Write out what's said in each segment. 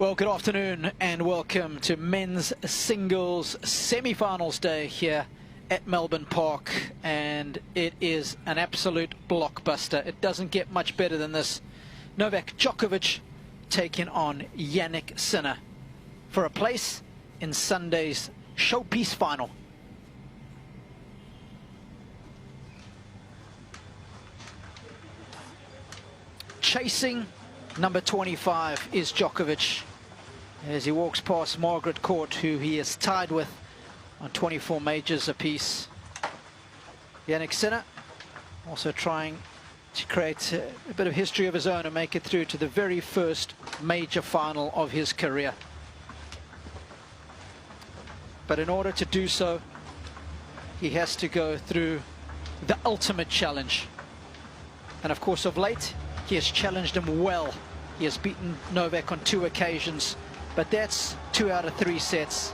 Well, good afternoon and welcome to men's singles semi-finals day here at Melbourne Park, and it is an absolute blockbuster. It doesn't get much better than this. Novak Djokovic taking on Jannick for a place in Sunday's showpiece final. Chasing number 25 is Djokovic as he walks past Margaret Court, who he is tied with on 24 majors apiece. Jannick also trying to create a bit of history of his own and make it through to the very first major final of his career. But in order to do so, he has to go through the ultimate challenge. And of course, of late, he has challenged him well. He has beaten Novak on 2 occasions, but that's 2 out of 3 sets.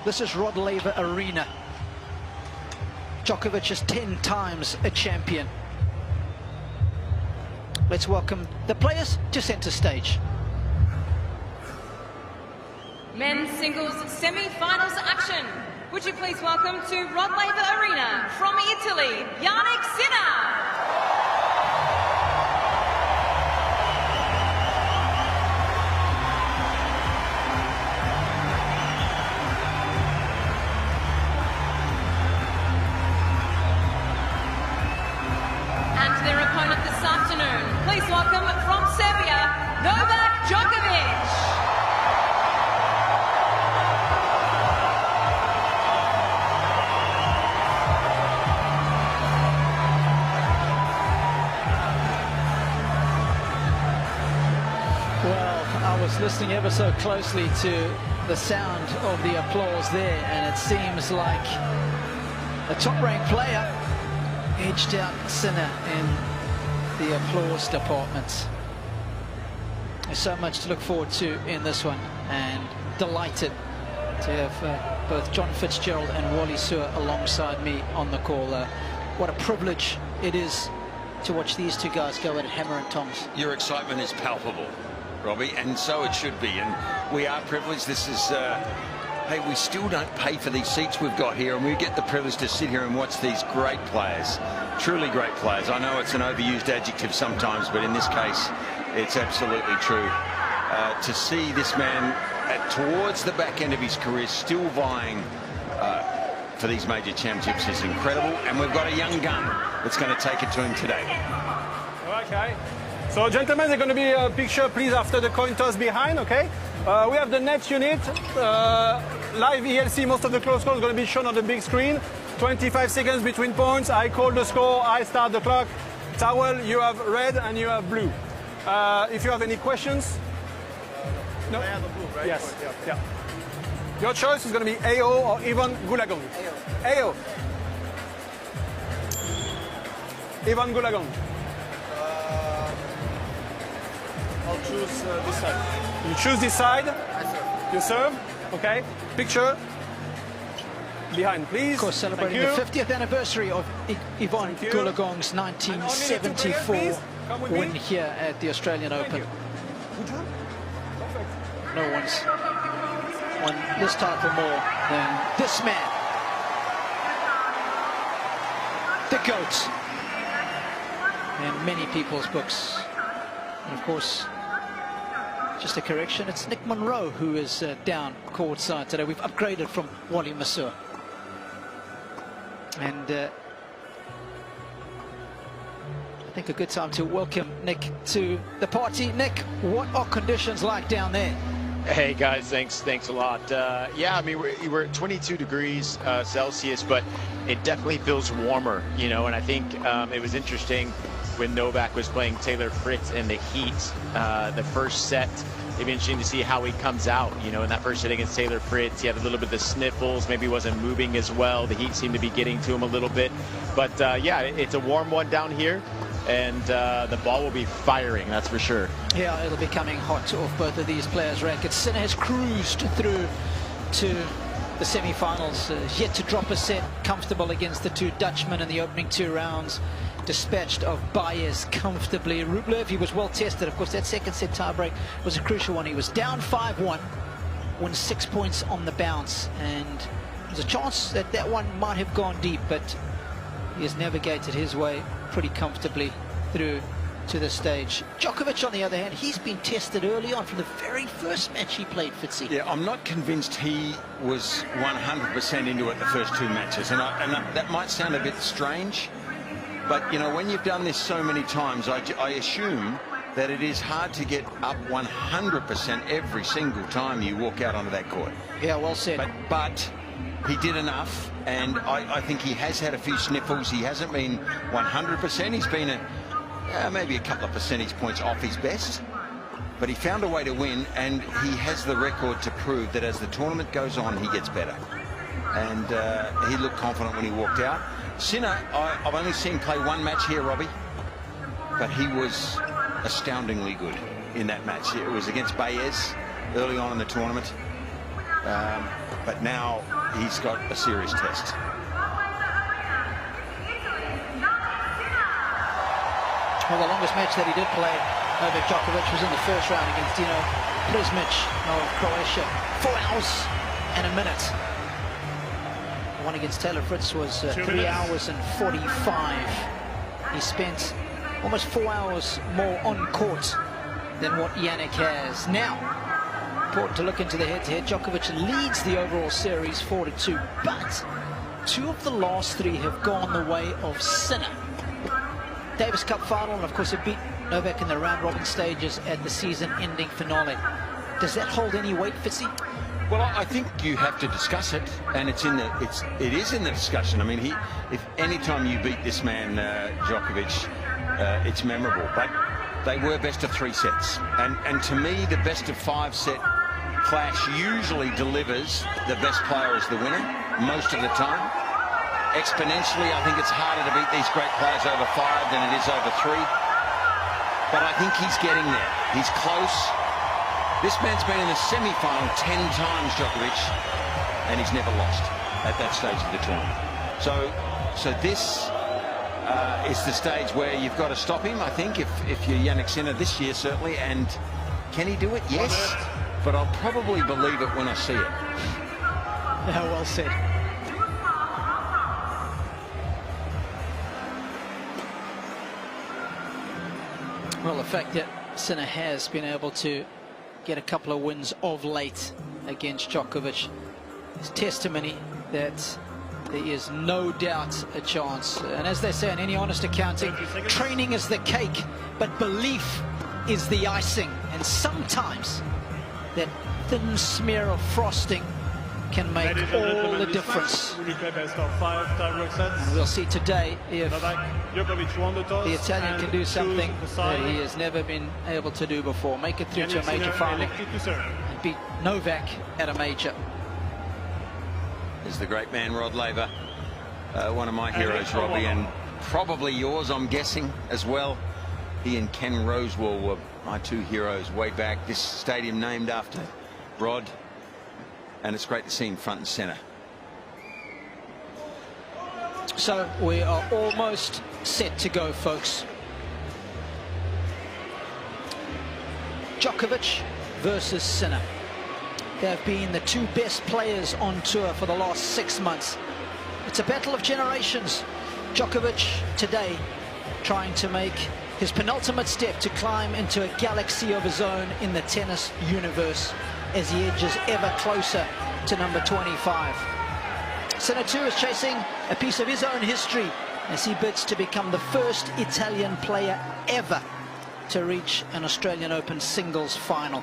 This is Rod Laver Arena. Djokovic is 10 times a champion. Let's welcome the players to center stage. Men's singles semi-finals action. Would you please welcome to Rod Laver Arena from Italy, Jannick. Their opponent this afternoon. Please welcome from Serbia, Novak Djokovic. Well, I was listening ever so closely to the sound of the applause there, and it seems like a top-ranked player edged out Sinner in the applause department. There's so much to look forward to in this one, and delighted to have both John Fitzgerald and Wally Sewer alongside me on the call. What a privilege it is to watch these two guys go at it hammer and tongs. Your excitement is palpable, Robbie, and so it should be, and we are privileged. This is hey, we still don't pay for these seats we've got here, and we get the privilege to sit here and watch these great players, truly great players. I know it's an overused adjective sometimes, but in this case, it's absolutely true. To see this man towards the back end of his career still vying for these major championships is incredible, and we've got a young gun that's going to take it to him today. Okay. So, gentlemen, there's going to be a picture, please, after the coin toss behind, okay? We have the net unit. Live ELC, most of the close calls are going to be shown on the big screen. 25 seconds between points. I call the score, I start the clock. Towel, you have red and you have blue. If you have any questions? No? I have the blue, right? Yes. Yeah. Your choice is going to be AO or Ivan Gulagong. AO. Ivan Gulagong. I'll choose this side. You choose this side. I serve. You serve. Okay. Picture behind, please. Of course, celebrating the 50th anniversary of Ivan Gulagong's 1974 win here at the Australian Open. No one's won this title more than this man, the GOAT, in many people's books. And of course, just a correction, it's Nick Monroe who is down courtside today. We've upgraded from Wally Masur. And I think a good time to welcome Nick to the party. Nick, what are conditions like down there? Hey guys, thanks a lot. Yeah, I mean we're at 22 degrees Celsius, but it definitely feels warmer, you know. And I think it was interesting when Novak was playing Taylor Fritz in the heat, the first set. It'd be interesting to see how he comes out, you know, in that first set against Taylor Fritz. He had a little bit of the sniffles, maybe wasn't moving as well. The heat seemed to be getting to him a little bit. But yeah, it's a warm one down here, and the ball will be firing, that's for sure. Yeah, it'll be coming hot off both of these players' rackets. Sinner has cruised through to the semi-finals, yet to drop a set, comfortable against the two Dutchmen in the opening 2 rounds. dispatched of Baez comfortably. Rublev, he was well tested. Of course, that second set tiebreak was a crucial one. He was down 5-1, won 6 points on the bounce, and there's a chance that that one might have gone deep, but he has navigated his way pretty comfortably through to the stage. Djokovic, on the other hand, he's been tested early on from the very first match he played, Fitzy. Yeah, I'm not convinced he was 100% into it the first 2 matches, and that might sound a bit strange, but you know, when you've done this so many times, I assume that it is hard to get up 100% every single time you walk out onto that court. Yeah, well said. But he did enough, and I think he has had a few sniffles. He hasn't been 100%. He's been maybe a couple of percentage points off his best, but he found a way to win, and he has the record to prove that as the tournament goes on, he gets better. And he looked confident when he walked out. Sinner, I've only seen play 1 match here, Robbie, but he was astoundingly good in that match. It was against Baez early on in the tournament, but now he's got a serious test. Well, the longest match that he did play, Novak Djokovic, was in the first round against Dino Prismic of Croatia. 4 hours and a minute. The one against Taylor Fritz was 3 hours and 45. He spent almost 4 hours more on court than what Jannick has. Now, important to look into the head-to-head. Djokovic leads the overall series 4-2, but 2 of the last 3 have gone the way of Sinner. Davis Cup final, and of course it beat Novak in the round-robin stages at the season-ending finale. Does that hold any weight, Fitzy? Well, I think you have to discuss it, and it is in the discussion. I mean, if any time you beat this man Djokovic, it's memorable. But they were best of 3 sets, and to me, the best of 5 set clash usually delivers the best player as the winner most of the time. Exponentially, I think it's harder to beat these great players over 5 than it is over 3. But I think he's getting there. He's close. This man's been in the semi-final 10 times, Djokovic, and he's never lost at that stage of the tournament. So this is the stage where you've got to stop him, I think, if you're Jannick Sinner this year, certainly. And can he do it? Yes. But I'll probably believe it when I see it. Yeah, well said. Well, the fact that Sinner has been able to get a couple of wins of late against Djokovic is testimony that there is no doubt a chance. And as they say in any honest accounting, training is the cake, but belief is the icing. And sometimes that thin smear of frosting can make all the difference. And we'll see today if the Italian can do something that he has never been able to do before. Make it through to a major final and beat Novak at a major. Is the great man Rod Laver, one of my heroes, Robbie, and probably yours, I'm guessing, as well. He and Ken Rosewall were my 2 heroes way back. This stadium named after Rod, and it's great to see him front and center. So we are almost set to go, folks. Djokovic versus Sinner. They have been the 2 best players on tour for the last 6 months. It's a battle of generations. Djokovic today trying to make his penultimate step to climb into a galaxy of his own in the tennis universe as he edges ever closer to number 25. Sinner too is chasing a piece of his own history as he bids to become the first Italian player ever to reach an Australian Open singles final.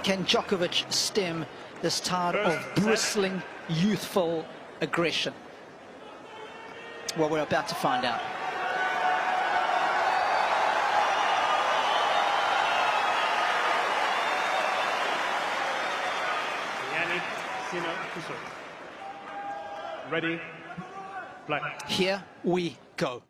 Can Djokovic stem this tide of bristling, youthful aggression? Well, we're about to find out. Ready, play. Here we go.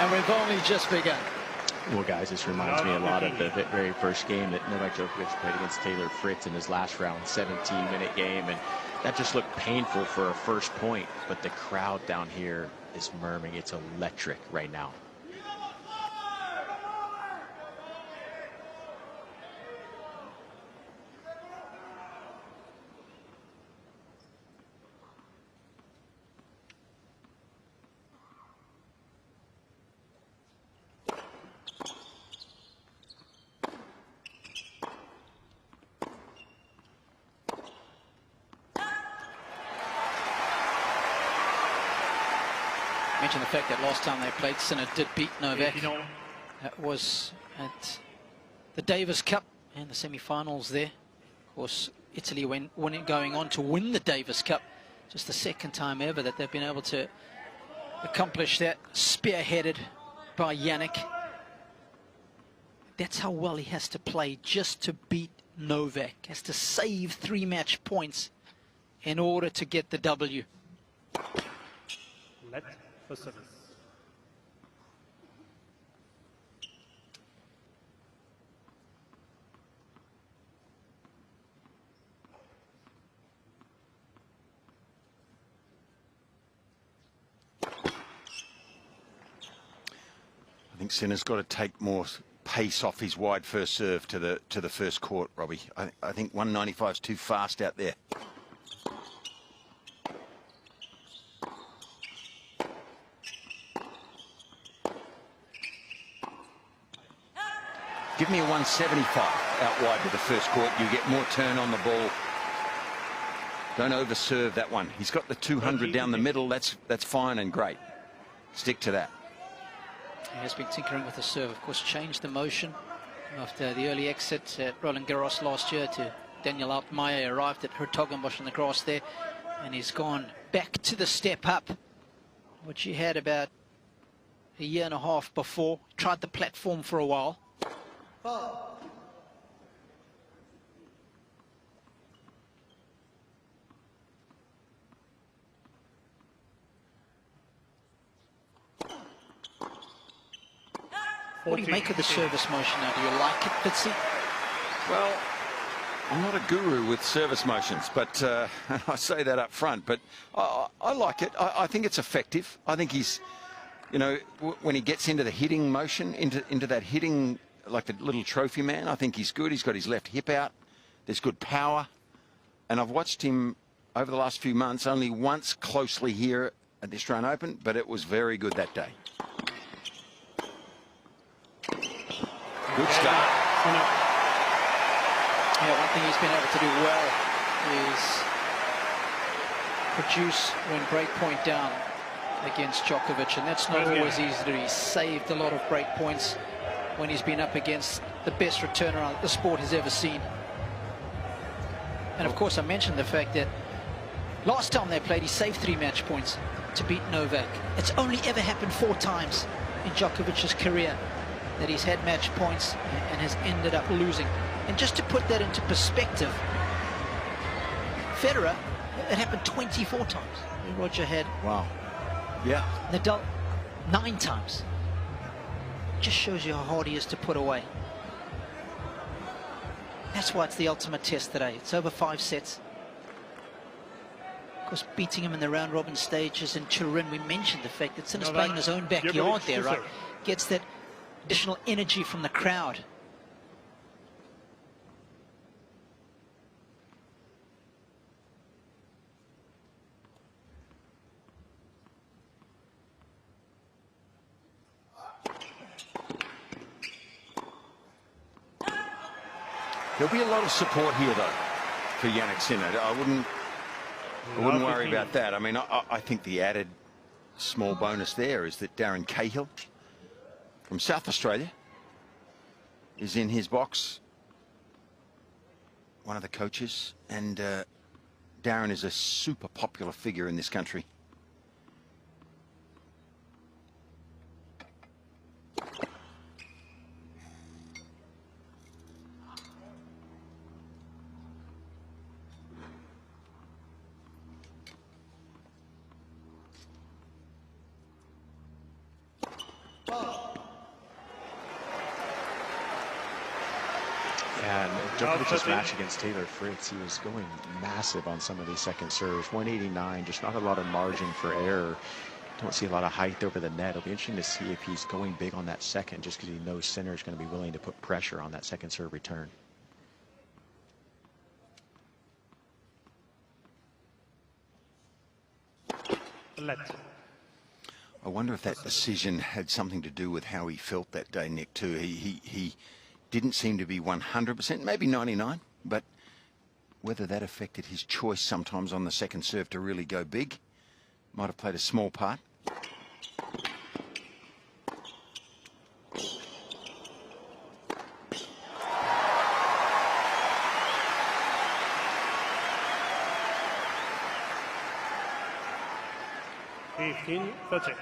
And we've only just begun. Well, guys, this reminds me a lot of the very first game that Novak Djokovic played against Taylor Fritz in his last round, 17-minute game, and that just looked painful for a first point, but the crowd down here is murmuring. It's electric right now. Mention the fact that last time they played, Sinner did beat Novak. That was at the Davis Cup and the semi-finals there. Of course, Italy going on to win the Davis Cup. Just the second time ever that they've been able to accomplish that, spearheaded by Jannick. That's how well he has to play just to beat Novak. He has to save 3 match points in order to get the W. Let for service. I think Sinner's got to take more pace off his wide first serve to the first court, Robbie. I think 195 is too fast out there. Give me a 175 out wide to the first court. You get more turn on the ball. Don't overserve that one. He's got the 200 down the middle. That's fine and great. Stick to that. He has been tinkering with the serve. Of course, changed the motion after the early exit at Roland Garros last year to Daniel Altmaier. Arrived at Hertogenbosch on the grass there, and he's gone back to the step up, which he had about a year and a half before. Tried the platform for a while. What do you make of the service motion now? Do you like it, Fitzy? Well, I'm not a guru with service motions, but I say that up front, but I like it. I think it's effective. I think he's, you know, when he gets into the hitting motion, into that hitting, like the little trophy man, I think he's good. He's got his left hip out. There's good power. And I've watched him over the last few months only once closely here at the Australian Open, but it was very good that day. Good start. Yeah, one thing he's been able to do well is produce when break point down against Djokovic, and that's not always easy to do. He's saved a lot of break points when he's been up against the best returner the sport has ever seen. And of course, I mentioned the fact that last time they played, he saved 3 match points to beat Novak. It's only ever happened 4 times in Djokovic's career that he's had match points and has ended up losing. And just to put that into perspective, Federer, it happened 24 times. Roger had, wow, yeah, Nadal 9 times. Just shows you how hard he is to put away. That's why it's the ultimate test today. It's over 5 sets. Of course, beating him in the round robin stages in Turin, we mentioned the fact that Sinner's playing in his own backyard there, right? Gets that additional energy from the crowd. There'll be a lot of support here, though, for Jannick Sinner. I wouldn't worry about that. I mean, I think the added small bonus there is that Darren Cahill from South Australia is in his box, one of the coaches, and Darren is a super popular figure in this country. Yeah, and Djokovic's match against Taylor Fritz, he was going massive on some of these second serves. 189, just not a lot of margin for error. Don't see a lot of height over the net. It'll be interesting to see if he's going big on that second, just because he knows Sinner is going to be willing to put pressure on that second serve return. I wonder if that decision had something to do with how he felt that day, Nick, too. He didn't seem to be 100%, maybe 99, but whether that affected his choice sometimes on the second serve to really go big might have played a small part. That's it.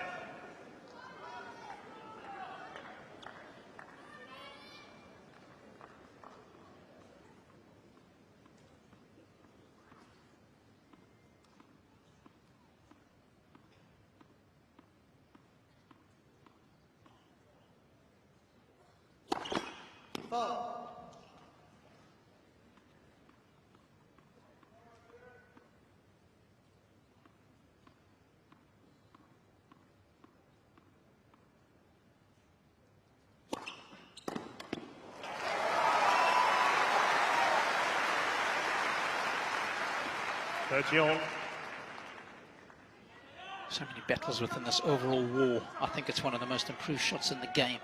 So many battles within this overall war. I think it's one of the most improved shots in the game.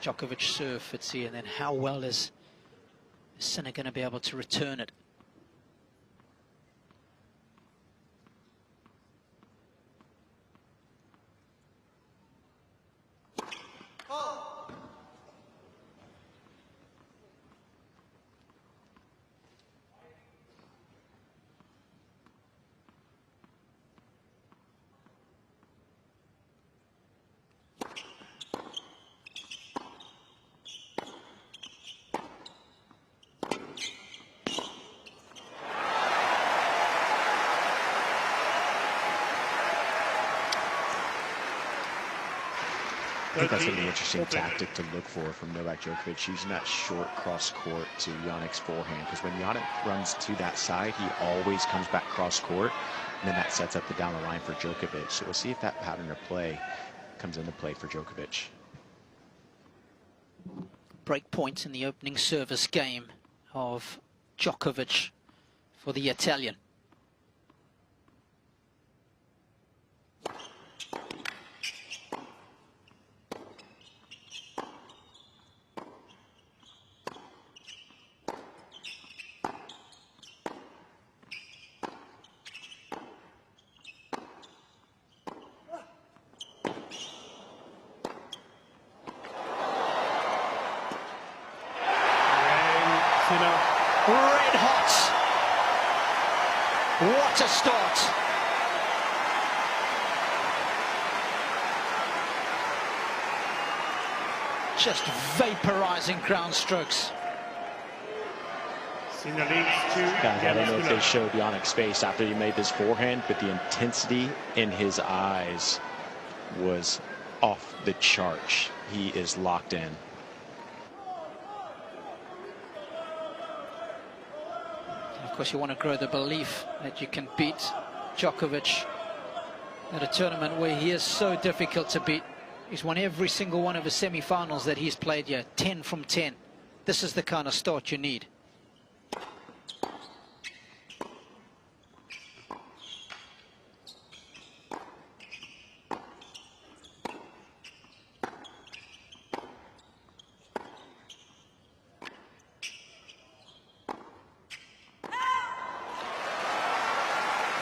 Djokovic serve fits here, and then how well is Sinner going to be able to return it? I think that's going to be an interesting tactic to look for from Novak Djokovic, using that short cross court to Jannick's forehand, because when Jannick runs to that side, he always comes back cross court, and then that sets up the down the line for Djokovic. So we'll see if that pattern of play comes into play for Djokovic. Break point in the opening service game of Djokovic for the Italian. Red hot. What a start. Just vaporizing ground strokes. Guys, I don't know if they showed Jannick's face after he made this forehand, but the intensity in his eyes was off the charts. He is locked in. Of course, you want to grow the belief that you can beat Djokovic at a tournament where he is so difficult to beat. He's won every single one of his semi-finals that he's played here, 10 from 10. This is the kind of start you need.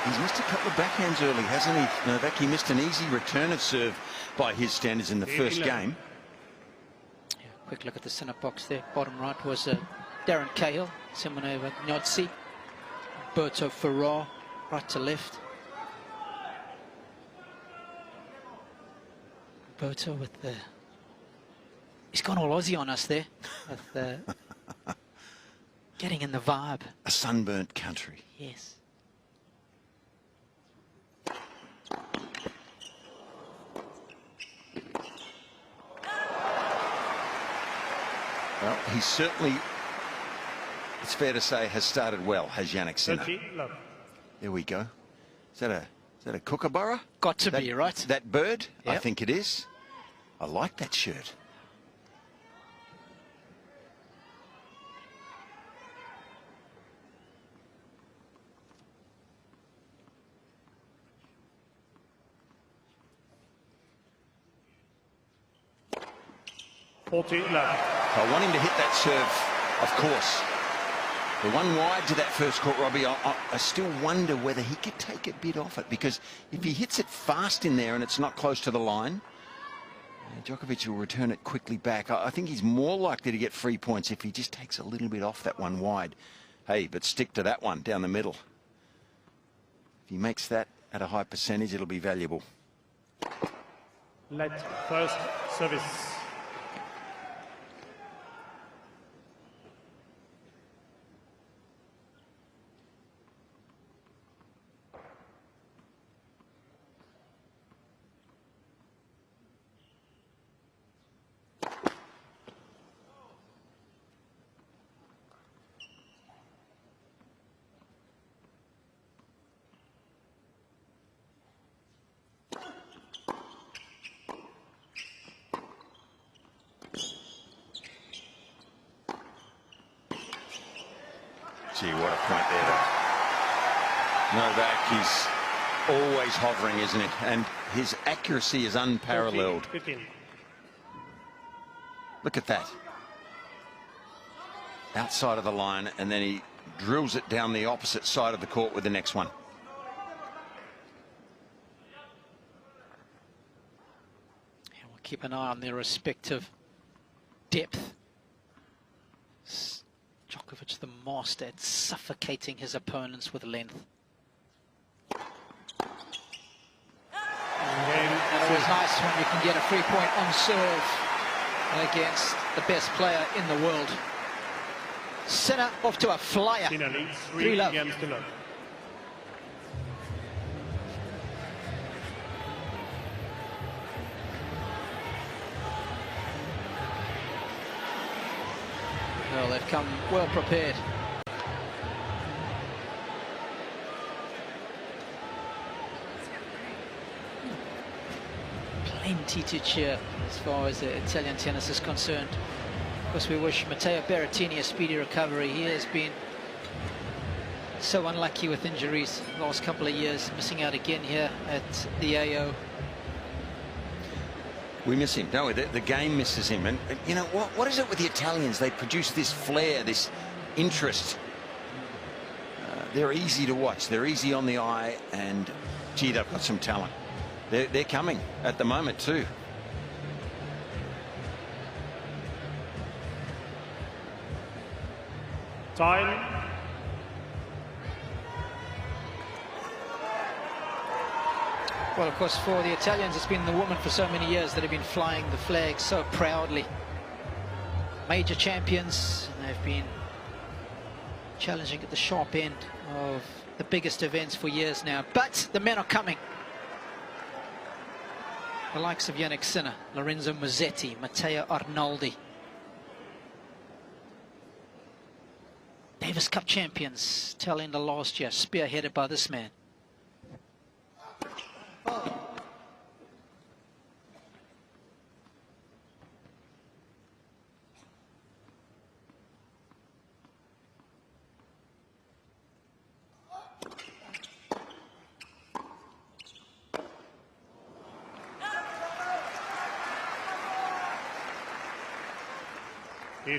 He's missed a couple of backhands early, hasn't he, Novak? He missed an easy return of serve by his standards in the first game. Yeah, quick look at the center box there. Bottom right was Darren Cahill, Simonova Gnozzi, Berto Ferrar, right to left. Berto with the... He's gone all Aussie on us there, with getting in the vibe. A sunburnt country. Yes. Well, he certainly, it's fair to say, has started well, has Jannick Sinner. There we go. Is that a kookaburra? Got to be, right? That bird? Yep. I think it is. I like that shirt. I want him to hit that serve, of course. The one wide to that first court, Robbie, I still wonder whether he could take a bit off it, because if he hits it fast in there and it's not close to the line, Djokovic will return it quickly back. I think he's more likely to get free points if he just takes a little bit off that one wide. Hey, but stick to that one down the middle. If he makes that at a high percentage, it'll be valuable. Let first service. Gee, what a point there. Novak is always hovering, isn't it? And his accuracy is unparalleled. 15. Look at that. Outside of the line, and then he drills it down the opposite side of the court with the next one. Yeah, we'll keep an eye on their respective depth. Djokovic, the master at suffocating his opponents with length. And it was nice when you can get a free point on serve against the best player in the world. Sinner off to a flyer. Sinner leads 3-love. Games to love. Well, they've come well prepared. Plenty to cheer as far as the Italian tennis is concerned. Of course, we wish Matteo Berrettini a speedy recovery. He has been so unlucky with injuries the last couple of years, missing out again here at the AO. We miss him, don't we? The game misses him. And you know, what is it with the Italians? They produce this flair, this interest. They're easy to watch. They're easy on the eye. And, gee, they've got some talent. They're coming at the moment, too. Time. Well, of course, for the Italians, it's been the women for so many years that have been flying the flag so proudly. Major champions, and they've been challenging at the sharp end of the biggest events for years now. But the men are coming. The likes of Jannick Sinner, Lorenzo Musetti, Matteo Arnaldi. Davis Cup champions, tail end of last year, spearheaded by this man.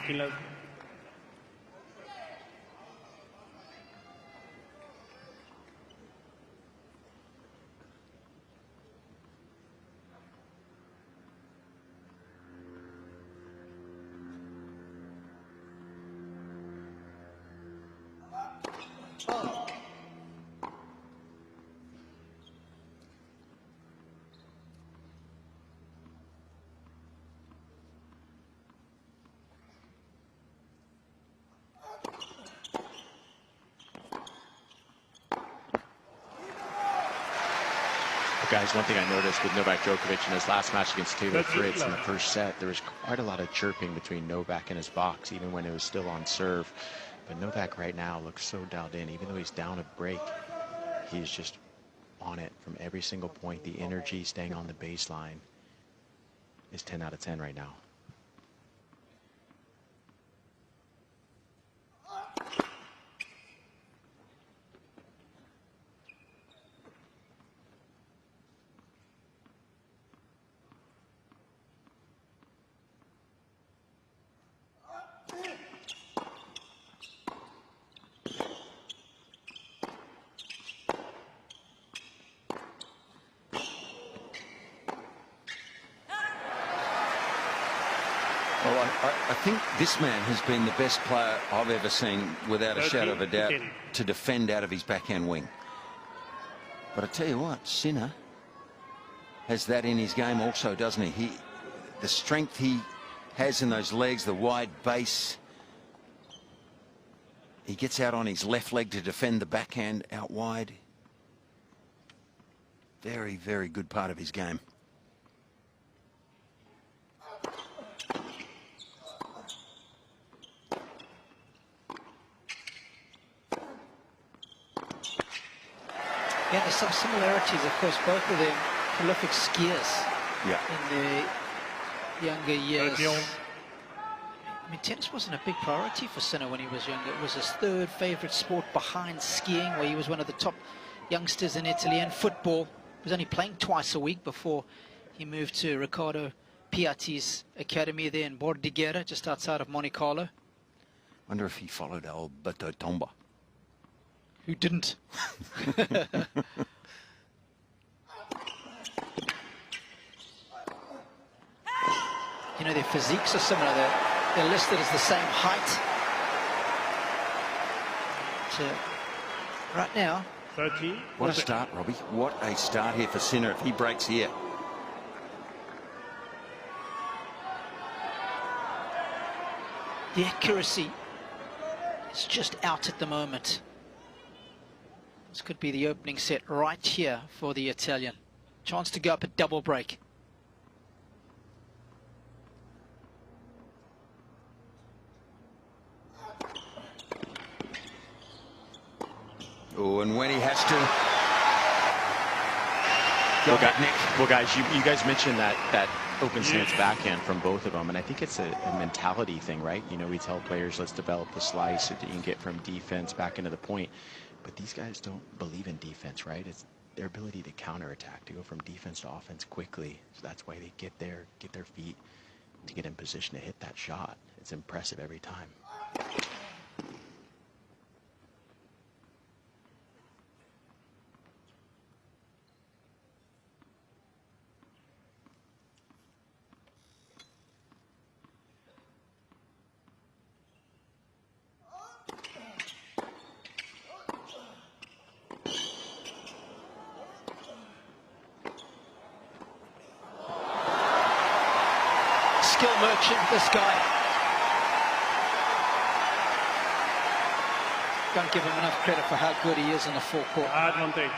Love. guys, one thing I noticed with Novak Djokovic in his last match against Taylor Fritz in the first set, there was quite a lot of chirping between Novak and his box, even when it was still on serve. But Novak right now looks so dialed in, even though he's down a break. He's just on it from every single point. The energy staying on the baseline is 10 out of 10 right now. Well, I think this man has been the best player I've ever seen, without a shadow of a doubt, to defend out of his backhand wing. But I tell you what, Sinner has that in his game also, doesn't he? The strength he has in those legs, the wide base. He gets out on his left leg to defend the backhand out wide. Very, very good part of his game. Yeah, there's some similarities, of course, both of them prolific skiers in their younger years. I mean, tennis wasn't a big priority for Sinner when he was younger. It was his third favourite sport behind skiing, where he was one of the top youngsters in Italy, and football. He was only playing twice a week before he moved to Riccardo Piatti's academy there in Bordighera, just outside of Monte Carlo. Wonder if he followed Alberto Tomba. Who didn't? You know, their physiques are similar. They're listed as the same height. So, right now... 30. What a start, Robbie. What a start here for Sinner if he breaks here. The accuracy is just out at the moment. This could be the opening set right here for the Italian. Chance to go up a double break. Oh, and when he has to... Well, guys, you guys mentioned that open stance backhand from both of them, and I think it's a mentality thing, right? You know, we tell players, let's develop the slice that you can get from defense back into the point. But these guys don't believe in defense, right? It's their ability to counterattack, to go from defense to offense quickly. So that's why they get their feet to get in position to hit that shot. It's impressive every time. Skill merchant, this guy. Don't give him enough credit for how good he is in the forecourt. Advantage.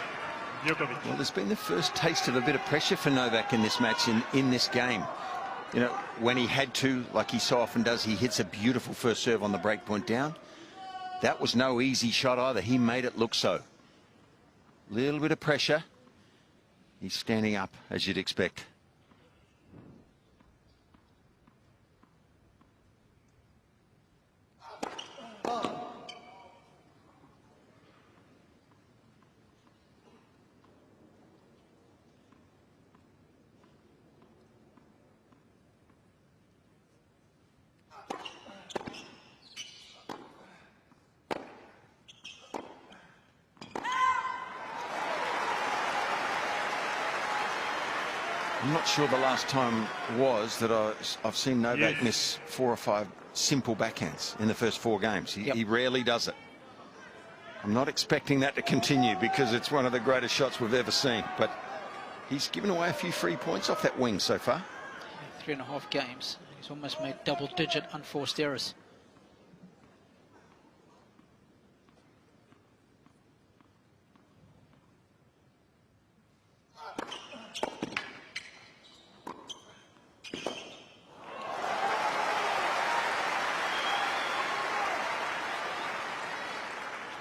Djokovic. Well, there's been the first taste of a bit of pressure for Novak in this match, in this game. You know, when he had to, like he so often does, he hits a beautiful first serve on the break point down. That was no easy shot either. He made it look so. Little bit of pressure. He's standing up, as you'd expect. I'm not sure the last time was that I've seen Novak miss 4 or 5 simple backhands in the first 4 games. He rarely does it. I'm not expecting that to continue because it's one of the greatest shots we've ever seen. But he's given away a few free points off that wing so far. 3.5 games. He's almost made double-digit unforced errors.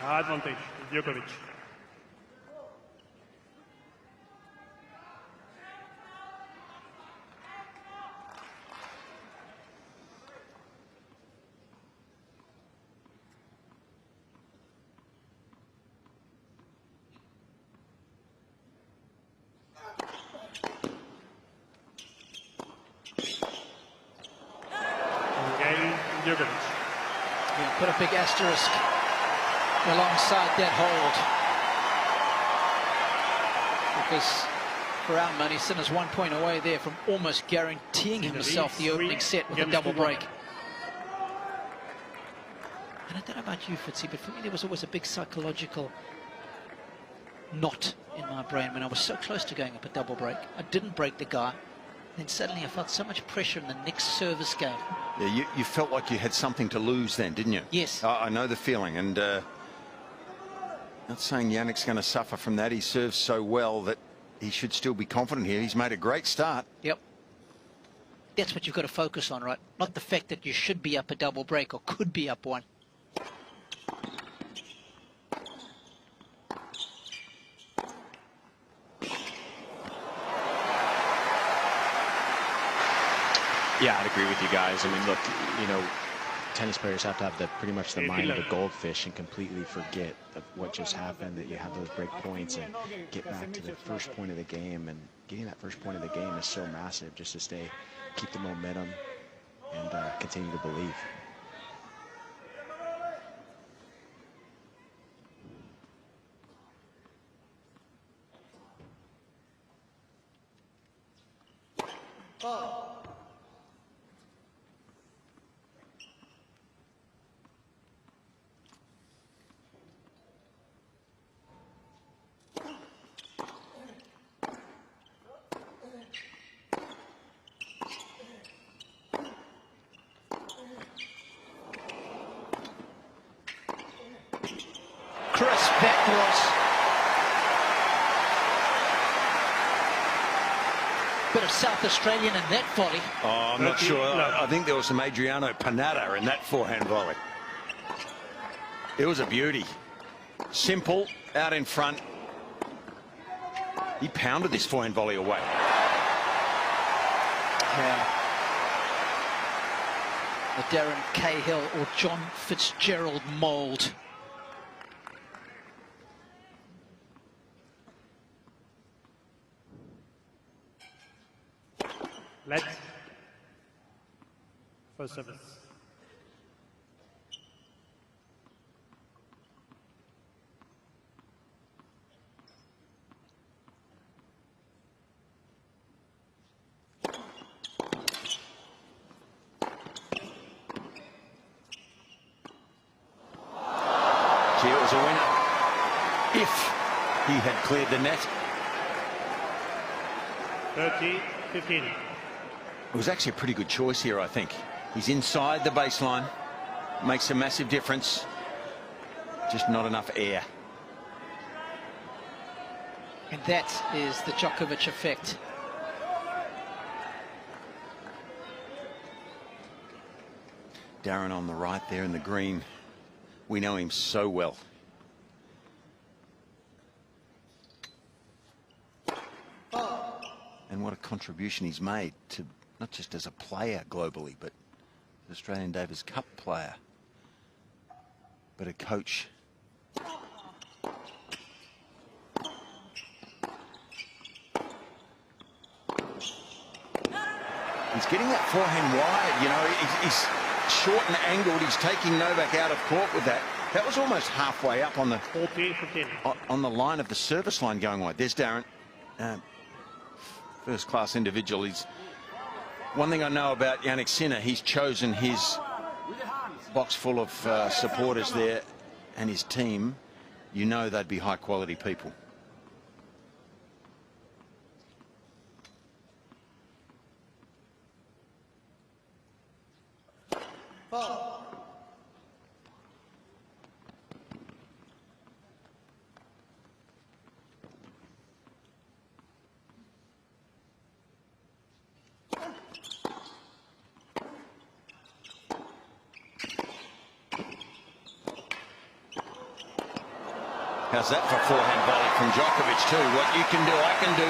Advantage, Djokovic. Cain, Djokovic. Yeah, put a big asterisk alongside that hold. Because for our money, Sinner's 1 point away there from almost guaranteeing himself the opening set with a double break. And I don't know about you, Fitzy, but for me there was always a big psychological knot in my brain when I was so close to going up a double break. I didn't break the guy. Then suddenly I felt so much pressure in the next service game. Yeah, you felt like you had something to lose then, didn't you? Yes. I know the feeling, and not saying Jannick's going to suffer from that. He serves so well that he should still be confident here. He's made a great start. Yep. That's what you've got to focus on, right? Not the fact that you should be up a double break or could be up one. Yeah, I'd agree with you guys. I mean, look, you know, tennis players have to have pretty much the mind of a goldfish and completely forget of what just happened, that you have those break points and get back to the first point of the game. And getting that first point of the game is so massive, just to keep the momentum and continue to believe. That was a bit of South Australian in that volley. Oh, I'm not sure. I think there was some Adriano Panada in that forehand volley. It was a beauty. Simple, out in front. He pounded this forehand volley away. Yeah. The Darren Cahill or John Fitzgerald mould. Let's first service. Gee, it was a winner. If he had cleared the net. 30-15. It was actually a pretty good choice here, I think. He's inside the baseline. Makes a massive difference. Just not enough air. And that is the Djokovic effect. Darren on the right there in the green. We know him so well. And what a contribution he's made to not just as a player globally, but the Australian Davis Cup player, but a coach. He's getting that forehand wide, you know, he's short and angled. He's taking Novak out of court with that. That was almost halfway up on the 40-15. On the line of the service line going wide. There's Darren. First-class individual. He's one thing I know about Jannik Sinner, he's chosen his box full of supporters there and his team. You know they'd be high-quality people. How's that for forehand volley from Djokovic too? What you can do, I can do.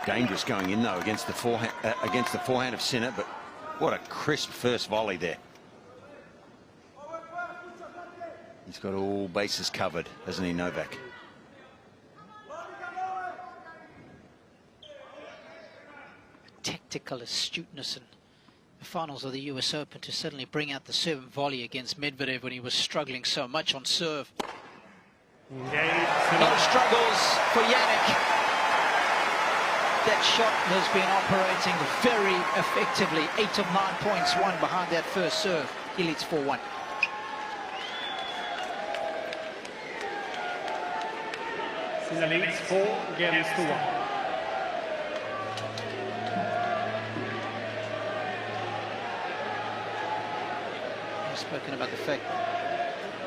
40-30. Dangerous going in though against the forehand of Sinner, but what a crisp first volley there. He's got all bases covered, hasn't he, Novak? Tactical astuteness in the finals of the US Open to suddenly bring out the serve and volley against Medvedev when he was struggling so much on serve. No struggles for Jannick. That shot has been operating very effectively. 8 of 9 points won behind that first serve. He leads 4-1. Sinner leads 4 games to 1. I've spoken about the fact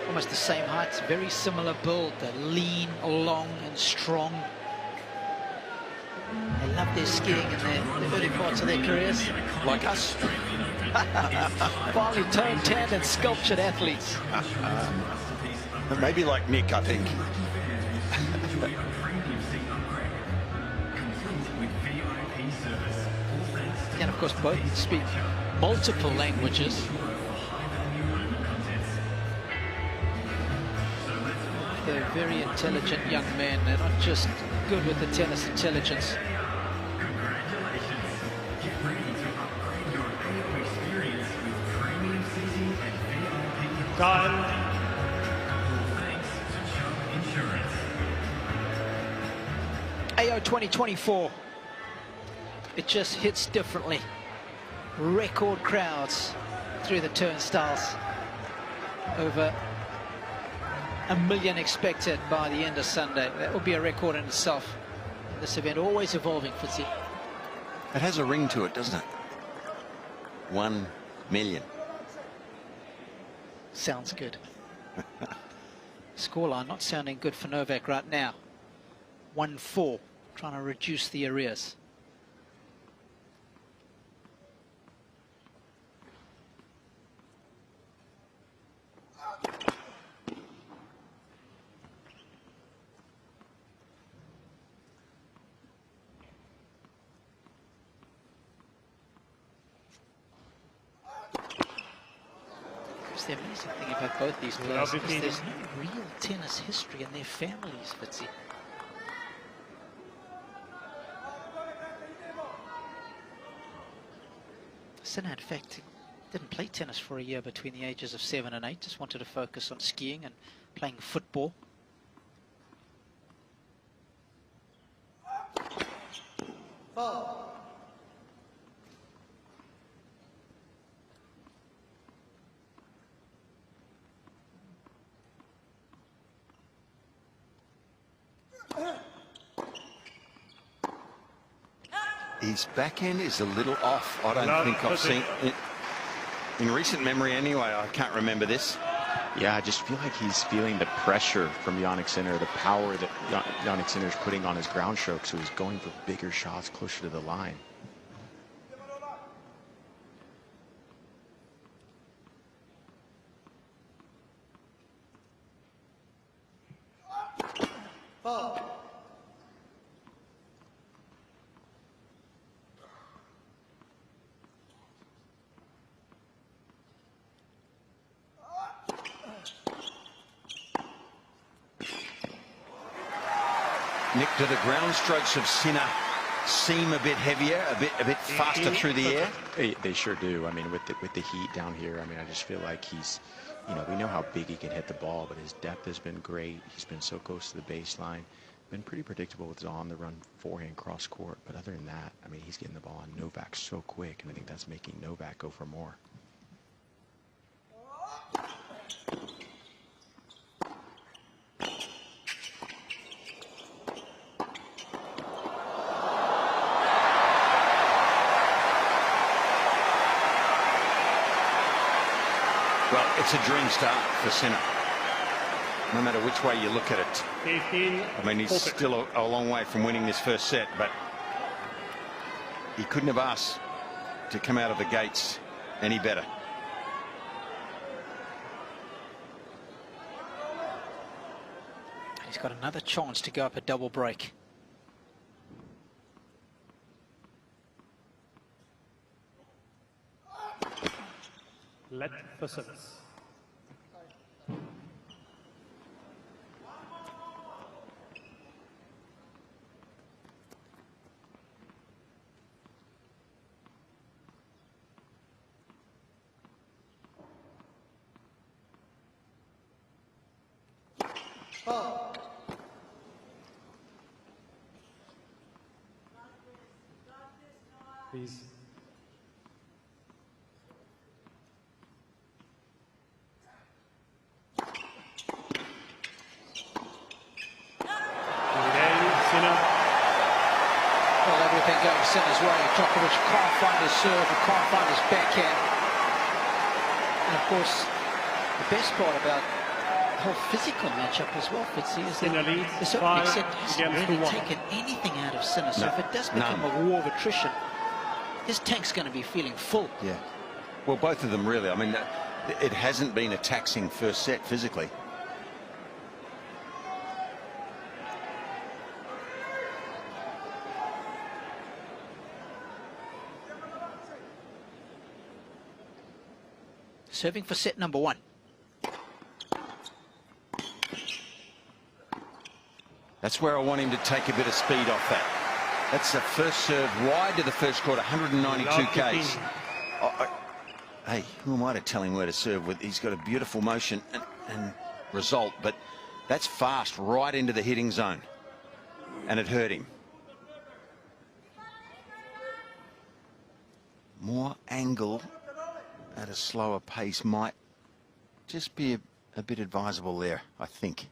almost the same height, very similar build. They're lean, long and strong. They love their skiing in the early parts of their careers. Like us. Finely toned, tanned and sculptured athletes. Maybe like Nick, I think. And of course both speak multiple languages. They're very intelligent young men. They're not just good with the tennis intelligence. Time. AO 2024. It just hits differently. Record crowds through the turnstiles. Over 1 million expected by the end of Sunday. That will be a record in itself. This event always evolving, Fitzy. It has a ring to it, doesn't it? 1 million. Sounds good. Scoreline not sounding good for Novak right now. 1-4, trying to reduce the arrears. The amazing thing about both these players is there's no real tennis history in their families, Fitzy. Sinner, in fact, didn't play tennis for a year between the ages of 7 and 8. Just wanted to focus on skiing and playing football. His backhand is a little off. I don't think I've seen it in recent memory anyway. I can't remember this. Yeah, I just feel like he's feeling the pressure from Jannik Sinner, the power that Jannik Sinner is putting on his ground stroke, so he's going for bigger shots closer to the line. Nick, do the ground strokes of Sinner seem a bit heavier, a bit faster through the air? They sure do. I mean, with the heat down here, I mean, I just feel like he's, you know, we know how big he can hit the ball, but his depth has been great. He's been so close to the baseline. Been pretty predictable with his on-the-run forehand cross court. But other than that, I mean, he's getting the ball on Novak so quick, and I think that's making Novak go for more. Well, it's a dream start for Sinner. No matter which way you look at it. 15, I mean, he's still a long way from winning this first set, but he couldn't have asked to come out of the gates any better. He's got another chance to go up a double break. Let for service. Please. Well, everything goes Sinner's way. Djokovic can't find his serve, he can't find his backhand. And of course, the best part about the whole physical matchup as well, Fitzy, is that to a certain extent he hasn't really taken anything out of Sinner. So if it does become a war of attrition, his tank's going to be feeling full. Yeah. Well, both of them really. I mean, it hasn't been a taxing first set physically. Serving for set number 1. That's where I want him to take a bit of speed off that. That's the first serve wide to the first court, 192 Ks. Hey, who am I to tell him where to serve with? He's got a beautiful motion and result, but that's fast right into the hitting zone. And it hurt him. More angle at a slower pace might just be a bit advisable there, I think.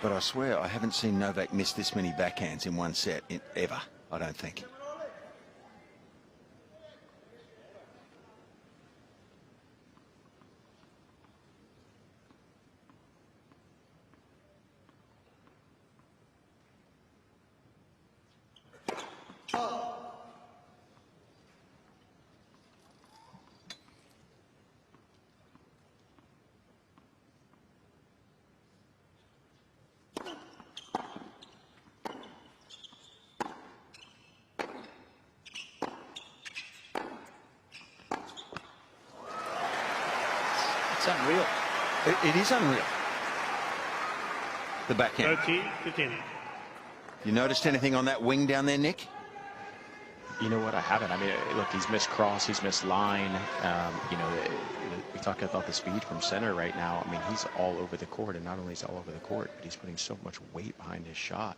But I swear I haven't seen Novak miss this many backhands in one set ever, I don't think. It's unreal. It is unreal. The backhand. 13-15. You noticed anything on that wing down there, Nick? You know what? I haven't. I mean, look, he's missed cross, he's missed line. You know, we talk about the speed from center right now. I mean, he's all over the court, and not only is he all over the court, but he's putting so much weight behind his shot,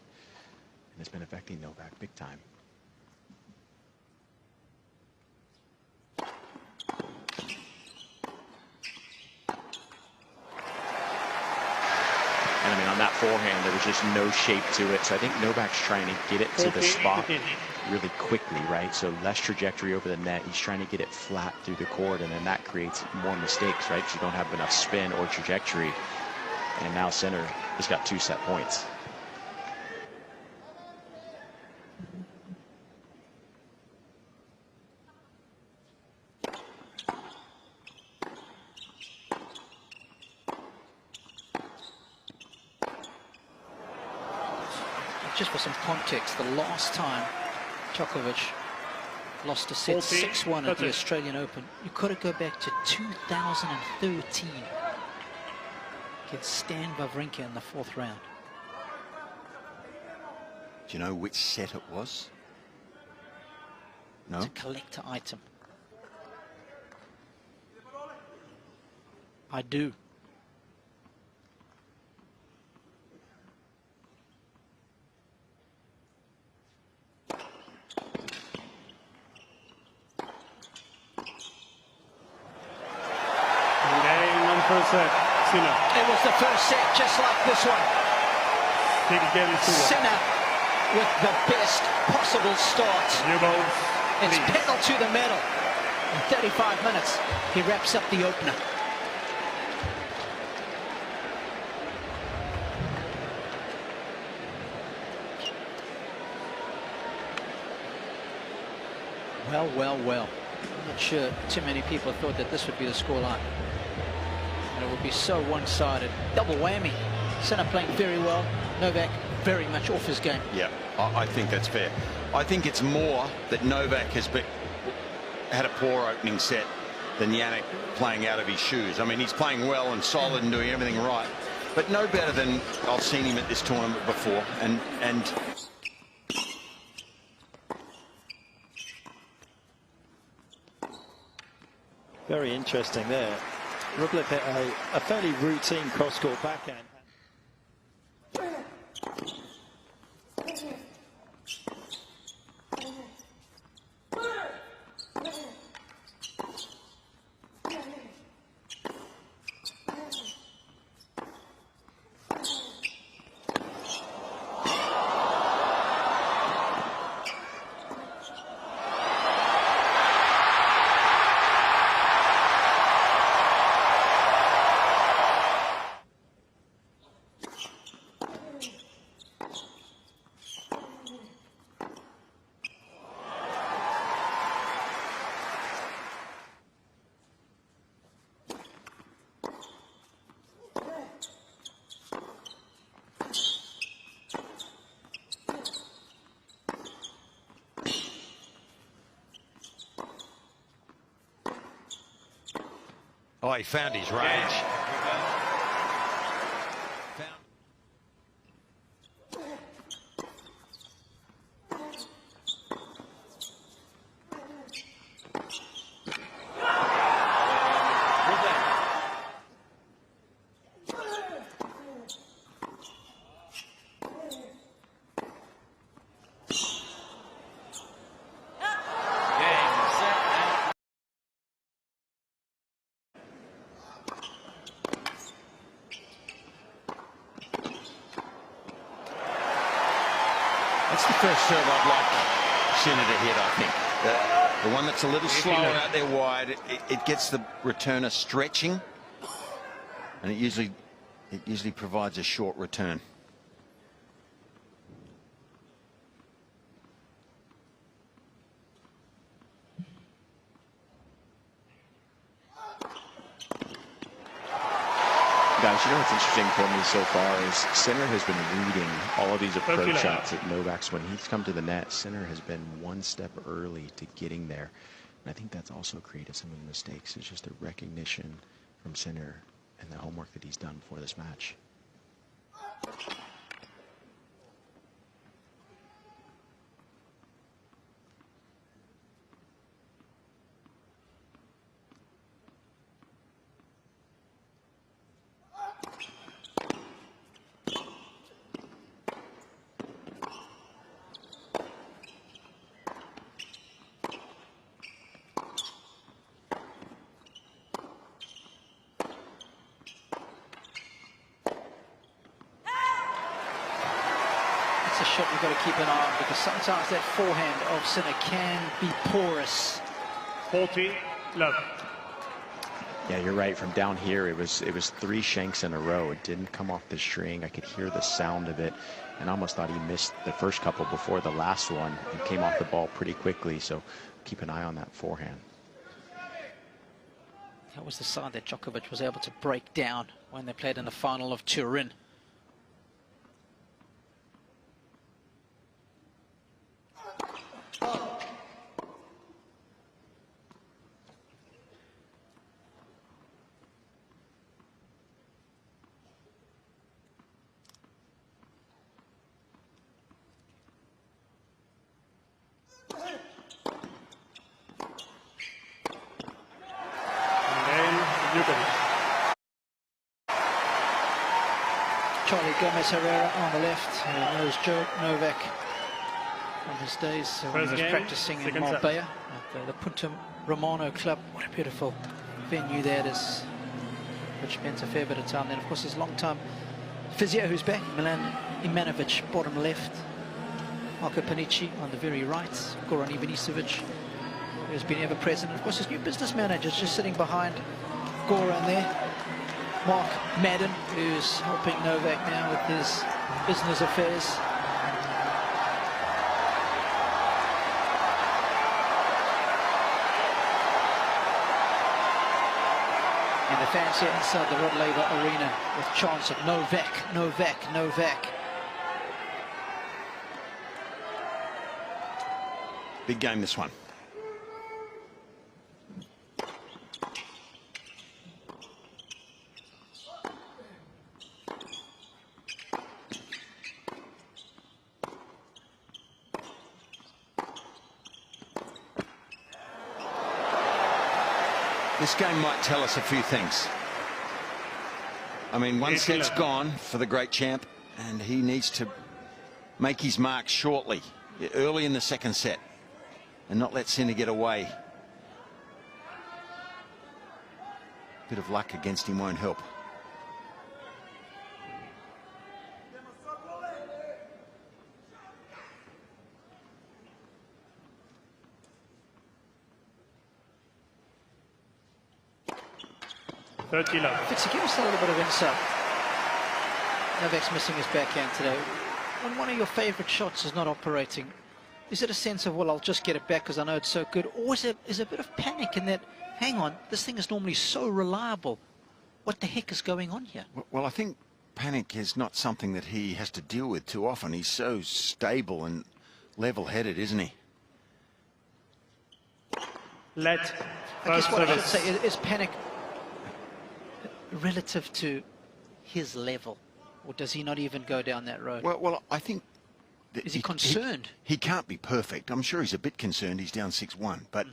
and it's been affecting Novak big time. And I mean, on that forehand, there was just no shape to it. So I think Novak's trying to get it to the spot really quickly, right? So less trajectory over the net. He's trying to get it flat through the court, and then that creates more mistakes, right? Because you don't have enough spin or trajectory. And now Sinner has got 2 set points. Just for some context, the last time Djokovic lost a set 6-1 at the Australian Open, you got to go back to 2013 against Stan Wawrinka in the 4th round. Do you know which set it was? No? It's a collector item. I do. It was the first set, just like this one. Sinner with the best possible start. It's pedal to the metal. In 35 minutes, he wraps up the opener. Well, well, well. I'm not sure too many people thought that this would be the scoreline. And it would be so one-sided. Double whammy. Sinner playing very well. Novak very much off his game. Yeah, I think that's fair. I think it's more that Novak has had a poor opening set than Jannick playing out of his shoes. I mean, he's playing well and solid and doing everything right, but no better than I've seen him at this tournament before. And very interesting there. Rublev hit a fairly routine cross-court backhand. oh, he found his range. That's the first serve I'd like Sinner to hit, I think. The one that's a little slower out there wide, it gets the returner stretching, and it usually provides a short return. Guys, you know what's interesting for me so far is Sinner has been reading all of these approach shots at Novak's. When he's come to the net, Sinner has been one step early to getting there. And I think that's also created some of the mistakes. It's just a recognition from Sinner and the homework that he's done for this match. It's a shot you've got to keep an eye on, because sometimes that forehand of Sinner can be porous. 40 love. Yeah, you're right. From down here, it was 3 shanks in a row. It didn't come off the string. I could hear the sound of it, and I almost thought he missed the first couple before the last one and came off the ball pretty quickly. So keep an eye on that forehand. That was the side that Djokovic was able to break down when they played in the final of Turin. Charlie Gomez Herrera on the left, who knows Novak from his days when he was practicing in Marbella at the Punta Romano club. What a beautiful venue that is, which spent a fair bit of time. Then, of course, his long-time physio who's back, Milan Ivanovic, bottom left, Marco Panici on the very right, Goran Ivanisevic, who's been ever present. Of course, his new business manager is just sitting behind Goran there. Mark Madden, who's helping Novak now with his business affairs. fans here inside the Rod Laver Arena with chants of Novak, Novak, Novak. Big game, this one. This game might tell us a few things. I mean, one set's gone for the great champ, and he needs to make his mark shortly, early in the second set, and not let Sinner get away. Bit of luck against him won't help. Fitzy, give us a little bit of insight. Novak's missing his backhand today. When one of your favourite shots is not operating, is it a sense of, well, I'll just get it back because I know it's so good? Or is it a bit of panic in that, hang on, this thing is normally so reliable. What the heck is going on here? Well, I think panic is not something that he has to deal with too often. He's so stable and level-headed, isn't he? I guess what I should say is panic relative to his level, or does he not even go down that road? Well, I think... Is he concerned? He can't be perfect. I'm sure he's a bit concerned. He's down 6-1, but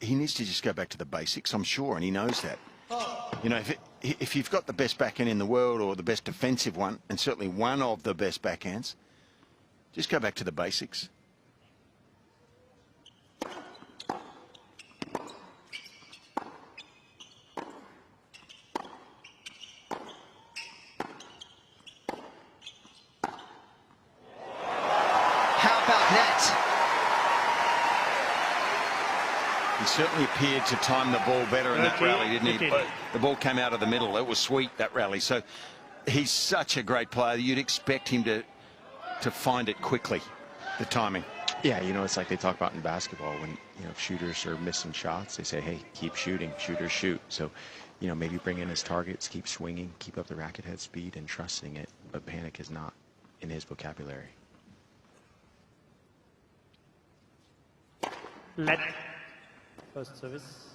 he needs to just go back to the basics, I'm sure, and he knows that. You know, if you've got the best backhand in the world, or the best defensive one, and certainly one of the best backhands, just go back to the basics. He certainly appeared to time the ball better in that rally, didn't he? The ball came out of the middle. It was sweet, that rally. So he's such a great player. You'd expect him to find it quickly, the timing. Yeah, you know, it's like they talk about in basketball when, you know, shooters are missing shots. They say, hey, keep shooting. Shooters shoot. So, you know, maybe bring in his targets, keep swinging, keep up the racket head speed and trusting it. But panic is not in his vocabulary. First service.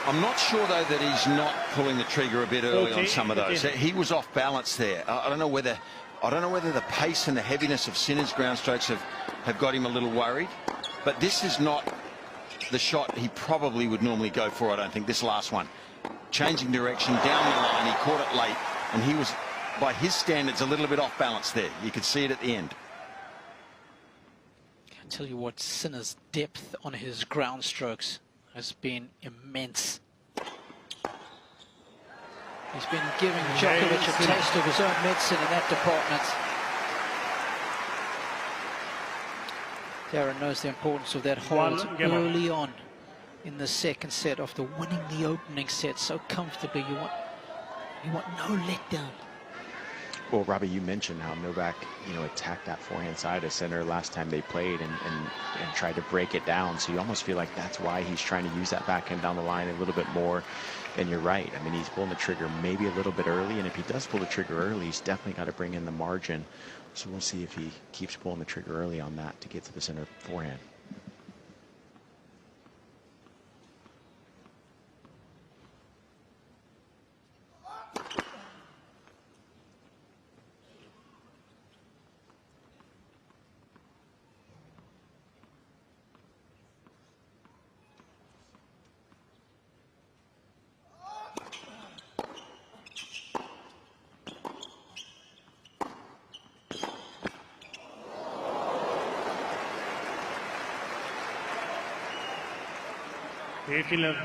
I'm not sure, though, that he's not pulling the trigger a bit early on some of those. He was off balance there. I don't know whether the pace and the heaviness of Sinner's ground strokes have got him a little worried. But this is not the shot he probably would normally go for, I don't think, this last one. Changing direction, down the line, he caught it late, and he was, by his standards, a little bit off balance there. You could see it at the end. I tell you what, Sinner's depth on his ground strokes has been immense. He's been giving Djokovic a taste of his own medicine in that department. Darren knows the importance of that hold early on in the second set after winning the opening set so comfortably. You want no letdown. Well, Robbie, you mentioned how Novak, you know, attacked that forehand side of Sinner last time they played and tried to break it down. So you almost feel like that's why he's trying to use that backhand down the line a little bit more. And you're right. I mean, he's pulling the trigger maybe a little bit early. And if he does pull the trigger early, he's definitely got to bring in the margin. So we'll see if he keeps pulling the trigger early on that to get to the center forehand. 15-11.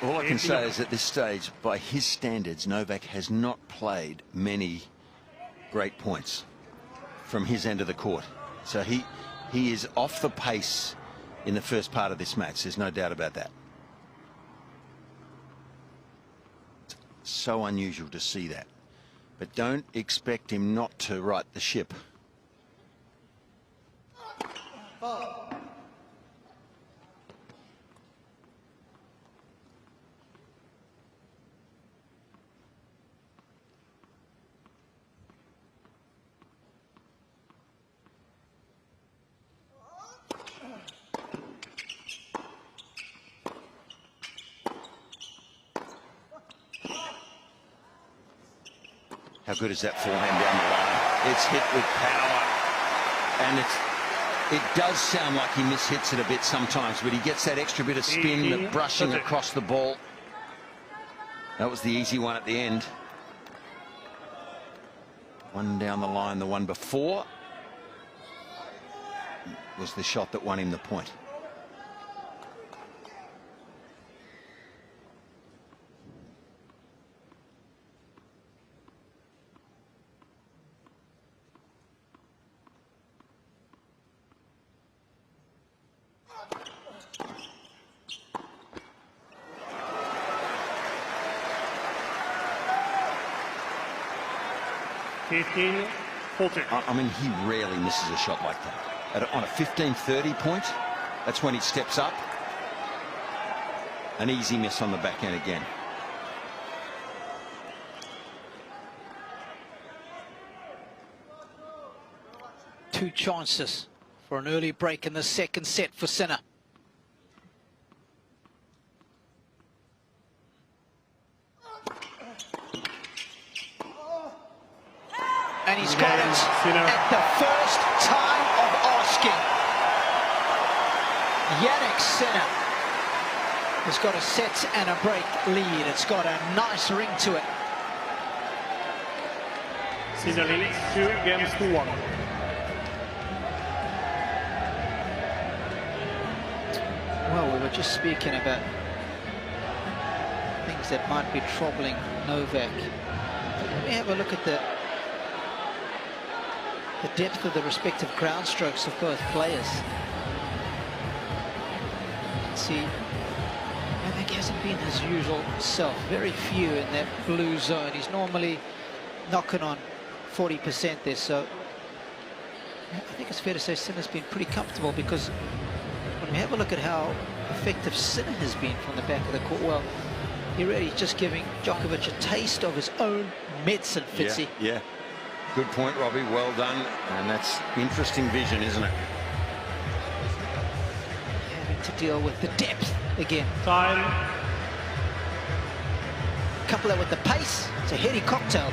All I can say is at this stage, by his standards, Novak has not played many great points from his end of the court. So he is off the pace in the first part of this match. There's no doubt about that. So unusual to see that. But don't expect him not to right the ship. How good is that forehand down the line? It's hit with power, and it does sound like he mishits it a bit sometimes, but he gets that extra bit of spin, the brushing across the ball. That was the easy one at the end. One down the line, the one before was the shot that won him the point. I mean, he rarely misses a shot like that. On a 15-30 point, that's when he steps up. An easy miss on the backhand again. Two chances for an early break in the second set for Sinner. And he's got it at the first time of asking. Jannick Sinner has got a set and a break lead. It's got a nice ring to it. Sinner leads 2 games to 1. Well, we were just speaking about things that might be troubling Novak. Let me have a look at the depth of the respective ground strokes of both players. See, Novak hasn't been his usual self. Very few in that blue zone. He's normally knocking on 40% there, so I think it's fair to say Sinner's been pretty comfortable, because when we have a look at how effective Sinner has been from the back of the court, well, he's really just giving Djokovic a taste of his own medicine, Fitzy. Yeah. Good point, Robbie. Well done. And that's interesting vision, isn't it? Having to deal with the depth again. Time. Couple that with the pace. It's a heady cocktail.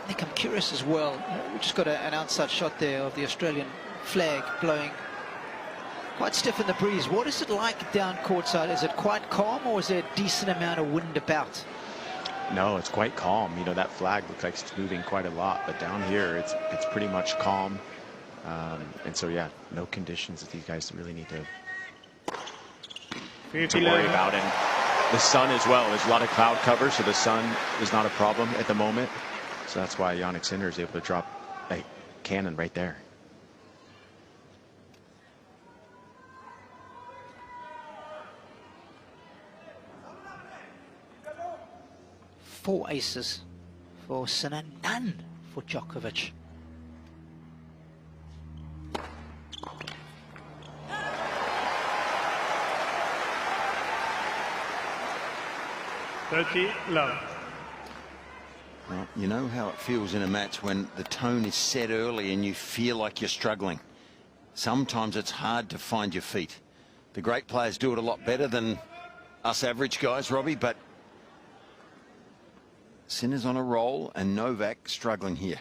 I think I'm curious as well. We just got an outside shot there of the Australian flag blowing quite stiff in the breeze. What is it like down courtside? Is it quite calm, or is there a decent amount of wind about? No, it's quite calm. You know, that flag looks like it's moving quite a lot, but down here it's pretty much calm. And so, yeah, no conditions that these guys really need to worry about. And the sun as well. There's a lot of cloud cover, so the sun is not a problem at the moment. So that's why Jannick Sinner is able to drop a cannon right there. Four aces for Sinner, none for Djokovic. 30 love. Well, you know how it feels in a match when the tone is set early and you feel like you're struggling. Sometimes it's hard to find your feet. The great players do it a lot better than us average guys, Robbie, but Sinner's on a roll and Novak struggling here.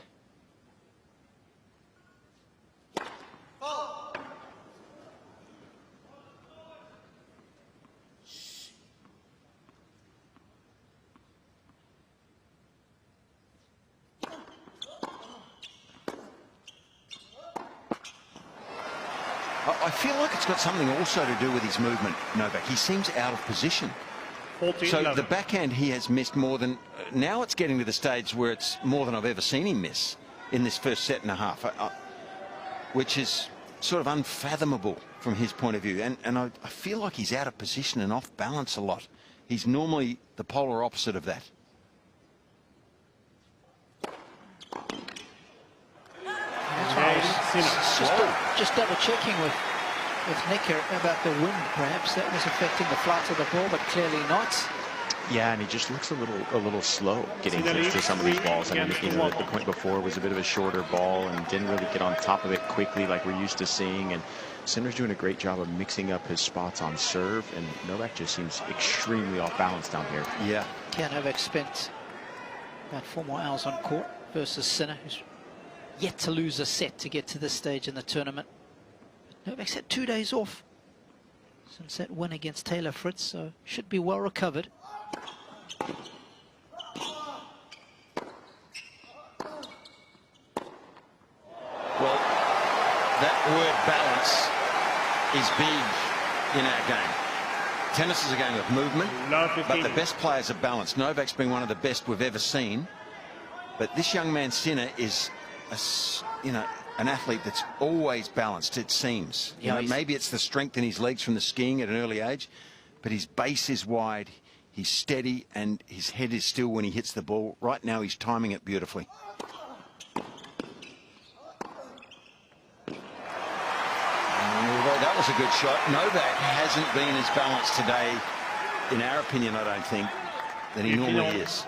I feel like it's got something also to do with his movement, Novak. He seems out of position. 14 So love. the backhand he has missed more than... now it's getting to the stage where it's more than I've ever seen him miss in this first set and a half, which is sort of unfathomable from his point of view. And I feel like he's out of position and off balance a lot. He's normally the polar opposite of that. Just double checking with Nick about the wind. Perhaps that was affecting the flight of the ball, but clearly not. Yeah, and he just looks a little slow getting to some of these balls. I mean, you know, the point before was a bit of a shorter ball and didn't really get on top of it quickly like we're used to seeing. And Sinner's doing a great job of mixing up his spots on serve, and Novak just seems extremely off balance down here. Yeah. Novak spent about 4 more hours on court versus Sinner, who's yet to lose a set to get to this stage in the tournament. Novak's had 2 days off since that win against Taylor Fritz, so should be well recovered. Well, that word balance is big in our game. Tennis is a game of movement, but the best players are balanced. Novak's been one of the best we've ever seen, but this young man Sinner is an athlete that's always balanced, it seems. You know, maybe it's the strength in his legs from the skiing at an early age, but his base is wide, he's steady, and his head is still when he hits the ball. Right now he's timing it beautifully. That was a good shot. Novak hasn't been as balanced today, in our opinion, I don't think, than he normally is.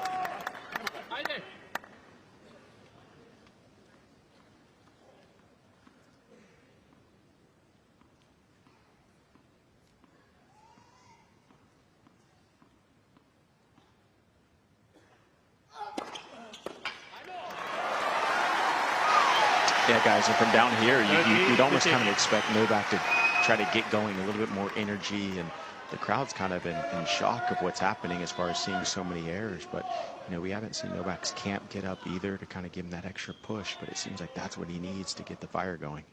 Yeah, guys, and from down here, you'd almost kind of expect Novak to try to get going a little bit more energy, and the crowd's kind of in shock of what's happening as far as seeing so many errors. But, you know, we haven't seen Novak's camp get up either to kind of give him that extra push, but it seems like that's what he needs to get the fire going.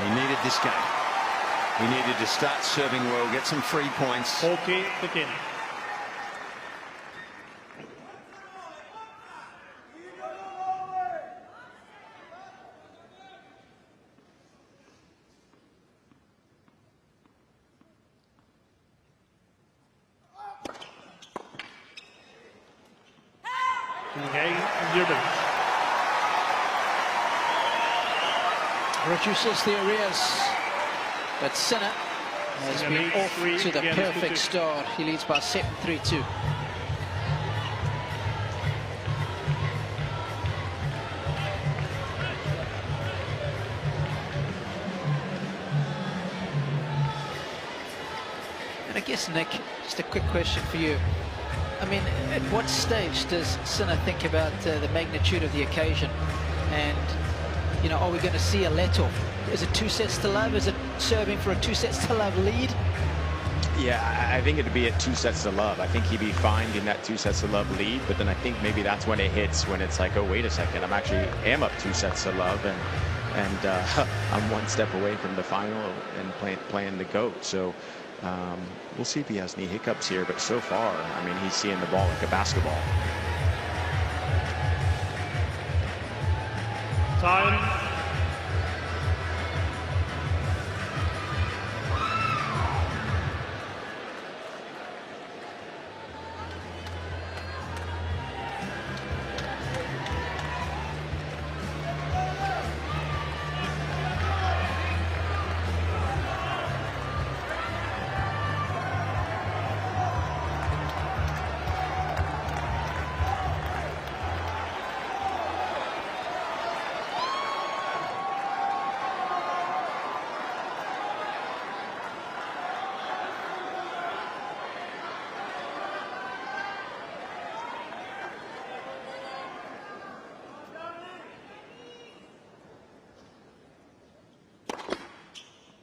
He needed this game. He needed to start serving well, get some free points. 40-15. Reduces the arrears, but Sinner has been off to the perfect start. He leads by 7-3-2. And I guess, Nick, just a quick question for you. I mean, at what stage does Sinner think about the magnitude of the occasion? And, you know, are we going to see a let-off? Is it 2 sets to love? Is it serving for a 2 sets to love lead? Yeah, I think it'd be at 2 sets to love. I think he'd be fine in that 2 sets to love lead, but then I think maybe that's when it hits, when it's like, oh, wait a second, I'm up 2 sets to love, and I'm 1 step away from the final and playing the GOAT. So we'll see if he has any hiccups here, but so far, I mean, he's seeing the ball like a basketball. Time.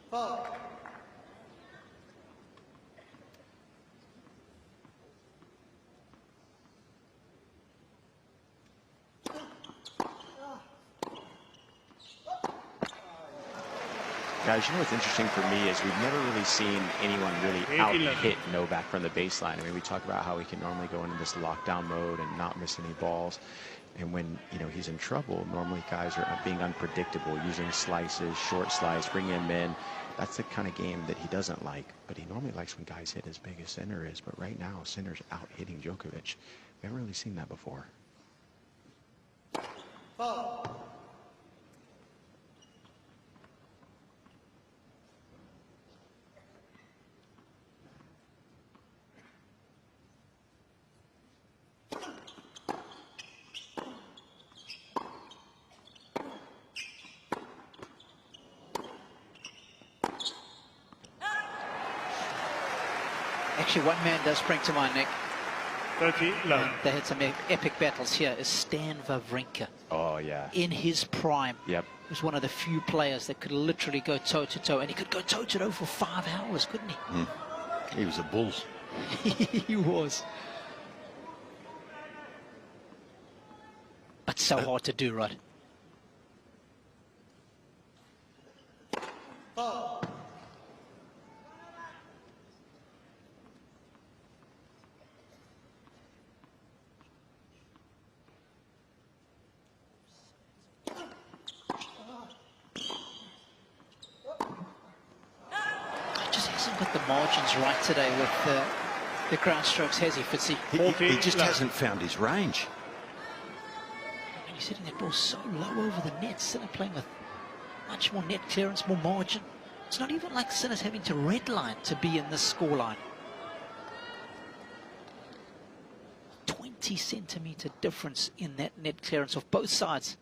Guys, you know what's interesting for me is we've never really seen anyone really out-hit Novak from the baseline. I mean, we talk about how he can normally go into this lockdown mode and not miss any balls. And when, you know, he's in trouble, normally guys are being unpredictable, using slices, short slice, bringing him in. That's the kind of game that he doesn't like. But he normally likes when guys hit as big as Sinner is. But right now, Sinner's out-hitting Djokovic. We haven't really seen that before. Actually, one man does spring to mind, Nick. 30 low. They had some epic battles here. Is Stan Wawrinka. Oh, yeah. In his prime. Yep. He was one of the few players that could literally go toe-to-toe. And he could go toe-to-toe for 5 hours, couldn't he? He was a bull. He was. But so hard to do, Rod. Got the margins right today with the ground strokes, has he, Fitzy? He just hasn't found his range. And he's hitting that ball so low over the net. Sinner playing with much more net clearance, more margin. It's not even like Sinner's having to redline to be in this scoreline. 20-centimeter difference in that net clearance of both sides.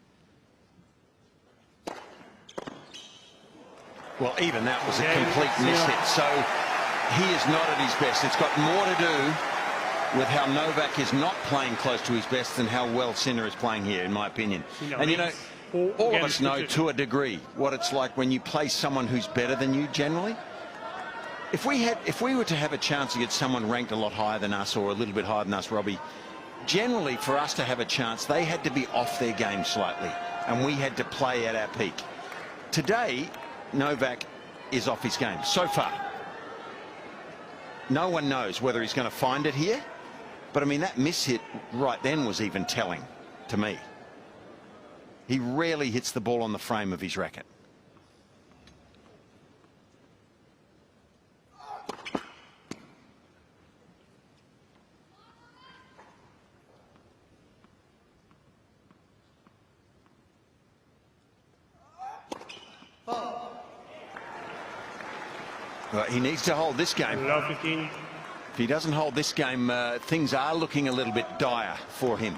Well, even that was a complete miss-hit. So he is not at his best. It's got more to do with how Novak is not playing close to his best than how well Sinner is playing here, in my opinion. And, you know, all of us know to a degree what it's like when you play someone who's better than you generally. If we were to have a chance against someone ranked a lot higher than us or a little bit higher than us, Robbie, generally for us to have a chance, they had to be off their game slightly, and we had to play at our peak. Today, Novak is off his game so far. No one knows whether he's going to find it here, but I mean that miss hit right then was even telling to me. He rarely hits the ball on the frame of his racket. He needs to hold this game. If he doesn't hold this game, things are looking a little bit dire for him.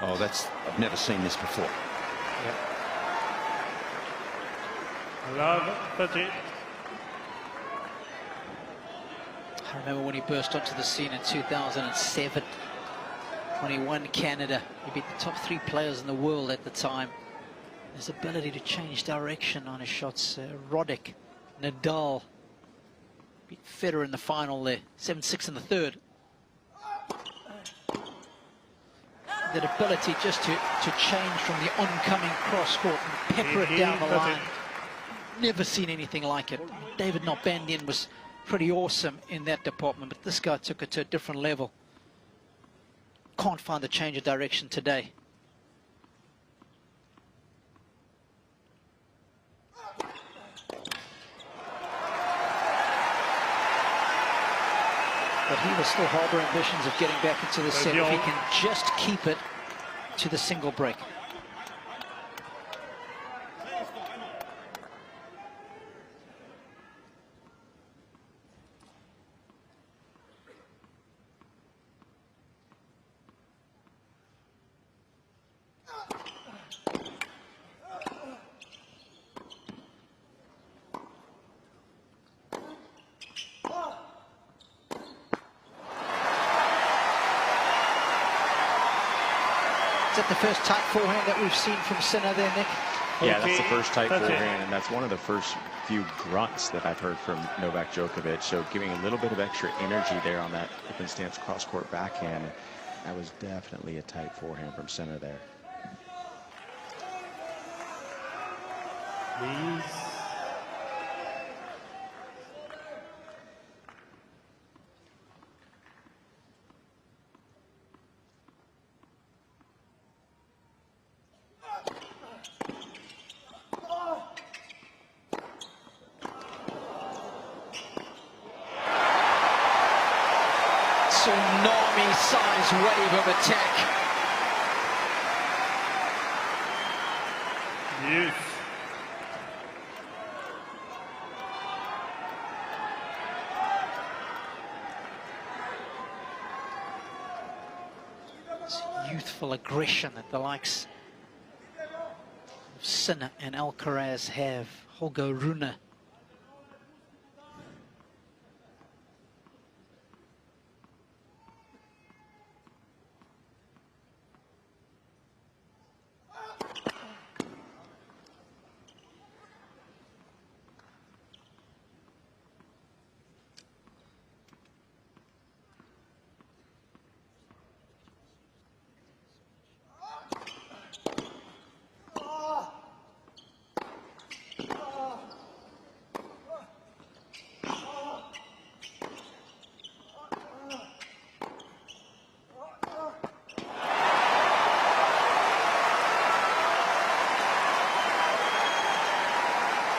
Oh, I've never seen this before. Yep. Love 30. I remember when he burst onto the scene in 2007 when he won Canada. He beat the top 3 players in the world at the time. His ability to change direction on his shots. Roddick, Nadal, beat Federer in the final there, 7-6 in the third. That ability just to change from the oncoming cross court and pepper it down the line. Never seen anything like it. David Nalbandian was pretty awesome in that department, but this guy took it to a different level. Can't find the change of direction today. But he will still harbor ambitions of getting back into the set if he can just keep it to the single break. Is that the first tight forehand that we've seen from Sinner there, Nick? Yeah, that's the first tight forehand, and that's one of the first few grunts that I've heard from Novak Djokovic. So giving a little bit of extra energy there on that open stance cross-court backhand. That was definitely a tight forehand from Sinner there. Please. Tsunami-sized wave of attack. Yes. It's youthful aggression that the likes of Sinner and Alcaraz have. Holger Rune.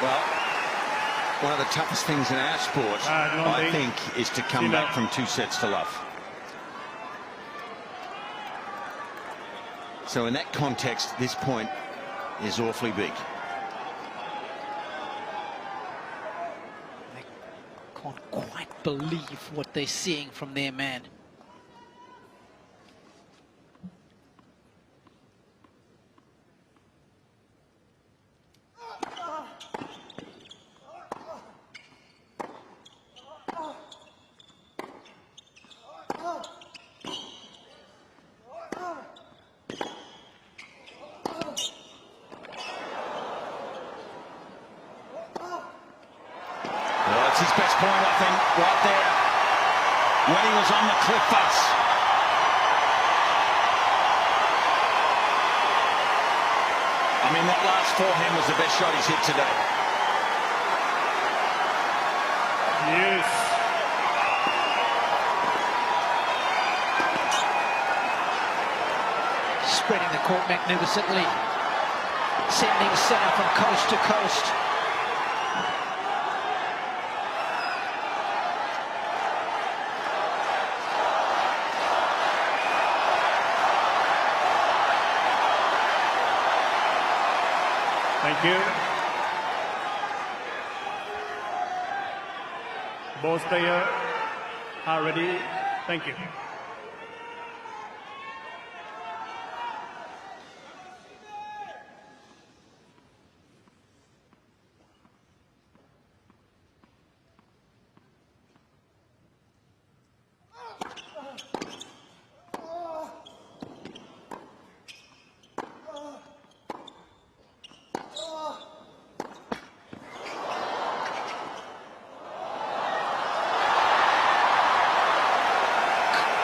Well, one of the toughest things in our sport, I think, is to come back from 2 sets to love. So in that context, this point is awfully big. They can't quite believe what they're seeing from their man. His best point, I think, right there, when he was on the cliff face. I mean, that last forehand was the best shot he's hit today. Yes. Spreading the court magnificently, sending Sinner from coast to coast. Thank you. Both players are ready. Thank you.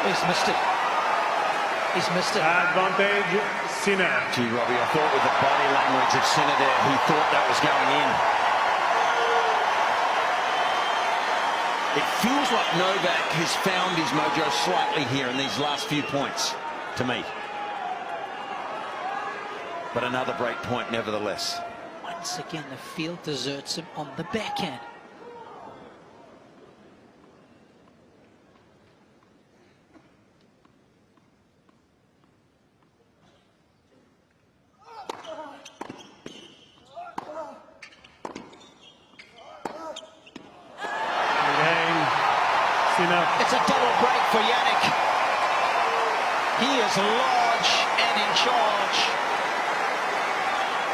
He's missed it. He's missed it. Advantage, Sinner. Gee, Robbie, I thought with the body language of Sinner there, he thought that was going in. It feels like Novak has found his mojo slightly here in these last few points, to me. But another break point nevertheless. Once again, the field deserts him on the backhand. It's a double break for Jannick. He is large and in charge,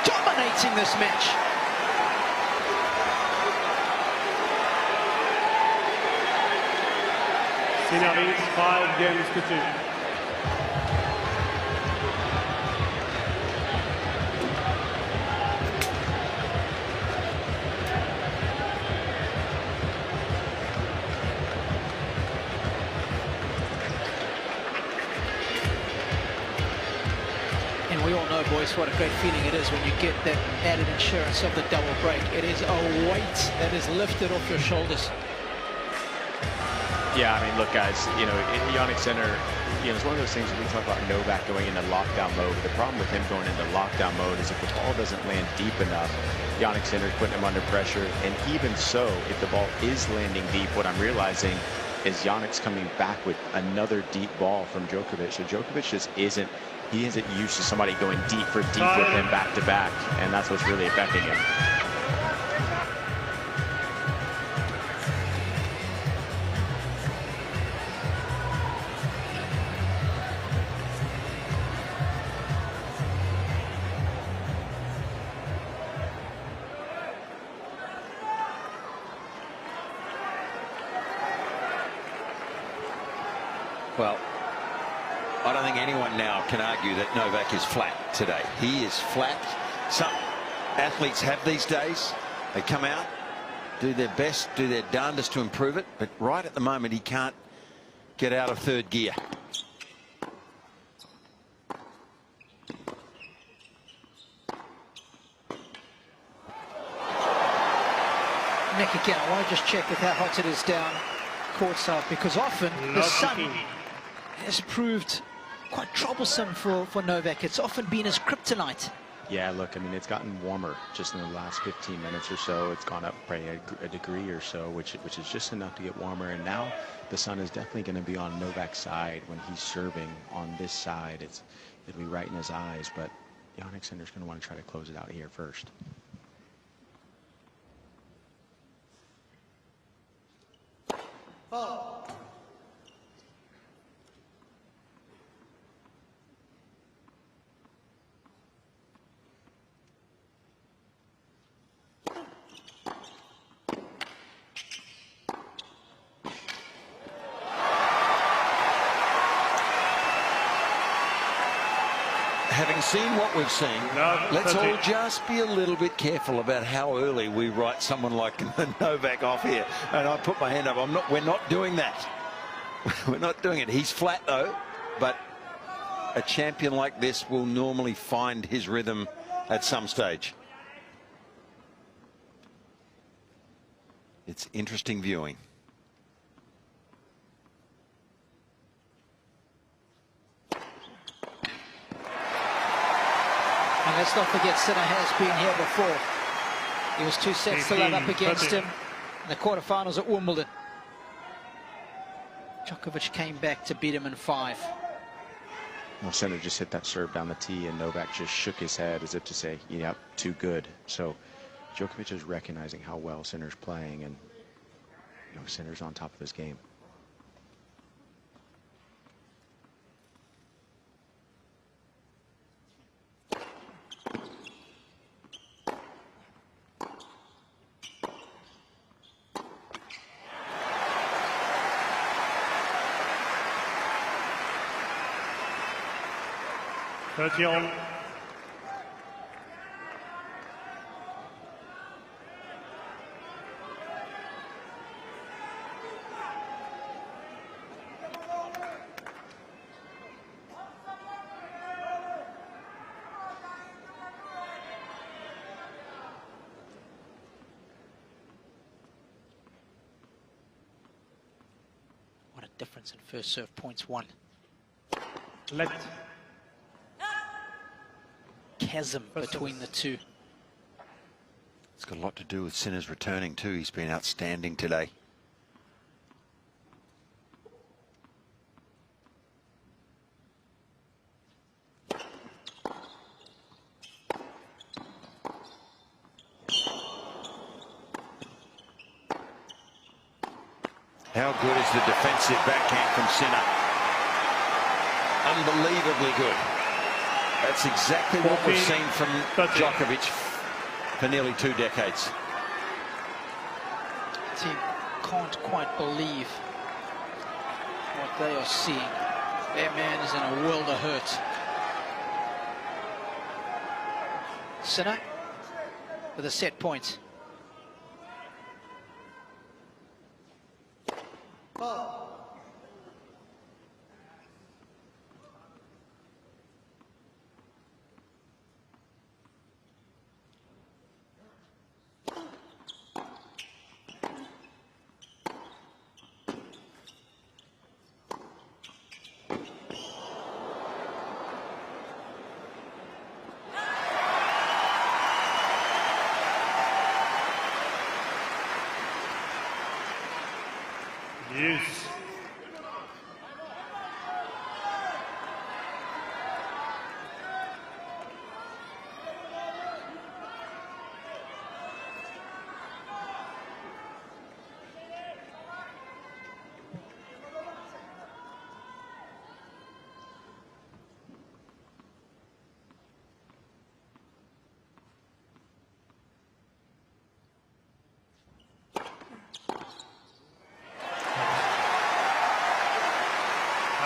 dominating this match. Sinner leads 5 games to 2. We all know, boys, what a great feeling it is when you get that added insurance of the double break. It is a weight that is lifted off your shoulders. Yeah, I mean, look, guys, you know, Jannick Sinner, you know, it's one of those things when we talk about Novak going into lockdown mode. The problem with him going into lockdown mode is if the ball doesn't land deep enough, Jannick Sinner's putting him under pressure. And even so, if the ball is landing deep, what I'm realizing is Jannick's coming back with another deep ball from Djokovic. So Djokovic just isn't used to somebody going deep for deep with him back to back. And that's what's really affecting him. Well, I don't think anyone now can argue that Novak is flat today. He is flat. Some athletes have these days. They come out, do their best, do their darndest to improve it. But right at the moment, he can't get out of third gear. Nick, again, I want to just check with how hot it is down courtside, because often the sun has proved quite troublesome for Novak. It's often been his kryptonite. Yeah, look, I mean, it's gotten warmer just in the last 15 minutes or so. It's gone up by a degree or so, which is just enough to get warmer. And now the sun is definitely going to be on Novak's side when he's serving on this side. It'll be right in his eyes, but Jannick Sinner's going to want to try to close it out here first. Having seen what we've seen, let's all just be a little bit careful about how early we write someone like Novak off here. And I put my hand up. We're not doing that. We're not doing it. He's flat though, but a champion like this will normally find his rhythm at some stage. It's interesting viewing. And let's not forget, Sinner has been here before. He was 2 sets to love up against him in the quarterfinals at Wimbledon. Djokovic came back to beat him in 5. Well, Sinner just hit that serve down the tee, and Novak just shook his head as if to say, yep, too good. So Djokovic is recognizing how well Sinner's playing, and you know, Sinner's on top of his game. On. What a difference in first serve points won. Let. Chasm between the two. It's got a lot to do with Sinner's returning too. He's been outstanding today. How good is the defensive backhand from Sinner? Unbelievably good. That's exactly what we've seen from Djokovic for nearly 2 decades. Team can't quite believe what they are seeing. Their man is in a world of hurt. Sinner with a set point. Use.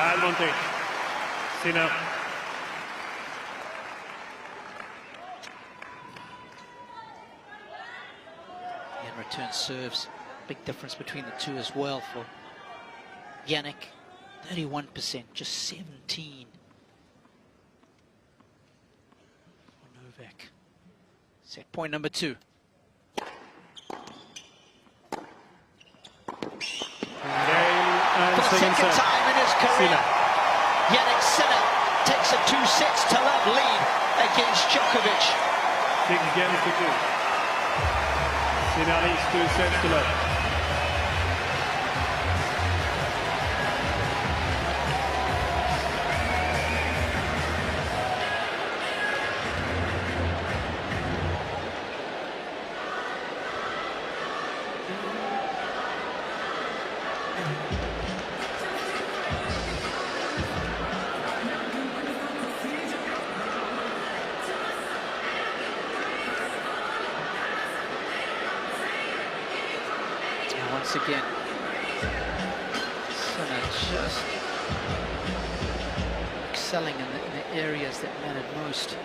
Advantage. Sinner. And return serves. Big difference between the two as well for Jannick. 31%, just 17 for Novak. Set point number 2. For the second time in his career, Jannick Sinner takes a 2-6-0 lead against Djokovic. 6 games to 2. Sinner leads 2-0. Once again, Sinner just excelling in the areas that mattered most.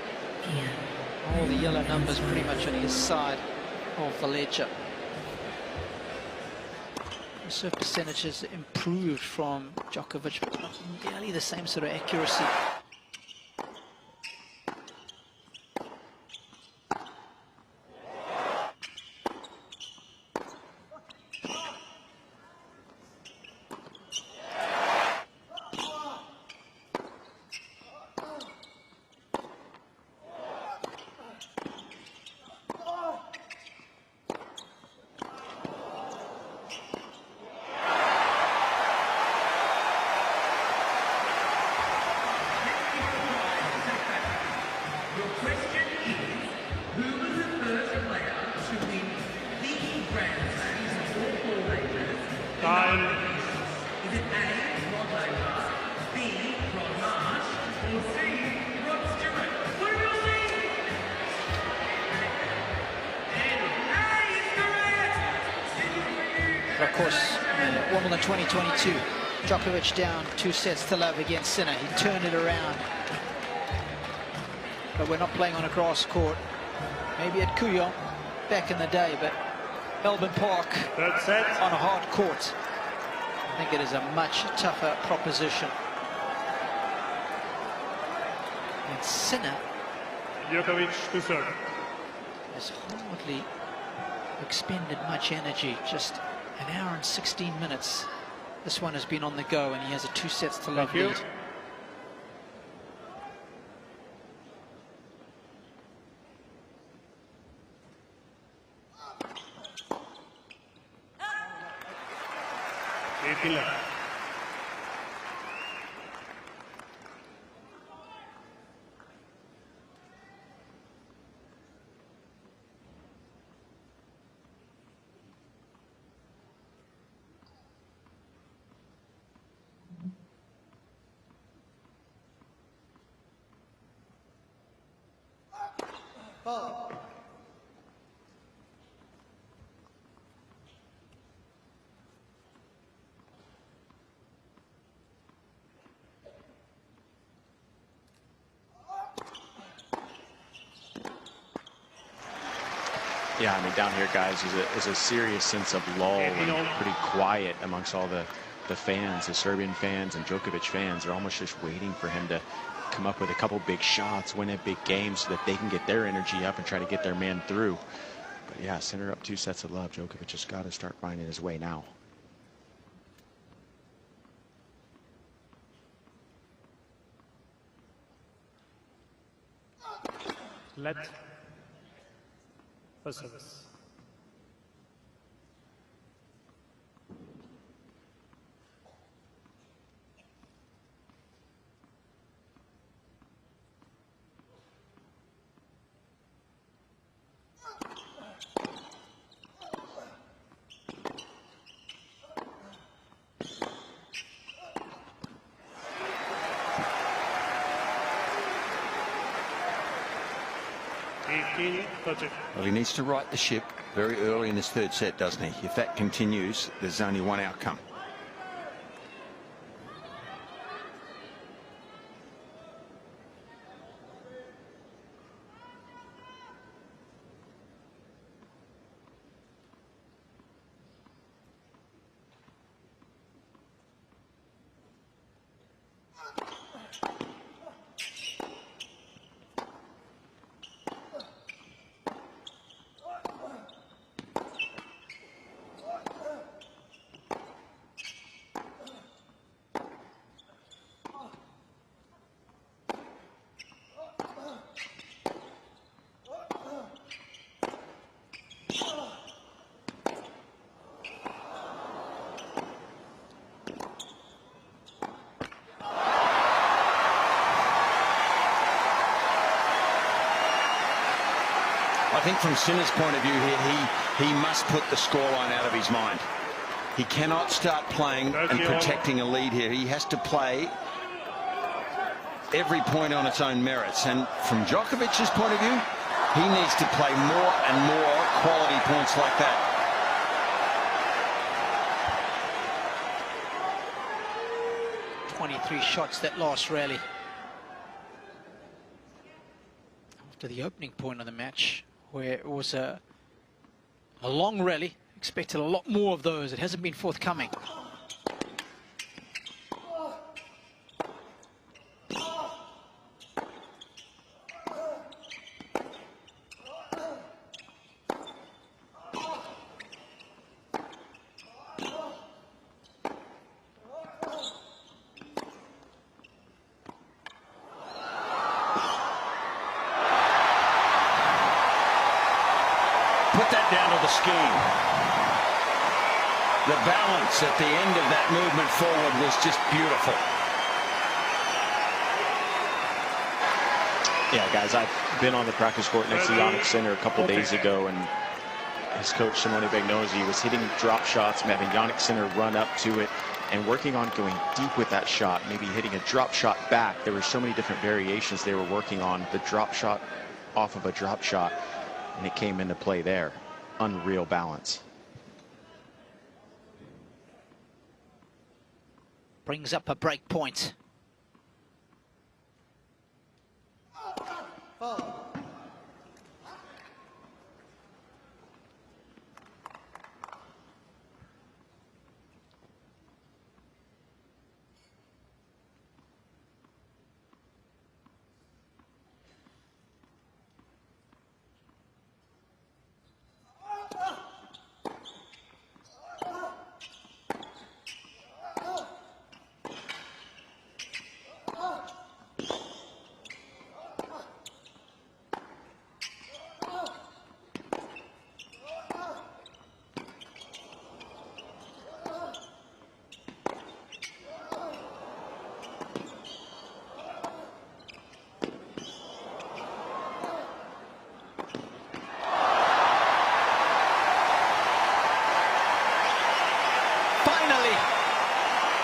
All the yellow numbers pretty much on his side of the ledger. Serve percentages improved from Djokovic, but not nearly the same sort of accuracy. Cain. Is it A, Rod Laver, B, Rod Marsh, or C, Rod Stewart? What do we see? And A is correct! But of course, Wimbledon 2022, Djokovic down 2-0 against Sinner. He turned it around. But we're not playing on a grass court. Maybe at Couillon back in the day, but Melbourne Park Third set. on a hard court. I think it is a much tougher proposition. And Sinner Djokovic to serve. has hardly expended much energy. Just an hour and 16 minutes. This one has been on the go, and he has a 2-0 Thank you. lead. Yeah, I mean, down here, guys, is a serious sense of lull and pretty quiet amongst all the fans, the Serbian fans and Djokovic fans. They're almost just waiting for him to come up with a couple big shots, win a big game so that they can get their energy up and try to get their man through. But yeah, Sinner up 2-0. Djokovic has got to start finding his way now. Let for service. 15-30. Well, he needs to right the ship very early in this third set, doesn't he? If that continues, there's only one outcome. I think from Sinner's point of view here, he must put the scoreline out of his mind. He cannot start playing and protecting a lead here. He has to play every point on its own merits. And from Djokovic's point of view, he needs to play more and more quality points like that. "23 shots that last rally." After the opening point of the match, where it was a long rally, expected a lot more of those. It hasn't been forthcoming. Put that down to the scheme. The balance at the end of that movement forward was just beautiful. Yeah, guys, I've been on the practice court next to Jannick Sinner a couple days ago, and his coach, Simone Bagnosi, was hitting drop shots, having Jannick Sinner run up to it and working on going deep with that shot, maybe hitting a drop shot back. There were so many different variations they were working on. The drop shot off of a drop shot, and it came into play there. Unreal balance. Brings up a break point.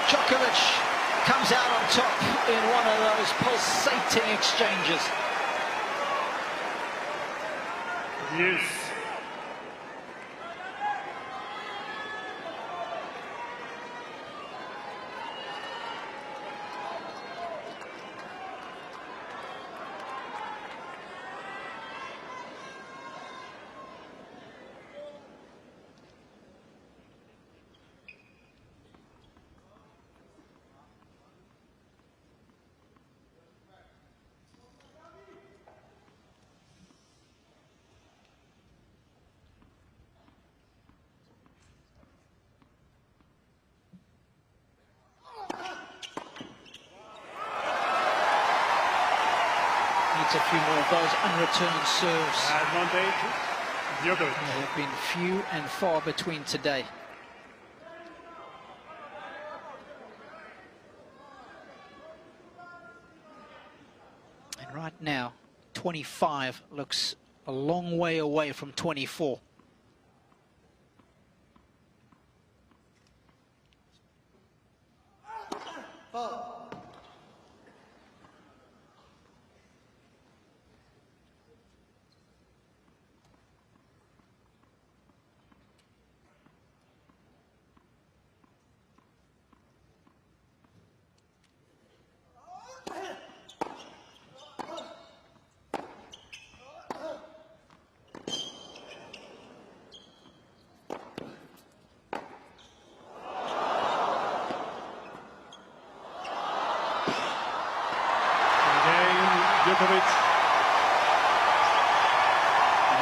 Djokovic comes out on top in one of those pulsating exchanges. Yes. Needs a few more of those unreturned serves. Advantage, Djokovic. There have been few and far between today. And right now, 25 looks a long way away from 24. Djokovic.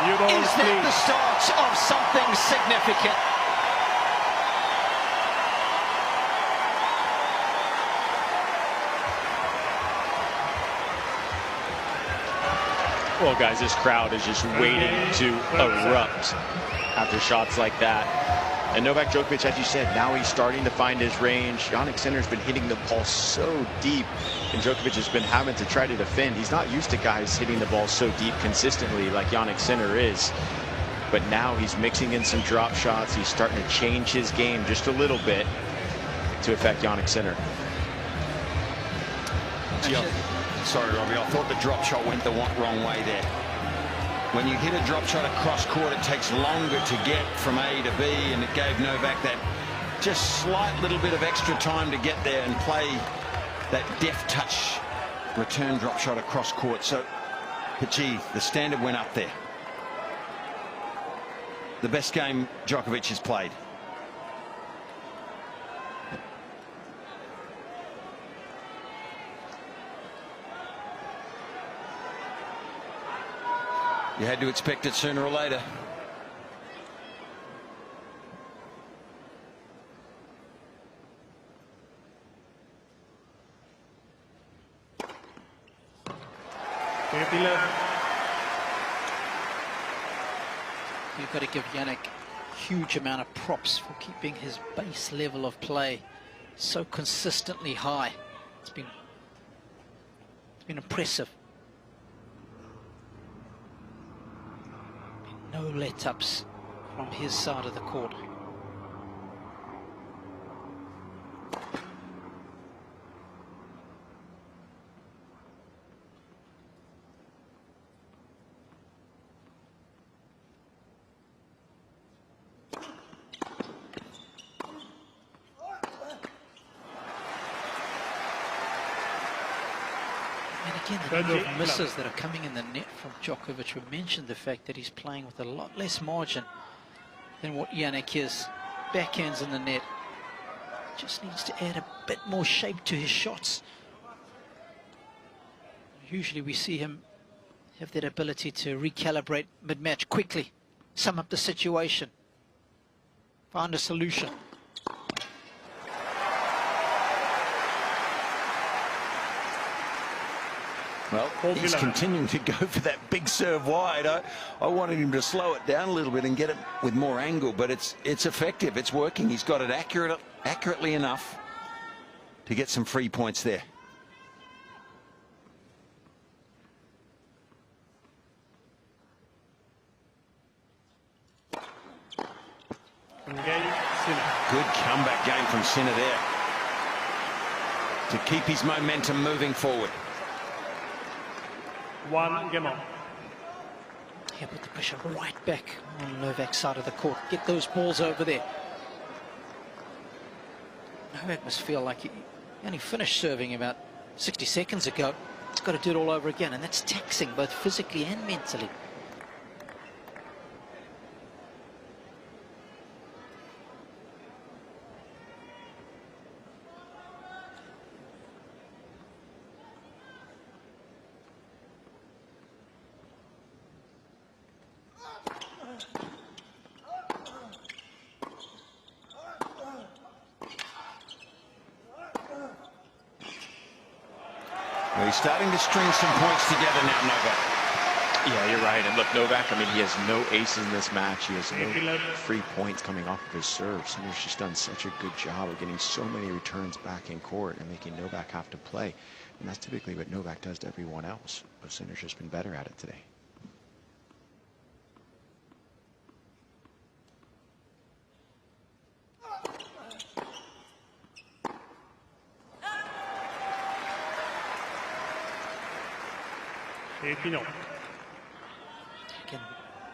New ball, Is that the start of something significant? Well, guys, this crowd is just waiting to erupt after shots like that. And Novak Djokovic, as you said, now he's starting to find his range. Jannick Sinner's been hitting the ball so deep, and Djokovic has been having to try to defend. He's not used to guys hitting the ball so deep consistently like Jannick Sinner is. But now he's mixing in some drop shots. He's starting to change his game just a little bit to affect Jannick Sinner. Sorry, Robbie, I thought the drop shot went the wrong way there. When you hit a drop shot across court, it takes longer to get from A to B, and it gave Novak that just slight little bit of extra time to get there and play that deft touch return drop shot across court. So, but gee, the standard went up there. The best game Djokovic has played. You had to expect it sooner or later. You've got to give Jannick a huge amount of props for keeping his base level of play so consistently high. It's been impressive. No let-ups from his side of the court. Again, the number of misses that are coming in the net from Djokovic. We mentioned the fact that he's playing with a lot less margin than what Jannick is. Backhands in the net. Just needs to add a bit more shape to his shots. Usually we see him have that ability to recalibrate mid-match quickly, sum up the situation, find a solution. Well, he's continuing to go for that big serve wide. I wanted him to slow it down a little bit and get it with more angle, but it's effective. It's working. He's got it accurately enough to get some free points there. Good comeback game from Sinner there to keep his momentum moving forward. One game on. Yeah, put the pressure right back on Novak's side of the court. Get those balls over there. Novak must feel like he only finished serving about 60 seconds ago. He's got to do it all over again, and that's taxing both physically and mentally. He's starting to string some points together now, Novak. Yeah, you're right. And look, Novak, I mean, he has no aces in this match. He has no free points coming off of his serve. Sinner's just done such a good job of getting so many returns back in court and making Novak have to play. And that's typically what Novak does to everyone else. But Sinner's just been better at it today. Again,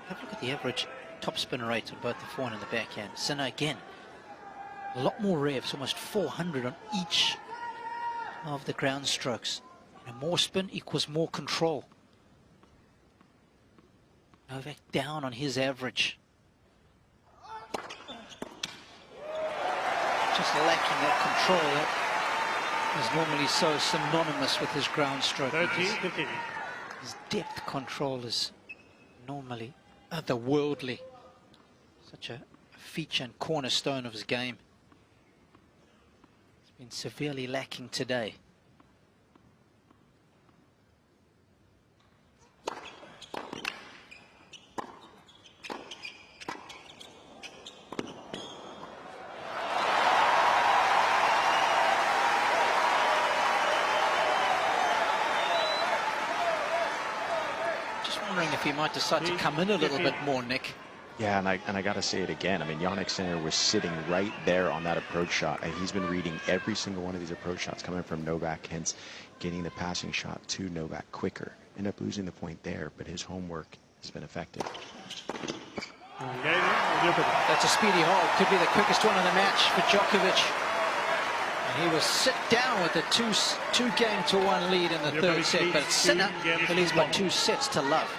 have a look at the average topspin rate on both the forehand and the backhand. Sinner again, a lot more revs, almost 400 on each of the ground strokes. And more spin equals more control. Novak down on his average. Just lacking that control that is normally so synonymous with his ground stroke. 13-15. His depth control is normally otherworldly. Such a feature and cornerstone of his game. It's been severely lacking today. If he might decide to come in a little bit more, Nick. Yeah, and I got to say it again. I mean, Jannick Sinner was sitting right there on that approach shot, and he's been reading every single one of these approach shots coming from Novak, hence getting the passing shot to Novak quicker. Ended up losing the point there, but his homework has been effective. That's a speedy hold. Could be the quickest one of the match for Djokovic. And he will sit down with a 2-game-to-1 lead in the third set, but Sinner leads by 2 sets to love.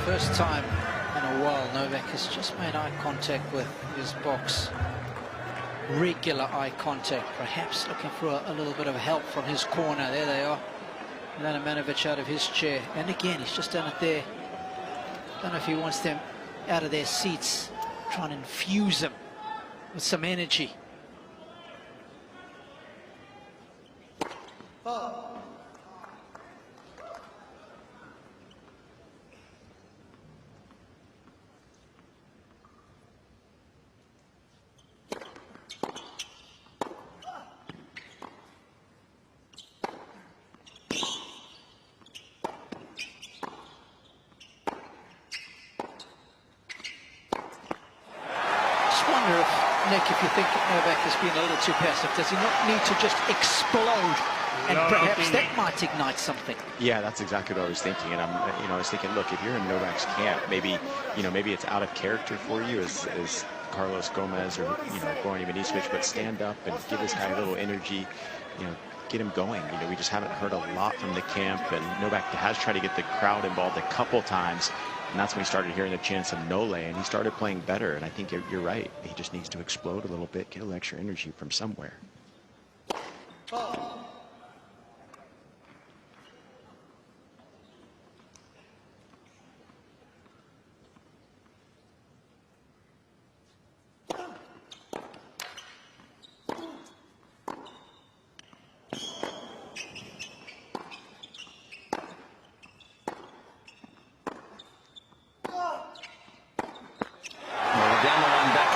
First time in a while, Novak has just made eye contact with his box. Regular eye contact, perhaps looking for a little bit of help from his corner. There they are. Aryna Medvedev out of his chair. And again, he's just done it there. Don't know if he wants them out of their seats, trying to infuse them with some energy. Nick, if you think Novak has been a little too passive, does he not need to just explode, and perhaps that might ignite something? Yeah, that's exactly what I was thinking, and I was thinking, look, if you're in Novak's camp, maybe it's out of character for you as Carlos Gomez or Goran Ivanisevic, but stand up and give this guy a little energy, get him going. We just haven't heard a lot from the camp, and Novak has tried to get the crowd involved a couple times. And that's when we started hearing the chants of Nole, and he started playing better. And I think you're right. He just needs to explode a little bit, get a little extra energy from somewhere.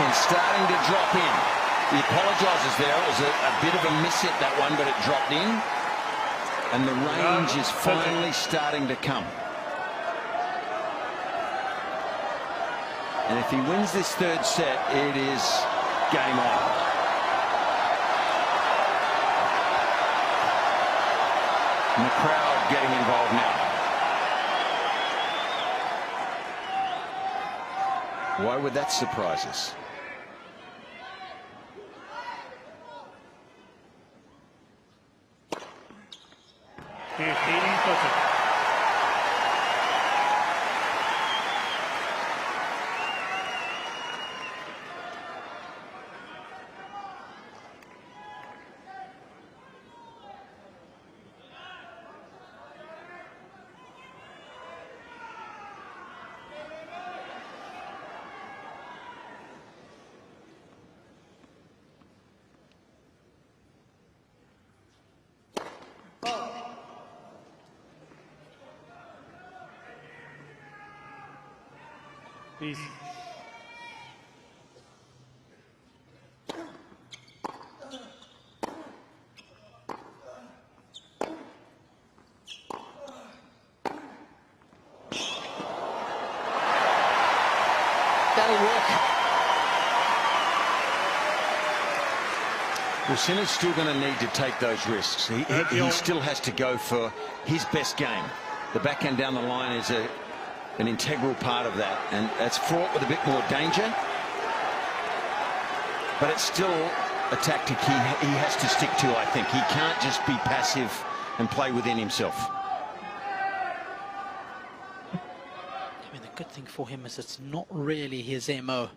Starting to drop in. He apologises there. It was a bit of a miss hit, that one, but it dropped in. And the range is finally starting to come. And if he wins this third set, it is game on. And the crowd getting involved now. Why would that surprise us? Please. That'll work. Well, Sinner's still going to need to take those risks. He still has to go for his best game. The backhand down the line is an integral part of that, and it's fraught with a bit more danger. But it's still a tactic he has to stick to, I think. He can't just be passive and play within himself. I mean, the good thing for him is it's not really his MO.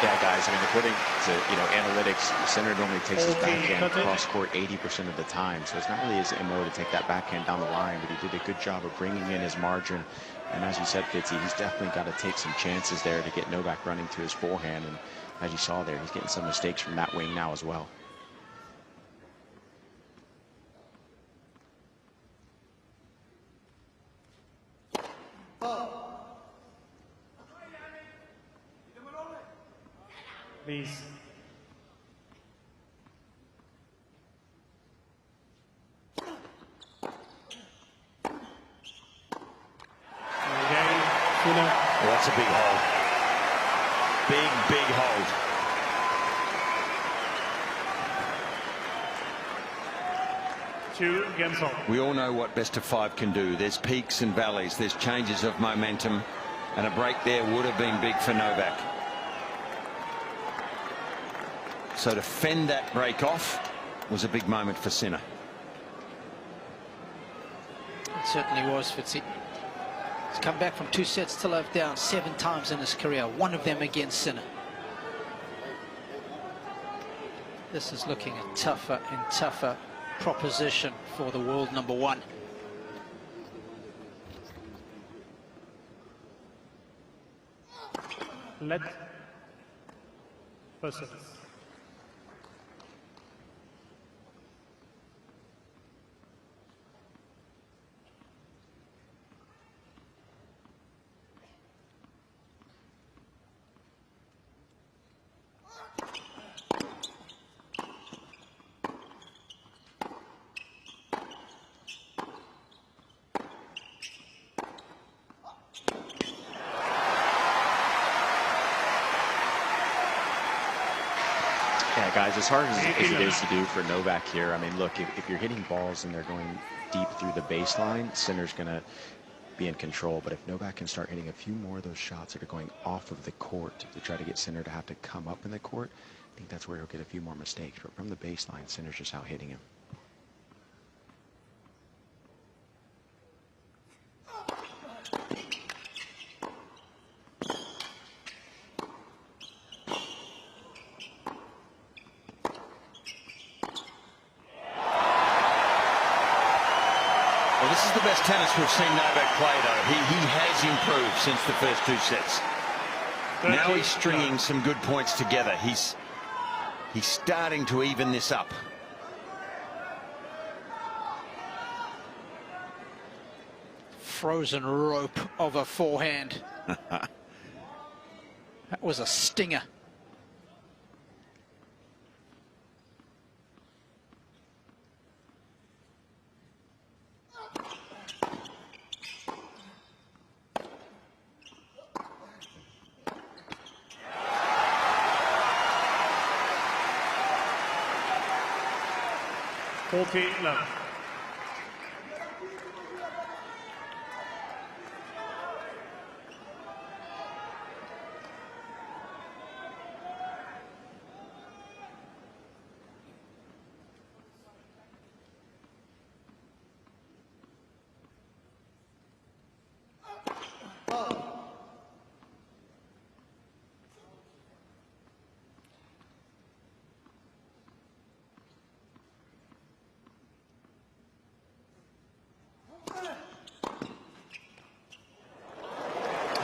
Yeah, guys, I mean, according to, analytics, Sinner normally takes his backhand cross court 80% of the time, so it's not really his MO to take that backhand down the line, but he did a good job of bringing in his margin. And as you said, Fitzy, he's definitely got to take some chances there to get Novak running to his forehand, and as you saw there, he's getting some mistakes from that wing now as well. Please. Again, Sinner. Well, that's a big hold. Big hold. Two against all. We all know what best of 5 can do. There's peaks and valleys. There's changes of momentum. And a break there would have been big for Novak. So to fend that break off was a big moment for Sinner. It certainly was, Fitzy. He's come back from 2 sets to love down 7 times in his career, one of them against Sinner. This is looking a tougher and tougher proposition for the world number 1. Let first service. Guys, as hard as it is to do for Novak here, I mean, look, if you're hitting balls and they're going deep through the baseline, Sinner's going to be in control. But if Novak can start hitting a few more of those shots that are going off of the court to try to get Sinner to have to come up in the court, I think that's where he'll get a few more mistakes. But from the baseline, Sinner's just out hitting him. This is the best tennis we've seen Novak play, though. He has improved since the first 2 sets. Now he's stringing some good points together. He's starting to even this up. Frozen rope of a forehand. That was a stinger. Love.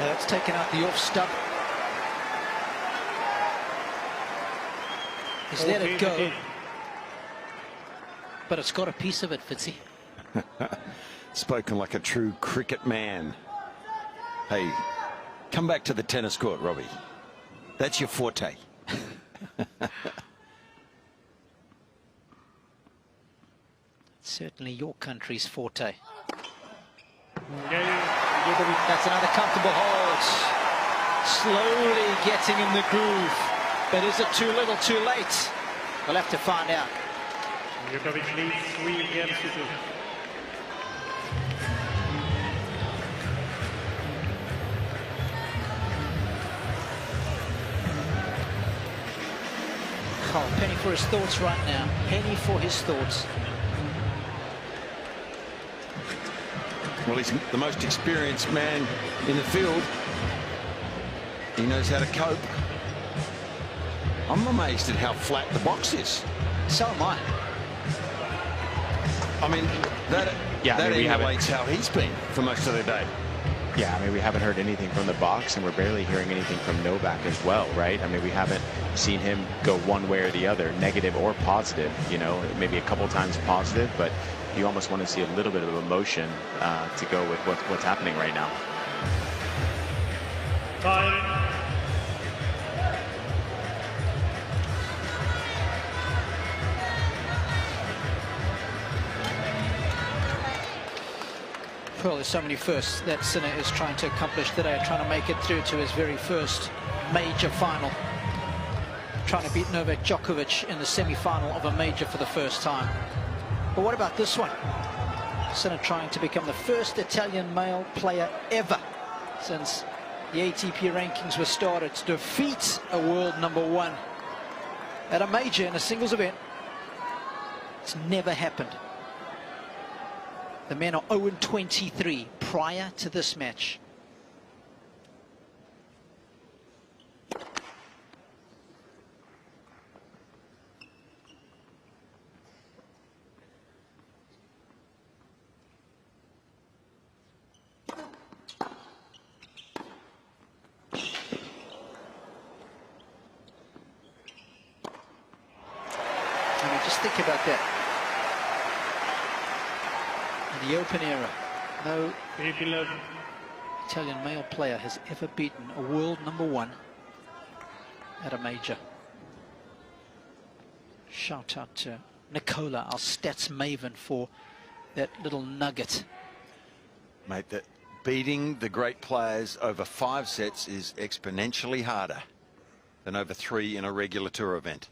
That's taken out the off stub. He's let it go. But it's got a piece of it, Fitzy. Spoken like a true cricket man. Hey, come back to the tennis court, Robbie. That's your forte. Certainly your country's forte. Yeah. That's another comfortable hold. Slowly getting in the groove. But is it too little, too late? We'll have to find out. Djokovic leads 3 games to 2. Oh, penny for his thoughts right now. Penny for his thoughts. Well, he's the most experienced man in the field. He knows how to cope. I'm amazed at how flat the box is. So am I. I mean, that emulates how he's been for most of the day. Yeah, I mean, we haven't heard anything from the box, and we're barely hearing anything from Novak as well, right? I mean, we haven't seen him go one way or the other, negative or positive, you know, maybe a couple times positive, but you almost want to see a little bit of emotion to go with what's happening right now. Time. Well, there's so many firsts that Sinner is trying to accomplish today, trying to make it through to his very first major final. Trying to beat Novak Djokovic in the semi-final of a major for the first time. But what about this one? Sinner trying to become the first Italian male player ever since the ATP rankings were started to defeat a world #1 at a major in a singles event. It's never happened. The men are 0-23 prior to this match. I mean, just think about that. In the Open era, no Italian male player has ever beaten a world #1 at a major. Shout out to Nicola, our stats maven, for that little nugget. Mate, that beating the great players over 5 sets is exponentially harder than over 3 in a regular tour event.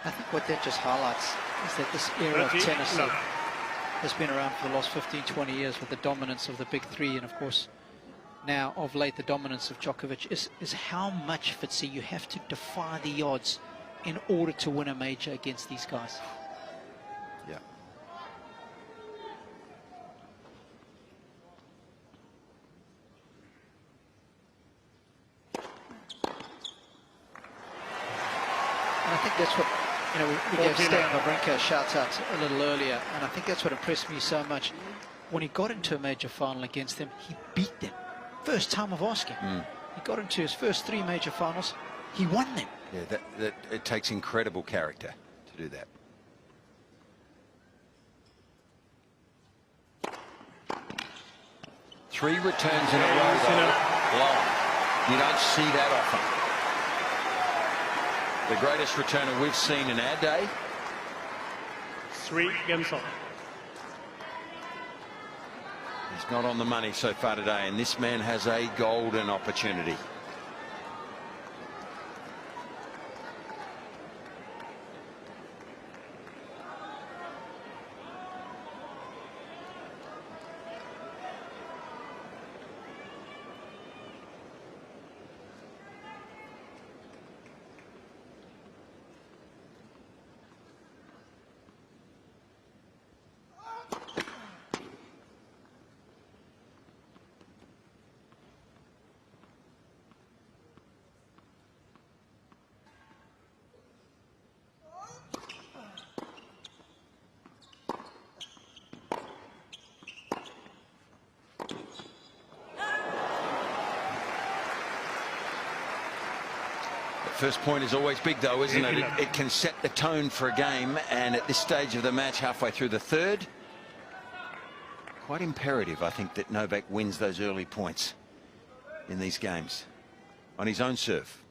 I think what that just highlights is that this era of tennis has been around for the last 15-20 years with the dominance of the big three, and of course now of late the dominance of Djokovic is how much, Fitzy, you have to defy the odds in order to win a major against these guys. Yeah. And I think that's what, you know, we gave Stan Wawrinka a shout out a little earlier, and I think that's what impressed me so much. When he got into a major final against them, he beat them. First time of asking. He got into his first 3 major finals, he won them. Yeah, that it takes incredible character to do that. Three returns in a row, though. Wow. You don't see that often. The greatest returner we've seen in our day. 3 games on. He's not on the money so far today, and this man has a golden opportunity. First point is always big, though, isn't it? It can set the tone for a game, and at this stage of the match, halfway through the third, quite imperative, I think, that Novak wins those early points in these games on his own serve.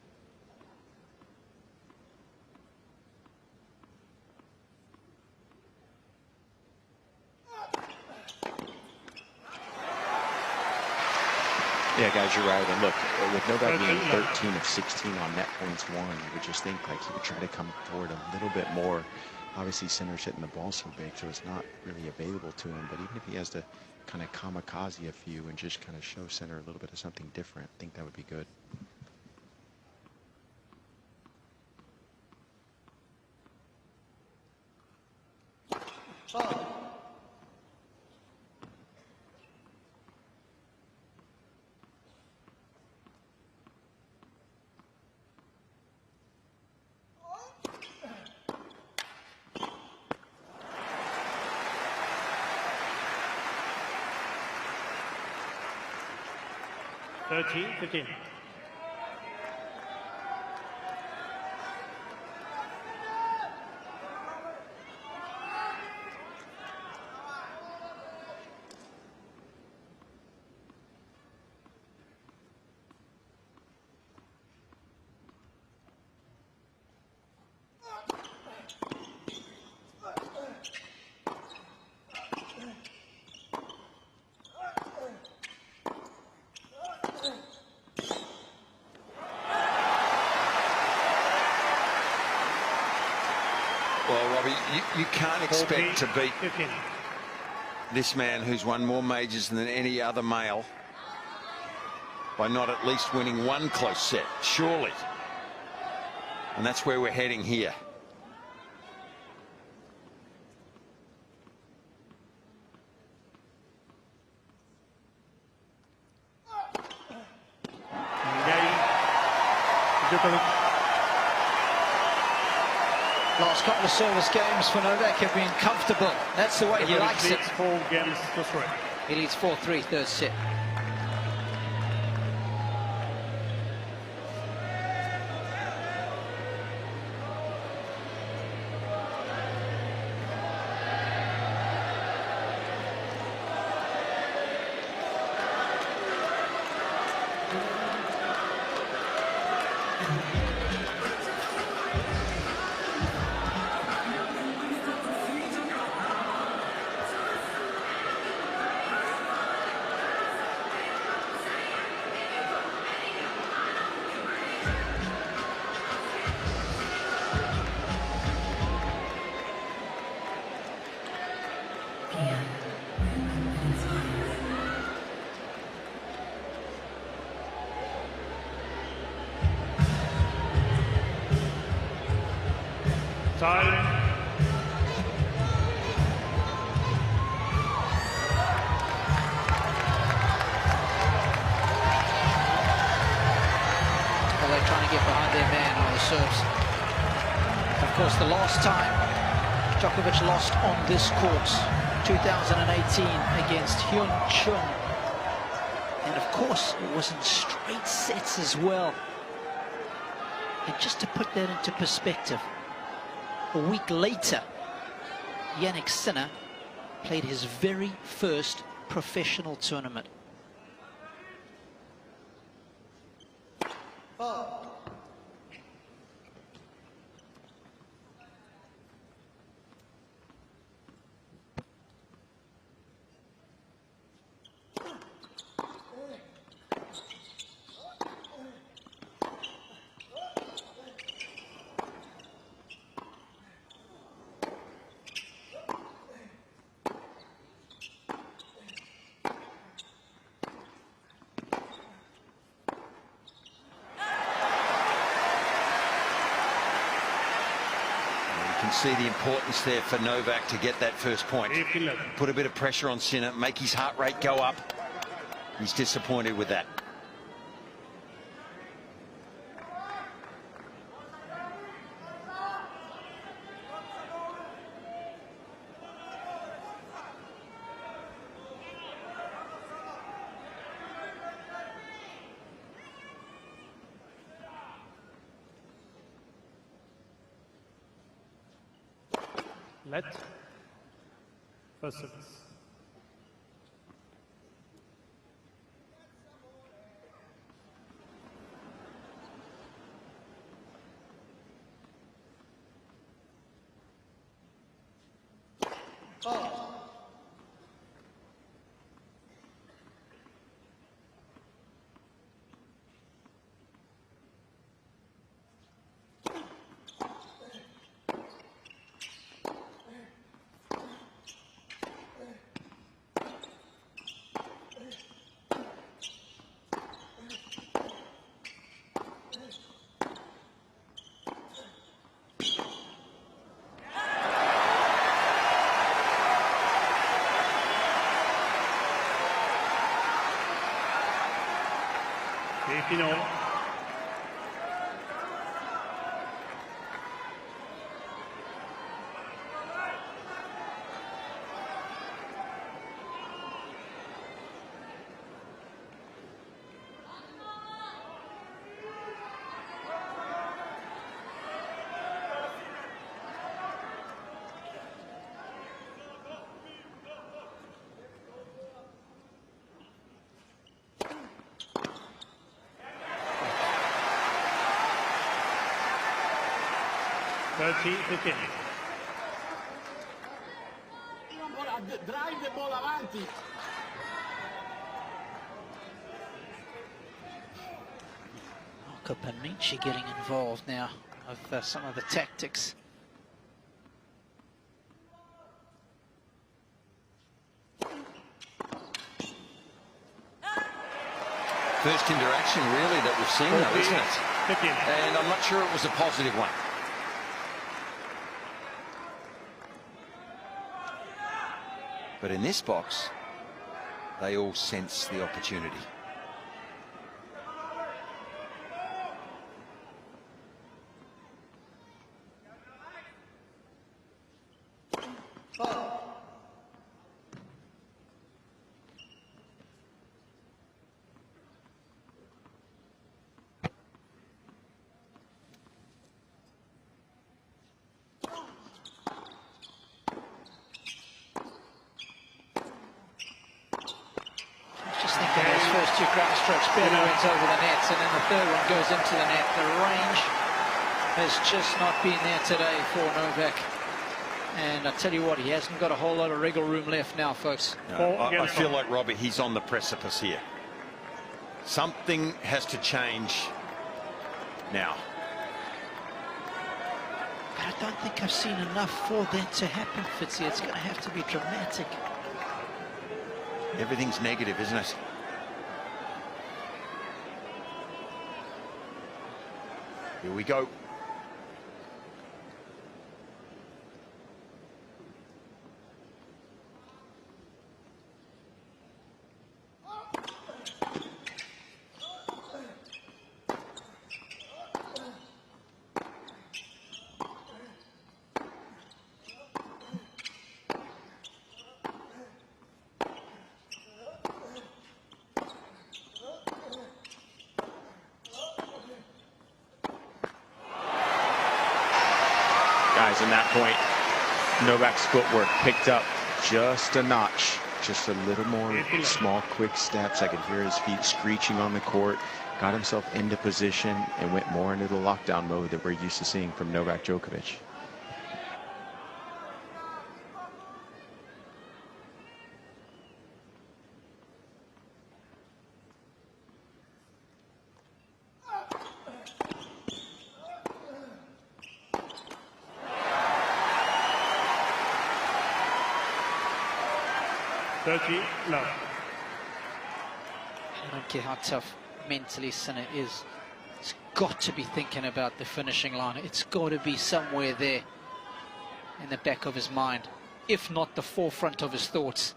Yeah, guys, you're right. And look, with Novak being 13 of 16 on net points won, you would just think like he would try to come forward a little bit more. Obviously, center's hitting the ball so big, so it's not really available to him. But even if he has to kind of kamikaze a few and just kind of show center a little bit of something different, I think that would be good. Oh. Well, 13-15. Well, Robbie, you can't expect to beat 15. this man who's won more majors than any other male by not at least winning one close set, surely. And that's where we're heading here. Djokovic. Last couple of service games for Novak have been comfortable. That's the way he likes it. 4 games to 3. He leads 4-3 third set. Time. Well, they're trying to get behind their man on the serves. Of course, the last time Djokovic lost on this course, 2018 against Hyun Chung. And of course, it was in straight sets as well. And just to put that into perspective, a week later, Jannick Sinner played his very first professional tournament. See the importance there for Novak to get that first point. 8-11. Put a bit of pressure on Sinner, make his heart rate go up. He's disappointed with that. Let. First service. Final. Drive the ball avanti. Panici getting involved now with some of the tactics. First interaction really that we've seen though, isn't it? And I'm not sure it was a positive one. But in this box, they all sense the opportunity. First two ground strokes barely went over the nets, and then the third one goes into the net. The range has just not been there today for Novak. And I tell you what, he hasn't got a whole lot of wriggle room left now, folks. No, I feel like, Robbie, he's on the precipice here. Something has to change now. But I don't think I've seen enough for that to happen, Fitzy. It's going to have to be dramatic. Everything's negative, isn't it? Here we go. Guys, in that point, Novak's footwork picked up just a notch, just a little more small, quick steps. I could hear his feet screeching on the court, got himself into position, and went more into the lockdown mode that we're used to seeing from Novak Djokovic. No. I don't care how tough mentally Sinner is. He's got to be thinking about the finishing line. It's got to be somewhere there in the back of his mind, if not the forefront of his thoughts.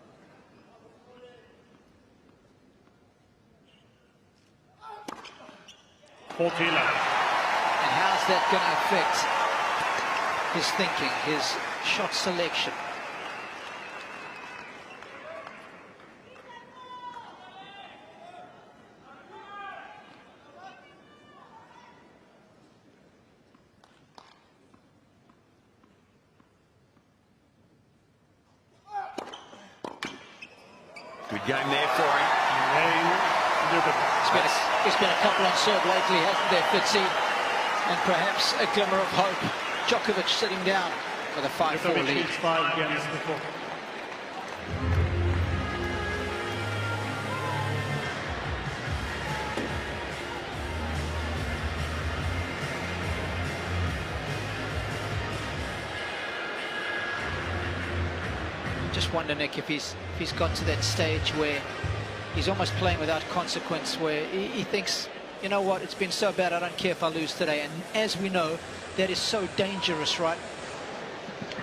And how's that going to affect his thinking, his shot selection? Good game there for him. It's been a couple on serve lately, hasn't there, Fitzy? And perhaps a glimmer of hope. Djokovic sitting down with a 5-4 lead. 5 games before. Just wonder, Nick, if he's got to that stage where he's almost playing without consequence, where he thinks, you know what, it's been so bad, I don't care if I lose today. And as we know, that is so dangerous, right?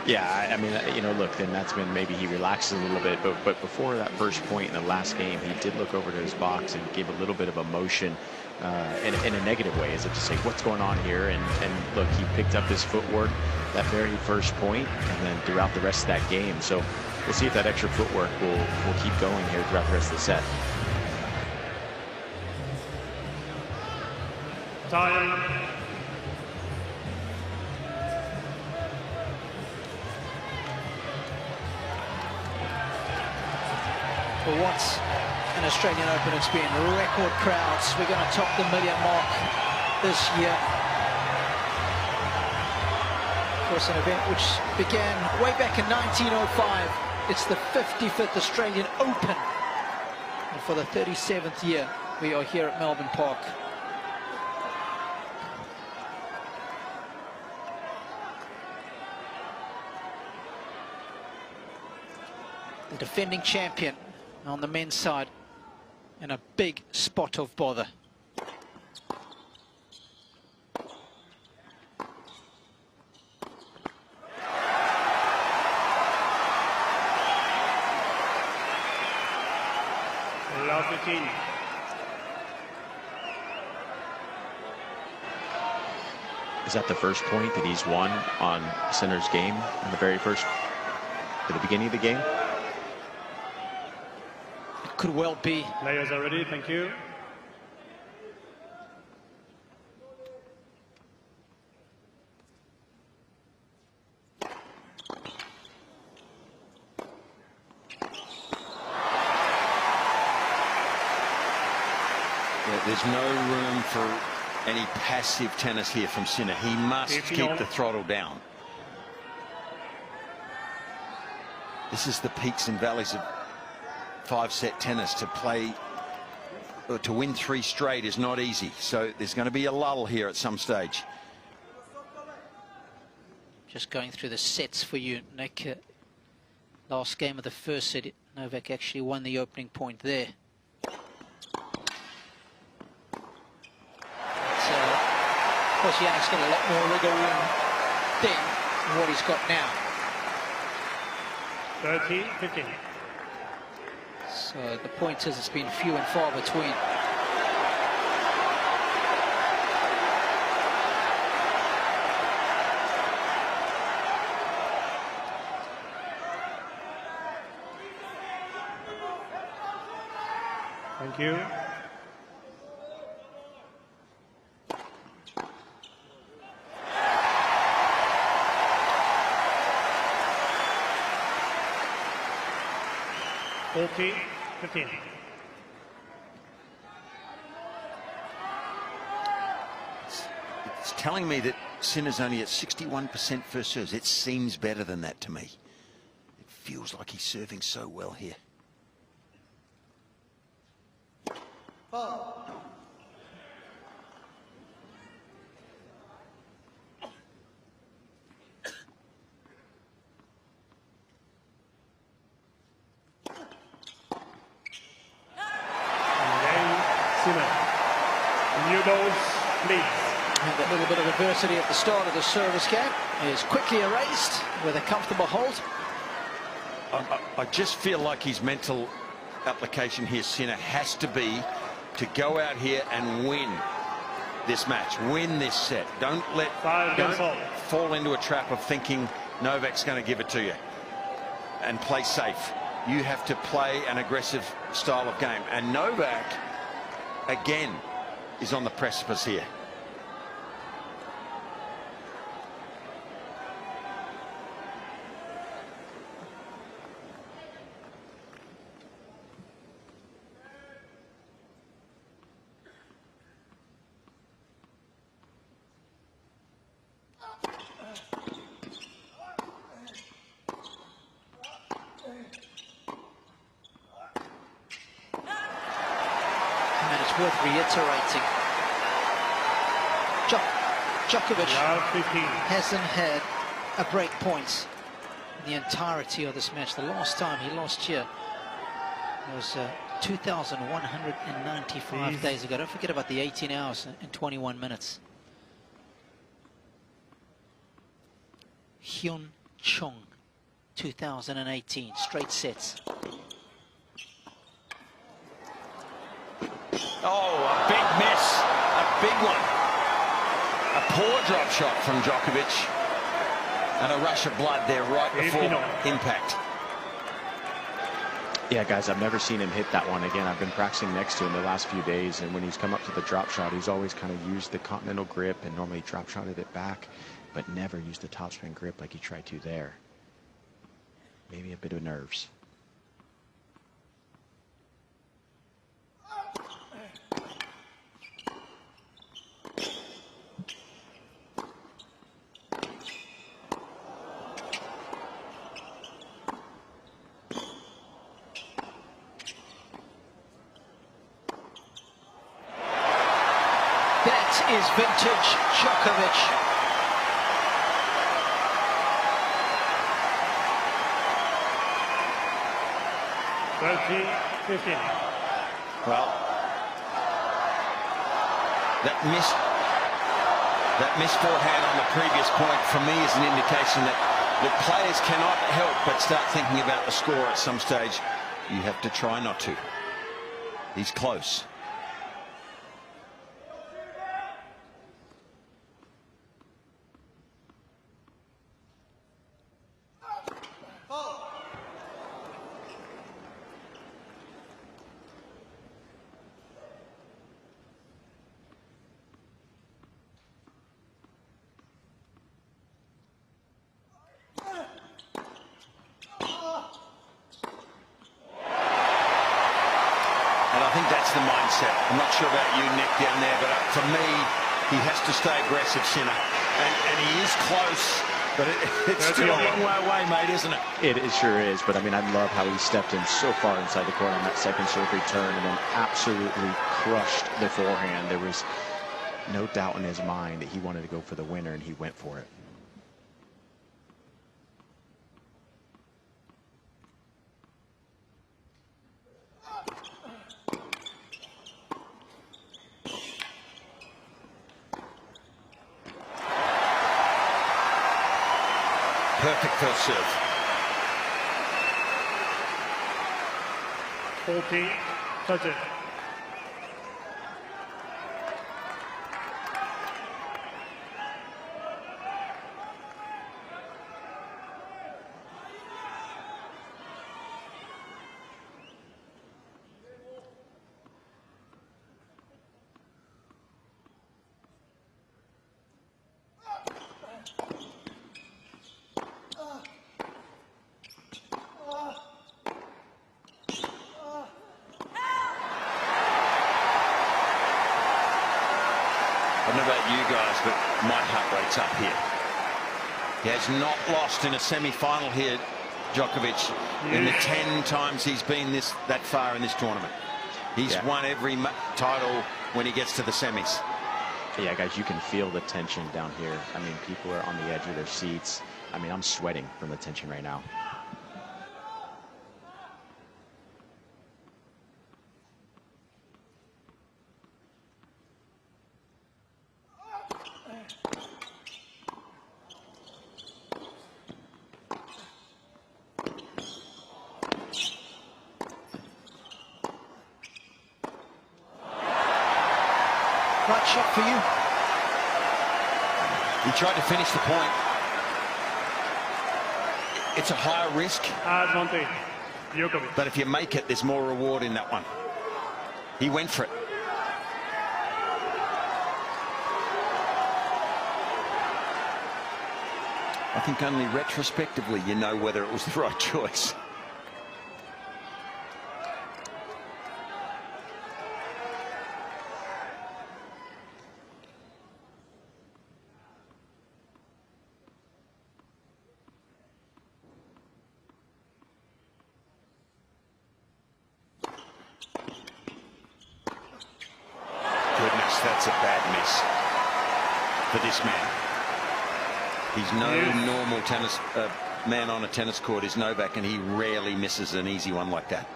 Yeah, I mean, you know, look, then that's when maybe he relaxes a little bit. But before that first point in the last game, he did look over to his box and gave a little bit of emotion in a negative way, as if to say, what's going on here? And look, he picked up his footwork that very first point and then throughout the rest of that game. So we'll see if that extra footwork will keep going here throughout the rest of the set. Time. For once an Australian Open, it's been record crowds. We're going to top the 1 million mark this year. Of course, an event which began way back in 1905. It's the 55th Australian Open. And for the 37th year, we are here at Melbourne Park. The defending champion on the men's side in a big spot of bother. Cain. Is that the first point that he's won on Sinner's game in the very first, at the beginning of the game? It could well be. Players are ready, thank you. There's no room for any passive tennis here from Sinner. He must keep the throttle down. This is the peaks and valleys of 5-set tennis. To play, or to win 3 straight is not easy. So there's going to be a lull here at some stage. Just going through the sets for you, Nick. Last game of the first set, Novak actually won the opening point there. Of course, Jannick's got a lot more wiggle room then than what he's got now. 30-15. So the point is, it's been few and far between. Thank you. Okay, 15. It's telling me that Sinner's only at 61% first serves. It seems better than that to me. It feels like he's serving so well here. And a little bit of adversity at the start of the service game is quickly erased with a comfortable hold. I just feel like his mental application here, Sinner, has to be to go out here and win this match, win this set. Don't fall into a trap of thinking Novak's going to give it to you and play safe. You have to play an aggressive style of game. And Novak, again, is on the precipice here. worth reiterating. Djokovic hasn't had a break point in the entirety of this match. The last time he lost here was 2,195 days ago. Don't forget about the 18 hours and 21 minutes. Hyun Chung, 2018, straight sets. Oh, a big miss, a big one. A poor drop shot from Djokovic. And a rush of blood there right before impact. Yeah, guys, I've never seen him hit that one. Again, I've been practicing next to him the last few days, and when he's come up to the drop shot, he's always kind of used the continental grip and normally drop shotted it back, but never used the topspin grip like he tried to there. Maybe a bit of nerves. That is vintage Djokovic. Well, that missed forehand on the previous point for me is an indication that players cannot help but start thinking about the score at some stage. You have to try not to. He's close. I think that's the mindset. I'm not sure about you, Nick, down there, but for me, he has to stay aggressive, Sinner. And he is close, but it's still a long way away, mate, isn't it? It sure is, but I mean, I love how he stepped in so far inside the court on that second serve return and then absolutely crushed the forehand. There was no doubt in his mind that he wanted to go for the winner, and he went for it. Perfect first serve. 40, touch it. I don't know about you guys, but my heart rate's up here. He has not lost in a semi-final here, Djokovic, in the 10 times he's been that far in this tournament. He's won every title when he gets to the semis. Yeah, guys, you can feel the tension down here. I mean, people are on the edge of their seats. I mean, I'm sweating from the tension right now. Right shot for you. He tried to finish the point. It's a higher risk. Advantage, Djokovic. But if you make it, there's more reward in that one. He went for it. I think only retrospectively you know whether it was the right choice. Christ, that's a bad miss for this man. He's no normal tennis man on a tennis court is Novak, and he rarely misses an easy one like that.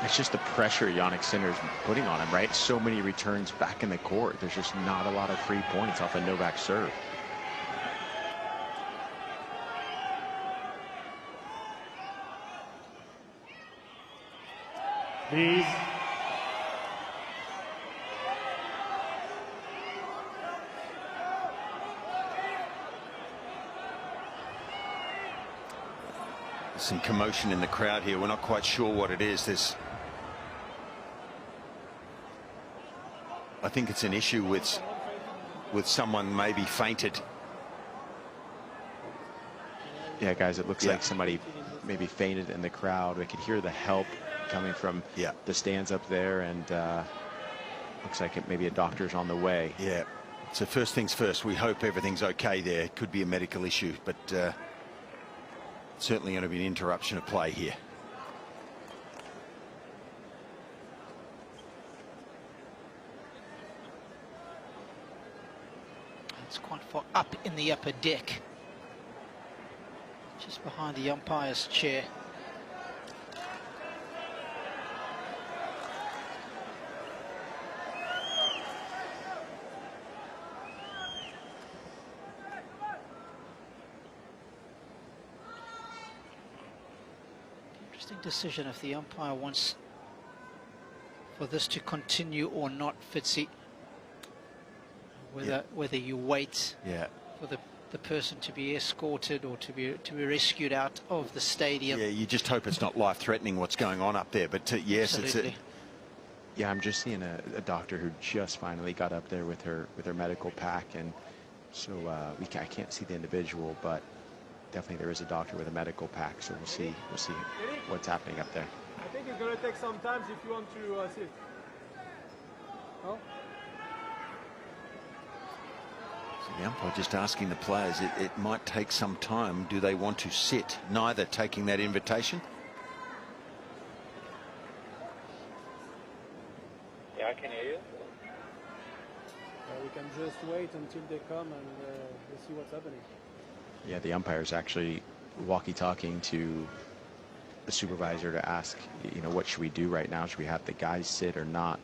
It's just the pressure Jannick Sinner's putting on him, right? So many returns back in the court. There's just not a lot of free points off a Novak serve. Please. Some commotion in the crowd here. We're not quite sure what it is. I think it's an issue with someone maybe fainted. Yeah, guys, it looks like somebody maybe fainted in the crowd. We could hear the help coming from the stands up there, and looks like maybe a doctor's on the way. Yeah. So first things first, we hope everything's okay there. It could be a medical issue, but certainly going to be an interruption of play here. It's quite far up in the upper deck, just behind the umpire's chair. Interesting decision if the umpire wants for this to continue or not, Fitzy. Whether you wait for the person to be escorted or to be rescued out of the stadium. Yeah, you just hope it's not life-threatening what's going on up there. But yes, absolutely. Yeah, I'm just seeing a doctor who just finally got up there with her medical pack, and so I can't see the individual, but definitely there is a doctor with a medical pack. So we'll see what's happening up there. I think it's going to take some time if you want to sit. No? So the umpire just asking the players, it might take some time. Do they want to sit? Neither taking that invitation. Yeah, I can hear you. We can just wait until they come and we'll see what's happening. Yeah, the umpire's actually walkie-talking to the supervisor to ask, what should we do right now? Should we have the guys sit or not?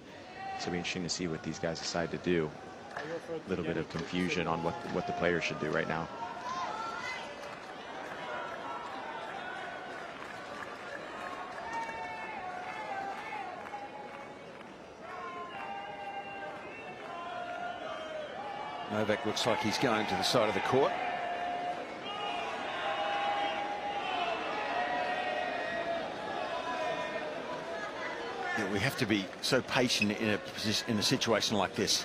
So it'll be interesting to see what these guys decide to do. A little bit of confusion on what the players should do right now. Novak looks like he's going to the side of the court. Yeah, we have to be so patient in a situation like this,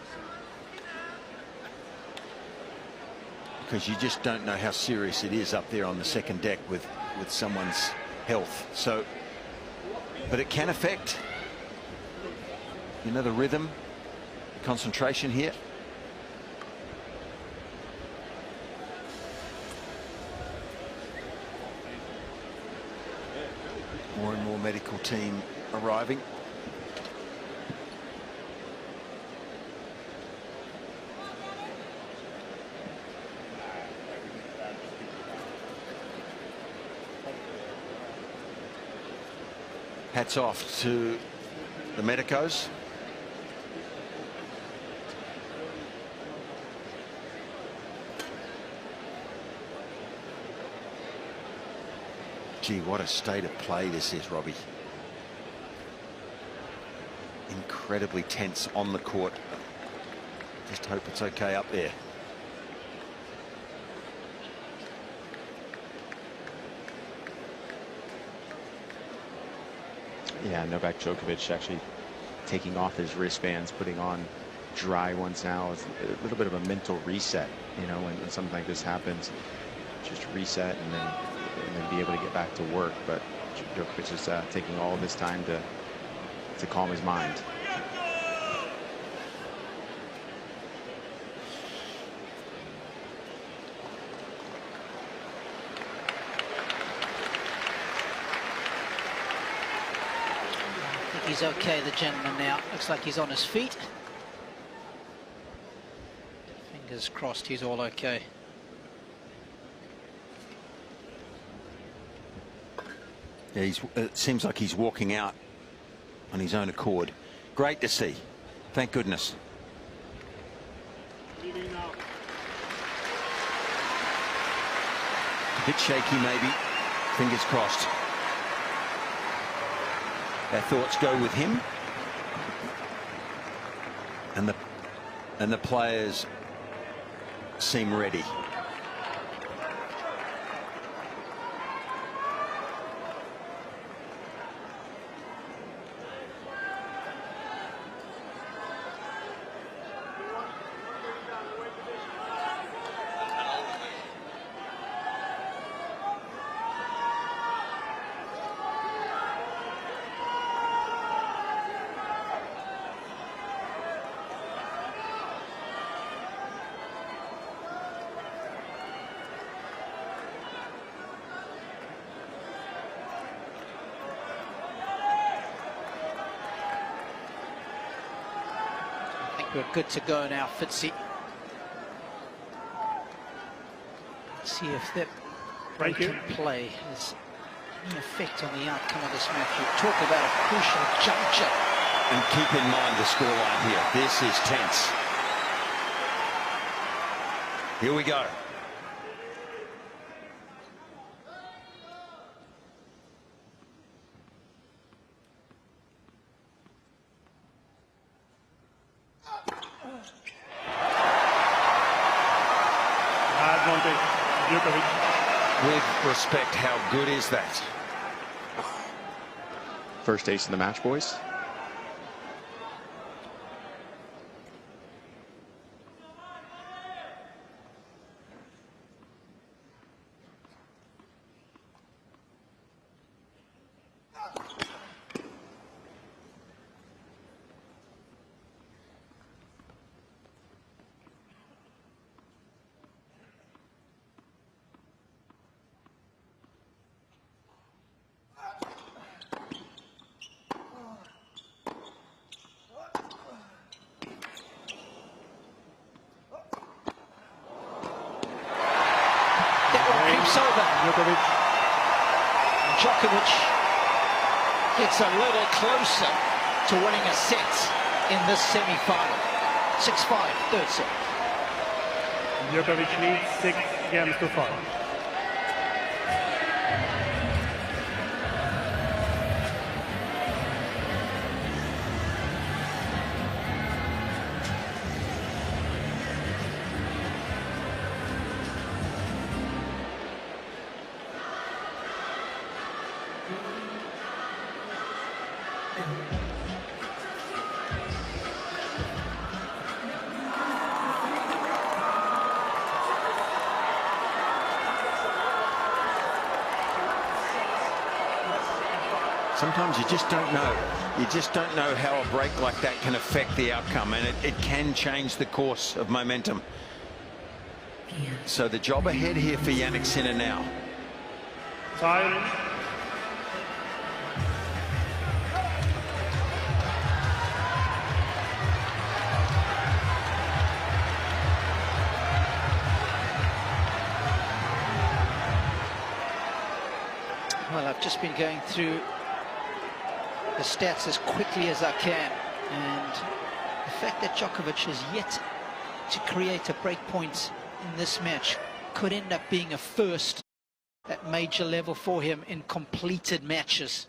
because you just don't know how serious it is up there on the second deck with someone's health. So, but it can affect, the rhythm, concentration here. More and more medical team arriving. Hats off to the medicos. Gee, what a state of play this is, Robbie. Incredibly tense on the court. Just hope it's okay up there. Yeah, Novak Djokovic actually taking off his wristbands, putting on dry ones now. It's a little bit of a mental reset, when something like this happens. Just reset and then be able to get back to work. But Djokovic is taking all this time to calm his mind. he's okay, the gentleman now. Looks like he's on his feet. Fingers crossed he's all okay. Yeah, it seems like he's walking out on his own accord. Great to see. Thank goodness. A bit shaky maybe. Fingers crossed. Our thoughts go with him. And the players seem ready. We're good to go now, Fitzy. Let's see if that break in play has any effect on the outcome of this match. You talk about a crucial juncture. And keep in mind the scoreline here. This is tense. Here we go. With respect, how good is that? First ace in the match, boys. Djokovic gets a little closer to winning a set in this semi-final. 6-5, third set. Djokovic leads 6 games to 5. Sometimes you just don't know. You just don't know how a break like that can affect the outcome, and it can change the course of momentum. So the job ahead here for Jannick Sinner now. Time. Well, I've just been going through the stats as quickly as I can, and the fact that Djokovic has yet to create a break point in this match could end up being a first at major level for him in completed matches.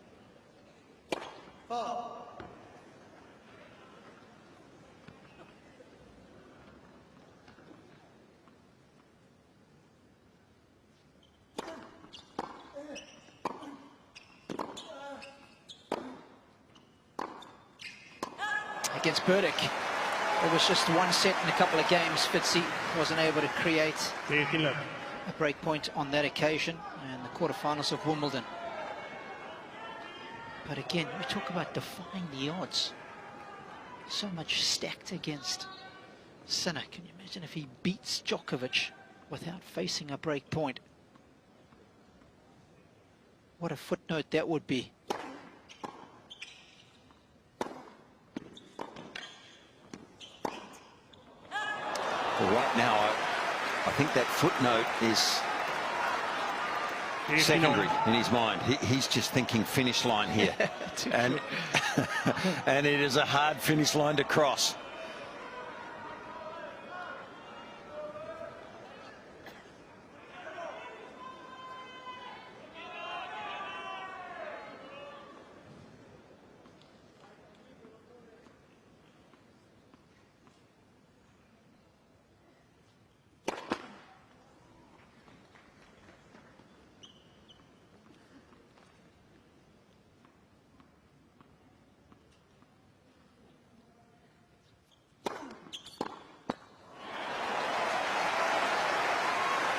Against Burdick, it was just one set in a couple of games. Fitzy wasn't able to create a break point on that occasion, and the quarterfinals of Wimbledon. But again, we talk about defying the odds. So much stacked against Sinner. Can you imagine if he beats Djokovic without facing a break point? What a footnote that would be. think that footnote is secondary in his mind. He's just thinking finish line here. And, and it is a hard finish line to cross.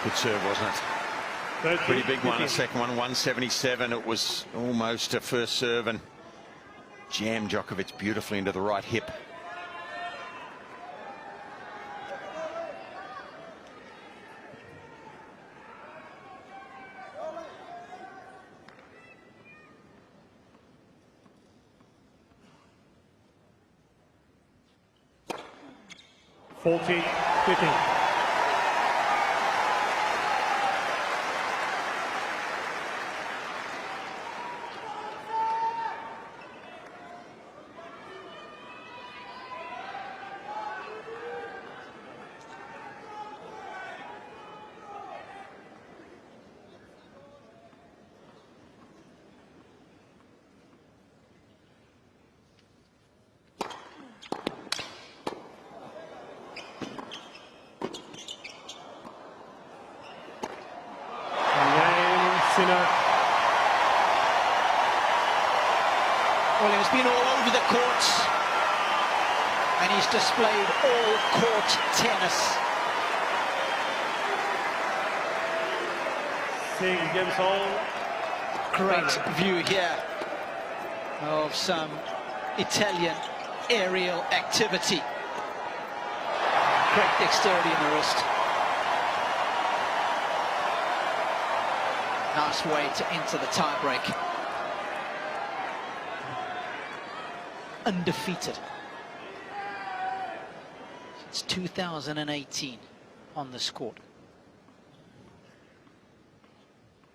Good serve, wasn't it? Pretty big one, a second one, 177. It was almost a first serve and jammed Djokovic beautifully into the right hip. (14-15). Well, he's been all over the courts, and he's displayed all court tennis. 6 games all. Great view here of some Italian aerial activity. Great dexterity in the wrist. Nice way to enter the tiebreak. Undefeated since 2018 on this court.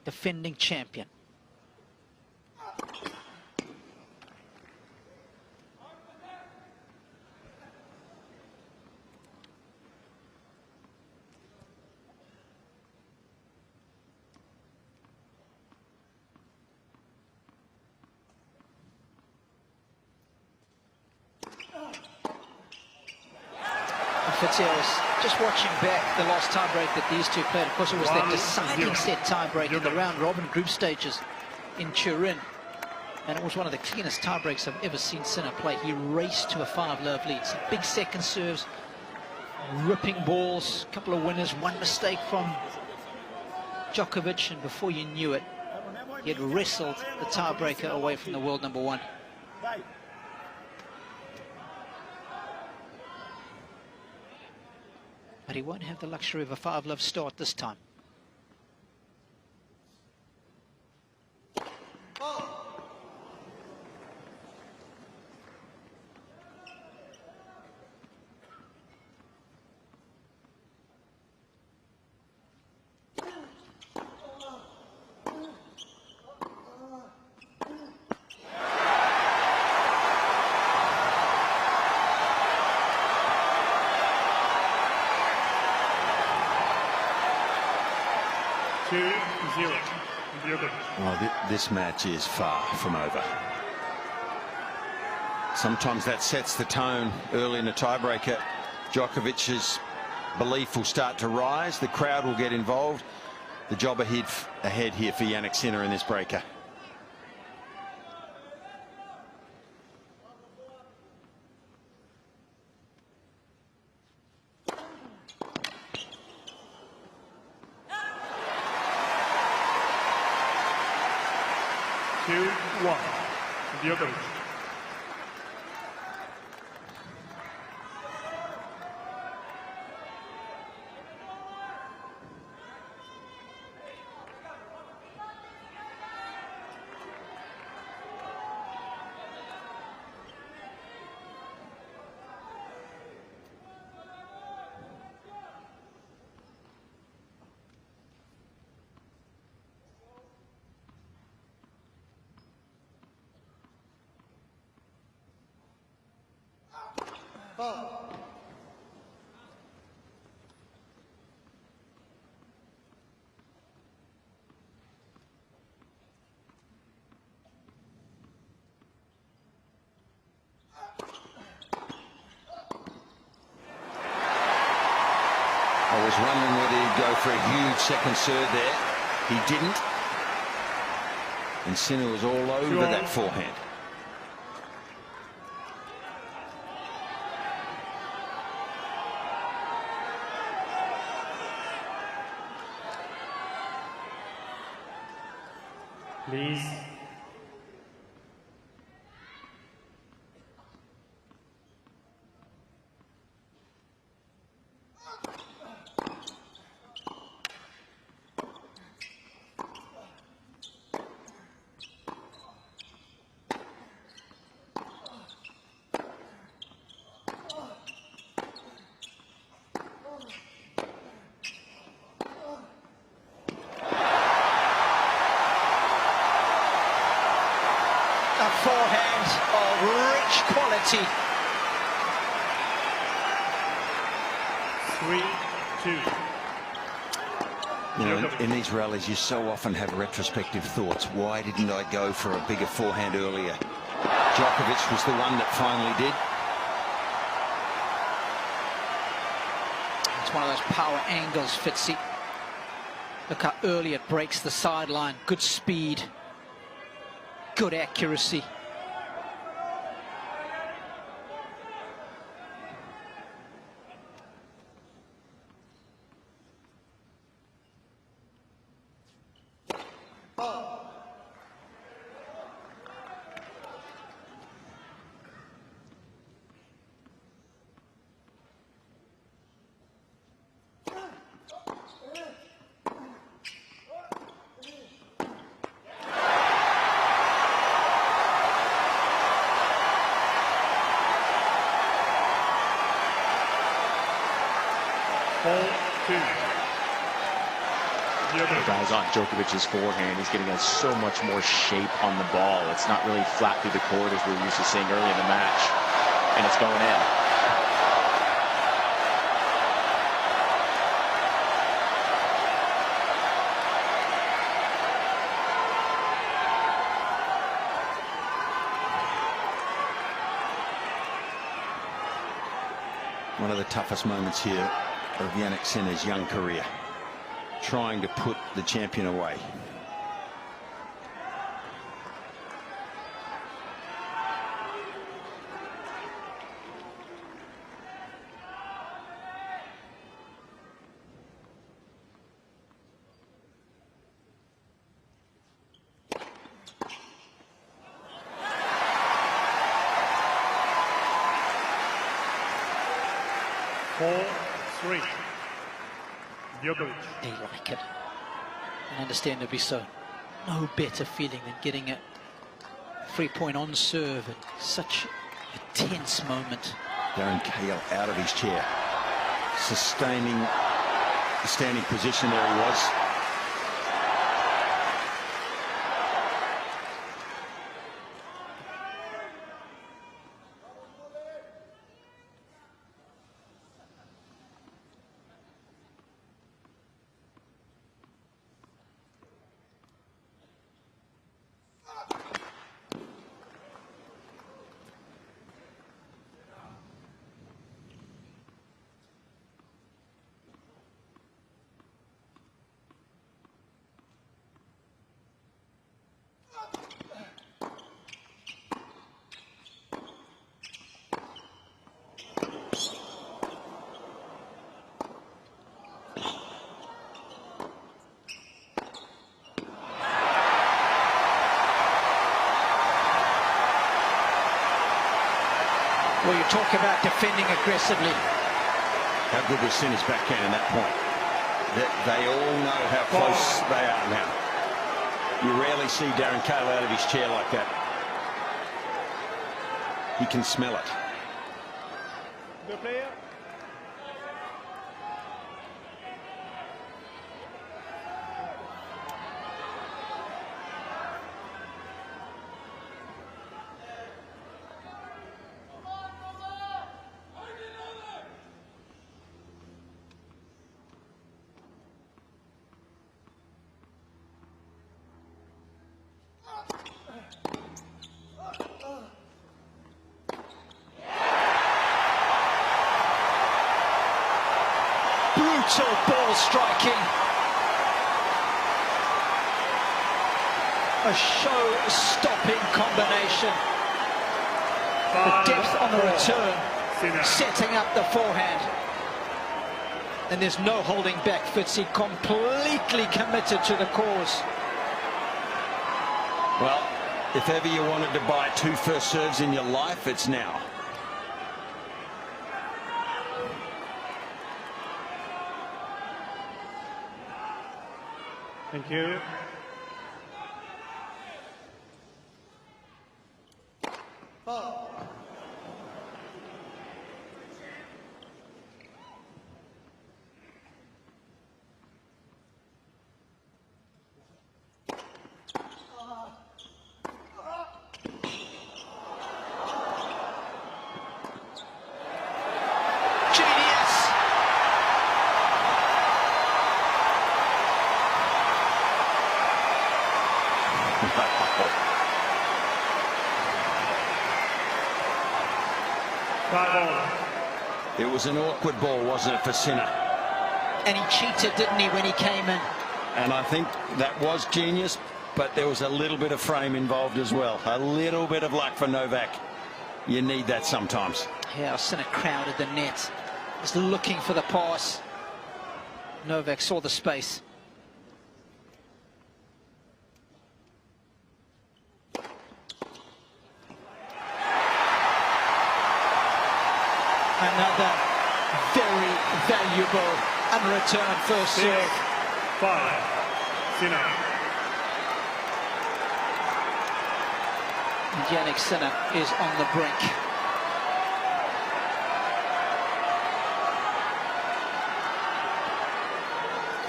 Defending champion. Just watching back the last tiebreak that these two played. Of course, it was their deciding set tiebreak in the round-robin group stages in Turin. And it was one of the cleanest tiebreaks I've ever seen Sinner play. He raced to a 5-love lead. Some big second serves, ripping balls, a couple of winners, one mistake from Djokovic, and before you knew it, he had wrestled the tiebreaker away from the world number one. But he won't have the luxury of a 5-love start this time. Well, this match is far from over. Sometimes that sets the tone early in a tiebreaker. Djokovic's belief will start to rise. The crowd will get involved. The job ahead here for Jannick Sinner in this breaker. Djokovic. was wondering whether he'd go for a huge second serve there. He didn't. And Sinner was all over that forehand. Please. Forehand of rich quality. 3-2. You know, in these rallies, you so often have retrospective thoughts. Why didn't I go for a bigger forehand earlier? Djokovic was the one that finally did. It's one of those power angles, Fitzy. Look how early it breaks the sideline. Good speed. Good accuracy. Guys, on Djokovic's forehand, he's getting so much more shape on the ball. It's not really flat through the court as we're used to seeing early in the match, and it's going in. One of the toughest moments here of Jannick Sinner's young career, trying to put the champion away. They like it, and understandably so. No better feeling than getting a free point on serve at such a tense moment. Darren Cain out of his chair, sustaining the standing position. There he was. Well, you talk about defending aggressively. How good was Sinner's backhand in that point? They all know how close they are now. You rarely see Darren Cain out of his chair like that. He can smell it. The player. brutal ball striking. A show-stopping combination. The depth on the return, setting up the forehand. And there's no holding back. Fitzy completely committed to the cause. Well, if ever you wanted to buy 2 first serves in your life, it's now. Thank you. It was an awkward ball, wasn't it, for Sinner? And he cheated, didn't he, when he came in? And I think that was genius, but there was a little bit of frame involved as well. A little bit of luck for Novak. You need that sometimes. Yeah, Sinner crowded the net. Was looking for the pass. Novak saw the space. Another very valuable unreturned first serve. 6-5. Sinner. And Jannick Sinner is on the brink.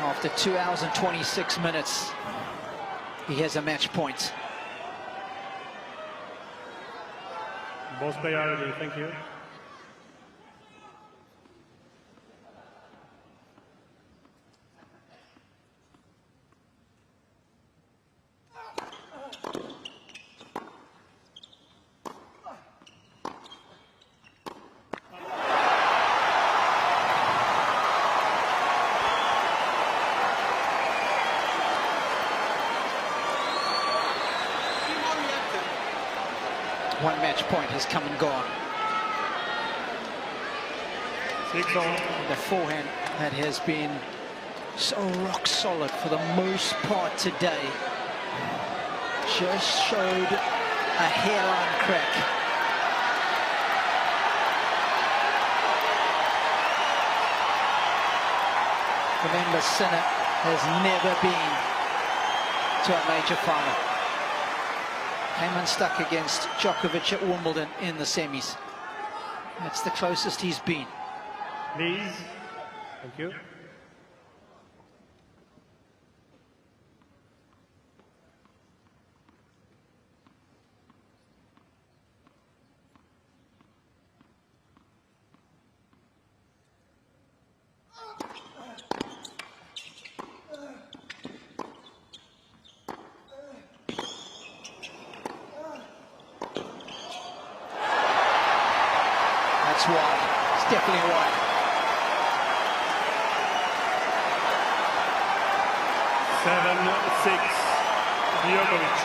After 2 hours and 26 minutes, he has a match point. Both players ready, thank you. One match point has come and gone. 6-all. The forehand that has been so rock solid for the most part today just showed a hairline crack. Remember, Sinner has never been to a major final. Came unstuck against Djokovic at Wimbledon in the semis. That's the closest he's been. Please. Thank you. That's wide. It's definitely wide. Djokovic.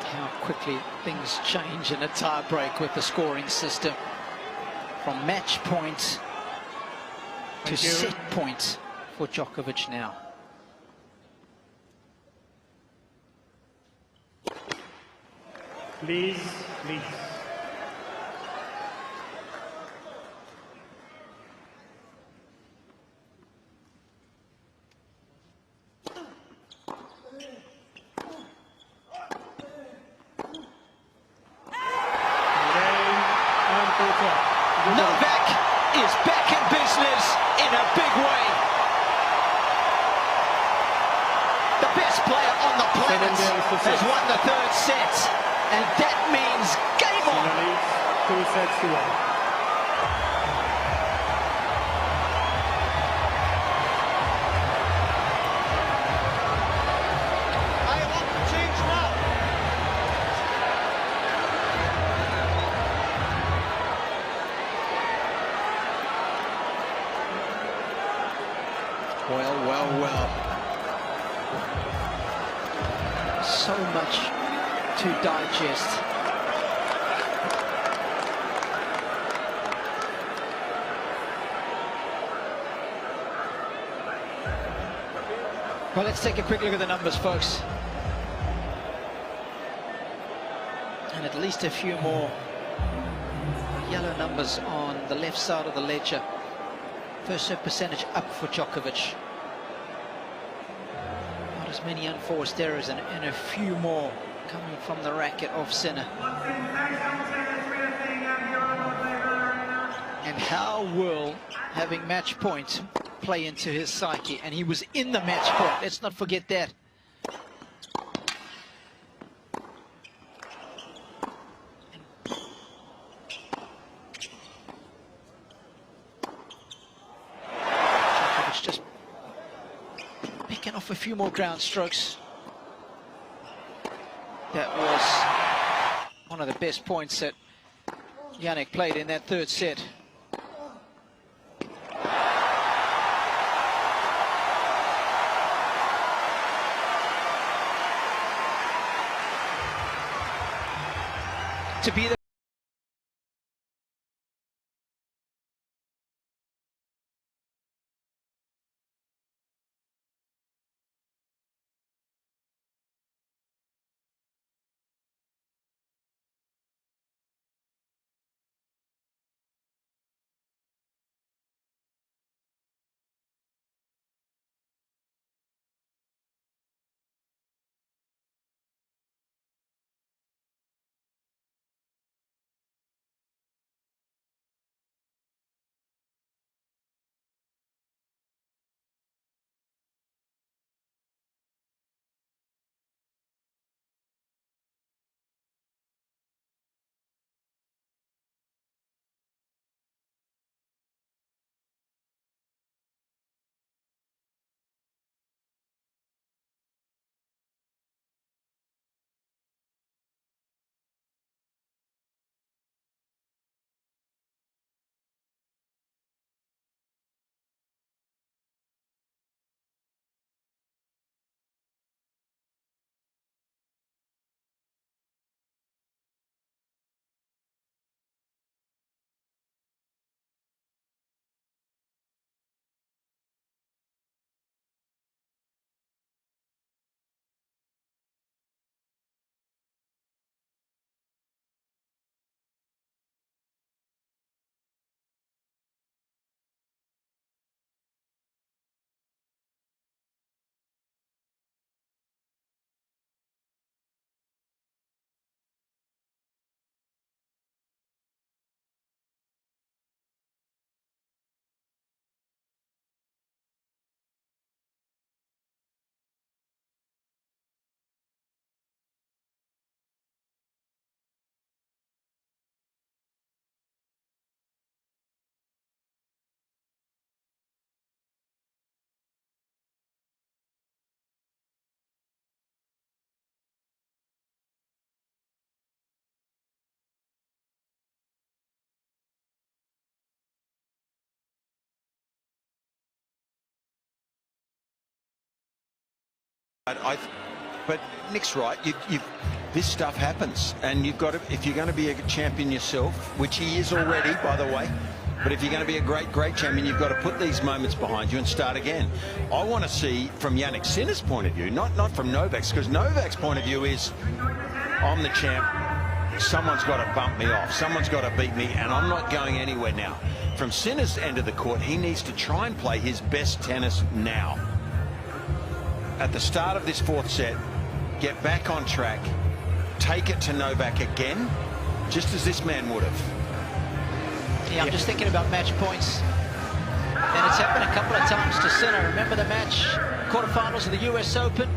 How quickly things change in a tie break with the scoring system. From match point to set point for Djokovic now. Please, please. Novak is back in business in a big way. The best player on the planet has won the third set, and that means game on. 2 sets to 1. well. So much to digest. Well, let's take a quick look at the numbers, folks. And at least a few more yellow numbers on the left side of the ledger. First serve percentage up for Djokovic. Not as many unforced errors and a few more coming from the racket of Sinner. And how will having match point play into his psyche? And he was in the match point. Let's not forget that. Djokovic just picking off a few more ground strokes. That was one of the best points that Jannick played in that third set. To be the But Nick's right. This stuff happens, and you've got to. If you're going to be a champion yourself, which he is already, by the way, but if you're going to be a great champion, you've got to put these moments behind you and start again. I want to see from Jannik Sinner's point of view, not from Novak's, because Novak's point of view is, I'm the champ. Someone's got to bump me off. Someone's got to beat me, and I'm not going anywhere now. From Sinner's end of the court, he needs to try and play his best tennis now. At the start of this fourth set, get back on track, take it to Novak again, just as this man would have. Yeah, I'm just thinking about match points. And it's happened a couple of times to Sinner. Remember the match, quarterfinals of the US Open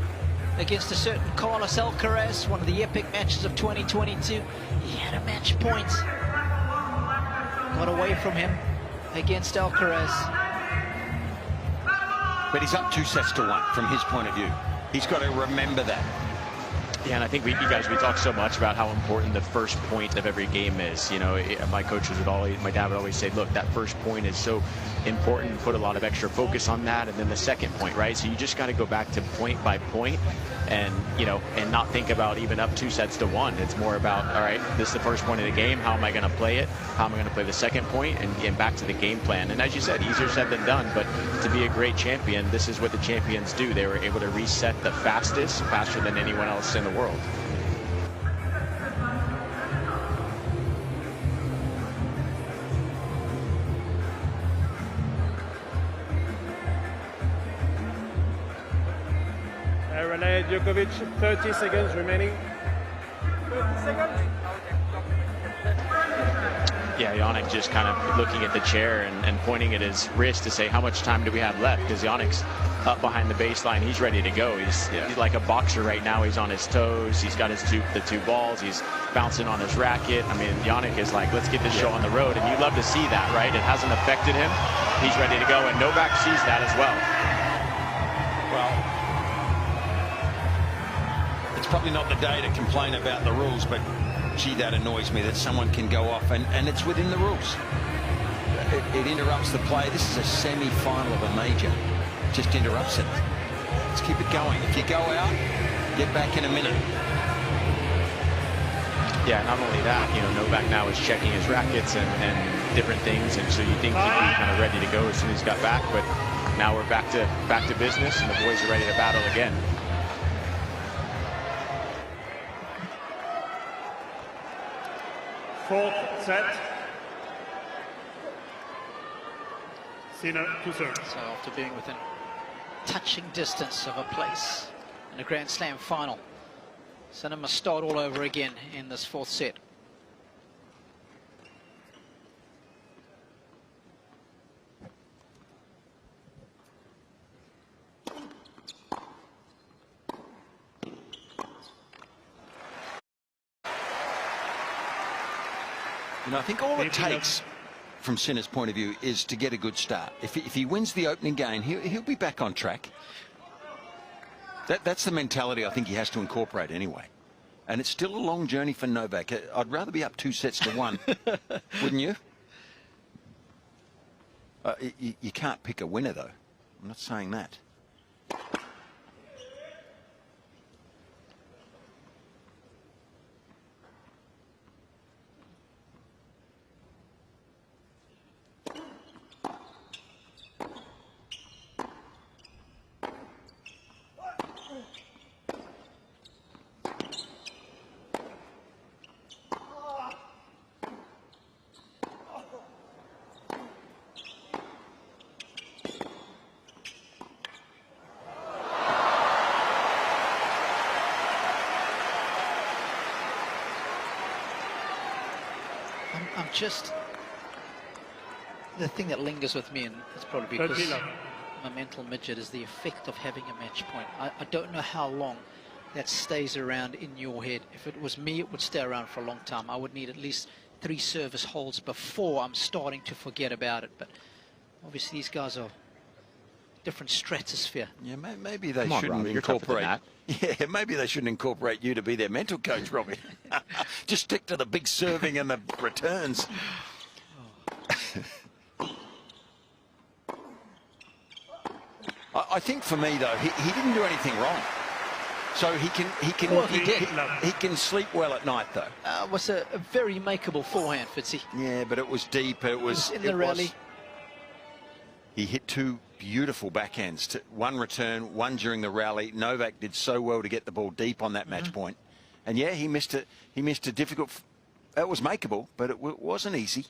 against a certain Carlos Alcaraz, one of the epic matches of 2022. He had a match point. Got away from him against Alcaraz. But he's up 2 sets to 1 from his point of view. He's got to remember that. Yeah, and I think we talk so much about how important the first point of every game is. You know, my coaches would always, my dad would always say, look, that first point is so important to put a lot of extra focus on that. And then the second point, right? So you just got to go back to point by point and, you know, and not think about even up 2-1. It's more about, all right, this is the first point of the game. How am I going to play it? How am I going to play the second point? And get back to the game plan. And as you said, easier said than done, but to be a great champion, this is what the champions do. They were able to reset the fastest, faster than anyone else in the world. Aryna Djokovic, 30 seconds remaining. 30 seconds. Yeah, Jannick just kind of looking at the chair and pointing at his wrist to say, how much time do we have left? Because Jannick's up behind the baseline. He's ready to go. He's like a boxer right now. He's on his toes. He's got the two balls. He's bouncing on his racket. I mean, Jannick is like, let's get this show on the road. And you love to see that, right? It hasn't affected him. He's ready to go. And Novak sees that as well. Well, it's probably not the day to complain about the rules, but gee, that annoys me that someone can go off and it's within the rules. It interrupts the play. This is a semi-final of a major. Just interrupts it. Let's keep it going. If you go out, get back in a minute. Yeah, not only that, you know, Novak now is checking his rackets and different things, and so you think he'd be kind of ready to go as soon as he got back, but now we're back to business, and the boys are ready to battle again. Fourth set. Sinner to serve. So after being within touching distance of a place in a Grand Slam final, Sinner must start all over again in this fourth set. You know, I think all it takes from Sinner's point of view is to get a good start. If he wins the opening game, he'll be back on track. That's the mentality I think he has to incorporate anyway. And it's still a long journey for Novak. I'd rather be up 2-1, wouldn't you? You can't pick a winner, though. I'm not saying that. I'm just, the thing that lingers with me, and it's probably because I'm a mental midget, is the effect of having a match point. I don't know how long that stays around in your head. If it was me, it would stay around for a long time. I would need at least 3 service holds before I'm starting to forget about it. But obviously these guys are different stratosphere. Yeah, maybe they shouldn't incorporate. Yeah, maybe they shouldn't incorporate you to be their mental coach, Robbie. Just stick to the big serving and the returns. I think for me though, he didn't do anything wrong. So he can sleep well at night though. It was a very makeable forehand, Fitzy. Yeah, but it was deep. It was in the rally. He hit 2 beautiful backhands. One return, one during the rally. Novak did so well to get the ball deep on that match point. And yeah, he missed it. He missed a difficult. It was makeable, but it wasn't easy.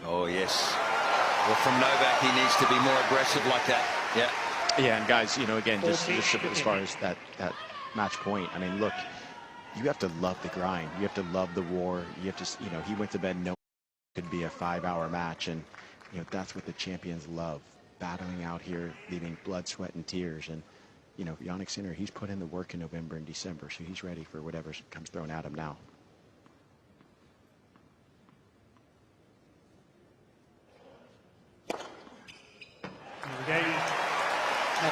Oh yes. Well, from Novak, he needs to be more aggressive like that. Yeah. Yeah, and guys, you know, again, just as far as that match point, I mean, look, you have to love the grind. You have to love the war. You have to, you know, he went to bed knowing it could be a 5-hour match, and you know that's what the champions love, battling out here, leaving blood, sweat, and tears. And you know, Jannick Sinner, he's put in the work in November and December, so he's ready for whatever comes thrown at him now. Game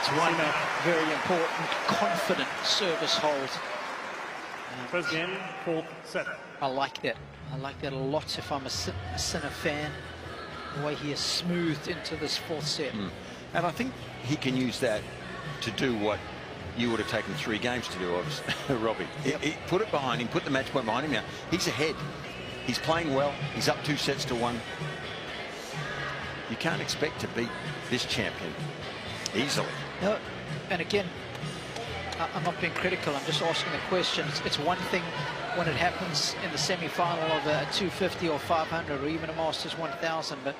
That's one very important, confident service hold. First game, fourth set. I like that. I like that a lot if I'm a Sinner fan, the way he is smoothed into this fourth set. And I think he can use that to do what you would have taken 3 games to do, obviously, Robbie. Yep. He put it behind him, put the match point behind him. Now he's ahead. He's playing well. He's up 2 sets to 1. You can't expect to beat this champion easily. No, and again, I'm not being critical. I'm just asking the question. It's one thing when it happens in the semi-final of a 250 or 500 or even a Masters 1000, but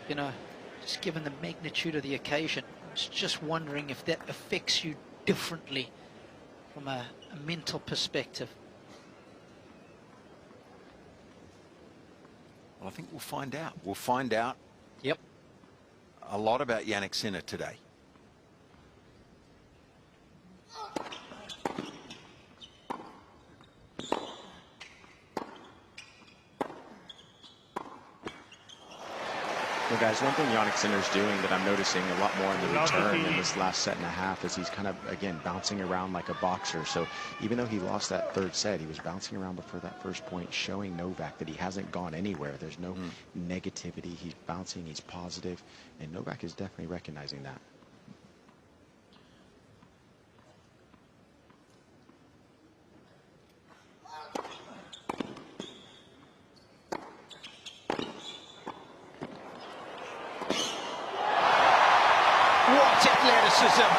you know, just given the magnitude of the occasion, I was just wondering if that affects you differently from a mental perspective. Well, I think we'll find out. We'll find out. Yep. A lot about Jannick Sinner today. Well, guys, one thing Jannick Sinner's doing that I'm noticing a lot more in the return in this last set and a half is he's kind of, again, bouncing around like a boxer. So even though he lost that 3rd set, he was bouncing around before that first point, showing Novak that he hasn't gone anywhere. There's no negativity. He's bouncing. He's positive. And Novak is definitely recognizing that. What athleticism!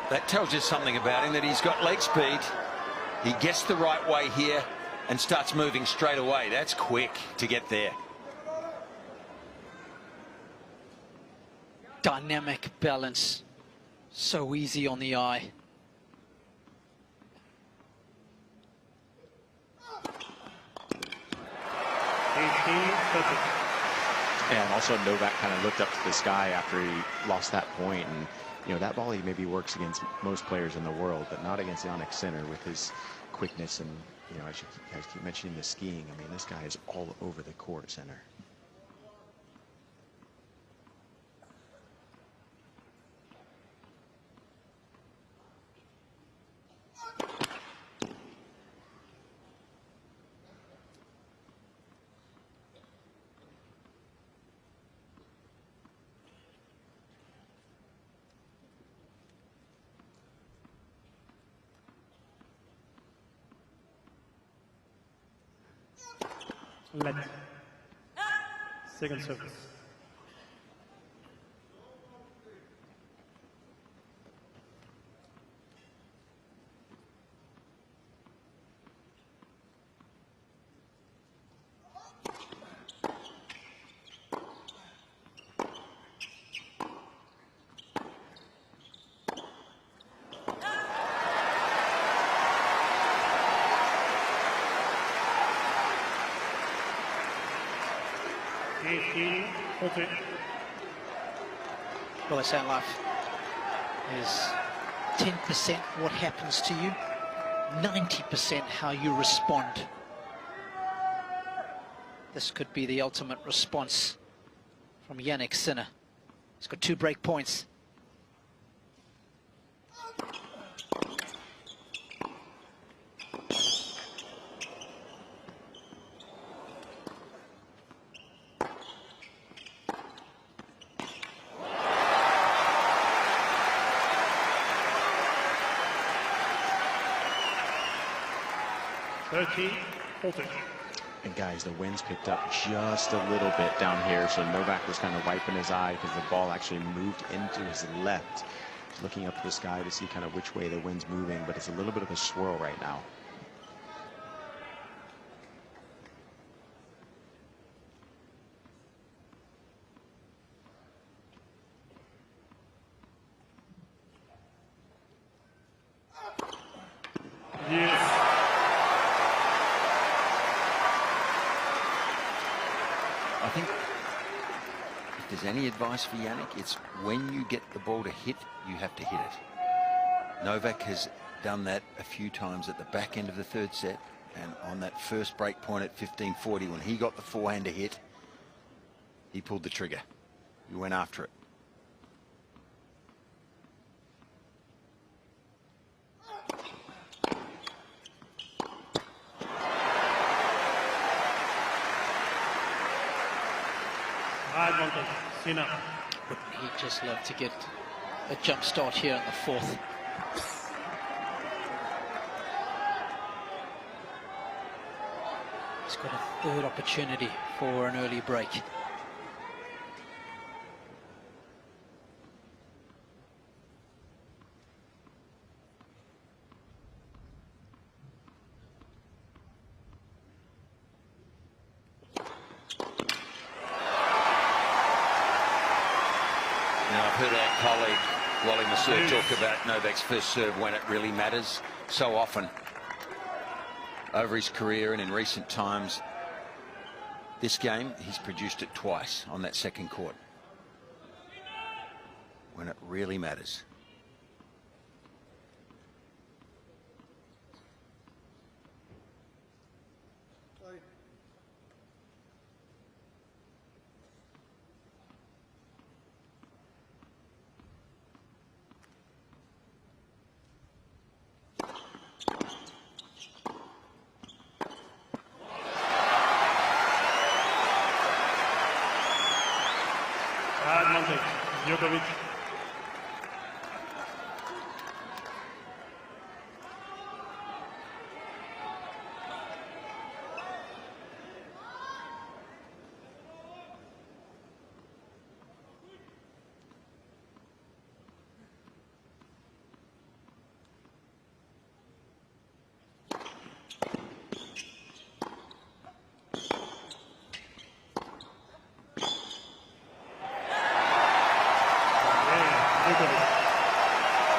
That tells you something about him, that he's got leg speed. He gets the right way here and starts moving straight away. That's quick to get there. Dynamic balance. So easy on the eye. And also Novak kind of looked up to the sky after he lost that point, and you know that volley maybe works against most players in the world, but not against Jannick Sinner with his quickness. And you know, as you guys keep mentioning the skiing, I mean, this guy is all over the court, Sinner. Let. Second service. Well, I say life is 10% what happens to you, 90% how you respond. This could be the ultimate response from Jannick Sinner. He's got 2 break points. And guys, the wind's picked up just a little bit down here, so Novak was kind of wiping his eye because the ball actually moved into his left. He's looking up to the sky to see kind of which way the wind's moving, but it's a little bit of a swirl right now. I think if there's any advice for Jannick, it's when you get the ball to hit, you have to hit it. Novak has done that a few times at the back end of the third set, and on that first break point at 15:40, when he got the forehand to hit, he pulled the trigger. He went after it. Advantage, Sinner. Wouldn't he just love to get a jump start here in the fourth? He's got a third opportunity for an early break. Talk about Novak's first serve when it really matters. So often over his career and in recent times, this game he's produced it twice on that second court when it really matters. Advantage, Djokovic.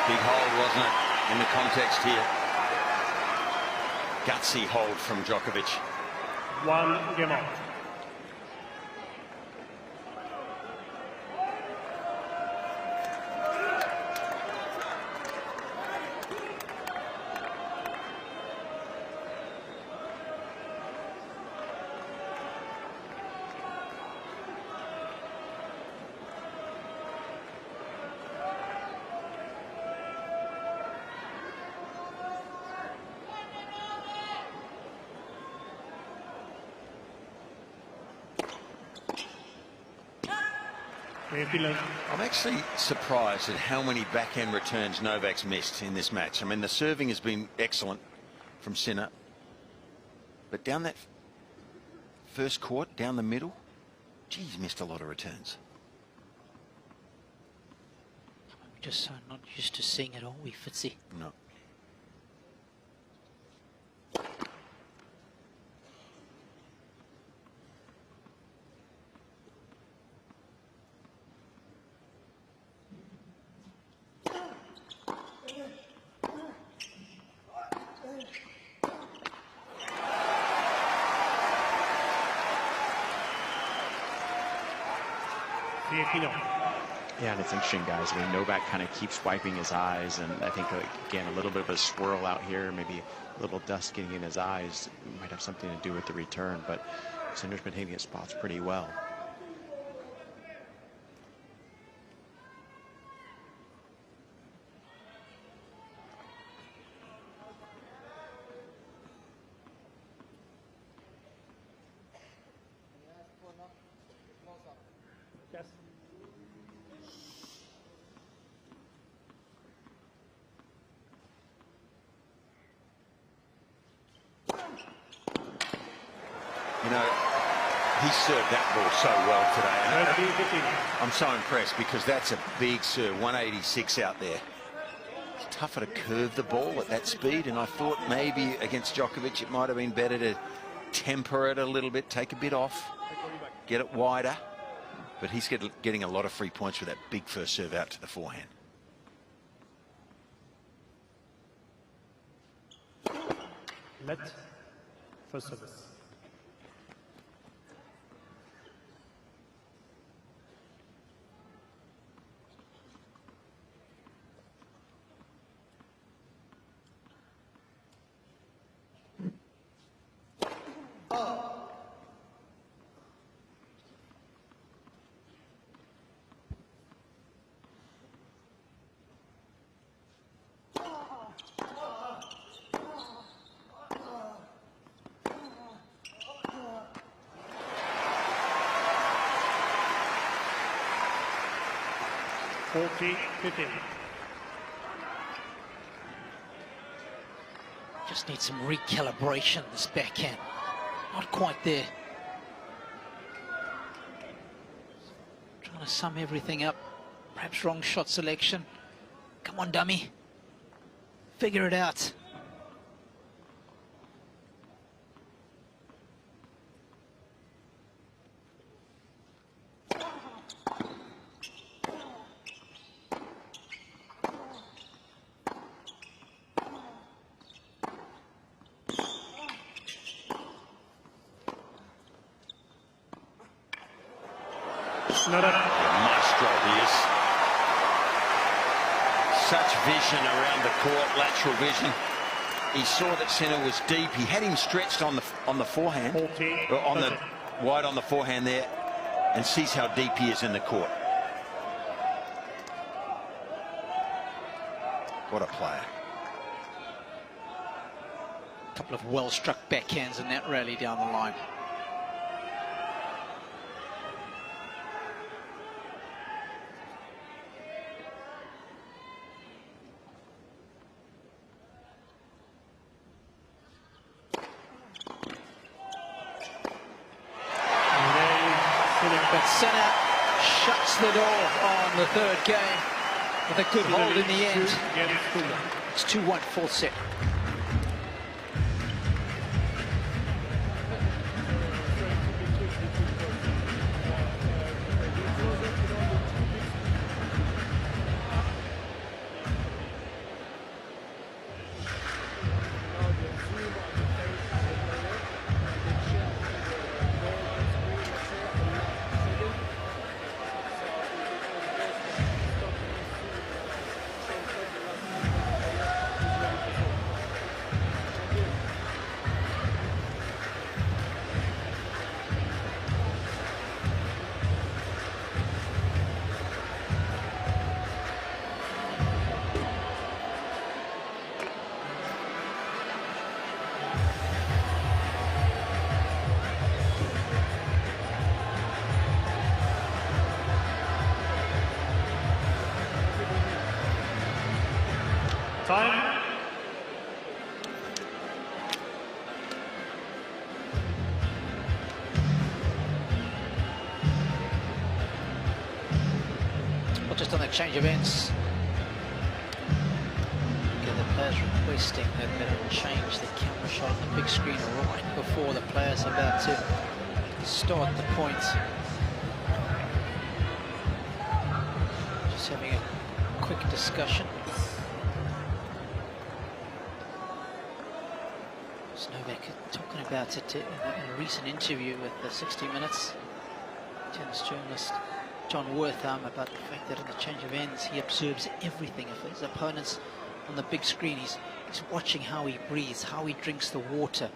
Big hold, wasn't it, in the context here? Gutsy hold from Djokovic. 1 game off. I'm actually surprised at how many backhand returns Novak's missed in this match. I mean, the serving has been excellent from Sinner, but down that first court, down the middle, geez, missed a lot of returns. We're just so not used to seeing it all, we Fitzy. No. Yeah, and it's interesting, guys. I mean, Novak kind of keeps wiping his eyes, and I think, again, a little bit of a swirl out here, maybe a little dust getting in his eyes might have something to do with the return, but Sinner's been hitting his spots pretty well. Yes. You know, he served that ball so well today. I'm so impressed because that's a big serve, 186 out there. It's tougher to curve the ball at that speed, and I thought maybe against Djokovic it might have been better to temper it a little bit, take a bit off, get it wider. But he's getting a lot of free points with that big first serve out to the forehand. Let first service. 40-15. Just need some recalibration, this backhand. Not quite there. Trying to sum everything up. Perhaps wrong shot selection. Come on, dummy. Figure it out. Maestro he is. Such vision around the court, lateral vision. He saw that Sinner was deep. He had him stretched on the forehand, or on the wide on the forehand there, and sees how deep he is in the court. What a player. A couple of well-struck backhands in that rally down the line. But Senna shuts the door on the third game with a good hold in the end. It's 2-1 full set. Time. Well, just on that change of ends, get the players requesting that they change the camera shot on the big screen right before the players are about to start the point. Just having a quick discussion. Novak talking about it in a recent interview with the 60 Minutes tennis journalist John Wortham about the fact that in the change of ends he observes everything of his opponents on the big screen. He's watching how he breathes, how he drinks the water,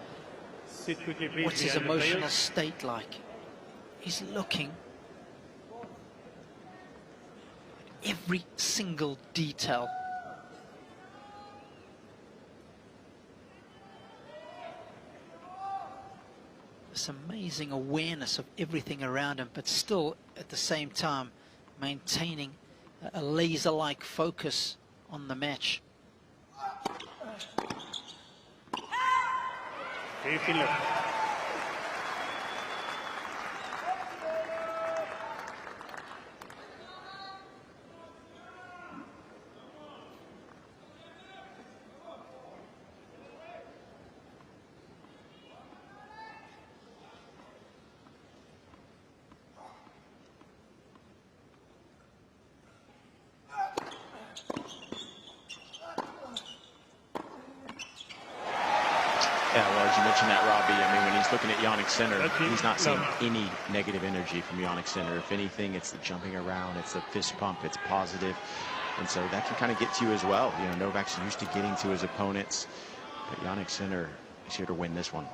what's his emotional state like. He's looking at every single detail. This amazing awareness of everything around him, but still at the same time maintaining a laser-like focus on the match. Yeah, well, as you mentioned that, Robbie, I mean, when he's looking at Jannick Sinner, he's not seeing any negative energy from Jannick Sinner. If anything, it's the jumping around, it's the fist pump, it's positive. And so that can kind of get to you as well. You know, Novak's used to getting to his opponents, but Jannick Sinner is here to win this one.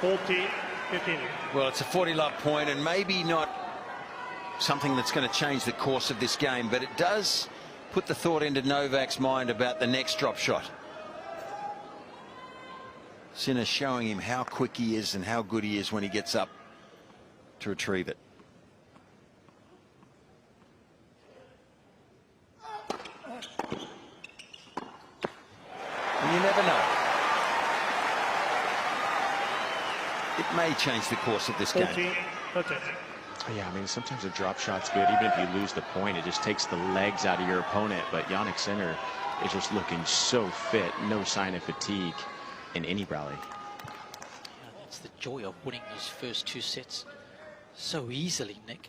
40-15. Well, it's a 40-love point, and maybe not something that's going to change the course of this game, but it does put the thought into Novak's mind about the next drop shot. Sinner showing him how quick he is and how good he is when he gets up to retrieve it. And you never know. It may change the course of this game. 40-13. Yeah, I mean, sometimes a drop shot's good. Even if you lose the point, it just takes the legs out of your opponent. But Jannick Sinner is just looking so fit, no sign of fatigue in any rally. Yeah, that's the joy of winning those first 2 sets so easily, Nick.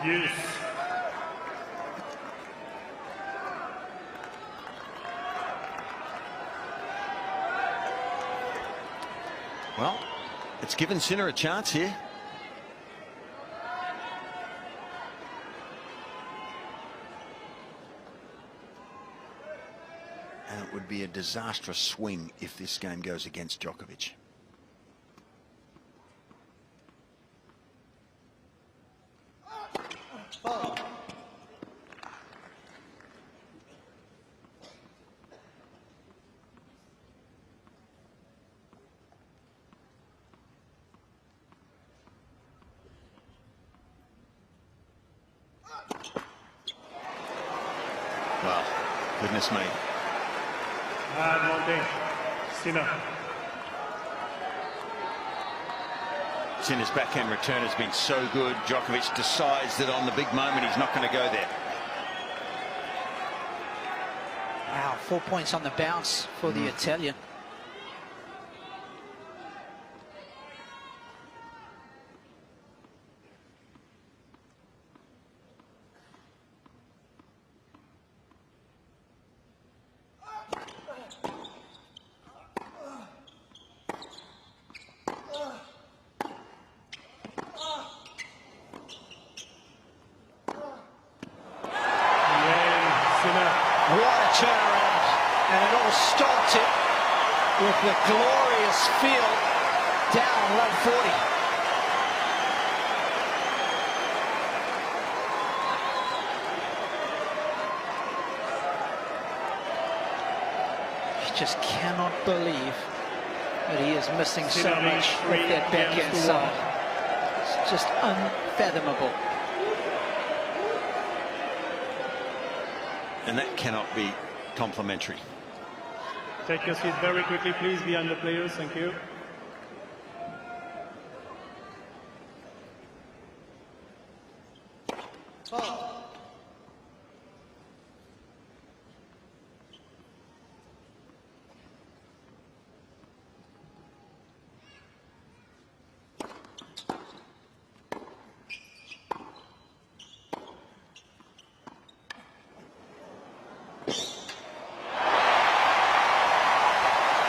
Use. Well, it's given Sinner a chance here. And it would be a disastrous swing if this game goes against Djokovic. Well, goodness me. And Monte. Sinner. Sinner's backhand return has been so good. Djokovic decides that on the big moment he's not going to go there. Wow, 4 points on the bounce for the Italian. Turnaround, and it all started with the glorious field down love 40. He just cannot believe that he is missing so much with that backhand side. It's just unfathomable. And that cannot be complimentary. Take your seat very quickly, please, behind the players. Thank you.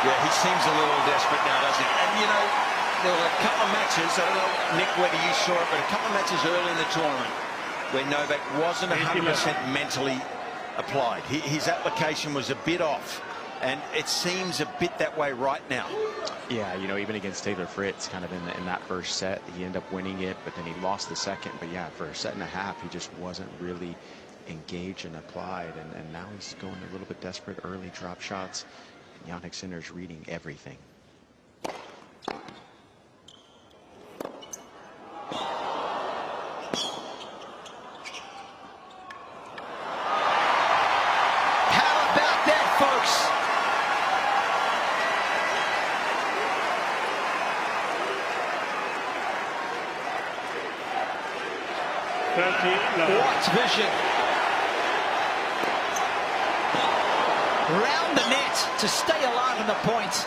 Yeah, he seems a little desperate now, doesn't he? And, you know, there were a couple of matches, I don't know, Nick, whether you saw it, but a couple of matches early in the tournament where Novak wasn't 100% mentally applied. His application was a bit off, and it seems a bit that way right now. Yeah, you know, even against Taylor Fritz, kind of in that first set, he ended up winning it, but then he lost the second. But yeah, for a set and a half, he just wasn't really engaged and applied, and now he's going a little bit desperate, early drop shots. Jannick Sinner's reading everything. vision. Round the net to stay alive in the point.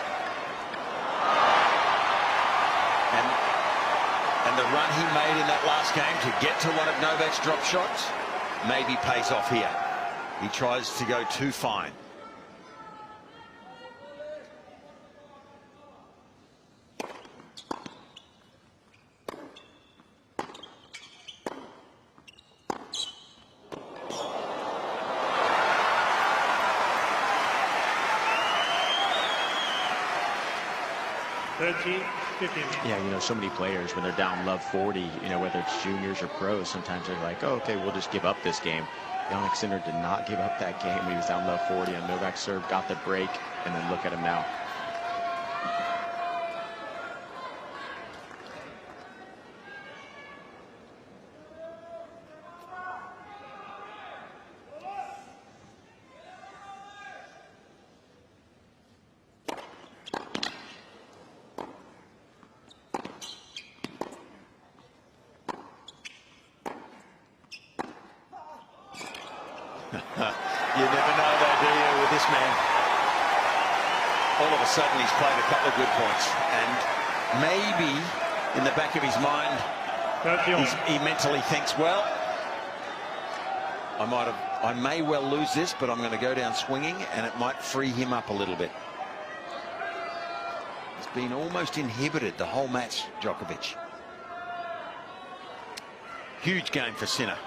And the run he made in that last game to get to one of Novak's drop shots maybe pays off here. He tries to go too fine. Yeah, you know, so many players, when they're down love 40, you know, whether it's juniors or pros, sometimes they're like, oh, okay, we'll just give up this game. Jannick Sinner did not give up that game when he was down love 40 on Novak serve, got the break, and then look at him now. You never know though, do you, with this man. All of a sudden he's played a couple of good points, and maybe in the back of his mind he mentally thinks, well, I may well lose this, but I'm going to go down swinging, and it might free him up a little bit. He's been almost inhibited the whole match, Djokovic. Huge game for Sinner.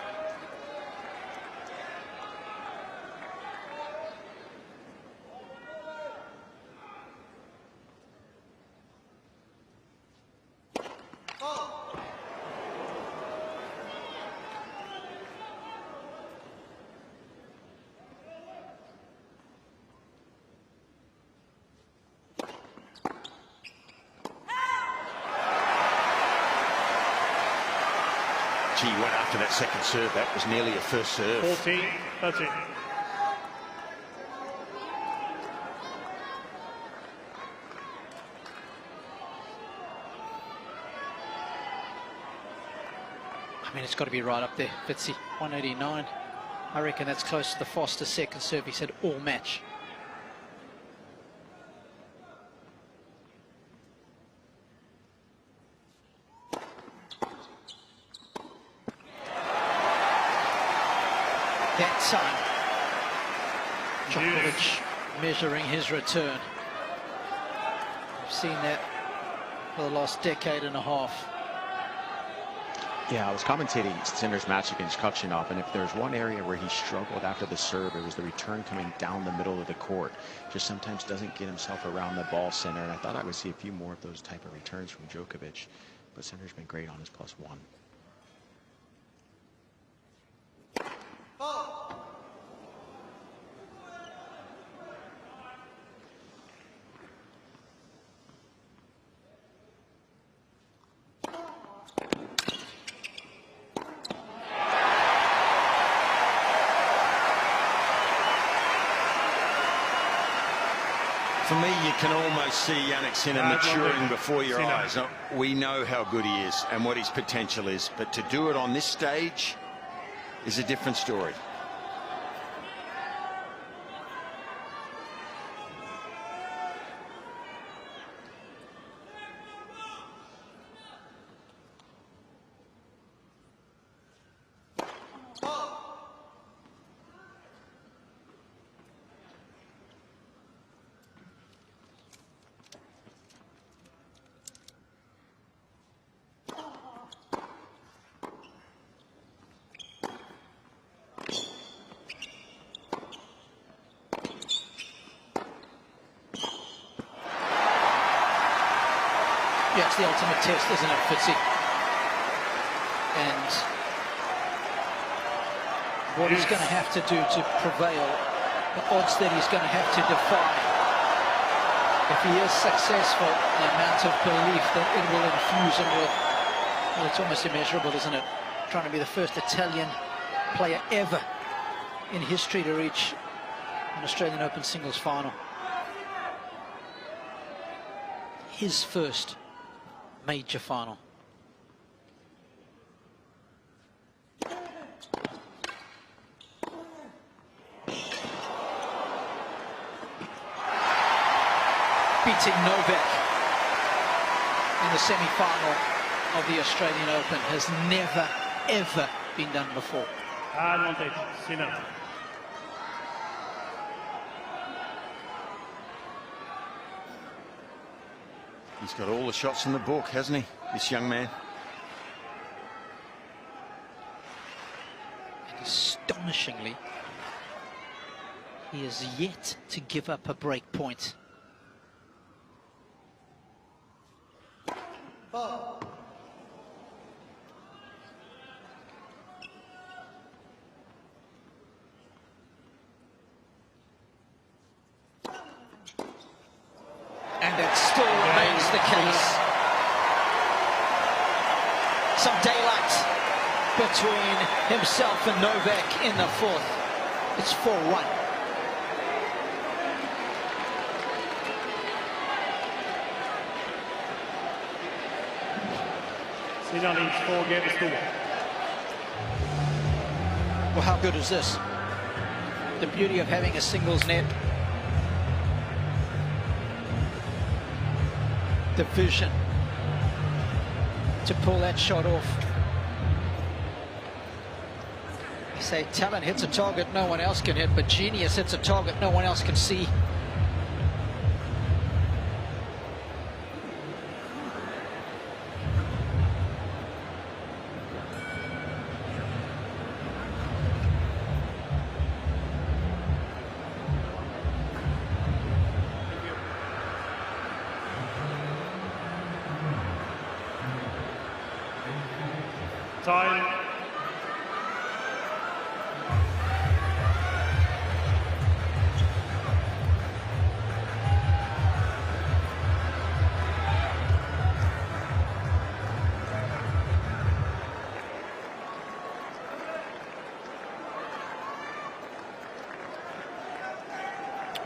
He went after that second serve. That was nearly a first serve. 14, 13. I mean, it's got to be right up there, Fitzy. 189. I reckon that's close to the fastest second serve he said all match. That time, Djokovic measuring his return. I've seen that for the last decade and a half. Yeah, I was commentating Sinner's match against Kuchinov, and if there's one area where he struggled after the serve, it was the return coming down the middle of the court. Just sometimes doesn't get himself around the ball center, and I thought I would see a few more of those type of returns from Djokovic, but Sinner's been great on his +1. For me, you can almost see Jannick Sinner maturing before your eyes. We know how good he is and what his potential is, but to do it on this stage is a different story. Yeah, it's the ultimate test, isn't it, Fitzy? And what he's going to have to do to prevail, the odds that he's going to have to defy. If he is successful, the amount of belief that it will infuse him with, well, it's almost immeasurable, isn't it? Trying to be the first Italian player ever in history to reach an Australian Open singles final. His first major final. beating Novak in the semi-final of the Australian Open has never, ever been done before. Advantage, Sinner. He's got all the shots in the book, hasn't he, this young man? And astonishingly, he has yet to give up a break point. And it still remains the case. Some daylight between himself and Novak in the fourth. It's 4-1. Sinner leads 4 games to 1. Well, how good is this? The beauty of having a singles net. The vision to pull that shot off. You say talent hits a target no one else can hit, but genius hits a target no one else can see. Time.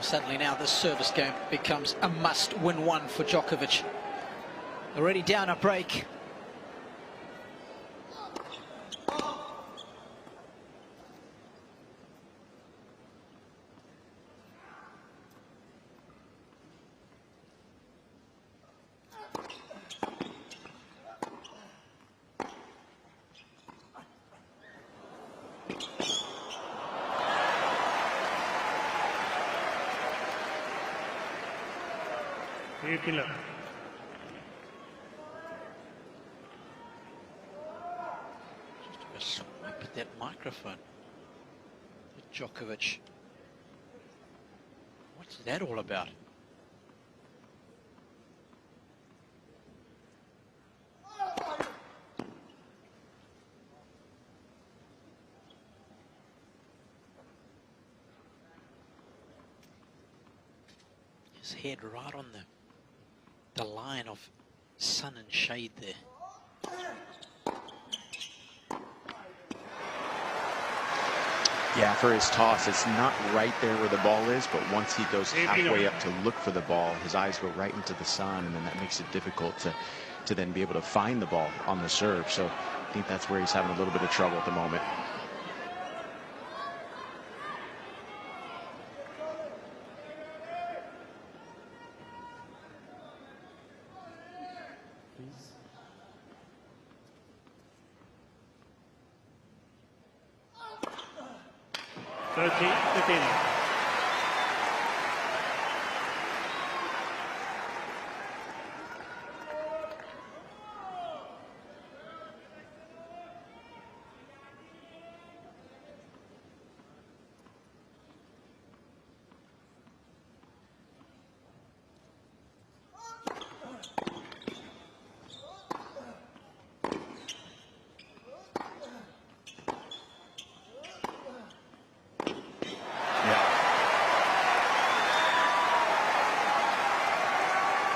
Suddenly now this service game becomes a must-win one for Djokovic. Already down a break. Killer. Just swipe at that microphone. Djokovic. What's that all about? His head right on the line of sun and shade there. Yeah, for his toss, it's not right there where the ball is, but once he goes halfway up to look for the ball, his eyes go right into the sun, and then that makes it difficult to then be able to find the ball on the serve. So I think that's where he's having a little bit of trouble at the moment.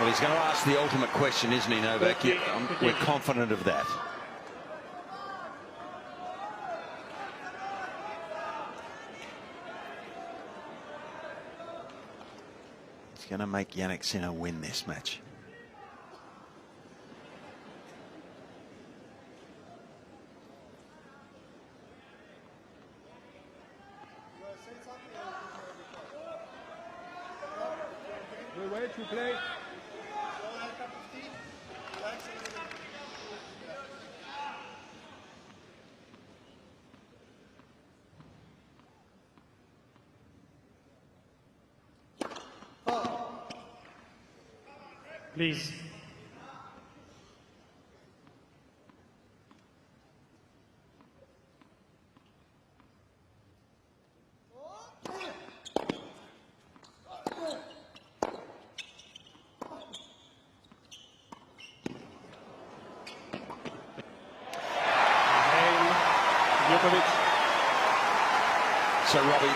Well, he's going to ask the ultimate question, isn't he, Novak? We're confident of that. He's going to make Jannick Sinner win this match. Wait, you play. Please. Djokovic. So, Robbie,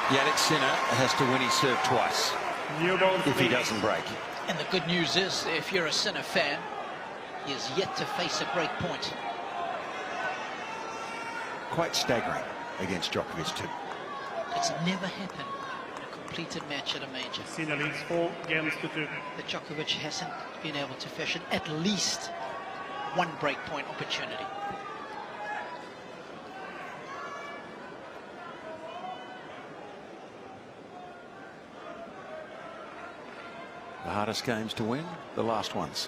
Jannick Sinner has to win his serve twice if he doesn't break. And the good news is, if you're a Sinner fan, he is yet to face a break point. Quite staggering against Djokovic too. It's never happened in a completed match at a major. Sinner leads 4 games to 2. That Djokovic hasn't been able to fashion at least one break point opportunity. The hardest games to win, the last ones.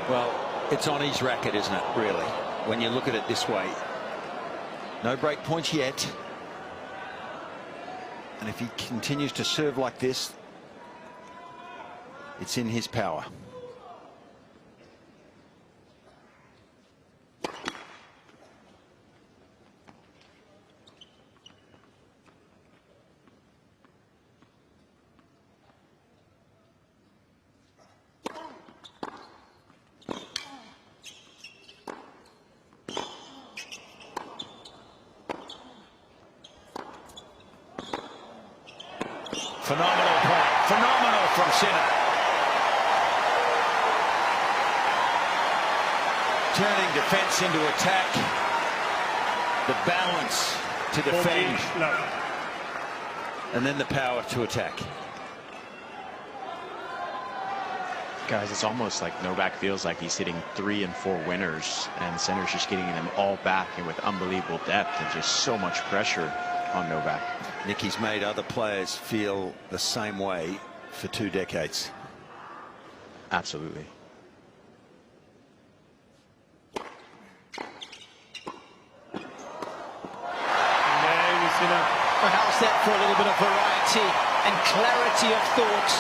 Well, it's on his racket, isn't it, really, when you look at it this way. No break points yet. And if he continues to serve like this, it's in his power. Phenomenal point. Phenomenal from Sinner. Turning defense into attack. The balance to defend. And then the power to attack. Guys, it's almost like Novak feels like he's hitting 3 and 4 winners, and Sinner's just getting them all back and with unbelievable depth and just so much pressure on Novak. Nicky's made other players feel the same way for 2 decades. Absolutely. How's that for a little bit of variety and clarity of thought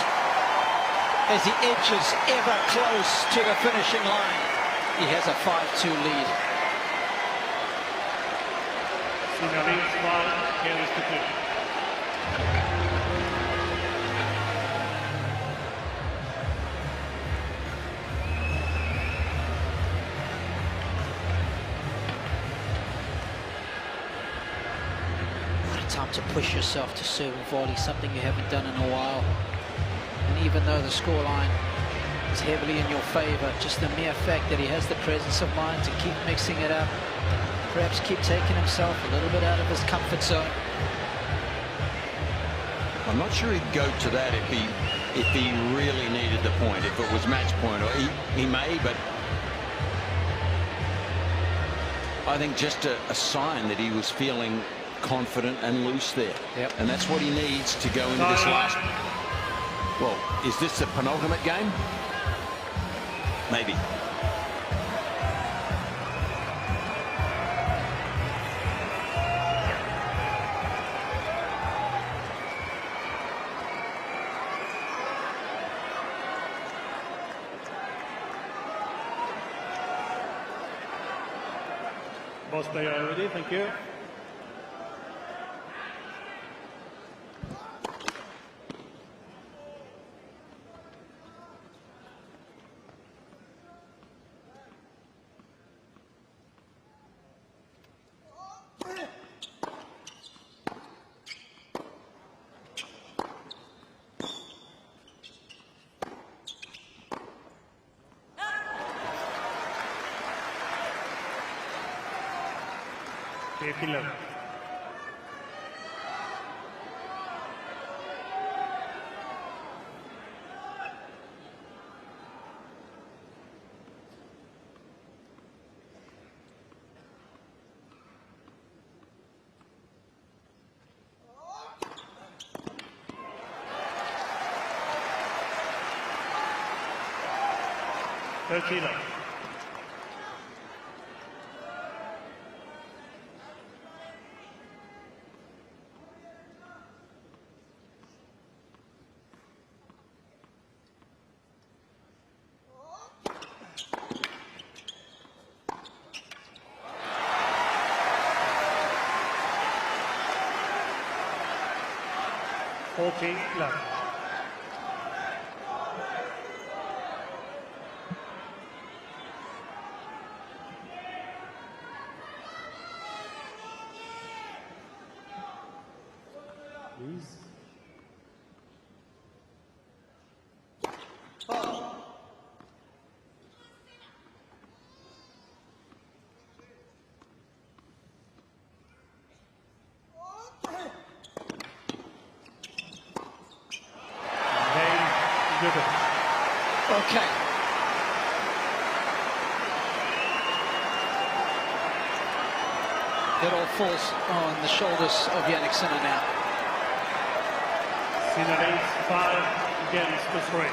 as he edges ever close to the finishing line? He has a 5-2 lead. Sinner leads 1 games to 2. Time to push yourself to serve a volley, something you haven't done in a while. And even though the scoreline is heavily in your favor, just the mere fact that he has the presence of mind to keep mixing it up, perhaps keep taking himself a little bit out of his comfort zone. I'm not sure he'd go to that if he really needed the point, if it was match point, or he may, but I think just a sign that he was feeling confident and loose there. Yep. And that's what he needs to go into this last. Well, is this the penultimate game? Maybe. Both players are ready, thank you. 15 love. Love. 14 love. Please. Okay. It all falls on the shoulders of Jannick Sinner now. Sinner leads 5 against the 3.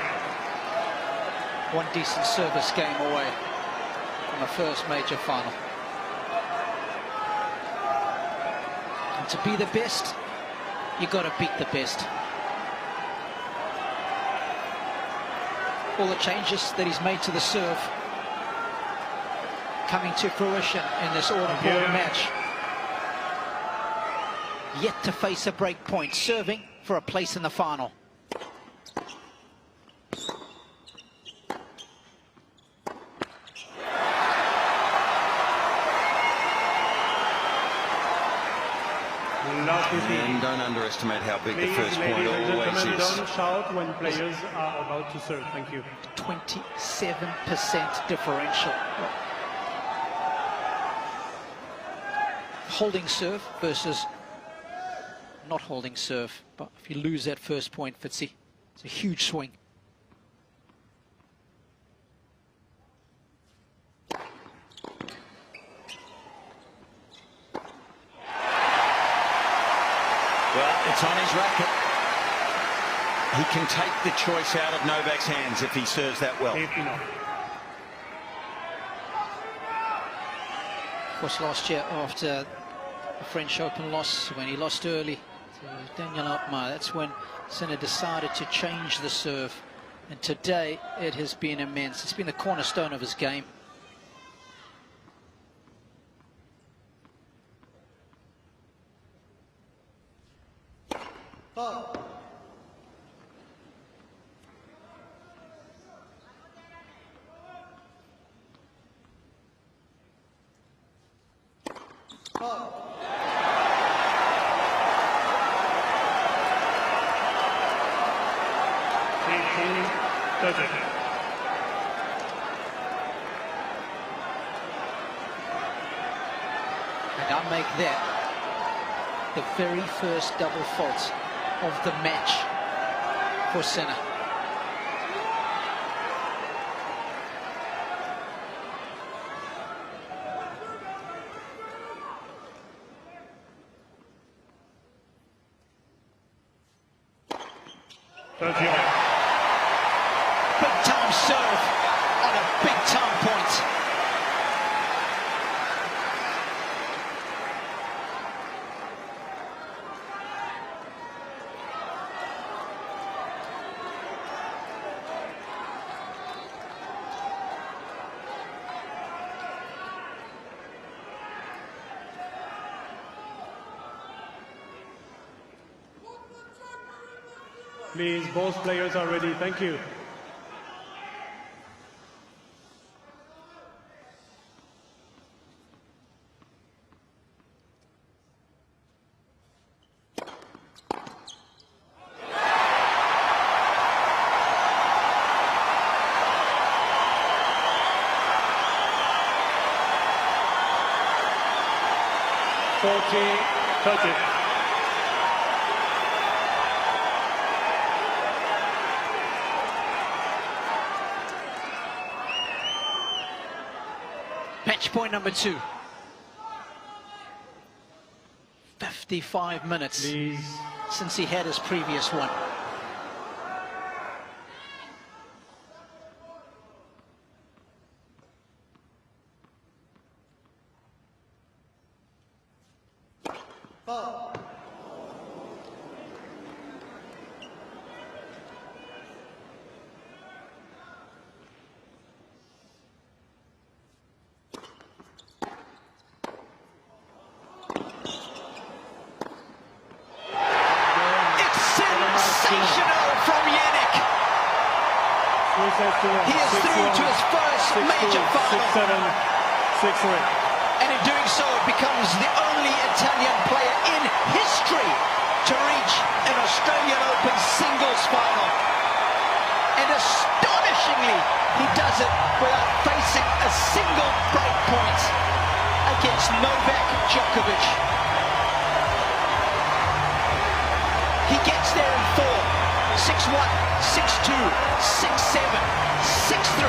One decent service game away from a first major final. And to be the best, you got to beat the best. All the changes that he's made to the serve coming to fruition in this all-important match. Yet to face a break point, serving for a place in the final. And don't underestimate how big the first point always is. Don't shout when players are about to serve. Thank you. 27% differential. Holding serve versus not holding serve. But if you lose that first point, Fitzy, it's a huge swing. It's on his racket. He can take the choice out of Novak's hands if he serves that well. Of course, last year after the French Open loss, when he lost early to Daniel Medvedev, that's when Sinner decided to change the serve. And today it has been immense. It's been the cornerstone of his game. And I'll make that the very first double fault of the match for Sinner. Big time serve on a big time point. Please, both players are ready. Thank you. 40-30. Match point number 2. 55 minutes since he had his previous one. From Jannick. He is through to his first major final. 6-7, 6-3. And in doing so, becomes the only Italian player in history to reach an Australian Open singles final. And astonishingly, he does it without facing a single break point against Novak Djokovic. He gets there in 4. 6-1, 6-2, 6-7, 6-3.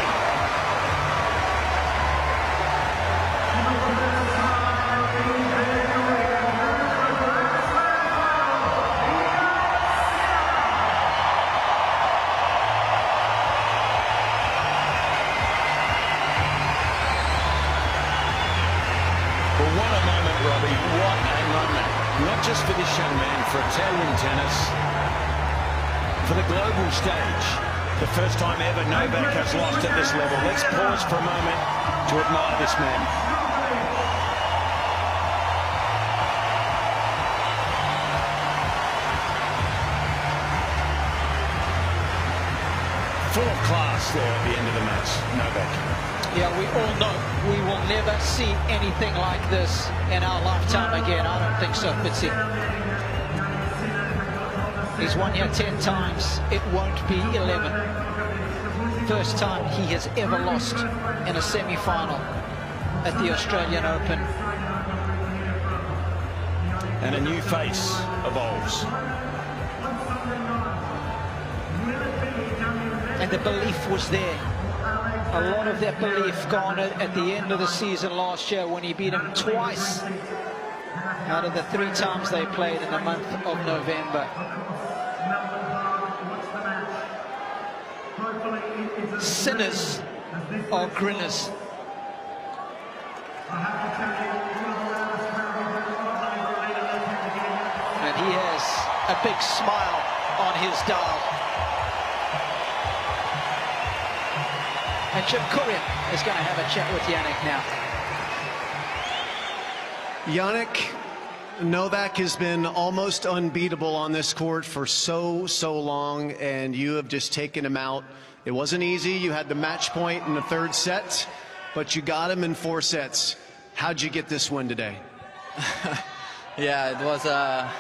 Well, what a moment, Robbie. What a moment. Not just for this young man, for Italian tennis. For the global stage, the first time ever Novak has lost at this level. Let's pause for a moment to admire this man. Full of class there at the end of the match, Novak. Yeah, we all know we will never see anything like this in our lifetime again. I don't think so, Fitzy. He's won here 10 times. It won't be 11. First time he has ever lost in a semi-final at the Australian Open. And a new face evolves. And the belief was there. A lot of that belief gone at the end of the season last year when he beat him twice out of the 3 times they played in the month of November. Sinners are grinners. And he has a big smile on his dial. And Jim Courier is going to have a chat with Jannick now. Jannick, Novak has been almost unbeatable on this court for so long, and you have just taken him out. It wasn't easy. You had the match point in the 3rd set, but you got him in 4 sets. How'd you get this win today? Yeah, it was a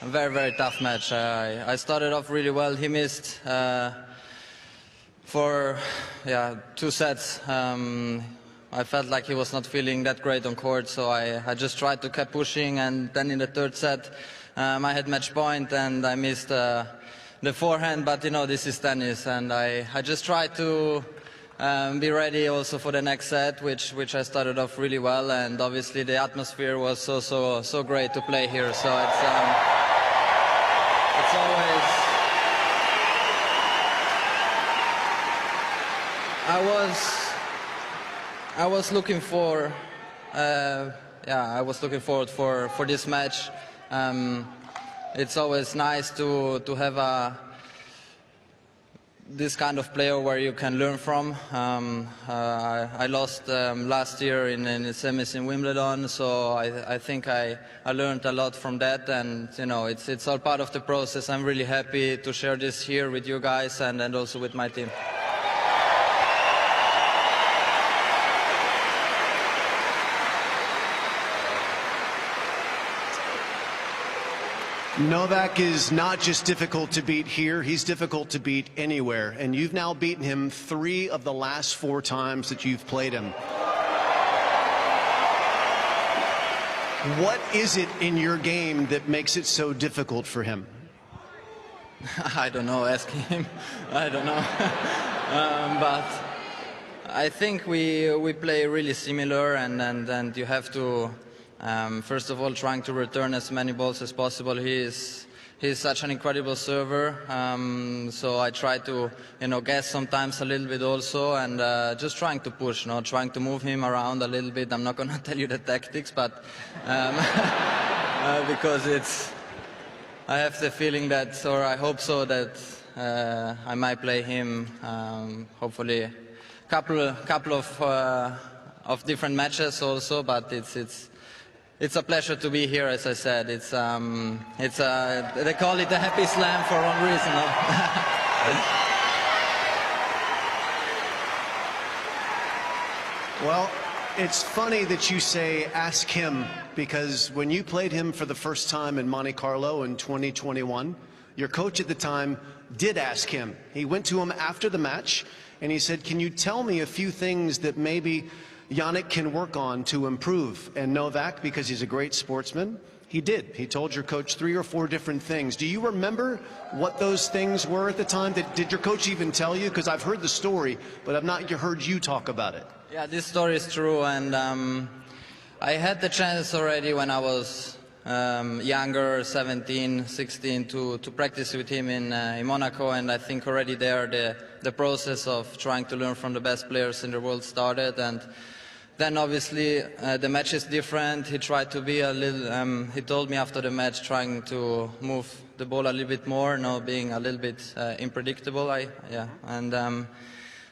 very tough match. I started off really well. He missed for 2 sets. I felt like he was not feeling that great on court, so I just tried to keep pushing, and then in the 3rd set I had match point and I missed the forehand, but you know, this is tennis, and I just tried to be ready also for the next set, which I started off really well, and obviously the atmosphere was so great to play here. So it's always, I was looking for I was looking forward for this match. It's always nice to have this kind of player where you can learn from. I lost last year in the semis in Wimbledon, so I think I learned a lot from that, and you know, it's all part of the process. I'm really happy to share this here with you guys and also with my team. Novak is not just difficult to beat here, he's difficult to beat anywhere. And you've now beaten him 3 of the last 4 times that you've played him. What is it in your game that makes it so difficult for him? I don't know, asking him. I don't know. But I think we play really similar, and you have to, first of all, trying to return as many balls as possible. He's such an incredible server, so I try to, guess sometimes a little bit also, and just trying to push, trying to move him around a little bit. I'm not going to tell you the tactics, but because I have the feeling that, or I hope so, that I might play him hopefully a couple of different matches also, but it's a pleasure to be here, as I said. They call it a happy slam for one reason. Well, it's funny that you say ask him, because when you played him for the first time in Monte Carlo in 2021, your coach at the time did ask him. He went to him after the match and he said, can you tell me a few things that maybe Jannick can work on to improve? And Novak, because he's a great sportsman, he did. He told your coach 3 or 4 different things. Do you remember what those things were at the time? Did your coach even tell you? Because I've heard the story, but I've not heard you talk about it. Yeah, this story is true, and I had the chance already when I was younger, 17, 16, to practice with him in Monaco, and I think already there the process of trying to learn from the best players in the world started. And then obviously the match is different. He tried to be a little, he told me after the match, trying to move the ball a little bit more, being a little bit unpredictable.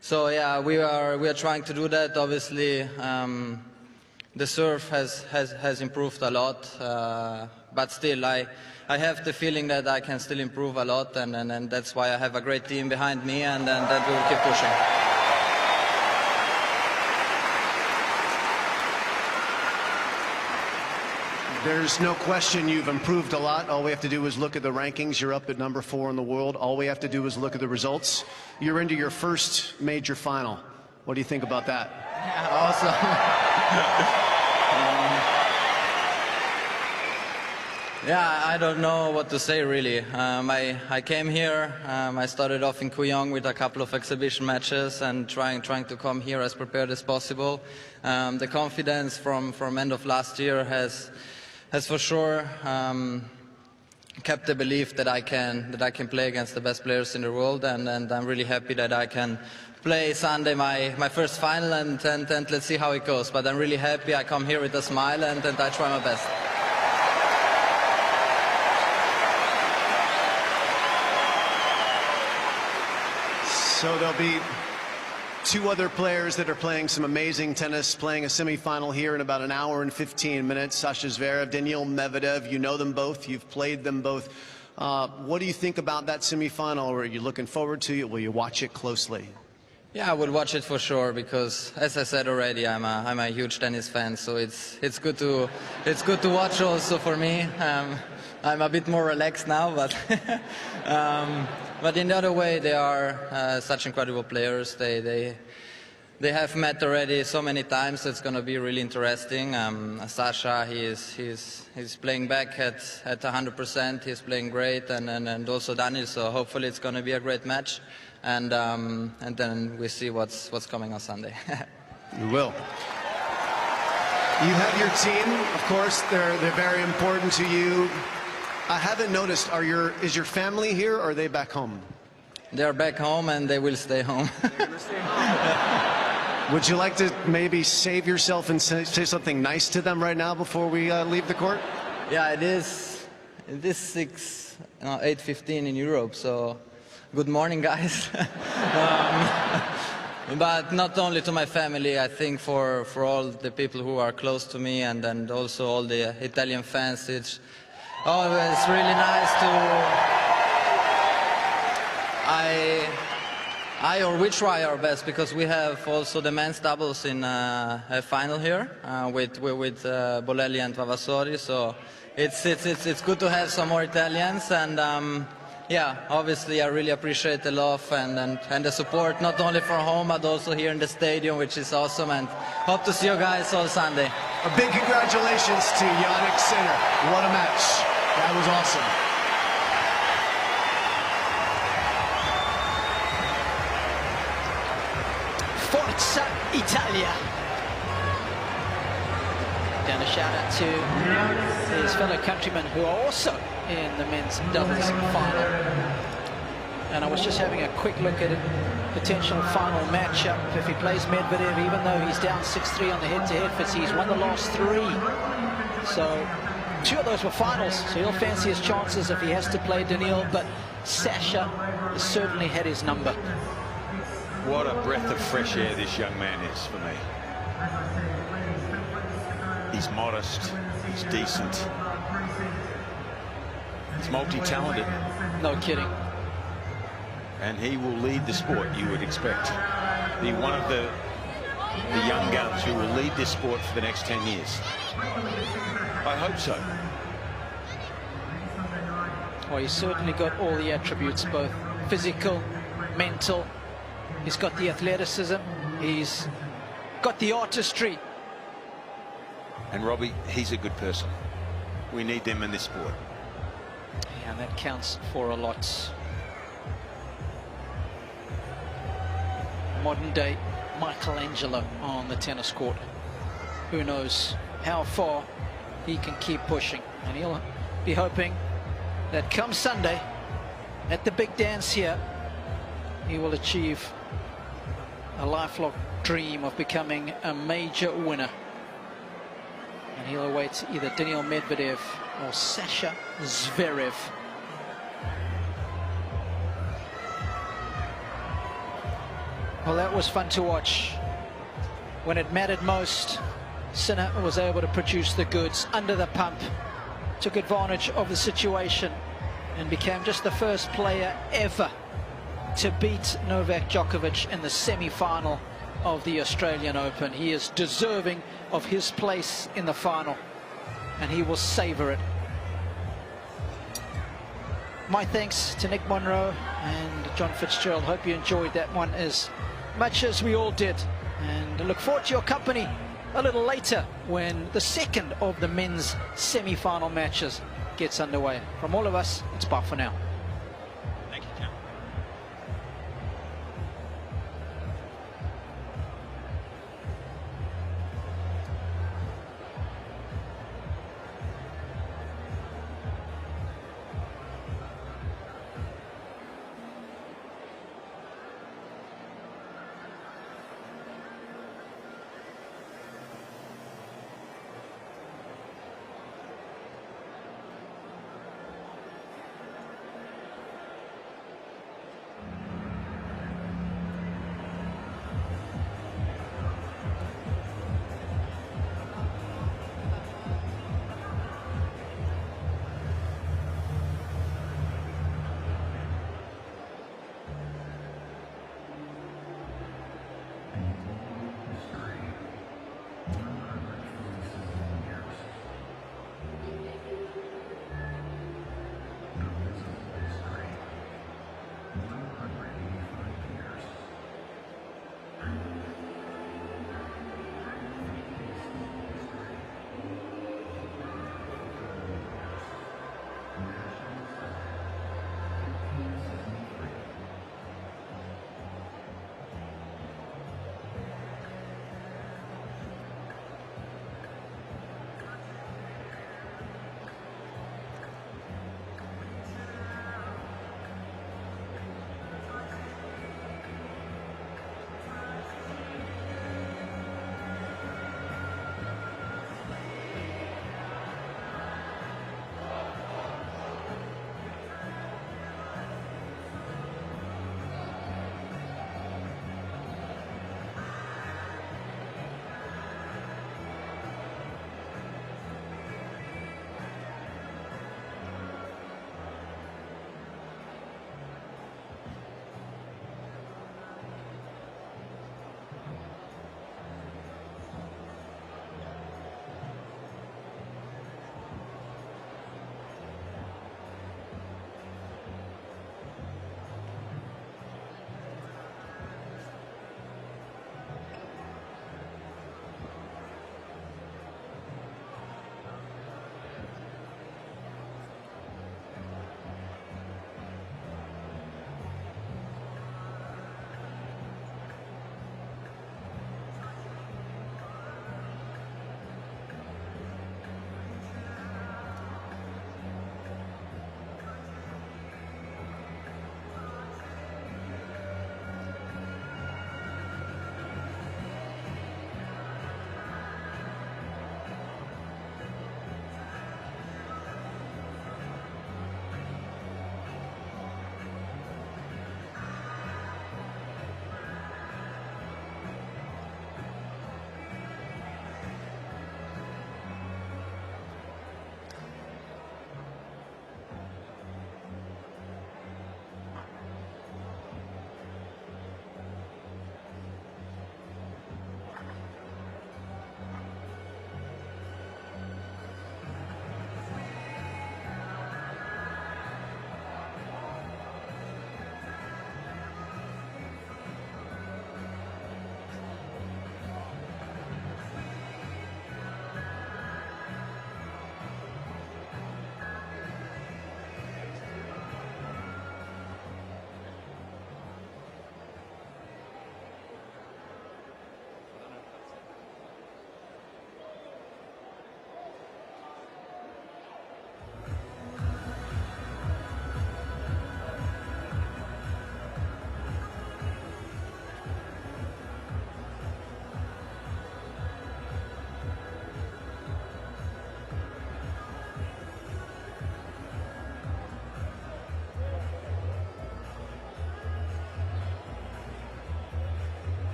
So yeah, we are trying to do that. Obviously, the serve has improved a lot, but still I have the feeling that I can still improve a lot, and that's why I have a great team behind me, and that we will keep pushing. There's no question you've improved a lot. All we have to do is look at the rankings. You're up at number 4 in the world. All we have to do is look at the results. You're into your first major final. What do you think about that? Yeah, awesome. Yeah, I don't know what to say really. I came here, I started off in Kooyong with a couple of exhibition matches and trying to come here as prepared as possible. The confidence from end of last year has for sure kept the belief that I can play against the best players in the world, and I'm really happy that I can play Sunday my first final, and let's see how it goes. But I'm really happy. I come here with a smile, and I try my best. So there'll be 2 other players that are playing some amazing tennis, playing a semifinal here in about 1 hour and 15 minutes. Sasha Zverev, Daniel Medvedev, you know them both, you've played them both. What do you think about that semifinal? Or are you looking forward to it? Will you watch it closely? Yeah, I will watch it for sure, because as I said already, I'm a huge tennis fan, so it's good to watch also for me. I'm a bit more relaxed now, but but in the other way, they are such incredible players. They have met already so many times. It's going to be really interesting. Sasha, he's playing back at 100%. He's playing great, and also Daniel. So hopefully it's going to be a great match, and then we see what's coming on Sunday. We will. You have your team, of course. They're very important to you. I haven't noticed, is your family here, or are they back home? They're back home, and they will stay home. They're going to stay home. Would you like to maybe save yourself and say something nice to them right now before we leave the court? Yeah, it is 8:15 in Europe, so good morning, guys. But not only to my family, I think for all the people who are close to me, and also all the Italian fans. It's always really nice to... we try our best, because we have also the men's doubles in a final here with Bolelli and Vavasori, so it's good to have some more Italians, and yeah, obviously I really appreciate the love and the support, not only from home but also here in the stadium, which is awesome, and hope to see you guys all Sunday. A big congratulations to Jannick Sinner. What a match. That was awesome. Forza Italia. And a shout out to his fellow countrymen who are also in the men's doubles final. And I was just having a quick look at a potential final matchup. If he plays Medvedev, even though he's down 6-3 on the head-to-head fits, he's won the last 3. So 2 of those were finals, so he'll fancy his chances if he has to play Daniel, but Sasha has certainly had his number. What a breath of fresh air this young man is for me. He's modest, he's decent, he's multi-talented. No kidding. And he will lead the sport, you would expect. Be one of the young guns who will lead this sport for the next 10 years. I hope so. Well, he's certainly got all the attributes, both physical, mental. He's got the athleticism. He's got the artistry. And Robbie, he's a good person. We need them in this sport. Yeah, and that counts for a lot. Modern day Michelangelo on the tennis court. Who knows how far he can keep pushing. And he'll be hoping that come Sunday at the big dance here, he will achieve a lifelong dream of becoming a major winner. And he'll await either Daniel Medvedev or Sasha Zverev. Well, that was fun to watch. When it mattered most, Sinner was able to produce the goods under the pump, took advantage of the situation, and became just the first player ever to beat Novak Djokovic in the semi-final of the Australian Open. He is deserving of his place in the final, and he will savor it. My thanks to Nick Monroe and John Fitzgerald. Hope you enjoyed that one as much as we all did, and I look forward to your company a little later when the second of the men's semi-final matches gets underway. From all of us, it's bye for now.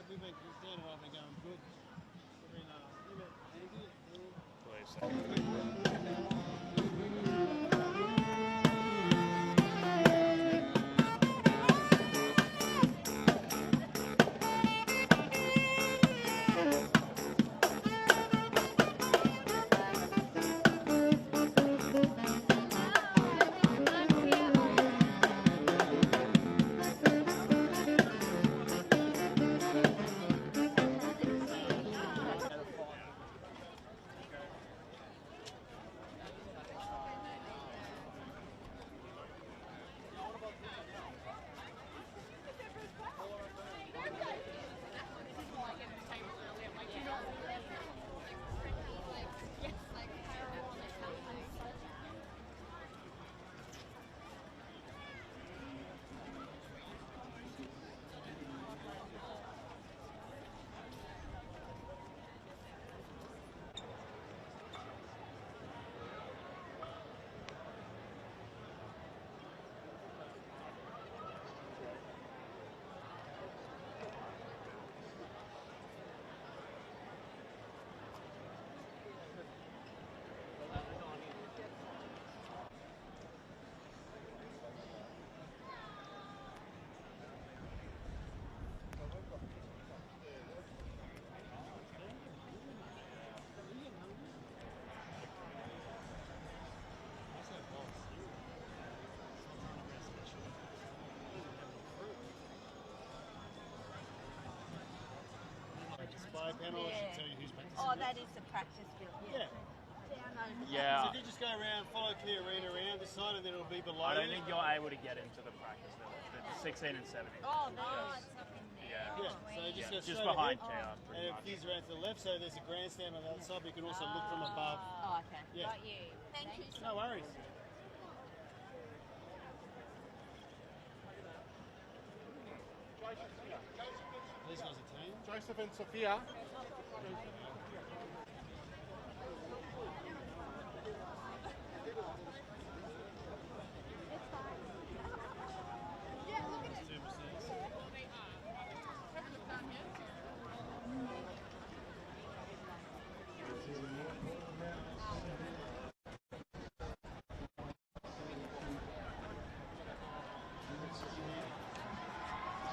we've been concerned and I've been going good. We've been easy. Display panel should tell you who's practicing. Oh, that is the practice field. Yeah. Yeah. So if you just go around, follow the arena around this side, and then it'll be below. I don't think you're able to get into the practice level. The 16 and 17. Oh, no, it's up in there. Yeah. So you just go Just straight behind ahead, Cain, pretty and much. it gives around to the left, so there's a grandstand on the other side, but you can also look from above. Oh, okay. Yeah. Got you. Thank you. No worries. These guys are team. Joseph and Sophia.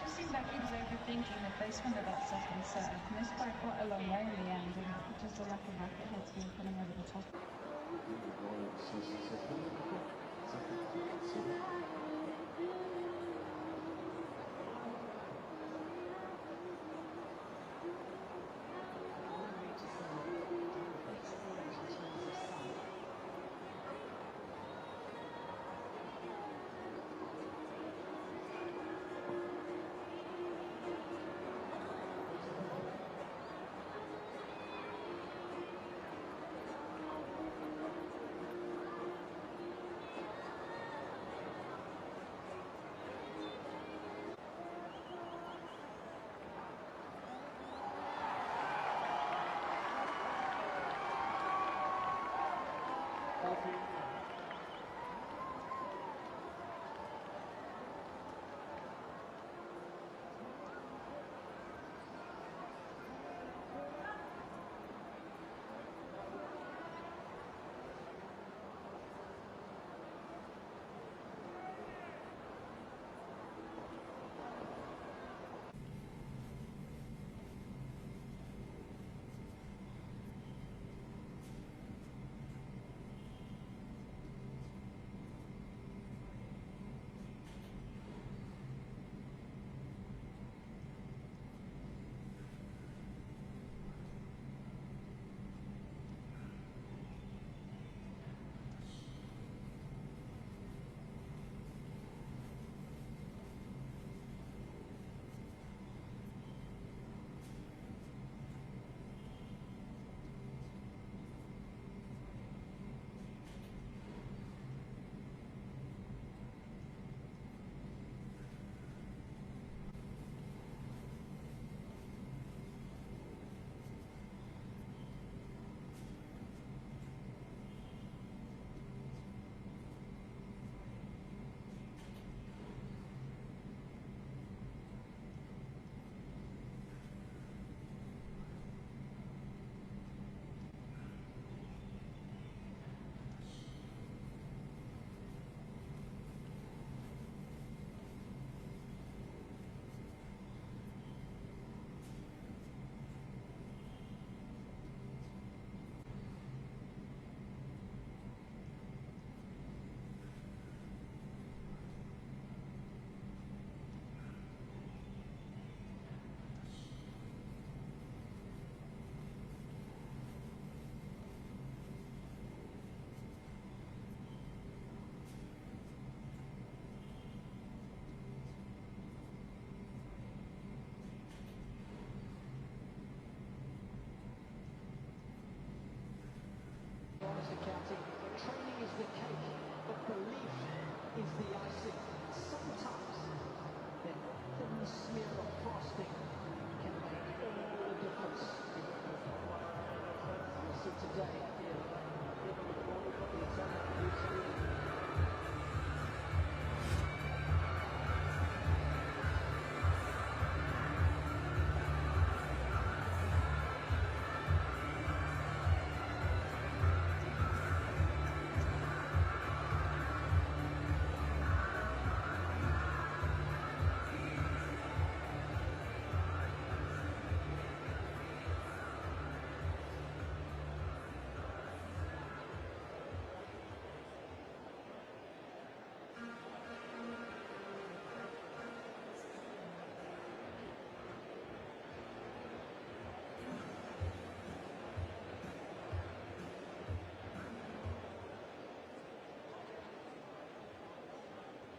Just seemed like he was overthinking the placement of that second serve. Missed by quite a long way in the end, and just a lack of racket heads being coming over the top.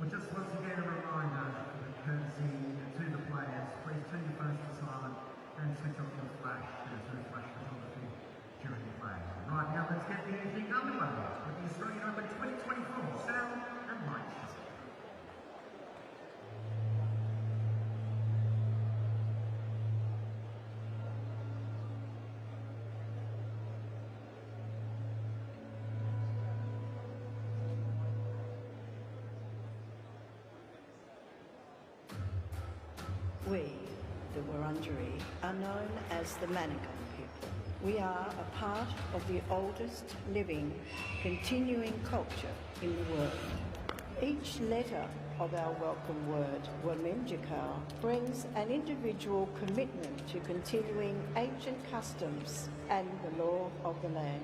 Well, just once again a reminder, courtesy to the players, please turn your phones to silent and switch off your flash. There's no flash photography during the play. Right, now let's get the evening underway with the Australian Open 2024 sound and light show. We, the Wurundjeri, are known as the Manigal people. We are a part of the oldest living, continuing culture in the world. Each letter of our welcome word, Wurundjeri, brings an individual commitment to continuing ancient customs and the law of the land.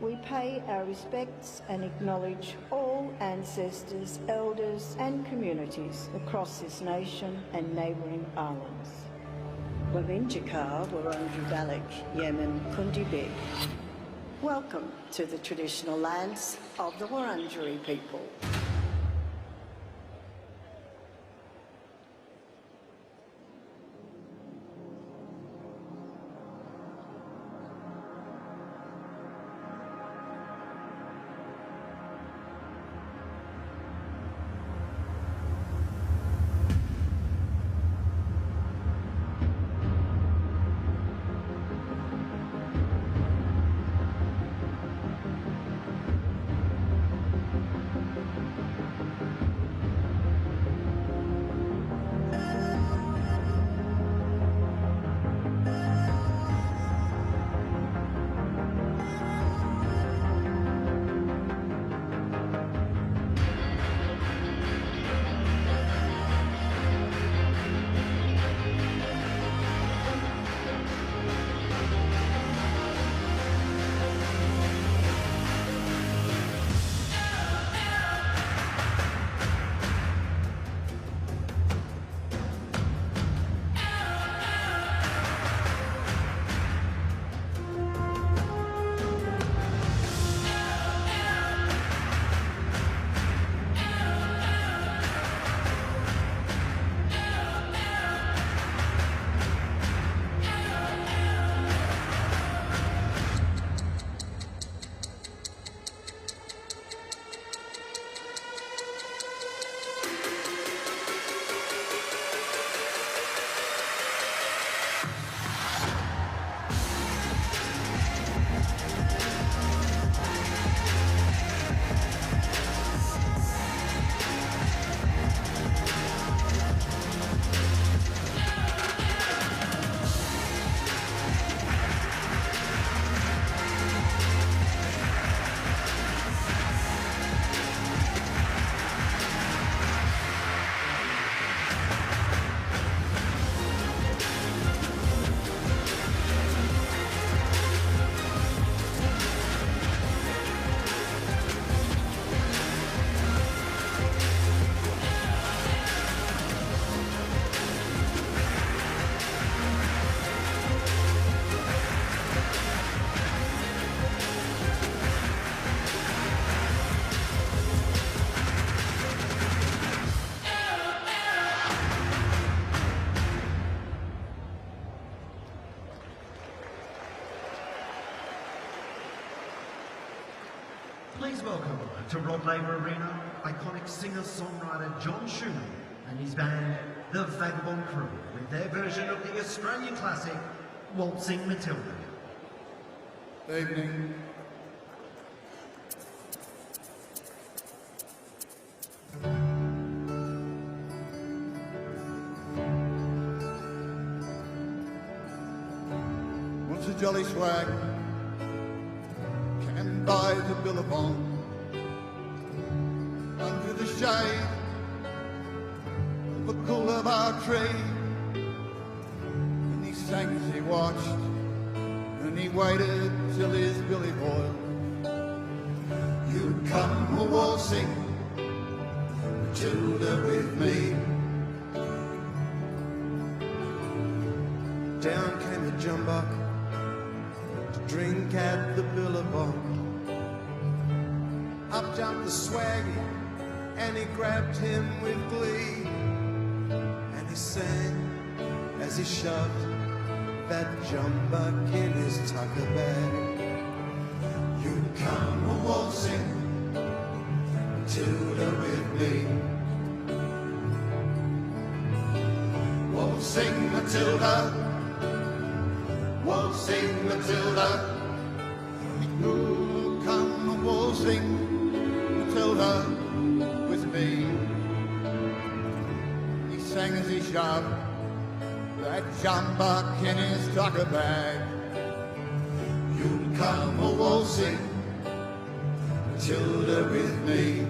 We pay our respects and acknowledge all ancestors, elders and communities across this nation and neighbouring islands. Wurundjeri, Wurundjeri Dalek, Yemen, Kundibig. Welcome to the traditional lands of the Wurundjeri people. Please welcome to Rod Laver Arena, iconic singer-songwriter John Schumann and his band, the Vagabond Crew, with their version of the Australian classic, Waltzing Matilda. Evening. Once a jolly swag can buy the billabong under the shade of a coolabah tree, and he sang as he watched, and he waited till his billy boiled. You come a-waltzing, Matilda, with me. Down came the jumbuck to drink at the billabong. Up jumped the swaggy and he grabbed him with glee, and he sang as he shoved that jumbuck in his tucker bag. You come a-waltzing, Matilda, with me. Waltzing Matilda, waltzing Matilda. You come a-waltzing, Matilda, with me. He sang as he shoved that jumbuck in his tucker bag. You come a-waltzing, Matilda, with me.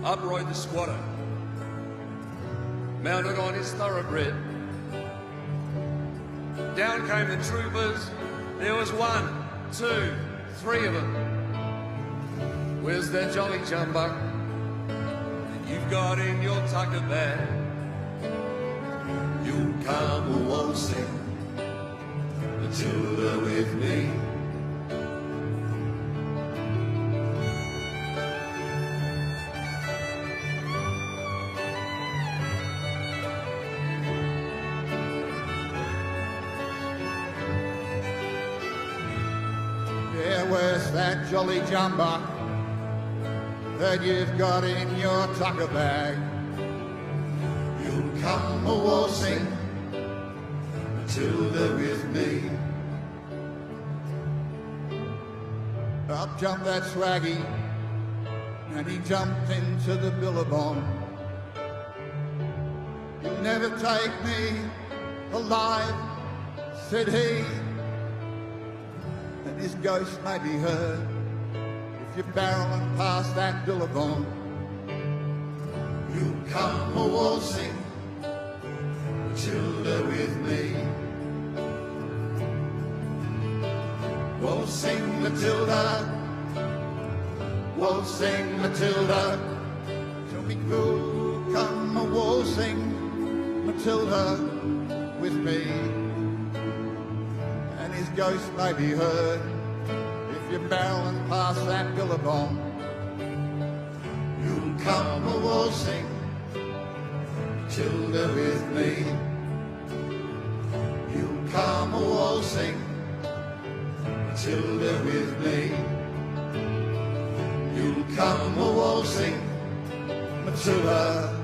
Up rode the squatter, mounted on his thoroughbred. Down came the troopers, there was 1, 2, 3 of them. Where's that jolly jumbuck that you've got in your tucker bag? You come a-waltzing, Matilda, with me. Yeah, where's that jolly jumbuck that you've got in your tucker bag? You come a-waltzing, Matilda, with me. Up jumped that swaggy, and he jumped into the billabong. You'll never take me alive, said he, and his ghost may be heard if you're barreling past that billabong. You come a-waltzing, Matilda, with me. Waltzing Matilda, waltzing Matilda. Tell me who come a-waltzing, Matilda, with me. And his ghost may be heard if you're barreling past that billabong. You'll come a-waltzing, Matilda, with me. You'll come a-waltzing, Matilda, with me. You'll come a-waltzing, Matilda.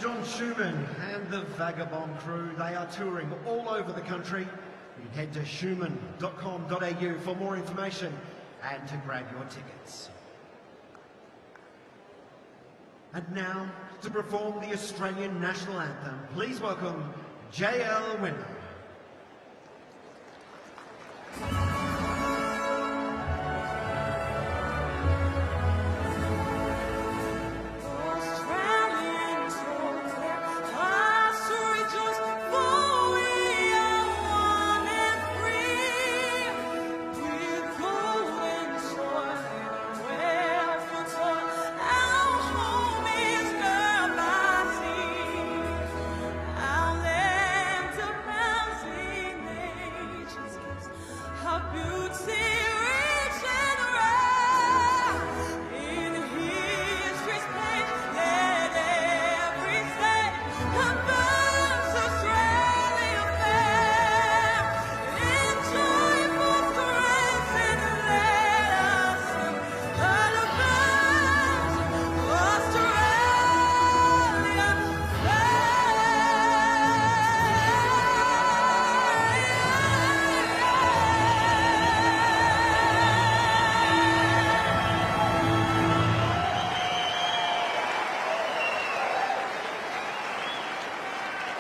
John Schumann and the Vagabond crew, they are touring all over the country. You can head to schumann.com.au for more information and to grab your tickets. And now, to perform the Australian National Anthem, please welcome JL Winner.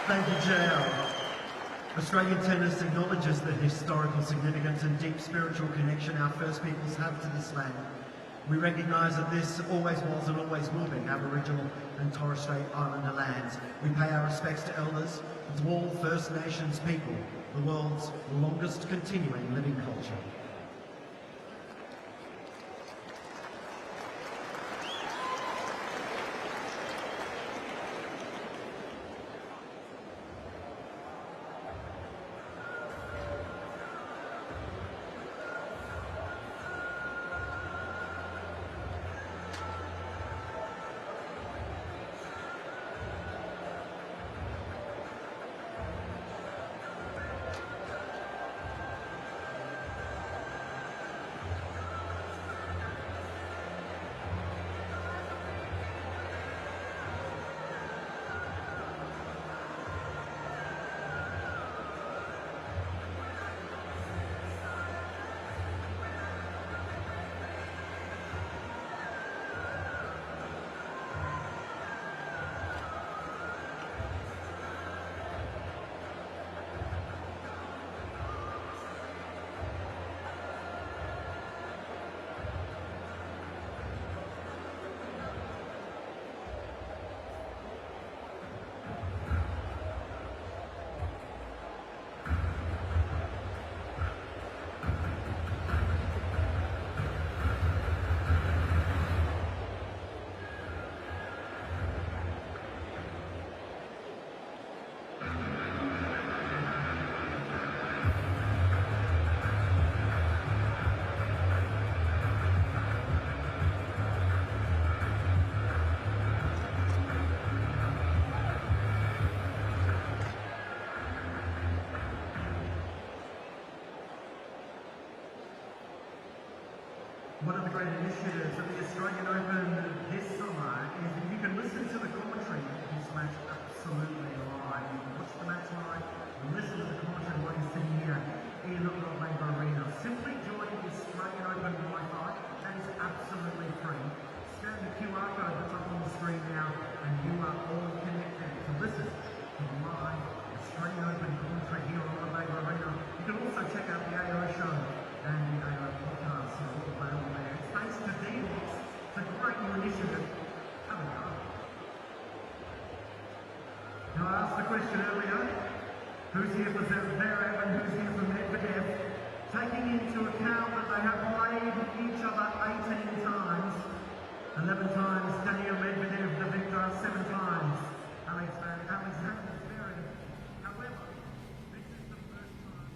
Thank you, JL. Australian tennis acknowledges the historical significance and deep spiritual connection our First Peoples have to this land. We recognise that this always was and always will be Aboriginal and Torres Strait Islander lands. We pay our respects to elders and to all First Nations people, the world's longest continuing living culture. One of the great initiatives of the Australian Open this summer is that you can listen to the commentary of this match absolutely live. You can watch the match live and listen to the commentary while you're sitting here in Rod Laver Arena. Simply join the Australian Open Wi-Fi. That is absolutely free. Scan the QR code that's up on the screen now and you are all connected to listen to the live Australian Open commentary here on Rod Laver Arena. You can also check out the AO show and the AO podcast are all available there. It's thanks to DMX. It's a great new initiative. Have a go. Now I asked the question earlier, who's here for Zverev and who's here for Medvedev? Taking into account that they have played each other 18 times, 11 times Daniel Medvedev, the victor, 7 times Alexander Zverev. However, this is the first time.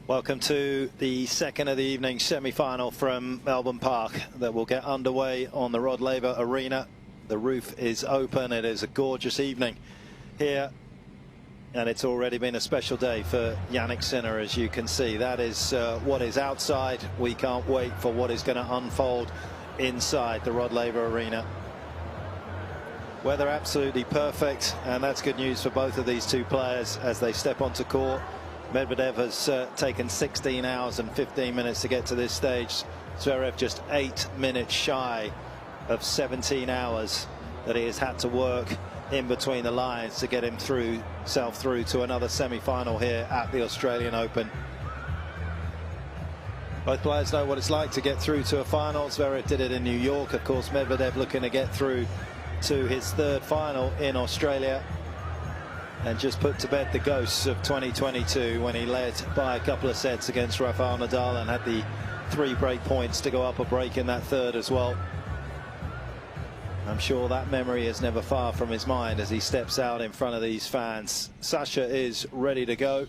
Welcome to the second of the evening semi-final from Melbourne Park that will get underway on the Rod Laver Arena. The roof is open. It is a gorgeous evening here, and it's already been a special day for Jannick Sinner, as you can see. That is what is outside. We can't wait for what is going to unfold inside the Rod Laver Arena. Weather absolutely perfect, and that's good news for both of these two players as they step onto court. Medvedev has taken 16 hours and 15 minutes to get to this stage. Zverev just 8 minutes shy of 17 hours that he has had to work in between the lines to get himself through to another semi-final here at the Australian Open. Both players know what it's like to get through to a final. Zverev did it in New York. Of course, Medvedev looking to get through to his third final in Australia and just put to bed the ghosts of 2022 when he led by a couple of sets against Rafael Nadal and had the 3 break points to go up a break in that third as well. I'm sure that memory is never far from his mind as he steps out in front of these fans. Sasha is ready to go.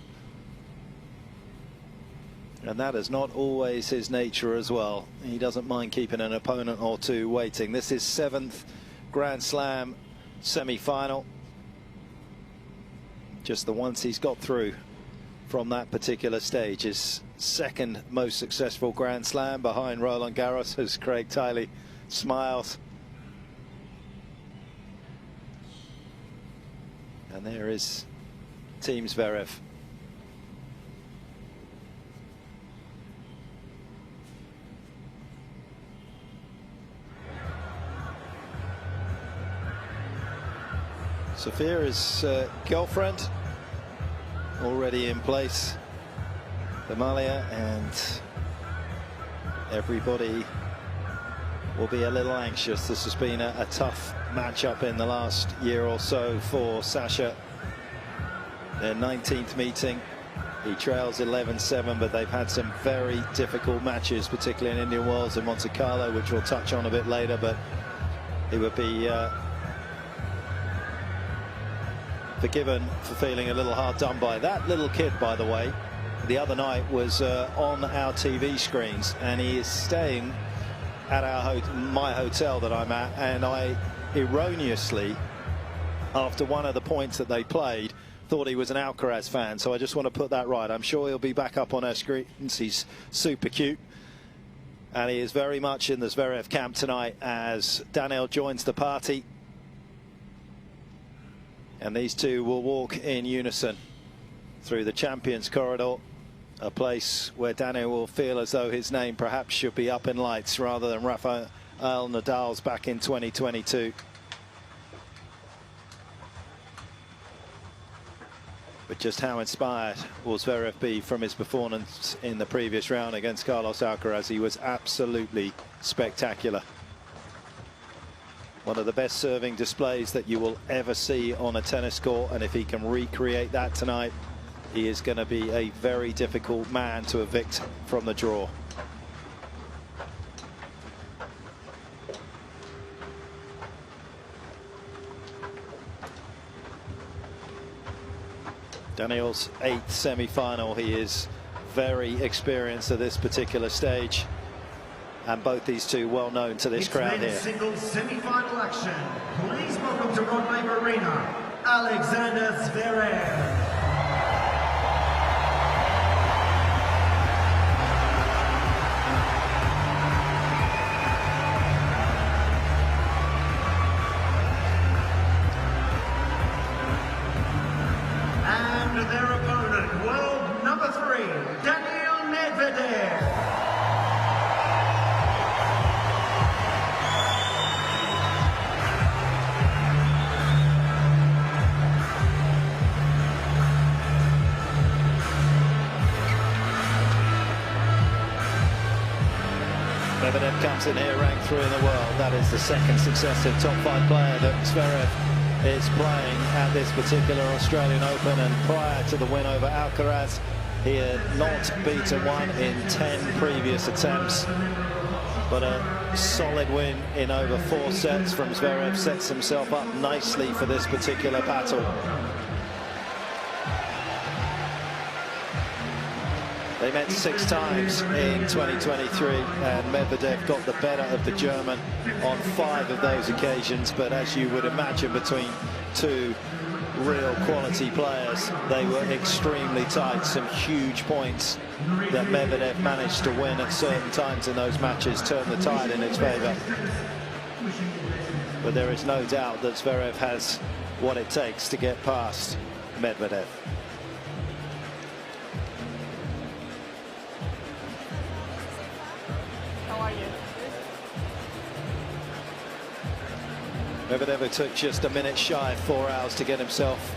And that is not always his nature as well. He doesn't mind keeping an opponent or two waiting. This is 7th Grand Slam semi-final. Just the once he's got through from that particular stage. His second most successful Grand Slam behind Roland Garros, as Craig Tiley smiles. And there is Team Zverev. Sofia's girlfriend already in place, Amalia, and everybody will be a little anxious. This has been a tough matchup in the last year or so for Sasha. Their 19th meeting. He trails 11-7, but they've had some very difficult matches, particularly in Indian Wells and Monte Carlo, which we'll touch on a bit later, but it would be forgiven for feeling a little hard done by. That little kid, by the way, the other night was on our TV screens, and he is staying at my hotel that I'm at, and I erroneously, after one of the points that they played, thought he was an Alcaraz fan, so I just want to put that right. I'm sure he'll be back up on our screens. He's super cute, and he is very much in the Zverev camp tonight as Daniel joins the party. And these two will walk in unison through the Champions Corridor, a place where Daniel will feel as though his name perhaps should be up in lights rather than Rafael Nadal's back in 2022. But just how inspired will Zverev be from his performance in the previous round against Carlos Alcaraz? He was absolutely spectacular. One of the best serving displays that you will ever see on a tennis court, and if he can recreate that tonight, he is going to be a very difficult man to evict from the draw. Daniel's 8th semi-final. He is very experienced at this particular stage. And both these two well known to this crowd here. Singles semi-final action. Please welcome to Rod Laver Arena, Alexander Zverev. And their opponent, world number 3, Daniel Medvedev. Medvedev comes in here ranked 3 in the world. That is the second successive top 5 player that Zverev is playing at this particular Australian Open, and prior to the win over Alcaraz, he had not beaten one in 10 previous attempts. But a solid win in over 4 sets from Zverev sets himself up nicely for this particular battle. They met 6 times in 2023, and Medvedev got the better of the German on 5 of those occasions. But as you would imagine, between 2 real quality players, they were extremely tight. Some huge points that Medvedev managed to win at certain times in those matches turned the tide in his favor. But there is no doubt that Zverev has what it takes to get past Medvedev. Medvedev took just a minute shy of 4 hours to get himself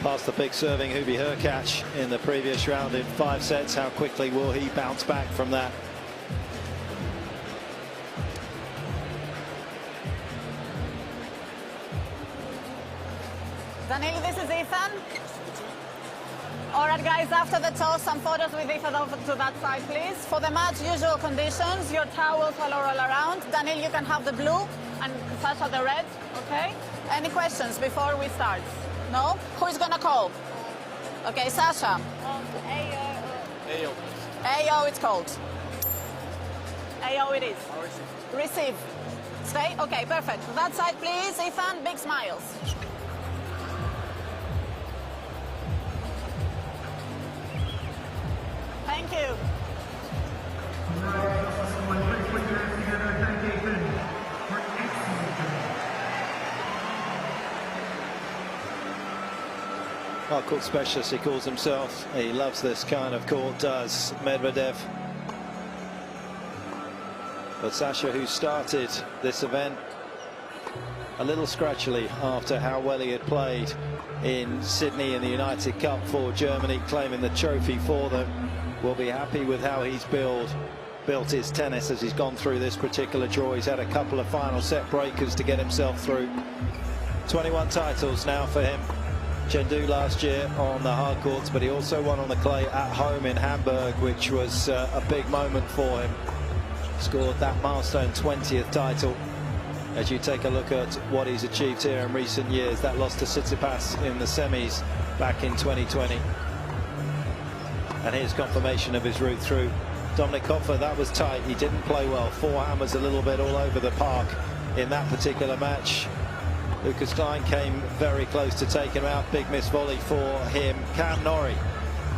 Past the big serving Hubie Hurkacz in the previous round in 5 sets. How quickly will he bounce back from that? Daniel, this is Ethan. All right, guys, after the toss, some photos with Ethan over to that side, please. For the match usual conditions, your towels will roll around. Daniel, you can have the blue and Sasha the red, okay? Any questions before we start? No? Who is going to call? Okay, Sasha. AO. AO it's called. AO it is. Receive. Stay? Okay, perfect. That side, please. Ethan, big smiles. Thank you. Well, court specialist he calls himself. He loves this kind of court, does Medvedev. But Sasha, who started this event a little scratchily after how well he had played in Sydney in the United Cup for Germany, claiming the trophy for them, will be happy with how he's built his tennis as he's gone through this particular draw. He's had a couple of final set breakers to get himself through. 21 titles now for him. Chengdu last year on the hard courts, but he also won on the clay at home in Hamburg, which was a big moment for him. Scored that milestone 20th title. As you take a look at what he's achieved here in recent years, that loss to Tsitsipas in the semis back in 2020. And here's confirmation of his route through. Dominic Kopfer, that was tight. He didn't play well. 4 hammers a little bit all over the park in that particular match. Lucas Klein came very close to taking him out. Big miss volley for him. Cam Norrie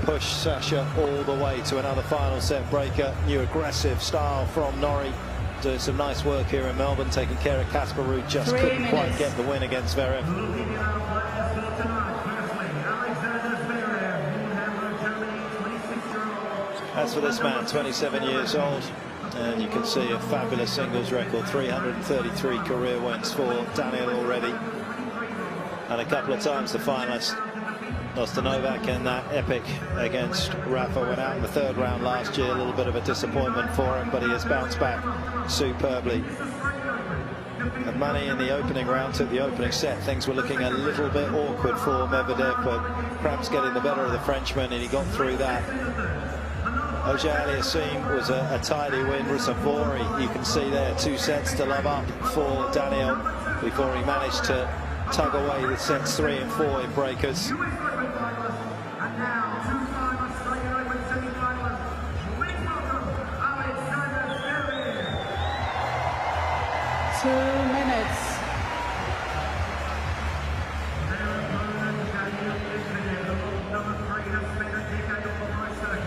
pushed Sasha all the way to another final set breaker. New aggressive style from Norrie. Doing some nice work here in Melbourne, taking care of Casper Ruud. Just couldn't quite get the win against Zverev. As for this man, 27 years old, and you can see a fabulous singles record, 333 career wins for Daniel already, and a couple of times the finalist. Lost to Novak in that epic against Rafa, went out in the 3rd round last year. A little bit of a disappointment for him, but he has bounced back superbly. And money in the opening round, took the opening set. Things were looking a little bit awkward for Medvedev, but cramps getting the better of the Frenchman, and he got through that. Auger-Aliassime was a tidy win. Ruusuvuori, you can see there, 2 sets to love up for Daniel before he managed to tug away the sets 3 and 4 in breakers. 2 minutes.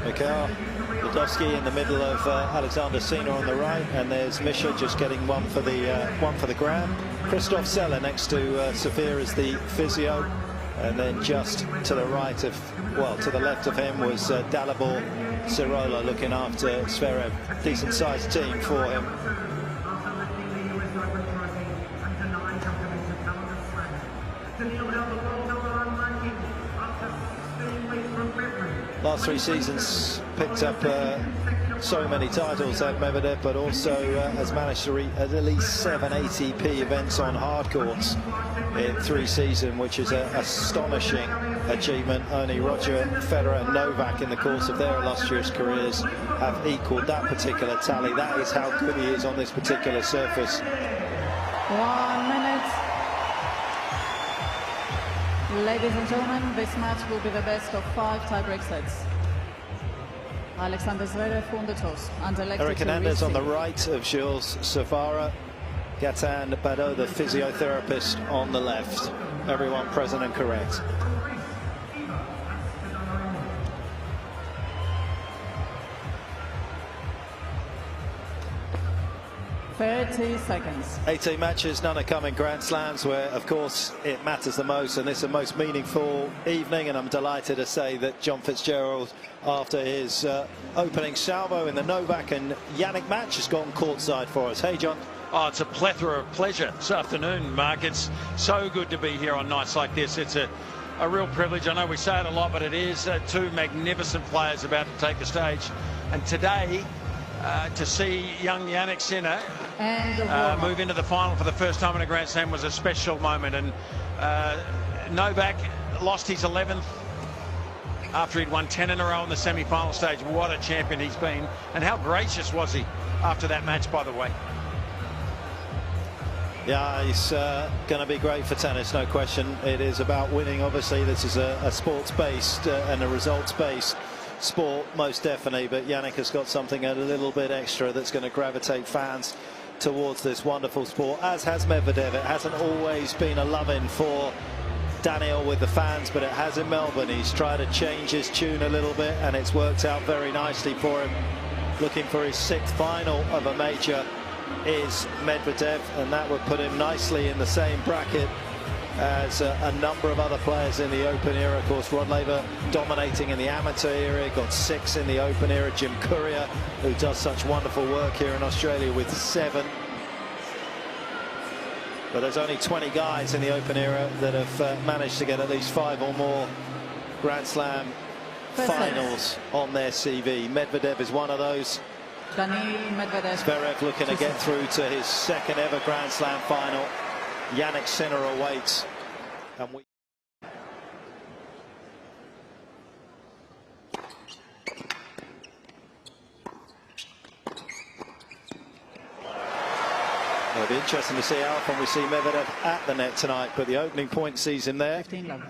Mikhail Ledowski in the middle of Alexander Sina on the right, and there's Misha just getting one for the gram. Christoph Seller next to Sofia as the physio, and then just to the right of, well, to the left of him was Dalibor Sirola looking after Zverev. Decent sized team for him. Last 3 seasons picked up so many titles at Medvedev, but also has managed to reach at least 7 ATP events on hard courts in 3 seasons, which is an astonishing achievement. Only Roger Federer and Novak in the course of their illustrious careers have equalled that particular tally. That is how good he is on this particular surface. 1 minute. Ladies and gentlemen, this match will be the best of 5 tiebreak sets. Alexander Zverev won the toss and elected Eric Hernandez on the right of Jules Savara. Gatan Bado, the physiotherapist, on the left. Everyone present and correct. 30 seconds. 18 matches, none are coming Grand Slams, where of course it matters the most, and it's the most meaningful evening, and I'm delighted to say that John Fitzgerald, after his opening salvo in the Novak and Jannick match, has gone courtside for us. Hey John. Oh, it's a plethora of pleasure this afternoon, Mark. It's so good to be here on nights like this. It's a a real privilege. I know we say it a lot, but it is two magnificent players about to take the stage. And today, to see young Jannick Sinner move into the final for the first time in a Grand Slam was a special moment. And Novak lost his 11th after he'd won 10 in a row in the semi-final stage. What a champion he's been. And how gracious was he after that match, by the way? Yeah, he's going to be great for tennis, no question. It is about winning. Obviously, this is a sports-based and a results-based sport, most definitely. But Jannick has got something a little bit extra that's going to gravitate fans towards this wonderful sport, as has Medvedev. It hasn't always been a love-in for Daniel with the fans, but it has in Melbourne. He's tried to change his tune a little bit, and it's worked out very nicely for him. Looking for his 6th final of a major is Medvedev, and that would put him nicely in the same bracket as a number of other players in the Open era. Of course, Rod Laver dominating in the amateur era, got 6 in the Open era. Jim Courier, who does such wonderful work here in Australia, with 7. But there's only 20 guys in the Open era that have managed to get at least 5 or more Grand Slam finals on their CV. Medvedev is one of those. Daniel Medvedev. Zverev looking to get through to his 2nd ever Grand Slam final. Jannick Sinner awaits. And it'll be interesting to see how often we see Medvedev at the net tonight, but the opening point sees him there. 15-love.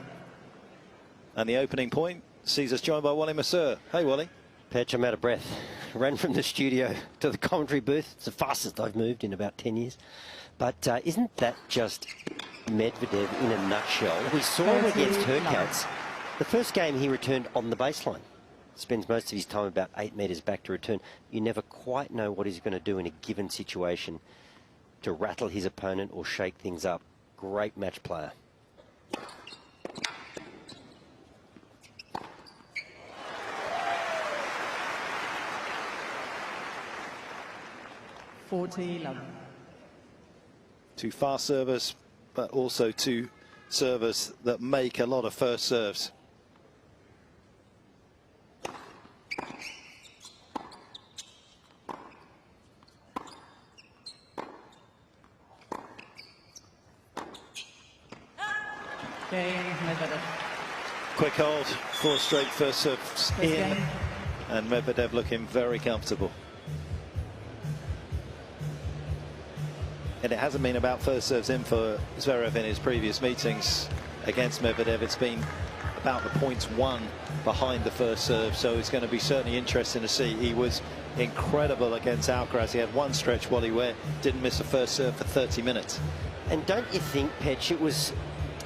And the opening point sees us joined by Wally Masur. Hey, Wally. Patch, I'm out of breath. Ran from the studio to the commentary booth. It's the fastest I've moved in about 10 years. But isn't that just Medvedev in a nutshell? We saw him against Hurkacz. The first game he returned on the baseline. Spends most of his time about 8 metres back to return. You never quite know what he's going to do in a given situation to rattle his opponent or shake things up. Great match player. Two fast servers, but also two servers that make a lot of first serves. Cain, Medvedev. Quick hold, 4 straight first serves in, and Medvedev looking very comfortable. And it hasn't been about first serves in for Zverev in his previous meetings against Medvedev. It's been about the points won behind the first serve, so it's going to be certainly interesting to see. He was incredible against Alcaraz. He had one stretch while he didn't miss a first serve for 30 minutes. And don't you think, Petch, it was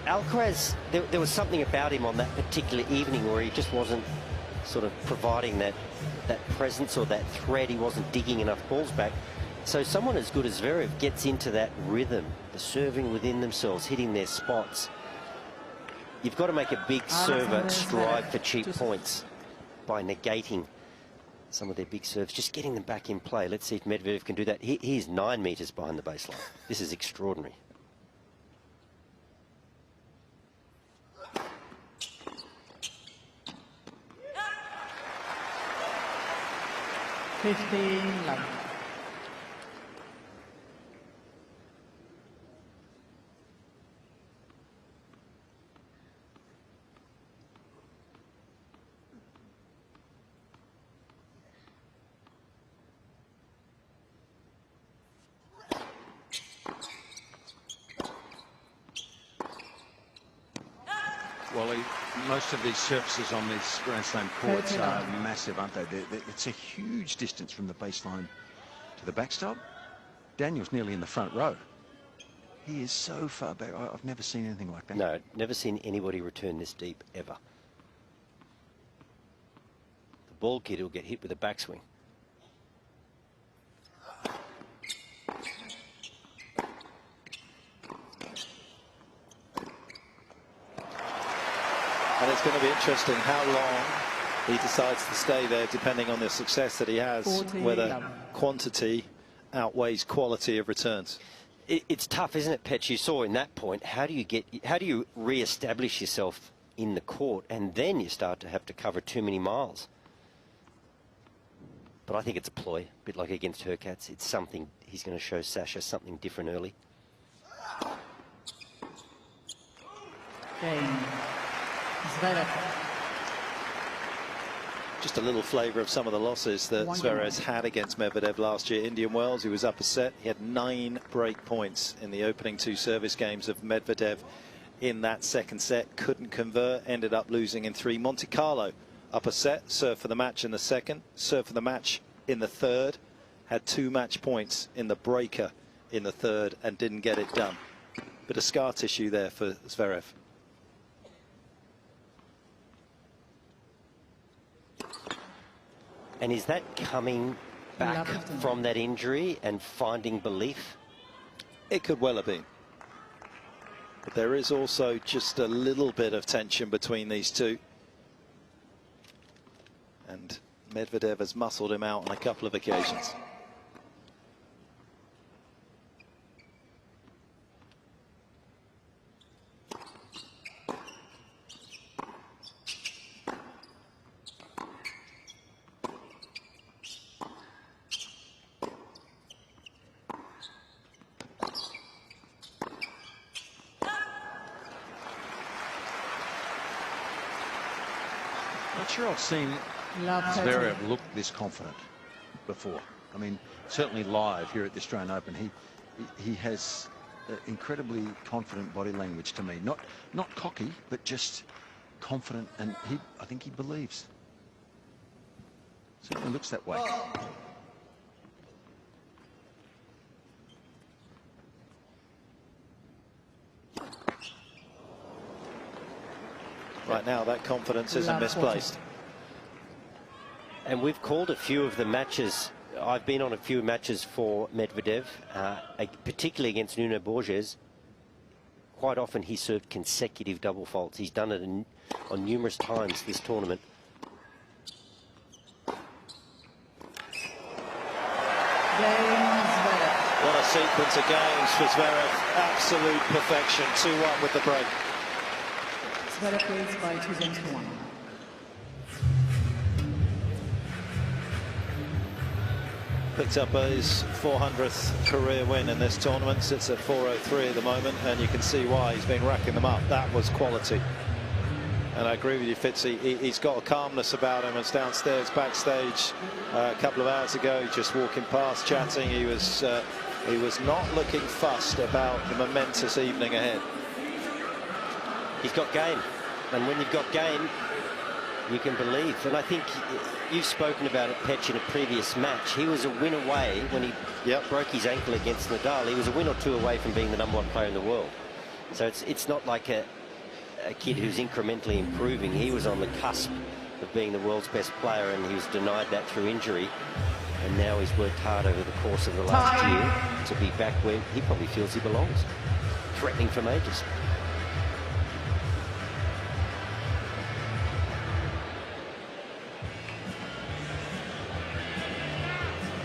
Alcaraz, there was something about him on that particular evening where he just wasn't sort of providing that presence or that threat. He wasn't digging enough balls back. So someone as good as Zverev gets into that rhythm, the serving within themselves, hitting their spots. You've got to make a big server strive for cheap points by negating some of their big serves, just getting them back in play. Let's see if Medvedev can do that. He's 9 metres behind the baseline. This is extraordinary. Wally, most of these surfaces on these Grand Slam courts are massive, aren't they? It's a huge distance from the baseline to the backstop. Daniel's nearly in the front row. He is so far back. I've never seen anything like that. No, never seen anybody return this deep, ever. The ball kid will get hit with a backswing. And it's going to be interesting how long he decides to stay there, depending on the success that he has, whether quantity outweighs quality of returns. It's tough, isn't it, Petch? You saw in that point, how do you re-establish yourself in the court, and then you start to have to cover too many miles. But I think it's a ploy, a bit like against Hurkacz. It's something, he's going to show Sasha something different early. Cain. Zverev. Just a little flavour of some of the losses that Zverev had against Medvedev last year. Indian Wells, he was up a set. He had 9 break points in the opening 2 service games of Medvedev in that second set. Couldn't convert, ended up losing in 3. Monte Carlo, up a set, served for the match in the second, served for the match in the third, had 2 match points in the breaker in the third and didn't get it done. Bit of scar tissue there for Zverev. And is that coming back from that injury and finding belief? It could well have been. But there is also just a little bit of tension between these two. And Medvedev has muscled him out on a couple of occasions. Not sure I've seen Zverev look this confident before. I mean, certainly live here at the Australian Open, he has incredibly confident body language to me. Not cocky, but just confident, and I think he believes. Certainly looks that way. Right now, that confidence isn't misplaced. And we've called a few of the matches. I've been on a few matches for Medvedev, particularly against Nuno Borges. Quite often he served consecutive double faults. He's done it on numerous times this tournament. What a sequence of games for Zverev. Absolute perfection. 2-1 with the break. Zverev leads by 2 games to 1. Picked up his 400th career win in this tournament. Sits at 403 at the moment, and you can see why. He's been racking them up. That was quality. And I agree with you, Fitzy. He's got a calmness about him. It's downstairs, backstage a couple of hours ago, just walking past, chatting. He was not looking fussed about the momentous evening ahead. He's got game, and when you've got game, you can believe. And I think you've spoken about it, Petch, in a previous match. He was a win away when he broke his ankle against Nadal. He was a win or 2 away from being the #1 player in the world. So it's not like a kid who's incrementally improving. He was on the cusp of being the world's best player, and he was denied that through injury. And now he's worked hard over the course of the last year to be back where he probably feels he belongs, threatening for majors.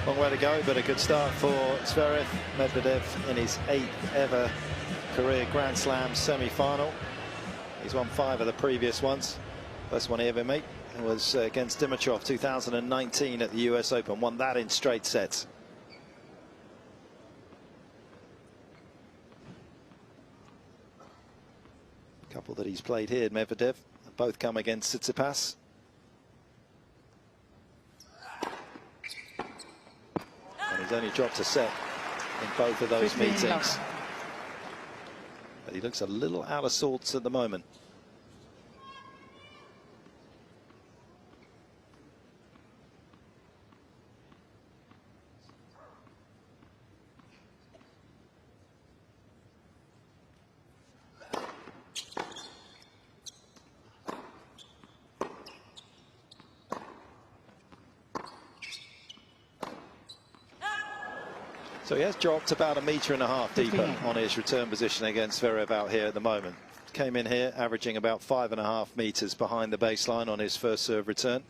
Long way to go, but a good start for Zverev. Medvedev in his 8th ever career Grand Slam semi-final. He's won 5 of the previous ones. First one he ever made was against Dimitrov 2019 at the US Open. Won that in straight sets. A couple that he's played here, Medvedev, both come against Tsitsipas. And he's only dropped a set in both of those meetings. But he looks a little out of sorts at the moment. So he has dropped about 1.5 meters deeper on his return position against Zverev out here at the moment. Came in here averaging about 5.5 meters behind the baseline on his first serve return,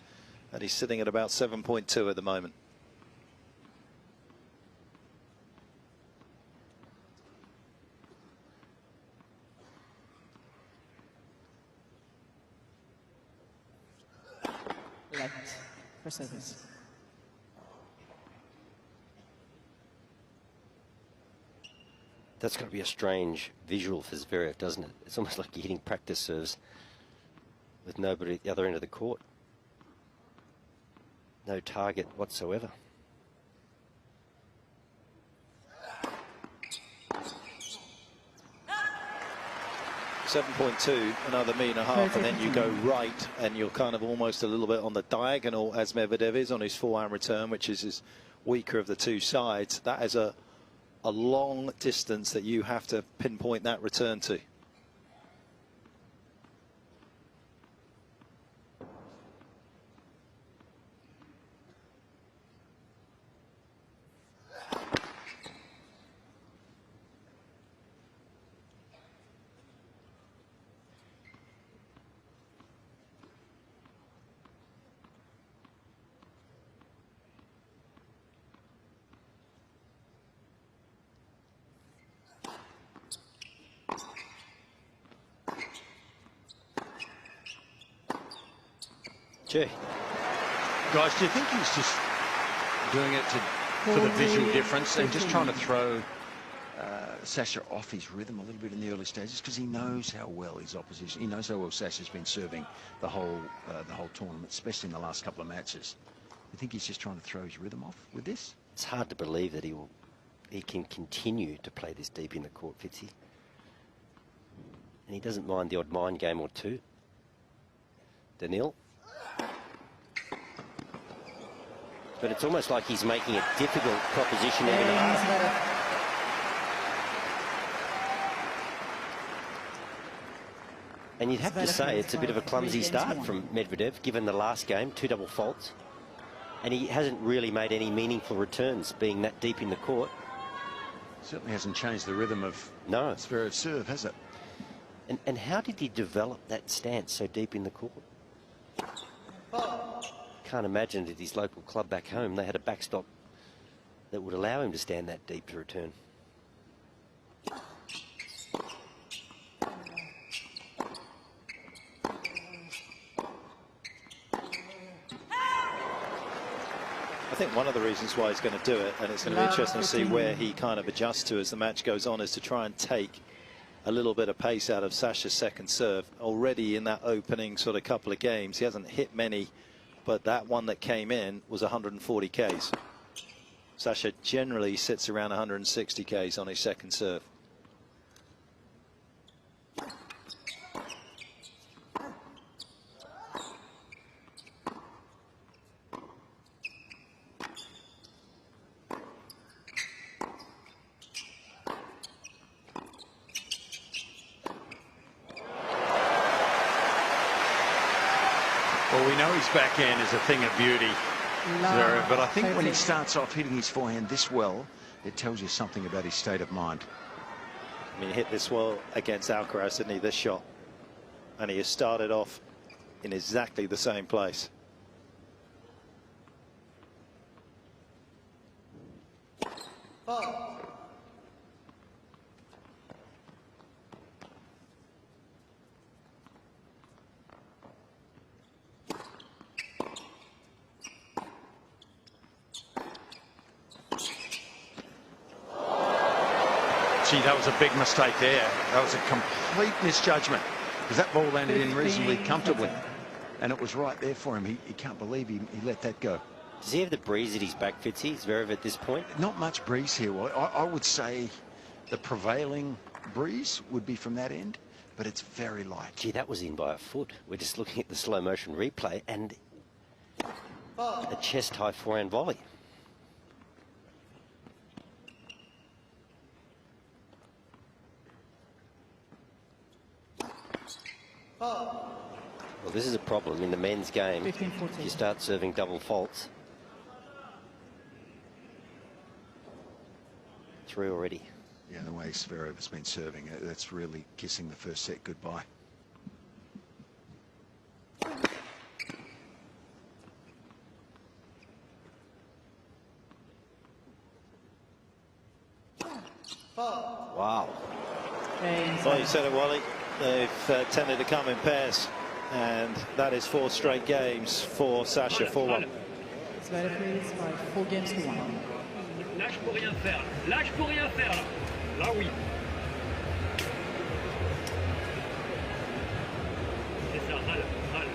and he's sitting at about 7.2 at the moment. set for service. That's got to be a strange visual for Zverev, doesn't it? It's almost like you're hitting practice serves with nobody at the other end of the court. No target whatsoever. .2, another metre and a half, and then you go right, and you're kind of almost a little bit on the diagonal, as Medvedev is on his forehand return, which is his weaker of the two sides. That is a long distance that you have to pinpoint that return to. Gee. Guys, do you think he's just doing it for the visual difference and just trying to throw Sasha off his rhythm a little bit in the early stages, because he knows how well his opposition, he knows how well Sasha's been serving the whole tournament, especially in the last couple of matches. You think he's just trying to throw his rhythm off with this? It's hard to believe that he can continue to play this deep in the court, Fitzy. And he doesn't mind the odd mind game or two. Daniel. But it's almost like he's making a difficult proposition even harder. And you'd have to say it's a bit of a clumsy start from Medvedev, given the last game, 2 double faults. And he hasn't really made any meaningful returns, being that deep in the court. Certainly hasn't changed the rhythm of Zverev's serve, has it? And how did he develop that stance so deep in the court? Can't imagine at his local club back home they had a backstop that would allow him to stand that deep to return. I think one of the reasons why he's going to do it, and it's going to be interesting to see where he kind of adjusts to as the match goes on, is to try and take a little bit of pace out of Sasha's second serve. Already in that opening sort of couple of games, he hasn't hit many, but that one that came in was 140 Ks. Sasha generally sits around 160 Ks on his second serve. Well, we know his backhand is a thing of beauty, Zverev, but I think when he starts off hitting his forehand this well, it tells you something about his state of mind. I mean, he hit this well against Alcaraz, didn't he, this shot? And he has started off in exactly the same place. Gee, that was a big mistake there. That was a complete misjudgment, because that ball landed in reasonably comfortably, and it was right there for him. He can't believe he let that go. Does he have the breeze at his back, Fitzy, Zverev, at this point? Not much breeze here. I would say the prevailing breeze would be from that end, but it's very light. Gee, that was in by a foot. We're just looking at the slow motion replay, and a chest-high forehand volley. Well, this is a problem in the men's game. If you start serving double faults. 3 already. Yeah, the way Zverev has been serving, that's really kissing the first set goodbye. Wow. Well, you said it, Wally. They've tended to come in pairs. and that is 4 straight games for Sasha. 4-1. Zverev leads by 4 games to 1. Là, je peux rien faire. Là, je peux rien faire. Là, oui. C'est ça, râle, râle.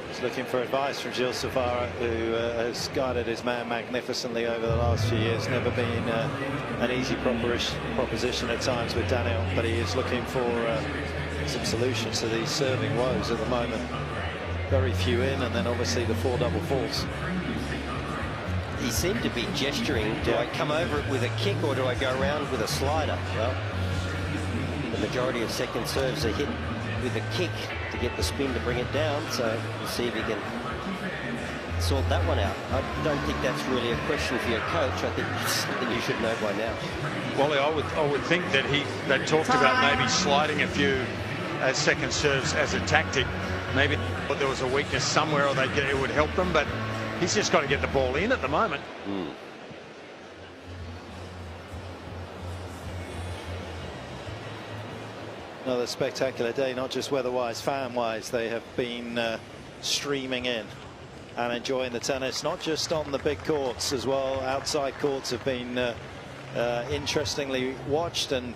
He's looking for advice from Gilles Savara, who has guided his man magnificently over the last few years. Never been an easy proposition at times with Daniel, but he is looking for some solutions to these serving woes at the moment. Very few in, and then obviously the 4 double faults. He seemed to be gesturing, do I come over it with a kick or do I go around with a slider? Well, the majority of second serves are hit with a kick to get the spin to bring it down, so we'll see if he can sort that one out. I don't think that's really a question for your coach. I think it's something you should know by now. Wally, I would think that they talked about maybe sliding a few second serves as a tactic. Maybe there was a weakness somewhere, or it would help them, but he's just got to get the ball in at the moment. Another spectacular day, not just weather-wise, fan-wise. They have been streaming in and enjoying the tennis, not just on the big courts as well. Outside courts have been interestingly watched, and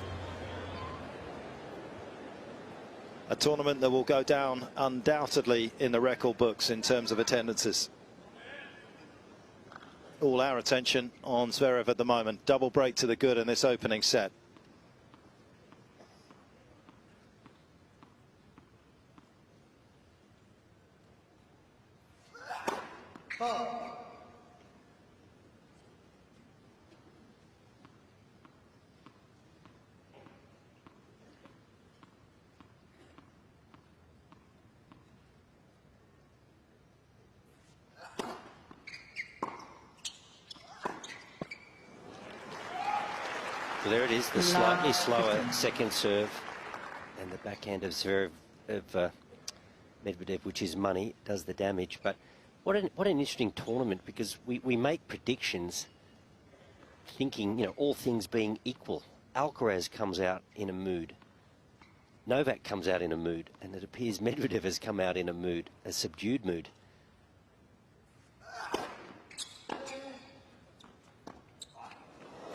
a tournament that will go down undoubtedly in the record books in terms of attendances. All our attention on Zverev at the moment. Double break to the good in this opening set. So there it is, the slightly slower second serve, and the backhand of Zverev, Medvedev, which is money, does the damage. But what an interesting tournament, because we make predictions thinking, you know, all things being equal. Alcaraz comes out in a mood. Novak comes out in a mood, and it appears Medvedev has come out in a mood, a subdued mood.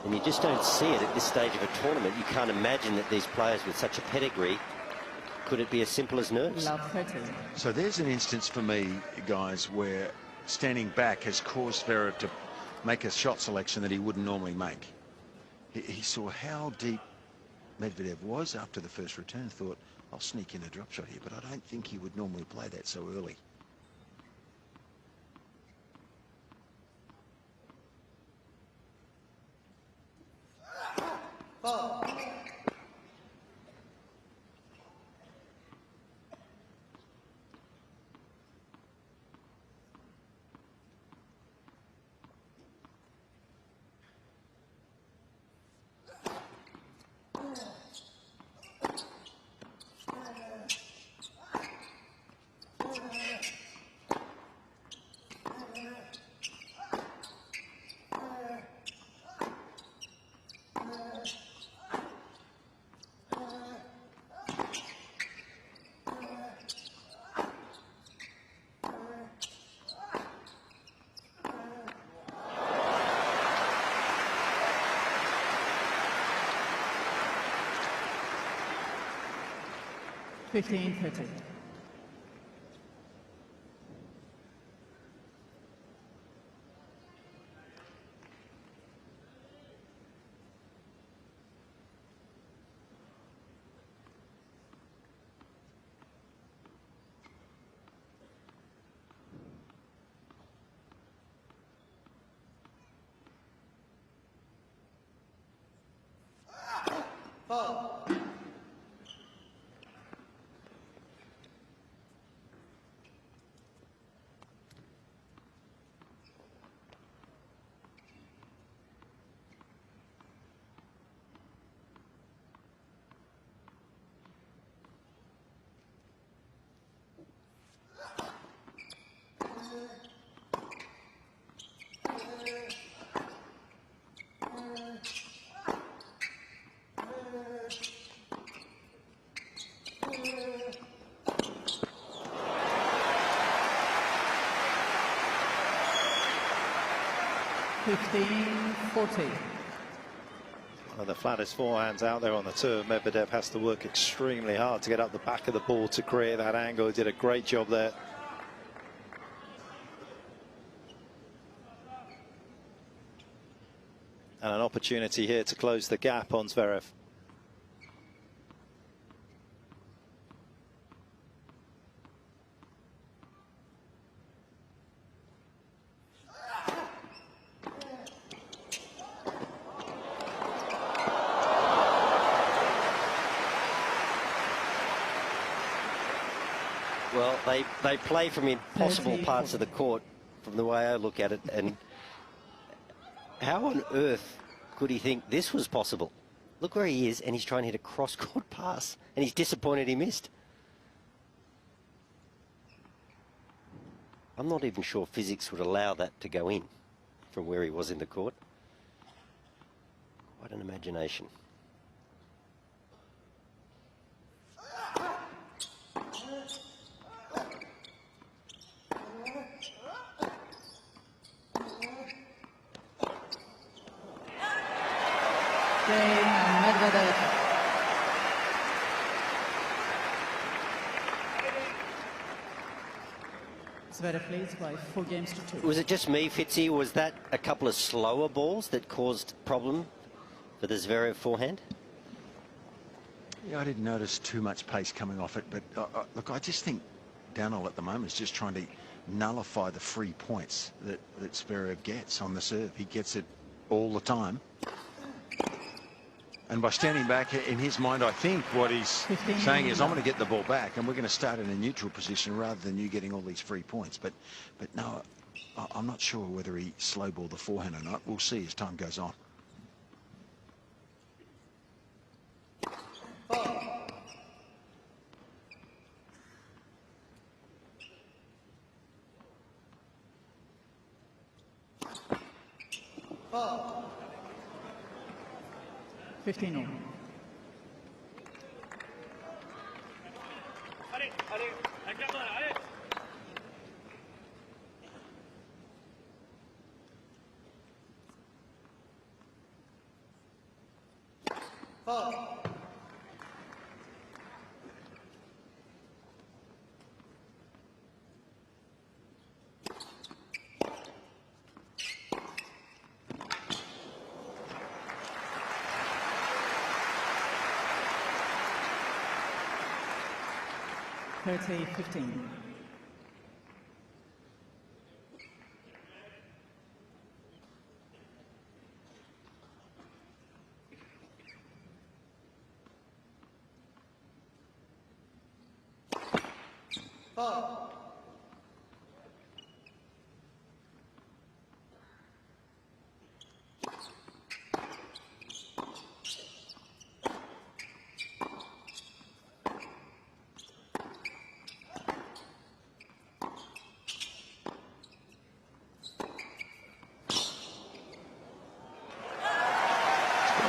And you just don't see it at this stage of a tournament. You can't imagine that these players with such a pedigree, could it be as simple as nerves? So there's an instance for me, guys, where standing back has caused Zverev to make a shot selection that he wouldn't normally make. He saw how deep Medvedev was after the first return, thought, I'll sneak in a drop shot here, but I don't think he would normally play that so early. (15-30). 15-40. One of the flattest forehands out there on the tour. Medvedev has to work extremely hard to get up the back of the ball to create that angle. He did a great job there. And an opportunity here to close the gap on Zverev. Well, they play from impossible parts of the court, from the way I look at it, and how on earth could he think this was possible? Look where he is, and he's trying to hit a cross-court pass, and he's disappointed he missed. I'm not even sure physics would allow that to go in from where he was in the court. Quite an imagination. Cain and Medvedev. Zverev leads by 4 games to 2. Was it just me, Fitzy? Was that a couple of slower balls that caused problem for the Zverev forehand? Yeah, I didn't notice too much pace coming off it, but look, I just think Daniel at the moment is just trying to nullify the free points that Zverev gets on the serve. He gets it all the time. And by standing back, in his mind, I think what he's saying is, I'm going to get the ball back, and we're going to start in a neutral position rather than you getting all these free points. But no, I'm not sure whether he slowballed the forehand or not. We'll see as time goes on. Oh. 15-all. Thirty 15.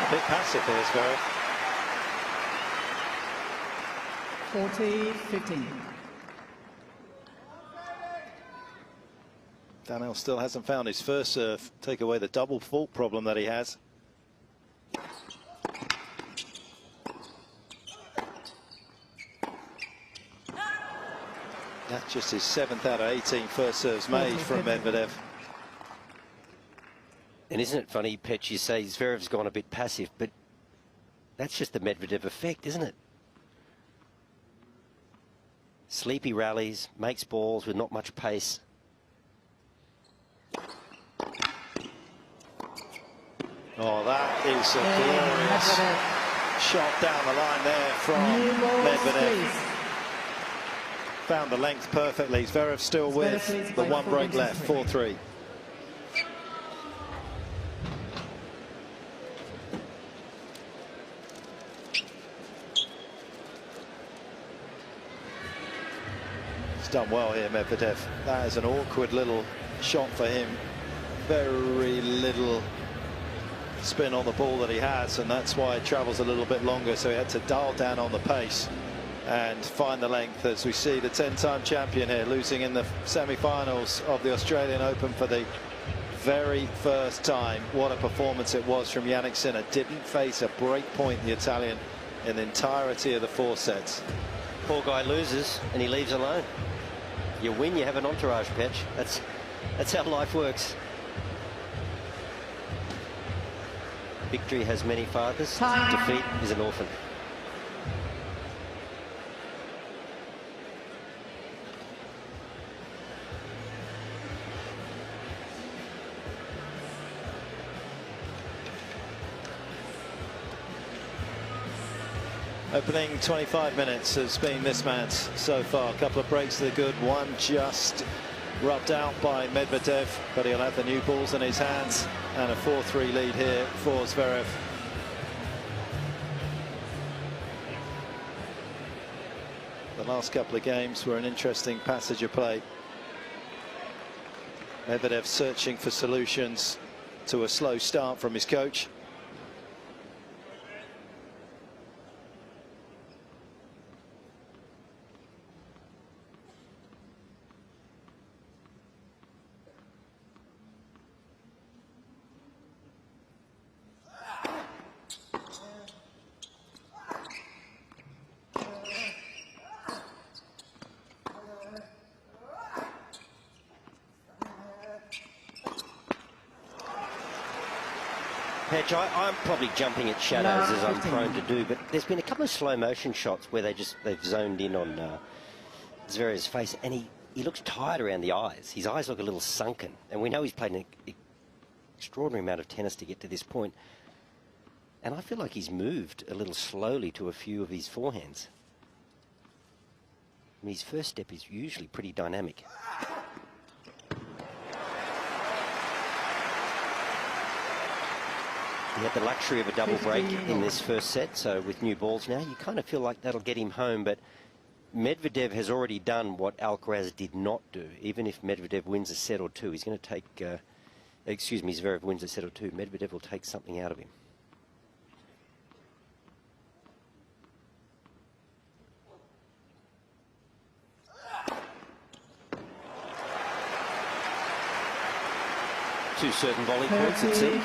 A bit passive here, Zverev. 40-15. Daniel still hasn't found his first serve. Take away the double fault problem that he has. That's just his 7th out of 18 first serves made from Medvedev. And isn't it funny, Petch, you say Zverev's gone a bit passive, but that's just the Medvedev effect, isn't it? Sleepy rallies, makes balls with not much pace. Oh, that is a glorious shot down the line there from Medvedev. Found the length perfectly. Zverev still with the 1 break left, 4-3. Done well here, Medvedev. That is an awkward little shot for him. Very little spin on the ball that he has, and that's why it travels a little bit longer, so he had to dial down on the pace and find the length, as we see the 10-time champion here losing in the semi-finals of the Australian Open for the very first time. What a performance it was from Jannick Sinner. Didn't face a break point, the Italian, in the entirety of the 4 sets. Poor guy loses and he leaves alone. You win, you have an entourage, Petch. That's how life works. Victory has many fathers. Defeat is an orphan. Opening 25 minutes has been this match so far. A couple of breaks to the good. One just rubbed out by Medvedev, but he'll have the new balls in his hands. And a 4-3 lead here for Zverev. The last couple of games were an interesting passage of play. Medvedev searching for solutions to a slow start from his coach. Petch, I'm probably jumping at shadows as I'm prone to do, but there's been a couple of slow motion shots where they've zoned in on Zverev's face, and he looks tired around the eyes. His eyes look a little sunken, and we know he's played an extraordinary amount of tennis to get to this point. And I feel like he's moved a little slowly to a few of his forehands. I mean, his first step is usually pretty dynamic. He had the luxury of a double break in this first set, so with new balls now, you kind of feel like that'll get him home, but Medvedev has already done what Alcaraz did not do. Even if Medvedev wins a set or two, he's going to take, Zverev wins a set or two, Medvedev will take something out of him. Two certain volley points, it seems.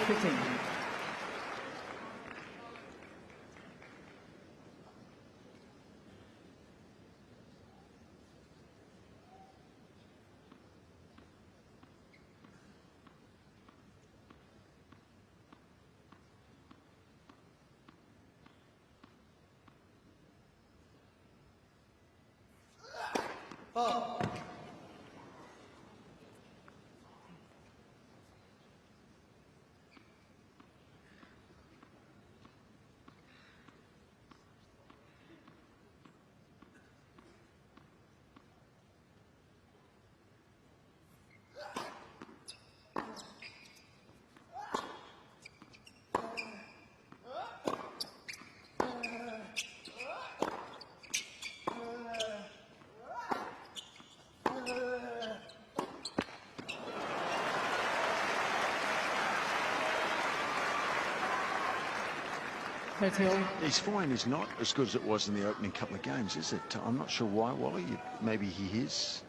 His forehand is not as good as it was in the opening couple of games, is it? I'm not sure why, Wally. Maybe he is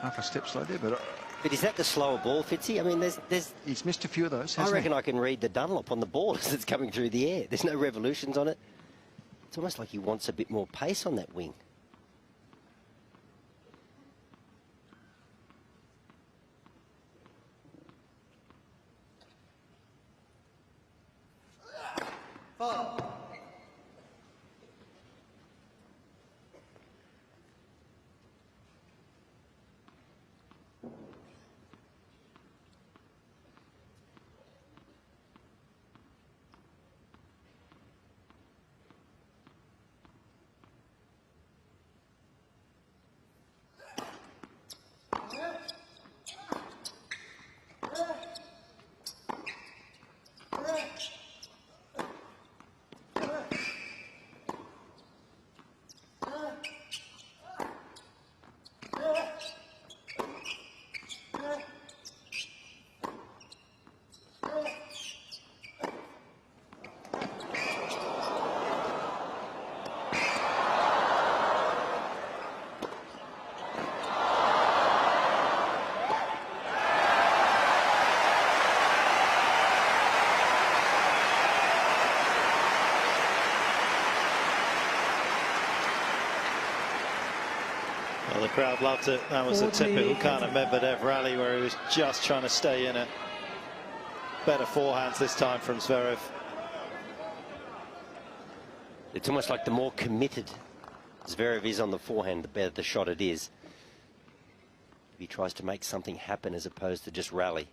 half a step slow there, but is that the slower ball, Fitzy? I mean, he's missed a few of those. I reckon I can read the Dunlop on the ball as it's coming through the air. There's no revolutions on it. It's almost like he wants a bit more pace on that wing. crowd loved it. That was a typical kind of Medvedev rally where he was just trying to stay in it. Better forehands this time from Zverev. It's almost like the more committed Zverev is on the forehand, the better the shot it is. If he tries to make something happen as opposed to just rally.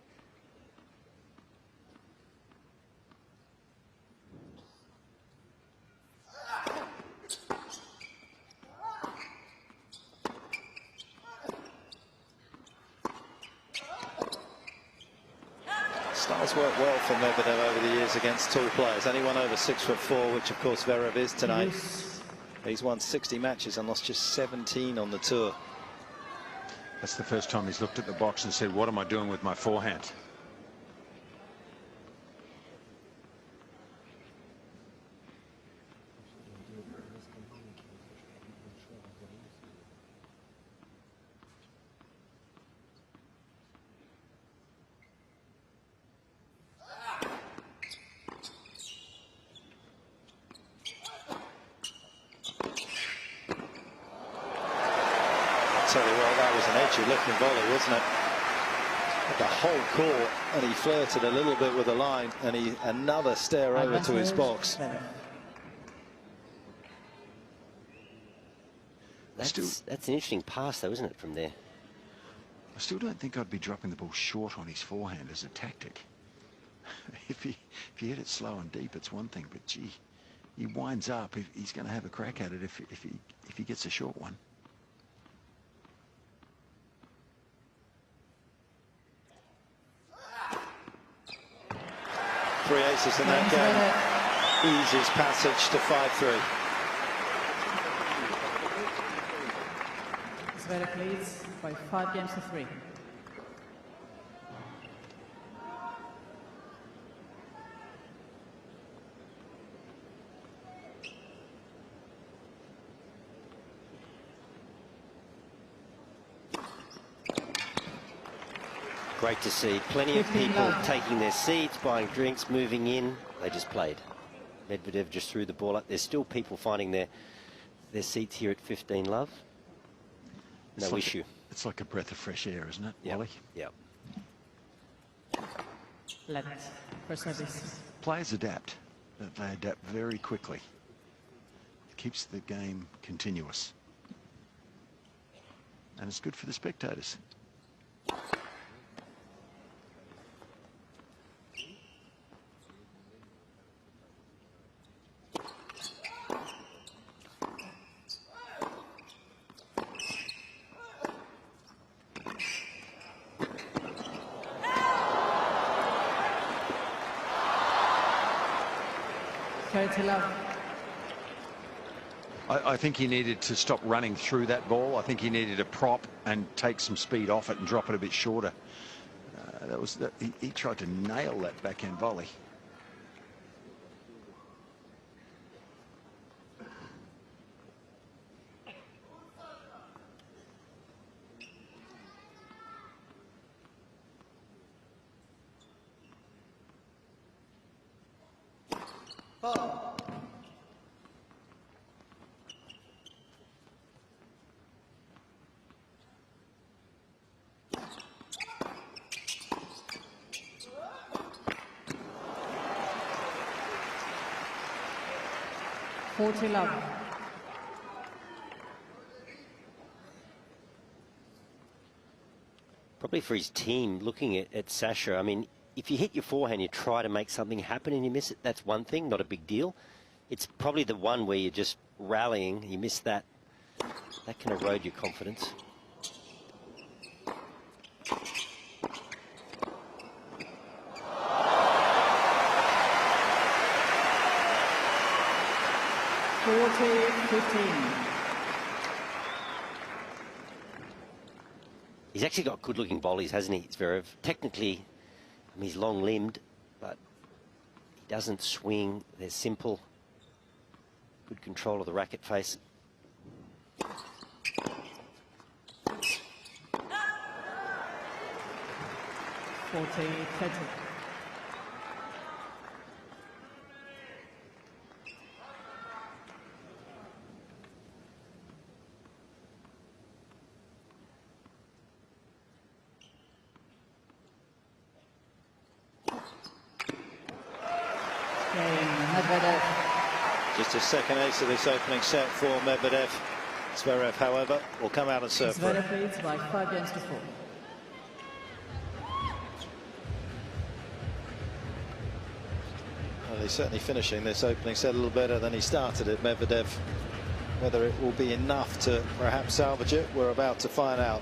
Styles work well for Medvedev over the years against tall players. Anyone over 6'4", which of course Zverev is tonight. He's won 60 matches and lost just 17 on the tour. That's the first time he's looked at the box and said, what am I doing with my forehand? Tell you what, that was an edgy looking volley, wasn't it? The whole court, and he flirted a little bit with the line, and he another stare over to his box. That's an interesting pass, though, isn't it, from there? I still don't think I'd be dropping the ball short on his forehand as a tactic. If he hit it slow and deep, it's one thing, but gee, he winds up. He's going to have a crack at it if he gets a short one. Three aces in that game. Easiest passage to 5-3. Zverev leads by 5 games to 3. Great to see. Plenty of people taking their seats, buying drinks, moving in. They just played. Medvedev just threw the ball up. There's still people finding their seats here at 15 love. No issue. It's like a breath of fresh air, isn't it, Wally? Yeah. Let's for service. Players adapt. They adapt very quickly. It keeps the game continuous. And it's good for the spectators. I think he needed to stop running through that ball. I think he needed a prop and take some speed off it and drop it a bit shorter. He tried to nail that backhand volley. Probably for his team, looking at Sasha, I mean, if you hit your forehand, you try to make something happen and you miss it, that's one thing, not a big deal. It's probably the one where you're just rallying, you miss that. That can erode your confidence. He's actually got good-looking volleys, hasn't he, Zverev? Technically, I mean, he's long-limbed, but he doesn't swing. They're simple. Good control of the racket face. Just his second ace of this opening set for Medvedev. Zverev, however, will come out and serve for it. Zverev leads by 5 games to 4. Well, he's certainly finishing this opening set a little better than he started it, Medvedev. Whether it will be enough to perhaps salvage it, we're about to find out.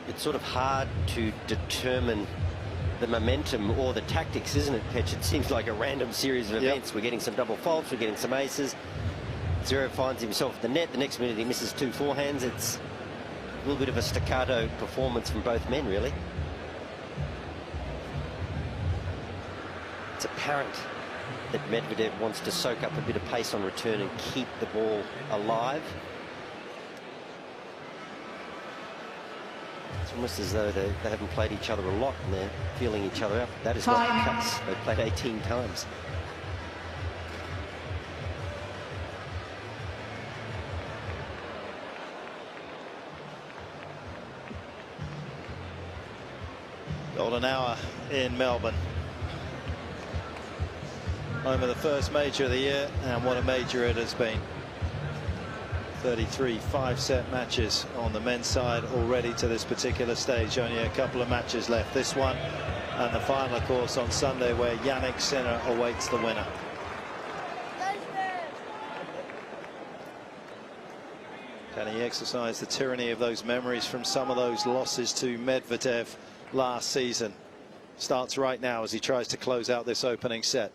It's sort of hard to determine the momentum or the tactics, isn't it, Petch? It seems like a random series of events. We're getting some double faults, we're getting some aces. Zverev finds himself at the net. The next minute he misses 2 forehands. It's a little bit of a staccato performance from both men, really. It's apparent that Medvedev wants to soak up a bit of pace on return and keep the ball alive. It's almost as though they haven't played each other a lot and they're feeling each other out. That is not the case. They've played 18 times. Golden hour in Melbourne. Home of the first major of the year, and what a major it has been. 33 5-set matches on the men's side already to this particular stage. Only a couple of matches left. This one and the final, of course, on Sunday, where Jannick Sinner awaits the winner. Can he exercise the tyranny of those memories from some of those losses to Medvedev last season? Starts right now as he tries to close out this opening set.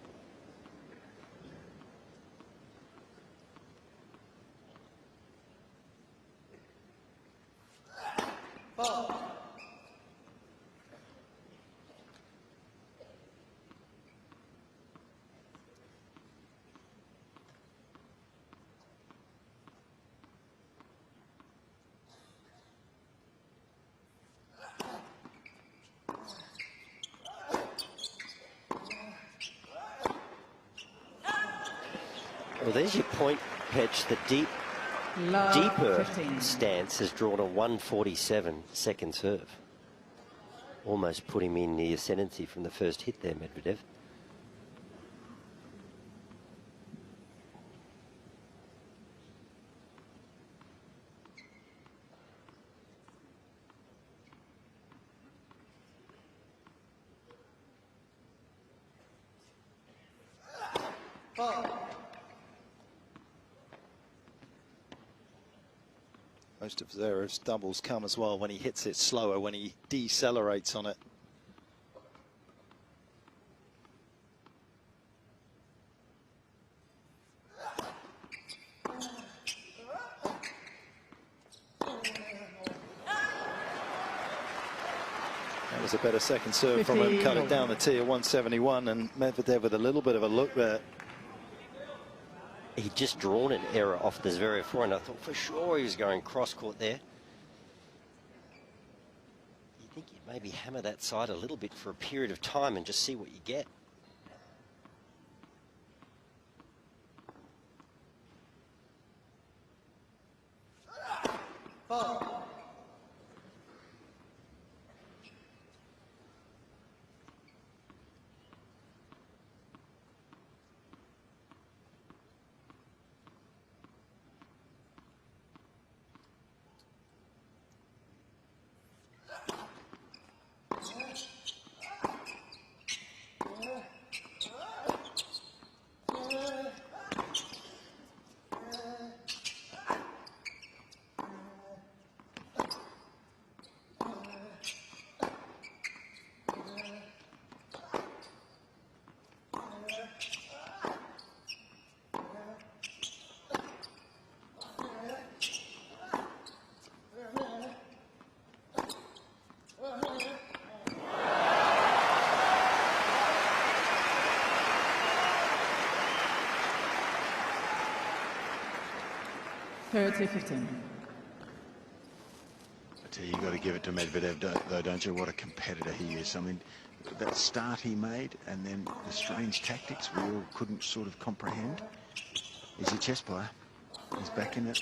Well, there's your point, Petch. The deeper stance has drawn a 147 second serve. Almost put him in the ascendancy from the first hit there, Medvedev. Most of Zverev's doubles come as well when he hits it slower, when he decelerates on it. That was a better second serve from him, cut it down the tee at 171, and Medvedev with a little bit of a look there. He'd just drawn an error off the Zverev forehand. I thought for sure he was going cross-court there. You think you'd maybe hammer that side a little bit for a period of time and just see what you get. Parity 15. I tell you, you've got to give it to Medvedev, though, don't you? What a competitor he is. I mean, that start he made and then the strange tactics we all couldn't sort of comprehend. He's a chess player. He's back in it.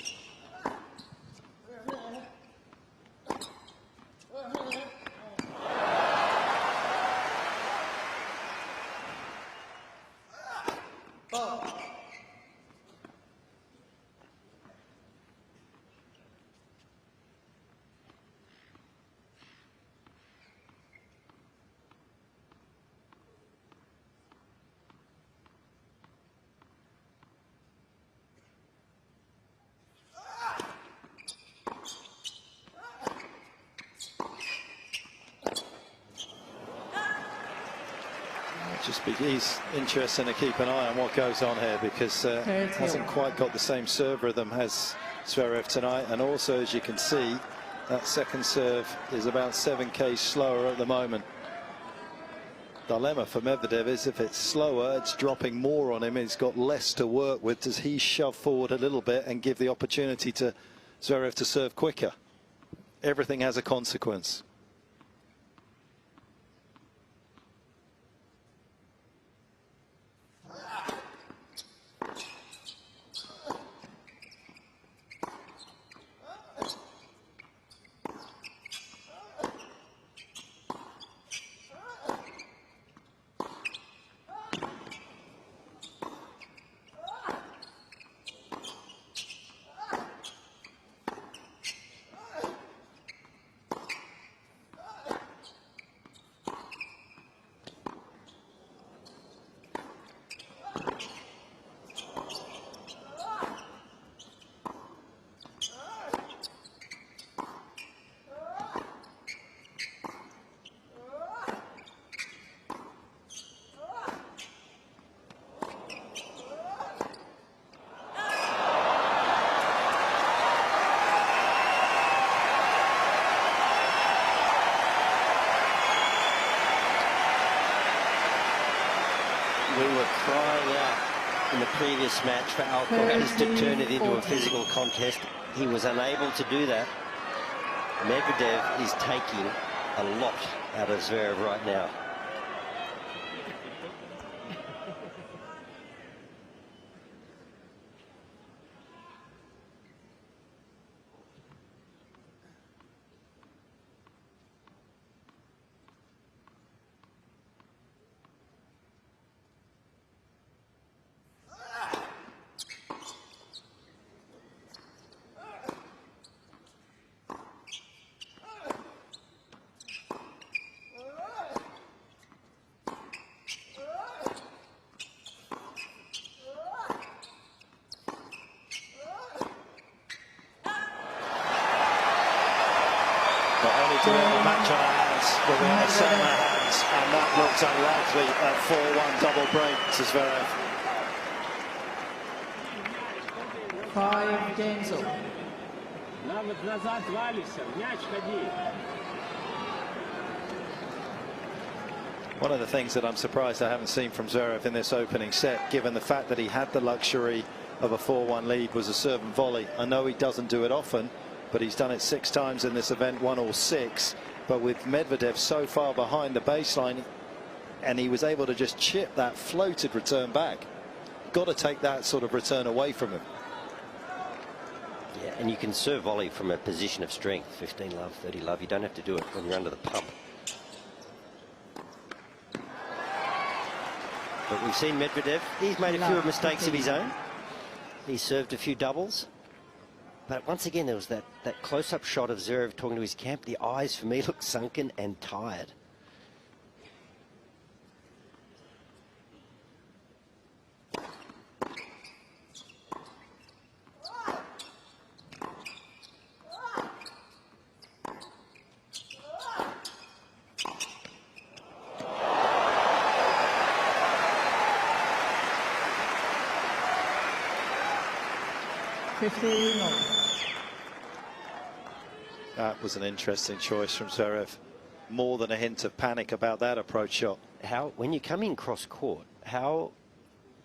He's interesting to keep an eye on what goes on here, because hasn't quite got the same serve rhythm as Zverev tonight. And also, as you can see, that second serve is about 7k slower at the moment. Dilemma for Medvedev is if it's slower, it's dropping more on him. He's got less to work with. Does he shove forward a little bit and give the opportunity to Zverev to serve quicker? Everything has a consequence. We were crying out in the previous match for Alcaraz to turn it into a physical contest. He was unable to do that. Medvedev is taking a lot out of Zverev right now. Do we have a match on our hands? But we have a set on our hands, and that looks unlikely at 4-1 double break to Zverev. 5 games over. One of the things that I'm surprised I haven't seen from Zverev in this opening set, given the fact that he had the luxury of a 4-1 lead, was a serve and volley. I know he doesn't do it often, but he's done it 6 times in this event, 1 all 6. But with Medvedev so far behind the baseline, and he was able to just chip that floated return back. Got to take that sort of return away from him. Yeah, and you can serve volley from a position of strength, 15 love, 30 love. You don't have to do it when you're under the pump. But we've seen Medvedev. He's made a few mistakes of his own. He's served a few doubles. But once again, there was that close-up shot of Zverev talking to his camp. The eyes, for me, look sunken and tired. That was an interesting choice from Zverev. More than a hint of panic about that approach shot. When you come in cross court, how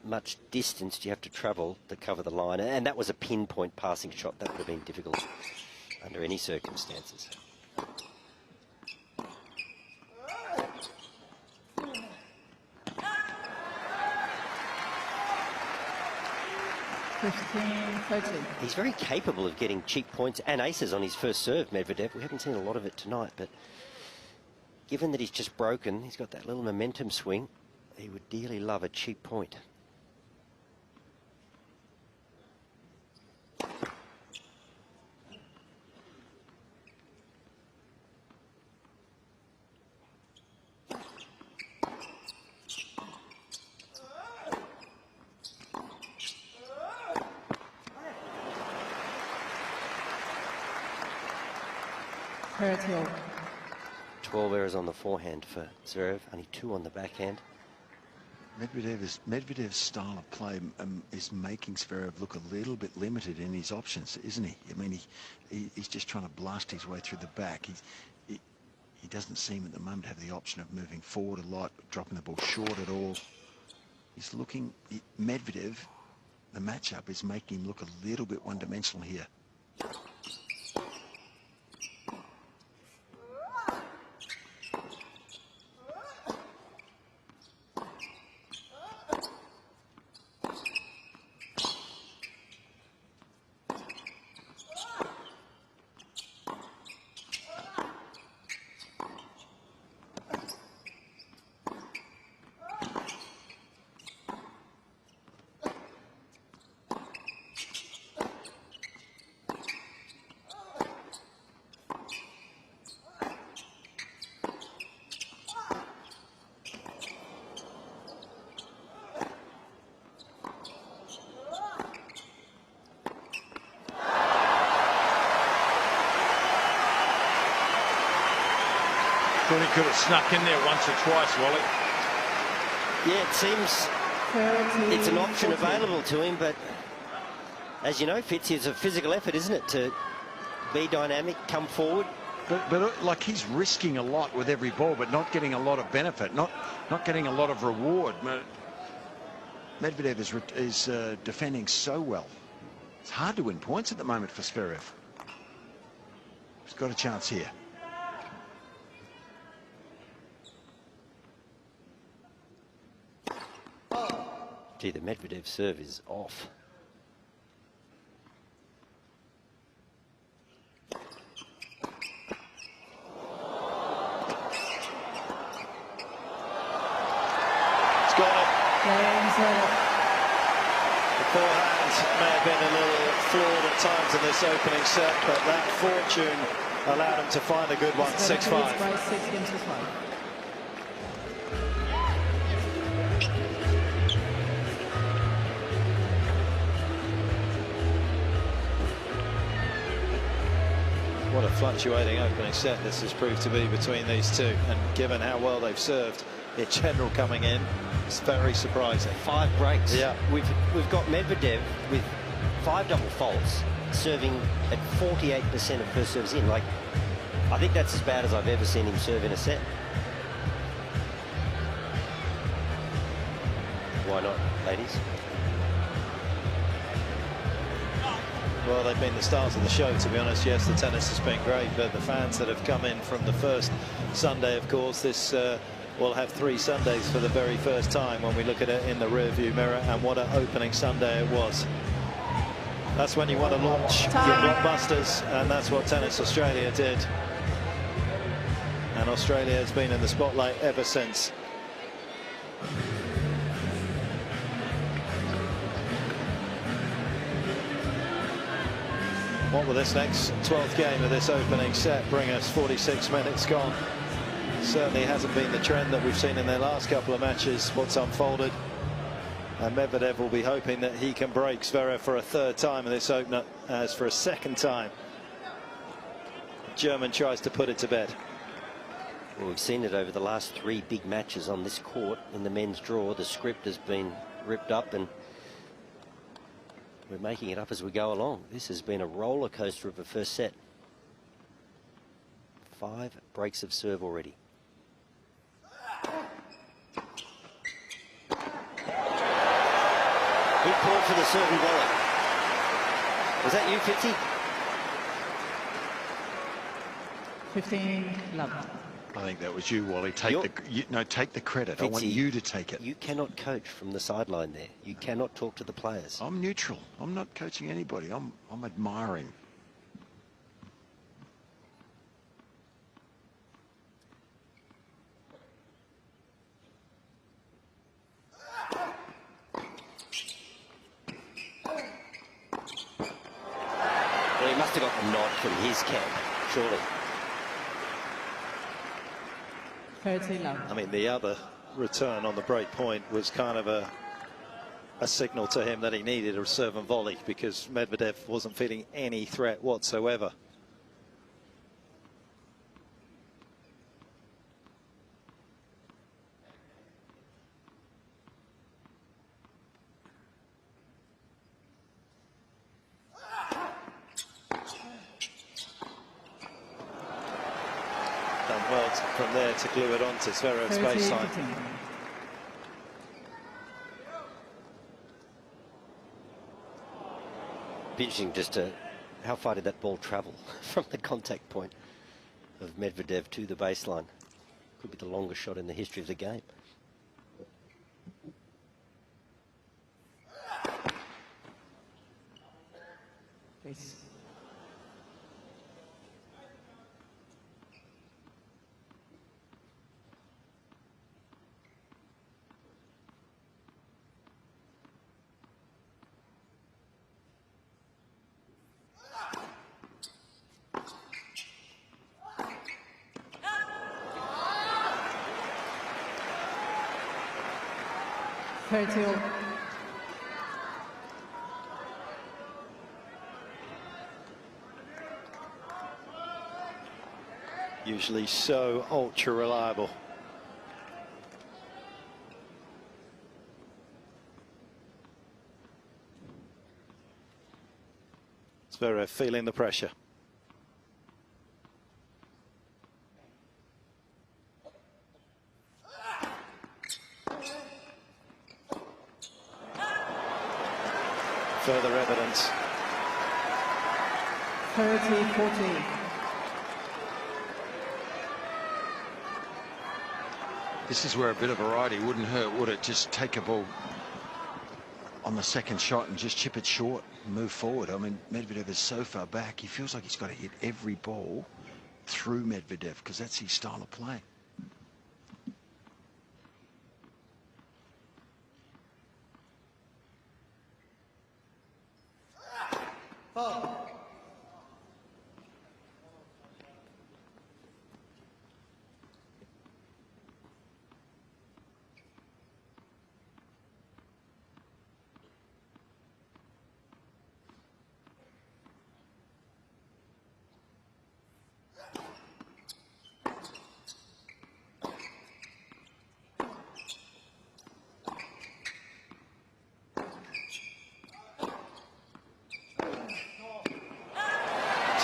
much distance do you have to travel to cover the line? And that was a pinpoint passing shot. That would have been difficult under any circumstances. He's very capable of getting cheap points and aces on his first serve, Medvedev. We haven't seen a lot of it tonight, but given that he's just broken, he's got that little momentum swing, he would dearly love a cheap point. Parity over. 12 errors on the forehand for Zverev, only 2 on the backhand. Medvedev's style of play is making Zverev look a little bit limited in his options, isn't he? I mean, he's just trying to blast his way through the back. He doesn't seem at the moment to have the option of moving forward a lot, dropping the ball short at all. He's looking, Medvedev, the matchup is making him look a little bit one-dimensional here. Thought he could have snuck in there once or twice, Wally. Yeah, it seems it's an option available to him, but as you know, Fitz, it's a physical effort, isn't it, to be dynamic, come forward. But like, he's risking a lot with every ball, but not getting a lot of benefit, not getting a lot of reward. Medvedev is defending so well. It's hard to win points at the moment for Zverev. He's got a chance here. Gee, the Medvedev serve is off. It's got it. The forehand may have been a little flawed at times in this opening set, but that fortune allowed him to find a good one. 6-5. What a fluctuating opening set this has proved to be between these two, and given how well they've served in general coming in, it's very surprising. 5 breaks. Yeah, we've got Medvedev with 5 double faults, serving at 48% of first serves in. Like, I think that's as bad as I've ever seen him serve in a set. Why not, ladies? Well, they've been the stars of the show, to be honest. Yes, the tennis has been great, but the fans that have come in from the first Sunday, of course, this will have 3 Sundays for the very first time when we look at it in the rearview mirror, and what an opening Sunday it was. That's when you want to launch your blockbusters, and that's what Tennis Australia did. And Australia has been in the spotlight ever since. What will this next 12th game of this opening set bring us? 46 minutes gone. Certainly hasn't been the trend that we've seen in their last couple of matches, what's unfolded. And Medvedev will be hoping that he can break Zverev for a 3rd time in this opener, as for a 2nd time the German tries to put it to bed. Well, we've seen it over the last 3 big matches on this court. In the men's draw, the script has been ripped up, and we're making it up as we go along. This has been a roller coaster of a first set. 5 breaks of serve already. He called for the certain volley. Was that you, Fitzy? 15-11. I think that was you, Wally. Take the credit. Fitzy, I want you to take it. You cannot coach from the sideline there. You cannot talk to the players. I'm neutral. I'm not coaching anybody. I'm admiring. Well, he must have got the nod from his camp, surely. I mean, the other return on the break point was kind of a signal to him that he needed a serve and volley, because Medvedev wasn't feeling any threat whatsoever. from there to glue it onto Zverev's baseline. Be interesting just to how far did that ball travel from the contact point of Medvedev to the baseline. Could be the longest shot in the history of the game. Please. Usually so ultra reliable. Zverev feeling the pressure. Further evidence. 30-40. This is where a bit of variety wouldn't hurt, would it? Just take a ball on the second shot and just chip it short and move forward. I mean, Medvedev is so far back, he feels like he's got to hit every ball through Medvedev because that's his style of play.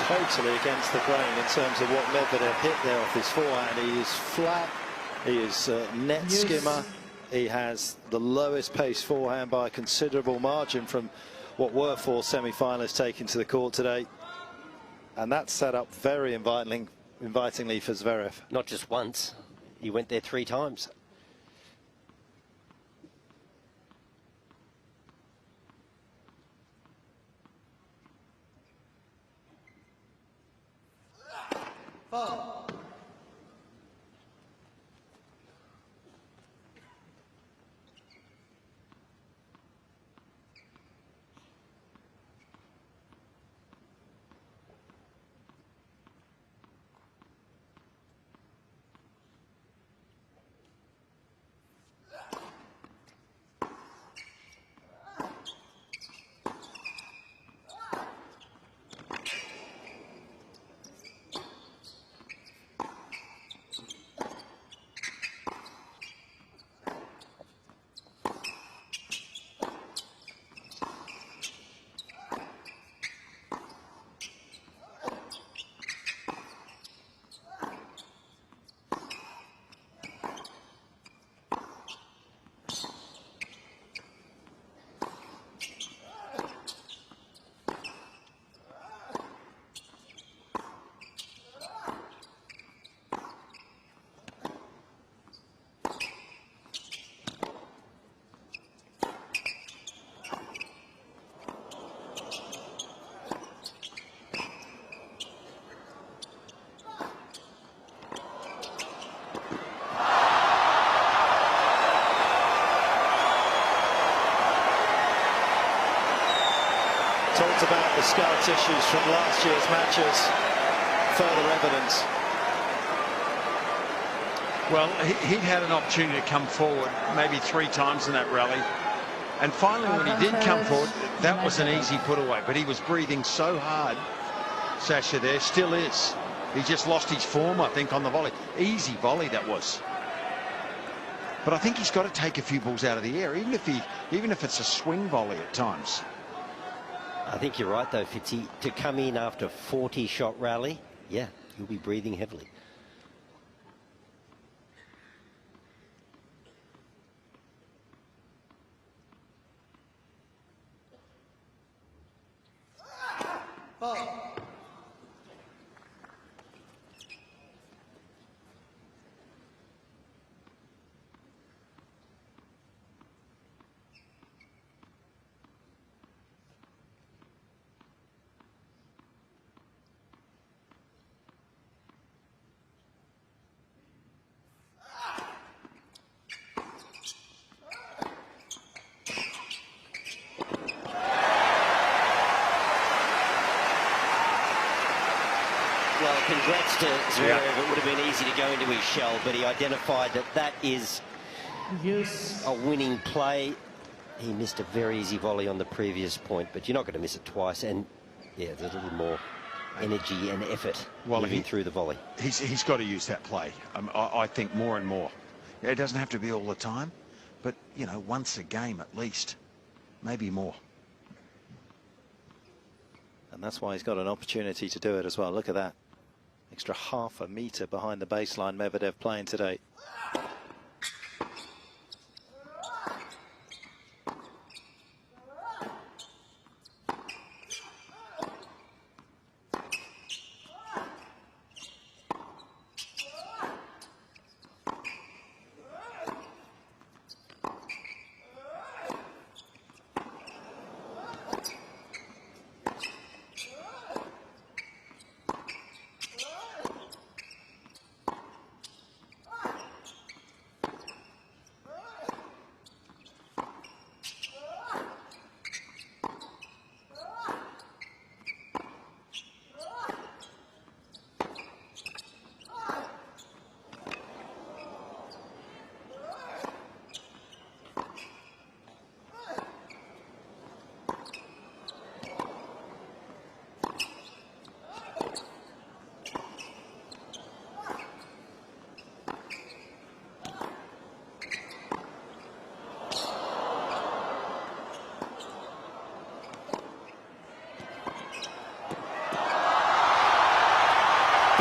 Totally against the grain in terms of what Medvedev hit there off his forehand. He is flat, he is net skimmer, he has the lowest pace forehand by a considerable margin from what were 4 semi-finalists taken to the court today. And that's set up very invitingly for Zverev. Not just once, he went there 3 times. Talked about the scar tissues from last year's matches. Further evidence. Well, he'd had an opportunity to come forward maybe 3 times in that rally. And finally, when he did come forward, that was an easy put away. But he was breathing so hard, Sasha, there, still is. He just lost his form, I think, on the volley. Easy volley that was. But I think he's got to take a few balls out of the air, even if it's a swing volley at times. I think you're right, though, Fitzy. To come in after a 40-shot rally, yeah, you'll be breathing heavily. Well, congrats to Zverev. It would have been easy to go into his shell, but he identified that that is a winning play. He missed a very easy volley on the previous point, but you're not going to miss it twice. And yeah, there's a little more energy and effort moving through the volley. He's got to use that play. I think more and more. It doesn't have to be all the time, but you know, once a game at least, maybe more. And that's why he's got an opportunity to do it as well. Look at that. Extra half a metre behind the baseline Medvedev playing today.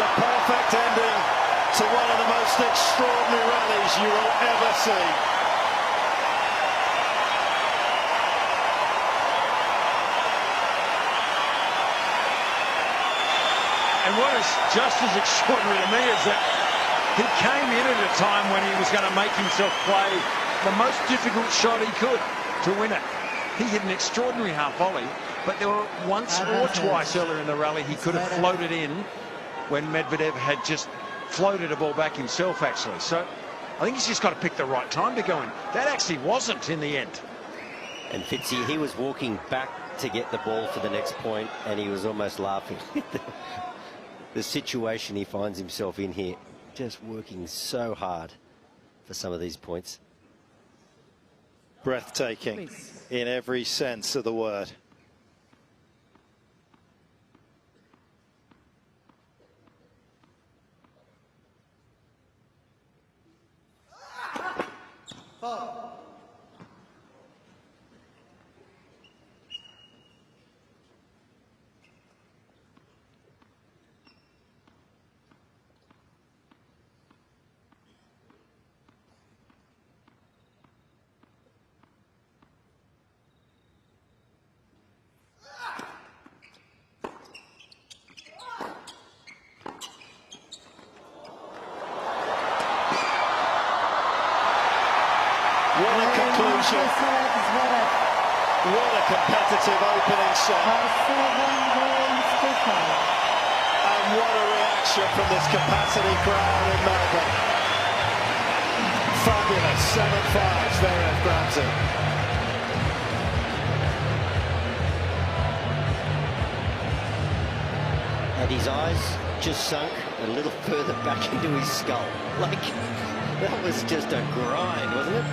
Perfect ending to one of the most extraordinary rallies you will ever see. And what is just as extraordinary to me is that he came in at a time when he was going to make himself play the most difficult shot he could to win it. He hit an extraordinary half volley, but there were once or twice earlier in the rally he could have floated in when Medvedev had just floated a ball back himself, actually. So I think he's just got to pick the right time to go in. That actually wasn't in the end. And Fitzy, he was walking back to get the ball for the next point, and he was almost laughing at the situation he finds himself in here. Just working so hard for some of these points. Breathtaking in every sense of the word. What a conclusion. What a competitive opening set. And what a reaction from this capacity crowd in Melbourne. Fabulous. 7-5. Zverev grabs it. And his eyes just sunk a little further back into his skull. Like, that was just a grind, wasn't it?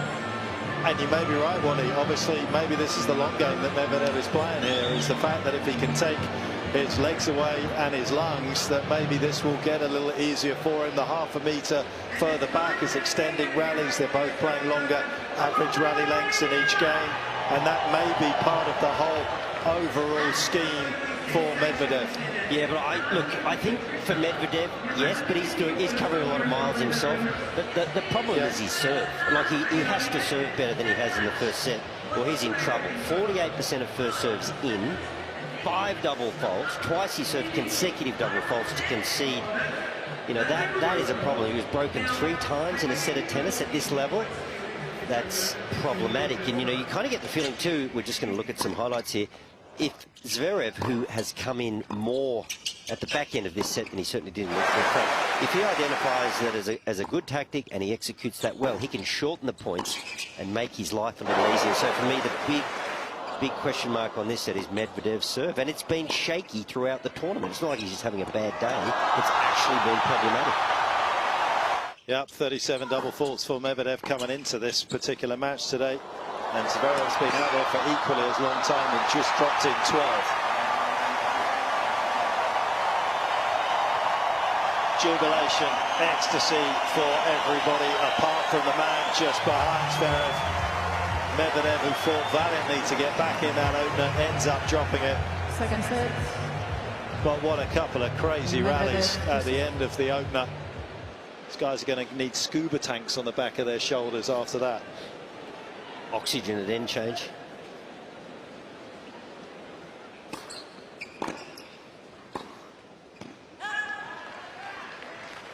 And you may be right, Wally. Obviously, maybe this is the long game that Medvedev is playing here, is the fact that if he can take his legs away and his lungs, that maybe this will get a little easier for him. The half a metre further back is extending rallies. They're both playing longer average rally lengths in each game, and that may be part of the whole overall scheme for Medvedev. Yeah, but I think for Medvedev, yes, but he's covering a lot of miles himself. But the problem is his serve. Like, he has to serve better than he has in the first set, or he's in trouble. 48% of first serves in, 5 double faults, twice he served consecutive double faults to concede. You know, that is a problem. He was broken 3 times in a set of tennis at this level. That's problematic. And, you know, you kind of get the feeling too, we're just going to look at some highlights here, if Zverev, who has come in more at the back end of this set than he certainly did in the front, if he identifies that as a good tactic and he executes that well, he can shorten the points and make his life a little easier. So for me, the big big question mark on this set is Medvedev's serve, and it's been shaky throughout the tournament. It's not like he's just having a bad day. It's actually been problematic. Yep, 37 double faults for Medvedev coming into this particular match today. And Zverev's been out there for equally as long time and just dropped in 12. Jubilation, ecstasy for everybody apart from the man just behind Zverev. Medvedev, who fought valiantly to get back in that opener, ends up dropping it. Second set. But what a couple of crazy rallies at the end of the opener. These guys are going to need scuba tanks on the back of their shoulders after that. Oxygen at end change.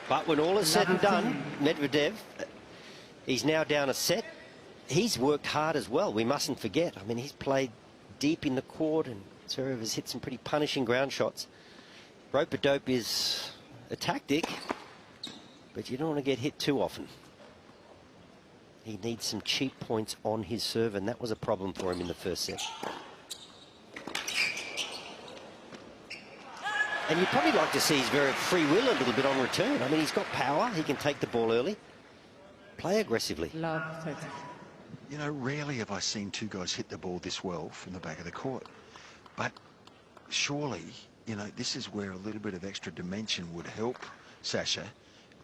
But when all is said and done, Medvedev, he's now down a set. He's worked hard as well, we mustn't forget. I mean, he's played deep in the court, and Zverev has hit some pretty punishing ground shots. Rope-a-dope is a tactic, but you don't want to get hit too often. He needs some cheap points on his serve, and that was a problem for him in the first set. And you'd probably like to see Zverev free will a little bit on return. I mean, he's got power, he can take the ball early, play aggressively. You know, rarely have I seen two guys hit the ball this well from the back of the court. But surely, you know, this is where a little bit of extra dimension would help Sasha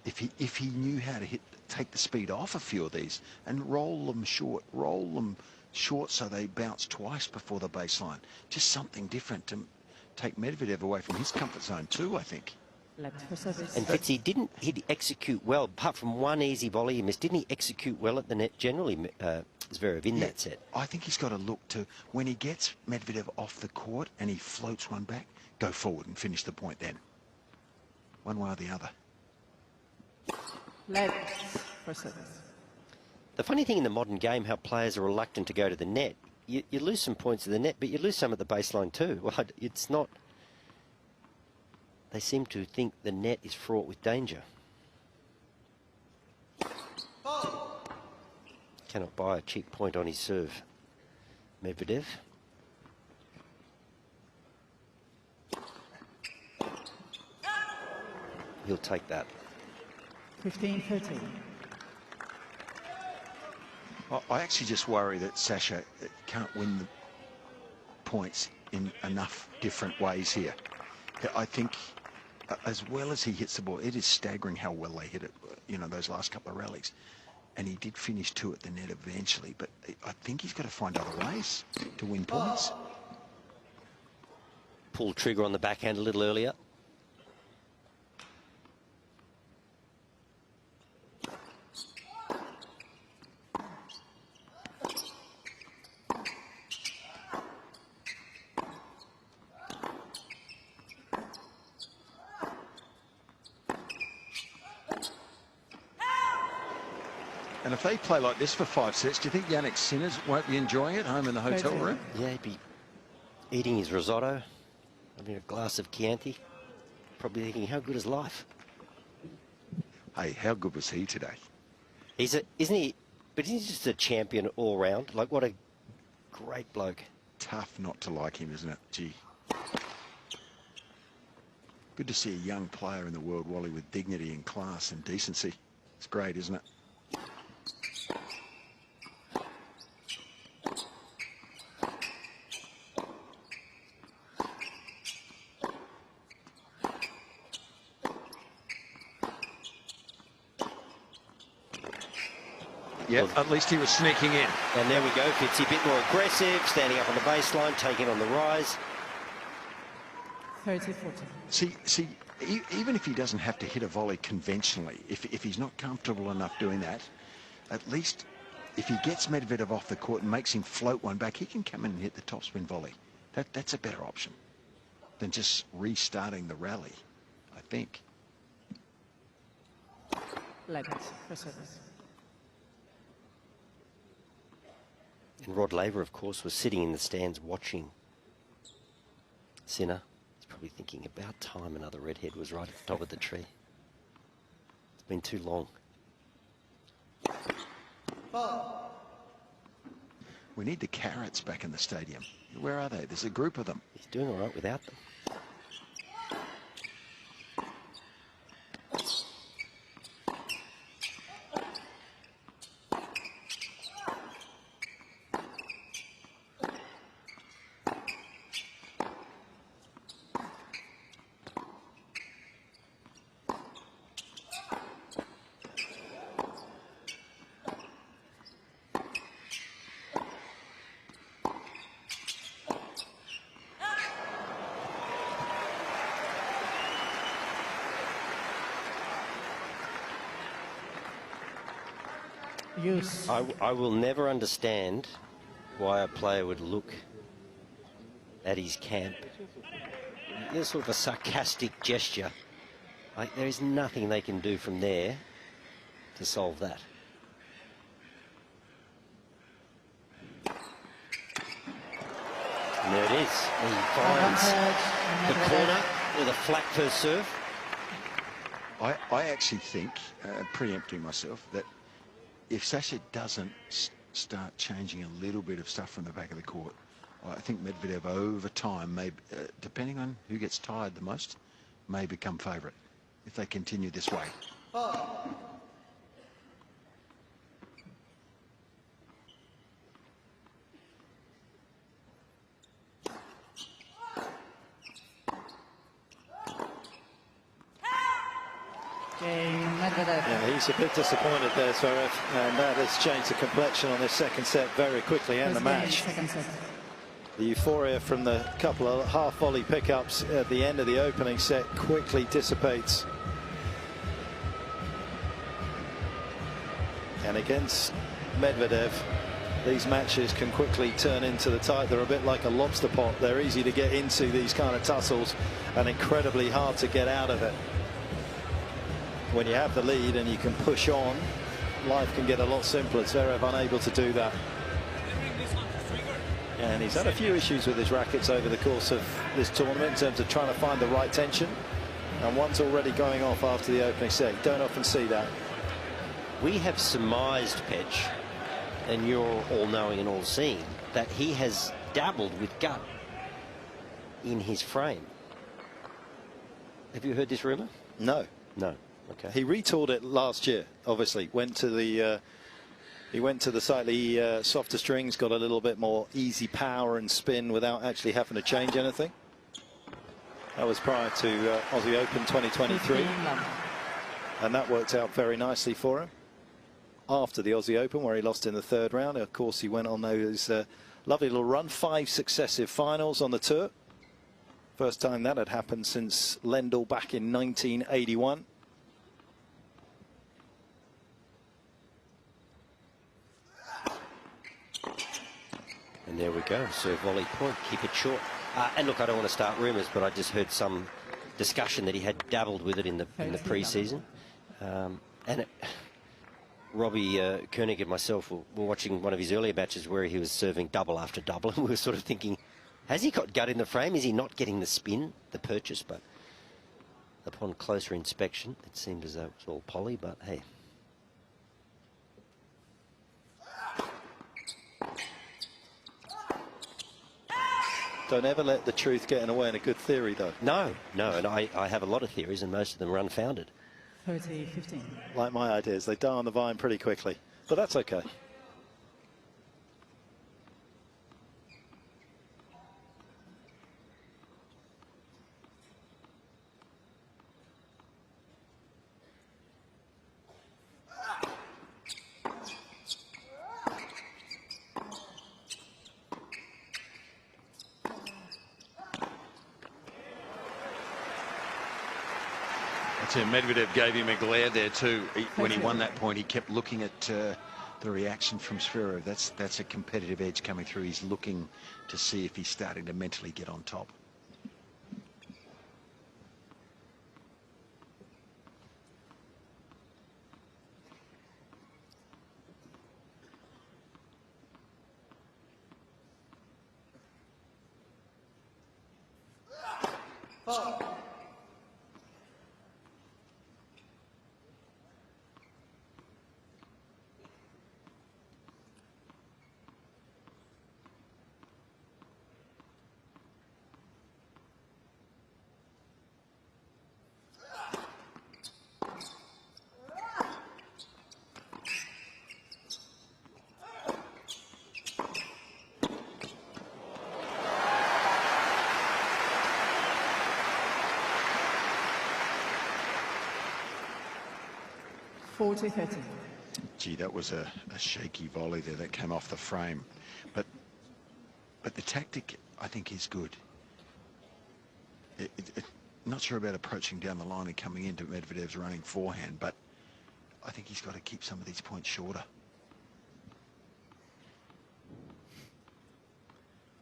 if he knew how to take the speed off a few of these and roll them short so they bounce twice before the baseline. Just something different to take Medvedev away from his comfort zone too, I think. And Fitzy, didn't he execute well, apart from one easy volley he missed, didn't he execute well at the net generally, Zverev, in that set? I think he's got to look to, when he gets Medvedev off the court and he floats one back, go forward and finish the point then. One way or the other. The funny thing in the modern game, how players are reluctant to go to the net. You lose some points at the net, but you lose some at the baseline too. Well, it's not... They seem to think the net is fraught with danger. Cannot buy a cheap point on his serve, Medvedev. He'll take that. 15-13. I actually just worry that Sasha can't win the points in enough different ways here. I think as well as he hits the ball, it is staggering how well they hit it, you know, those last couple of rallies. And he did finish two at the net eventually, but I think he's got to find other ways to win points. Pull trigger on the backhand a little earlier. And if they play like this for 5 sets, do you think Jannick Sinners won't be enjoying it home in the hotel room? Yeah, he'd be eating his risotto, having a glass of Chianti, probably thinking, how good is life? Hey, how good was he today? Isn't he? But he's just a champion all round. Like, what a great bloke. Tough not to like him, isn't it? Gee. Good to see a young player in the world, Wally, with dignity and class and decency. It's great, isn't it? Yeah, at least he was sneaking in. And there we go, Fitzy, a bit more aggressive, standing up on the baseline, taking on the rise. 30-40. See, even if he doesn't have to hit a volley conventionally, if he's not comfortable enough doing that, at least if he gets Medvedev off the court and makes him float one back, he can come in and hit the topspin volley. That's a better option than just restarting the rally, I think. For service. And Rod Laver, of course, was sitting in the stands watching Sinner. He's probably thinking, about time another redhead was right at the top of the tree. It's been too long. We need the carrots back in the stadium. Where are they? There's a group of them. He's doing all right without them. Use. I will never understand why a player would look at his camp. There's sort of a sarcastic gesture. Like, there is nothing they can do from there to solve that. And there it is. He finds the corner with a flat first serve. I actually think, preempting myself, that if Sasha doesn't start changing a little bit of stuff from the back of the court, I think Medvedev over time, may, depending on who gets tired the most, may become favourite if they continue this way. Yeah, he's a bit disappointed there, Zverev, and that has changed the complexion on this second set very quickly and the match. The euphoria from the couple of half-volley pickups at the end of the opening set quickly dissipates. And against Medvedev, these matches can quickly turn into the type. They're a bit like a lobster pot. They're easy to get into, these kind of tussles, and incredibly hard to get out of it. When you have the lead and you can push on, life can get a lot simpler. Zverev unable to do that. And he's had a few issues with his rackets over the course of this tournament in terms of trying to find the right tension. And one's already going off after the opening set. You don't often see that. We have surmised, Petch, and you're all-knowing and all-seeing, that he has dabbled with gut in his frame. Have you heard this rumour? No. No. Okay. He retoured it last year. Obviously, went to the slightly softer strings, got a little bit more easy power and spin without actually having to change anything. That was prior to Aussie Open 2023, and that worked out very nicely for him. After the Aussie Open, where he lost in the third round, of course, he went on those lovely little run, 5 successive finals on the tour. First time that had happened since Lendl back in 1981. And there we go, serve volley point, keep it short. And look, I don't want to start rumours, but I just heard some discussion that he had dabbled with it in the pre-season. Robbie Koenig and myself were watching one of his earlier matches where he was serving double after double, and we were sort of thinking, has he got gut in the frame? Is he not getting the spin, the purchase? But upon closer inspection, it seemed as though it was all poly, but hey. Don't ever let the truth get in the way in a good theory, though. No, and I have a lot of theories, and most of them are unfounded. 30-15. Like my ideas, they die on the vine pretty quickly, but that's okay. Medvedev gave him a glare there too. When he won that point, he kept looking at the reaction from Zverev. That's a competitive edge coming through. He's looking to see if he's starting to mentally get on top. 40-30. Gee, that was a shaky volley there that came off the frame. But the tactic, I think, is good. Not sure about approaching down the line and coming into Medvedev's running forehand, but I think he's got to keep some of these points shorter.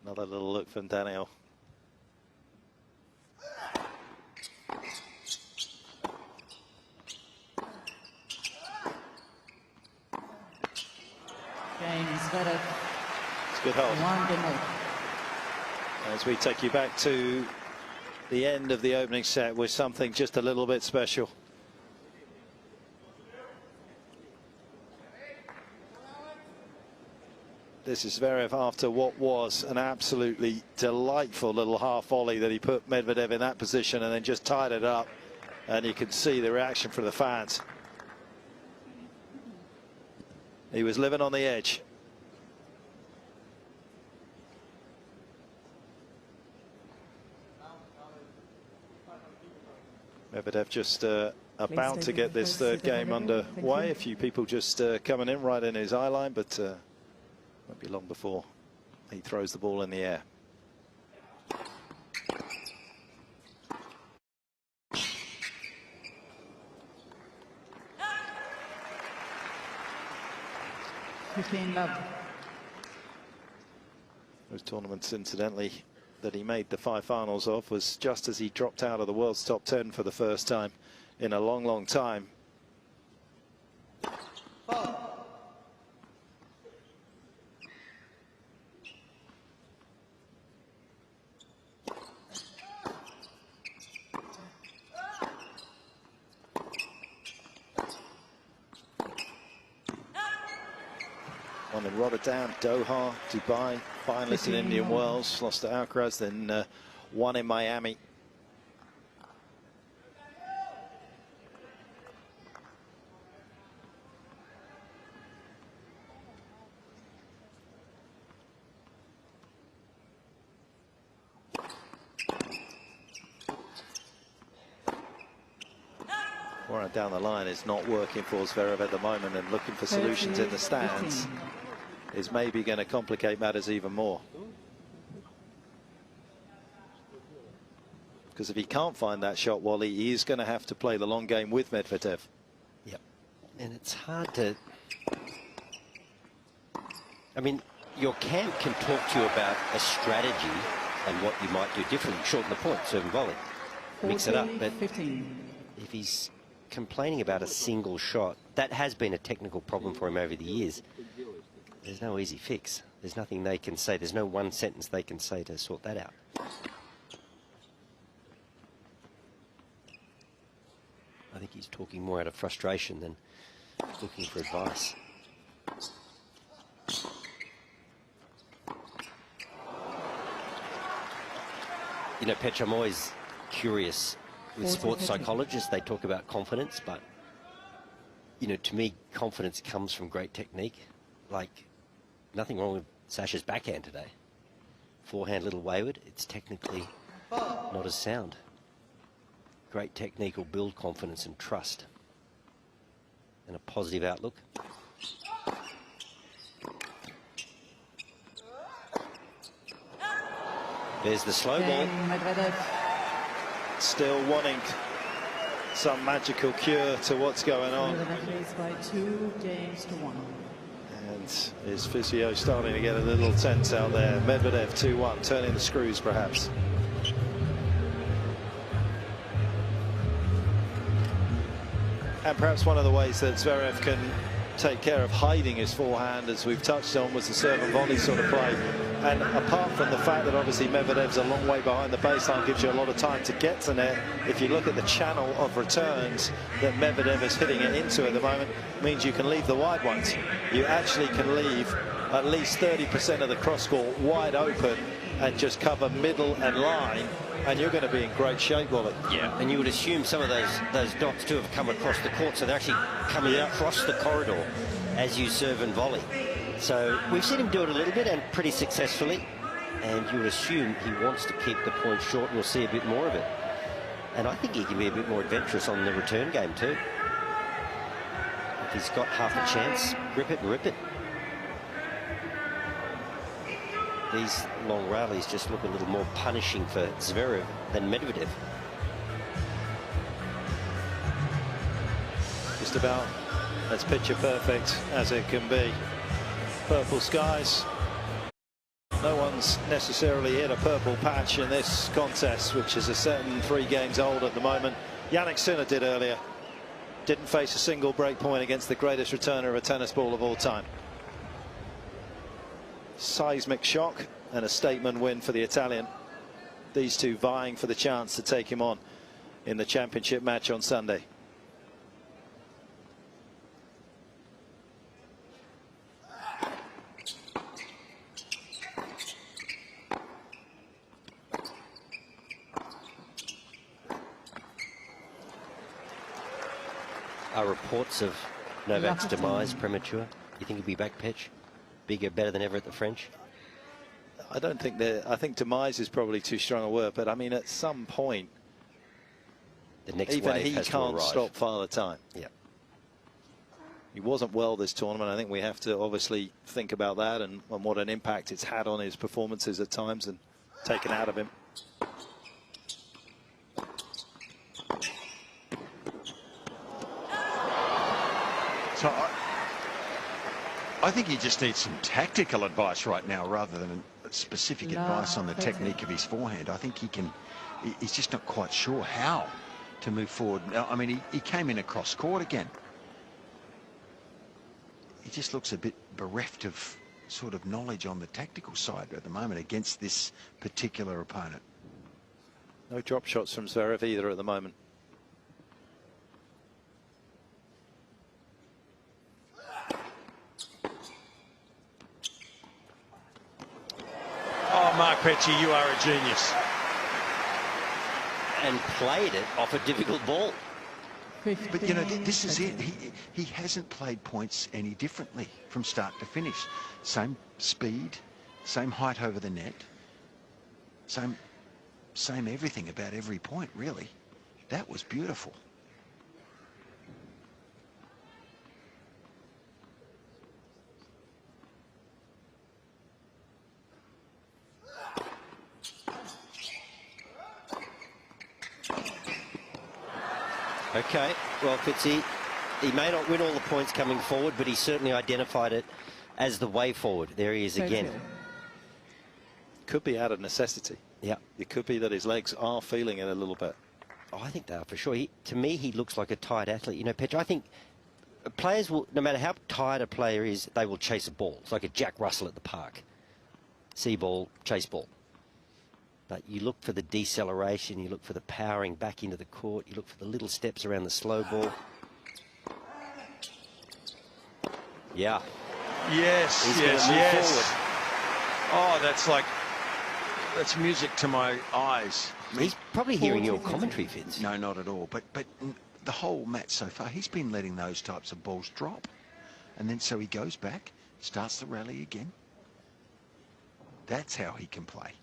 Another little look from Daniel. Cain, Zverev. It's a good hold. 1-0. As we take you back to the end of the opening set with something just a little bit special. This is Zverev after what was an absolutely delightful little half volley that he put Medvedev in that position and then just tied it up, and you can see the reaction from the fans. He was living on the edge. Medvedev just about to get this third game underway. A few people just coming in right in his eye line, but won't be long before he throws the ball in the air. Those tournaments, incidentally, that he made the 5 finals of was just as he dropped out of the world's top 10 for the first time in a long, long time. Won in Rotterdam, Doha, Dubai, finalist in Indian Wells, lost to Alcaraz, then won in Miami. Right down the line is not working for Zverev at the moment, and looking for solutions in the stands is maybe going to complicate matters even more. Because if he can't find that shot, Wally, he is going to have to play the long game with Medvedev. Yep. And it's hard to... I mean, your camp can talk to you about a strategy and what you might do differently. Shorten the point, serve and volley. Mix it up. But if he's complaining about a single shot, that has been a technical problem for him over the years. There's no easy fix. There's nothing they can say. There's no one sentence they can say to sort that out. I think he's talking more out of frustration than looking for advice. You know, Petr, I'm always curious with sports psychologists. They talk about confidence, but, you know, to me, confidence comes from great technique. Like, nothing wrong with Sasha's backhand today. Forehand a little wayward. It's technically not as sound. Great technique will build confidence and trust and a positive outlook. There's the slow ball. Still wanting some magical cure to what's going on. By 2 games to 1. And his physio starting to get a little tense out there. Medvedev 2-1, turning the screws perhaps. And perhaps one of the ways that Zverev can take care of hiding his forehand, as we've touched on, was the serve and volley sort of play. And apart from the fact that obviously Medvedev's a long way behind the baseline, gives you a lot of time to get to net, if you look at the channel of returns that Medvedev is hitting it into at the moment, means you can leave the wide ones. You actually can leave at least 30% of the cross court wide open and just cover middle and line, and you're going to be in great shape, Wally. Yeah, and you would assume some of those dots too have come across the court, so they're actually coming across the corridor as you serve and volley. So we've seen him do it a little bit and pretty successfully, and you would assume he wants to keep the point short, and we'll see a bit more of it. And I think he can be a bit more adventurous on the return game too. If he's got half a chance, rip it and rip it. These long rallies just look a little more punishing for Zverev than Medvedev. Just about as picture perfect as it can be. Purple skies. No one's necessarily hit a purple patch in this contest, which is a certain 3 games old at the moment. Jannick did earlier. Didn't face a single break point against the greatest returner of a tennis ball of all time. Seismic shock and a statement win for the Italian. These two vying for the chance to take him on in the championship match on Sunday. Are reports of Novak's demise premature? You think he'll be back, Petch? Bigger, better than ever at the French? I don't think that. I think demise is probably too strong a word, but I mean, at some point, the next even wave he has to can't arrive. stop Father Time. Yeah. He wasn't well this tournament. I think we have to obviously think about that and what an impact it's had on his performances at times and taken out of him. So I think he just needs some tactical advice right now rather than specific advice on the technique of his forehand. I think he's just not quite sure how to move forward. I mean, he came in across court again. He just looks a bit bereft of sort of knowledge on the tactical side at the moment against this particular opponent. No drop shots from Zverev either at the moment. Oh, Mark Petchey, you are a genius. And played it off a difficult ball. But, you know, this is it. He hasn't played points any differently from start to finish. Same speed, same height over the net, same everything about every point, really. That was beautiful. Okay, well, Fitzy, he may not win all the points coming forward, but he certainly identified it as the way forward. There he is again. Could be out of necessity. Yeah. It could be that his legs are feeling it a little bit. Oh, I think they are for sure. To me, he looks like a tired athlete. You know, Petch, I think players will, no matter how tired a player is, they will chase a ball. It's like a Jack Russell at the park. See ball, chase ball. But you look for the deceleration, you look for the powering back into the court, you look for the little steps around the slow ball. Yeah. Yes, He's yes. forward. Oh, that's music to my eyes. He's probably hearing your commentary, Vince. No, not at all. But the whole match so far, he's been letting those types of balls drop. And then so he goes back, starts the rally again. That's how he can play.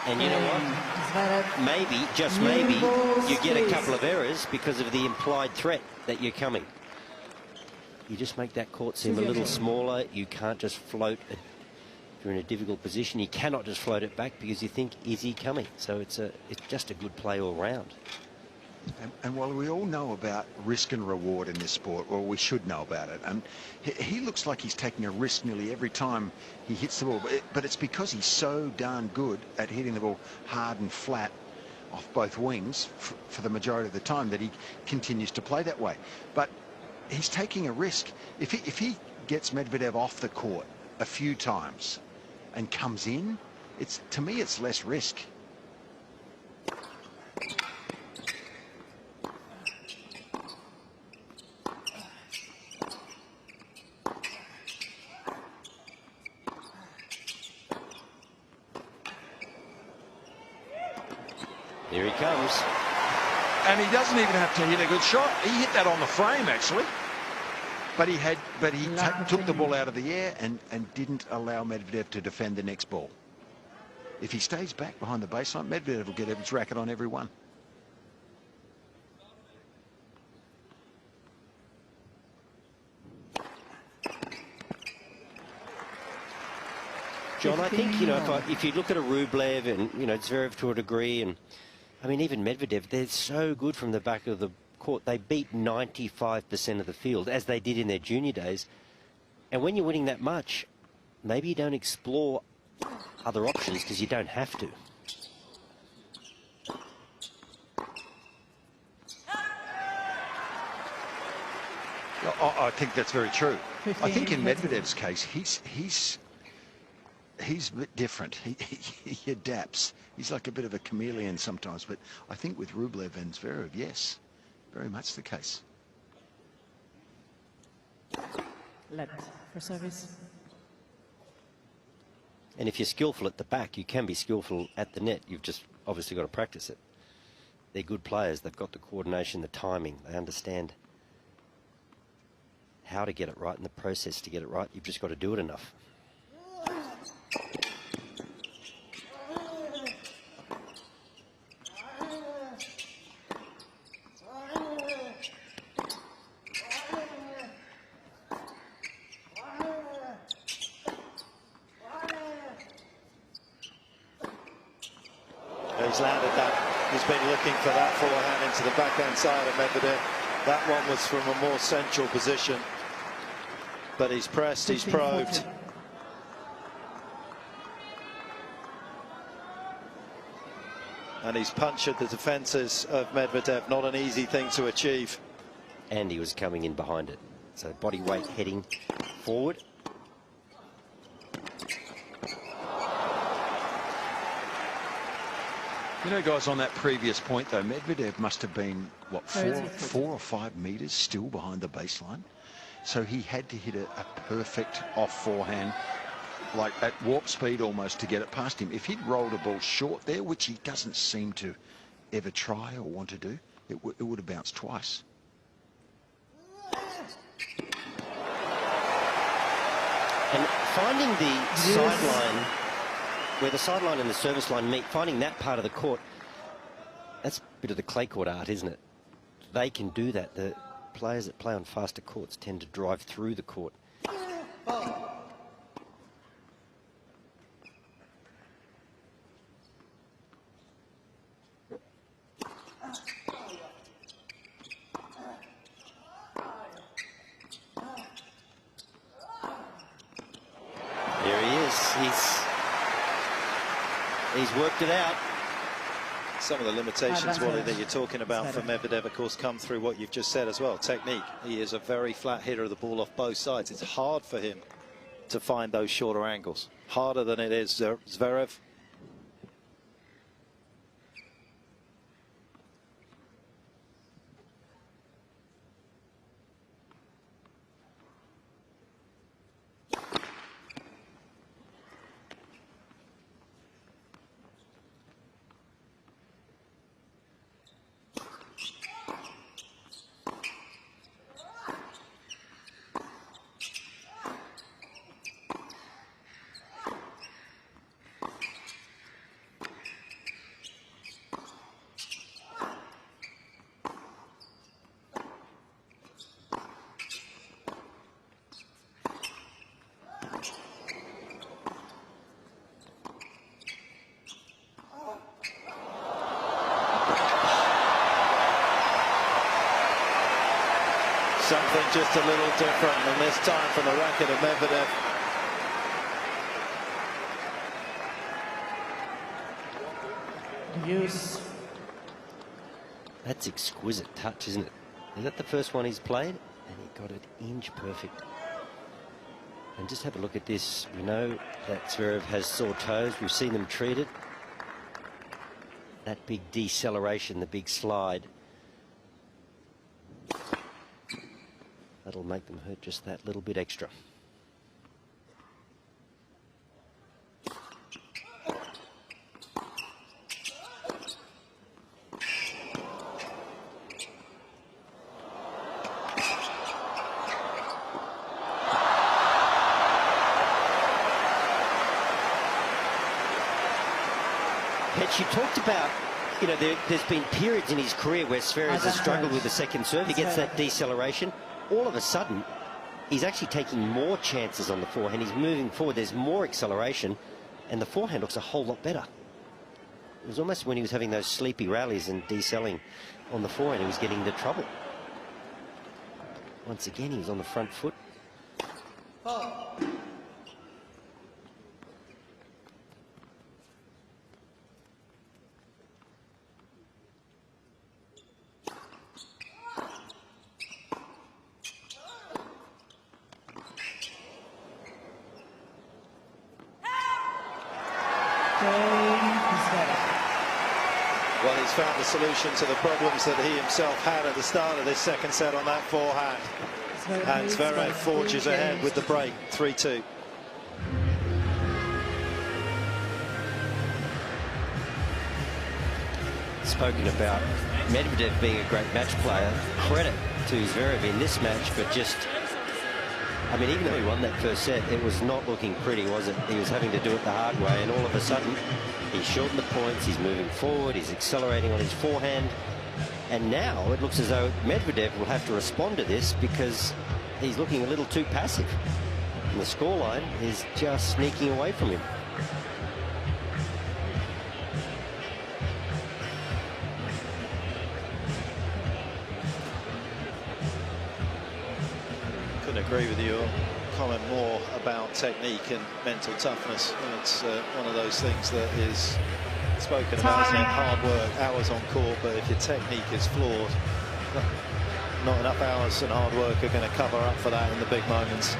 And you know what? Maybe, just maybe, you get a couple of errors because of the implied threat that you're coming. You just make that court seem a little smaller. You can't just float it. If you're in a difficult position, you cannot just float it back because you think, is he coming? So it's just a good play all round. And while we all know about risk and reward in this sport, or we should know about it, and he looks like he's taking a risk nearly every time he hits the ball. But it's because he's so darn good at hitting the ball hard and flat off both wings for the majority of the time that he continues to play that way. But he's taking a risk. If he gets Medvedev off the court a few times and comes in, to me it's less risk. Here he comes. And he doesn't even have to hit a good shot. He hit that on the frame, actually. But he took the ball out of the air and didn't allow Medvedev to defend the next ball. If he stays back behind the baseline, Medvedev will get his racket on every one. John, I think, you know, if you look at a Rublev and, you know, Zverev to a degree, and I mean, even Medvedev, they're so good from the back of the court. They beat 95% of the field, as they did in their junior days. And when you're winning that much, maybe you don't explore other options because you don't have to. I think that's very true. I think in Medvedev's case, he's a bit different. He adapts. He's like a bit of a chameleon sometimes. But I think with Rublev and Zverev, yes, very much the case. Left for service. And if you're skillful at the back, you can be skillful at the net. You've just obviously got to practice it. They're good players. They've got the coordination, the timing. They understand how to get it right and the process to get it right. You've just got to do it enough. He's landed that. He's been looking for that forehand into the backhand side of Medvedev. That one was from a more central position. But he's pressed, he's probed. And he's punctured the defences of Medvedev. Not an easy thing to achieve. And he was coming in behind it. So body weight heading forward. You know, guys, on that previous point, though, Medvedev must have been, what, 4 or 5 metres still behind the baseline. So he had to hit a perfect off forehand, like at warp speed almost, to get it past him. If he'd rolled a ball short there, which he doesn't seem to ever try or want to do, it would have bounced twice. And finding the sideline, where the sideline and the service line meet, finding that part of the court, that's a bit of the clay court art, isn't it? They can do that. The players that play on faster courts tend to drive through the court. Here he is. He's worked it out. Some of the limitations, Wally, that you're talking about for Medvedev, of course, come through what you've just said as well. Technique. He is a very flat hitter of the ball off both sides. It's hard for him to find those shorter angles. Harder than it is Zverev. Something just a little different, and this time from the racket of Medvedev. Use. That's exquisite touch, isn't it? Is that the first one he's played? And he got it inch perfect. And just have a look at this. We know that Zverev has sore toes. We've seen them treated. That big deceleration, the big slide. That'll make them hurt just that little bit extra. you talked about, you know, there's been periods in his career where Zverev has struggled with the second serve. He gets that deceleration. All of a sudden, he's actually taking more chances on the forehand. He's moving forward. There's more acceleration, and the forehand looks a whole lot better. It was almost when he was having those sleepy rallies and decelling on the forehand, he was getting into trouble. Once again, he was on the front foot. Well, he's found the solution to the problems that he himself had at the start of this second set on that forehand. And Zverev forges ahead with the break, 3-2. Spoken about Medvedev being a great match player. Credit to Zverev in this match, but just, I mean, even though he won that first set, it was not looking pretty, was it? He was having to do it the hard way, and all of a sudden, he's shortened the points, he's moving forward, he's accelerating on his forehand. And now it looks as though Medvedev will have to respond to this because he's looking a little too passive. And the scoreline is just sneaking away from him. Couldn't agree with your comment more about technique and mental toughness. It's one of those things that is spoken about, isn't it? Hard work, hours on court, but if your technique is flawed, not enough hours and hard work are going to cover up for that in the big moments.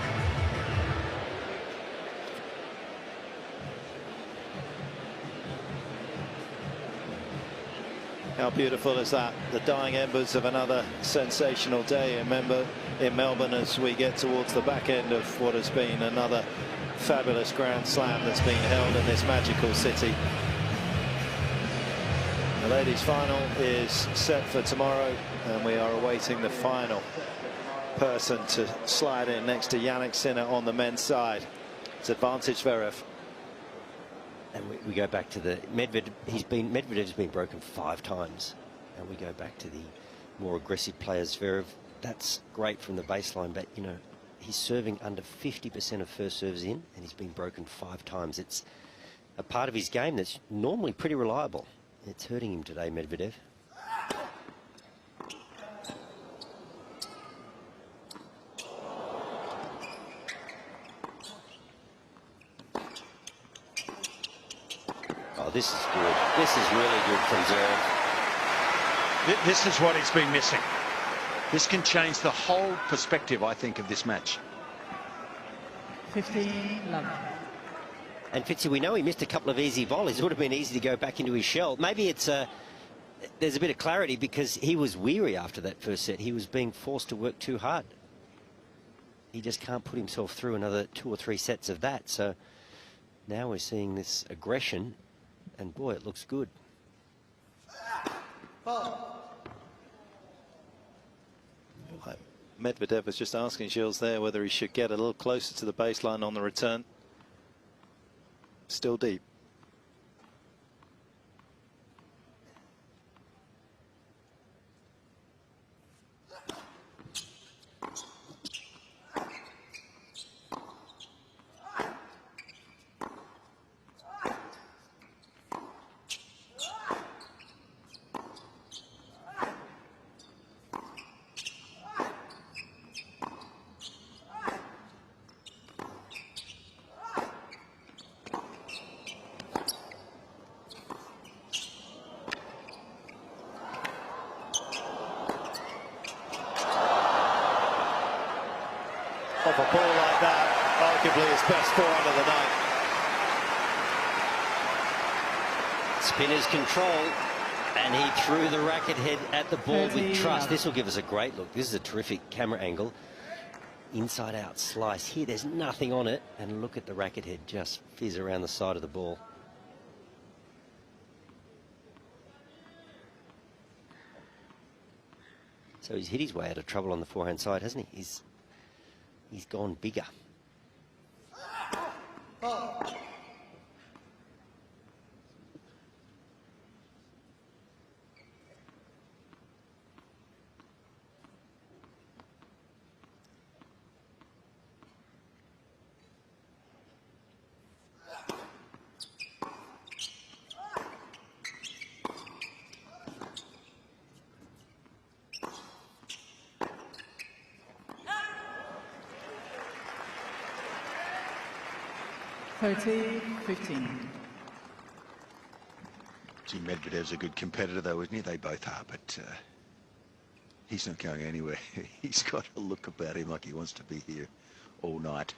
How beautiful is that? The dying embers of another sensational day in Melbourne as we get towards the back end of what has been another fabulous Grand Slam that's been held in this magical city. The ladies' final is set for tomorrow, and we are awaiting the final person to slide in next to Jannick Sinner on the men's side. It's advantage Zverev. And we go back to the Medvedev's been broken 5 times, and we go back to the more aggressive players. Zverev, that's great from the baseline, but you know, he's serving under 50% of first serves in, and he's been broken 5 times. It's a part of his game that's normally pretty reliable. It's hurting him today, Medvedev. Oh, this is good. This is really good from Zverev. This is what he's been missing. This can change the whole perspective, I think, of this match. 15-11. And Fitzy, we know he missed a couple of easy volleys. It would have been easy to go back into his shell. Maybe it's there's a bit of clarity because he was weary after that first set. He was being forced to work too hard. He just can't put himself through another 2 or 3 sets of that. So now we're seeing this aggression, and boy, it looks good. Medvedev was just asking Gilles there whether he should get a little closer to the baseline on the return. Still deep. Off a ball like that, arguably his best forehand of the night. Spinner's control, and he threw the racket head at the ball with trust. This will give us a great look. This is a terrific camera angle. Inside out slice. Here there's nothing on it, and look at the racket head just fizz around the side of the ball. So he's hit his way out of trouble on the forehand side, hasn't he? He's gone bigger. 30-15. Gee, Medvedev's a good competitor though, isn't he? They both are, but he's not going anywhere. He's got a look about him like he wants to be here all night.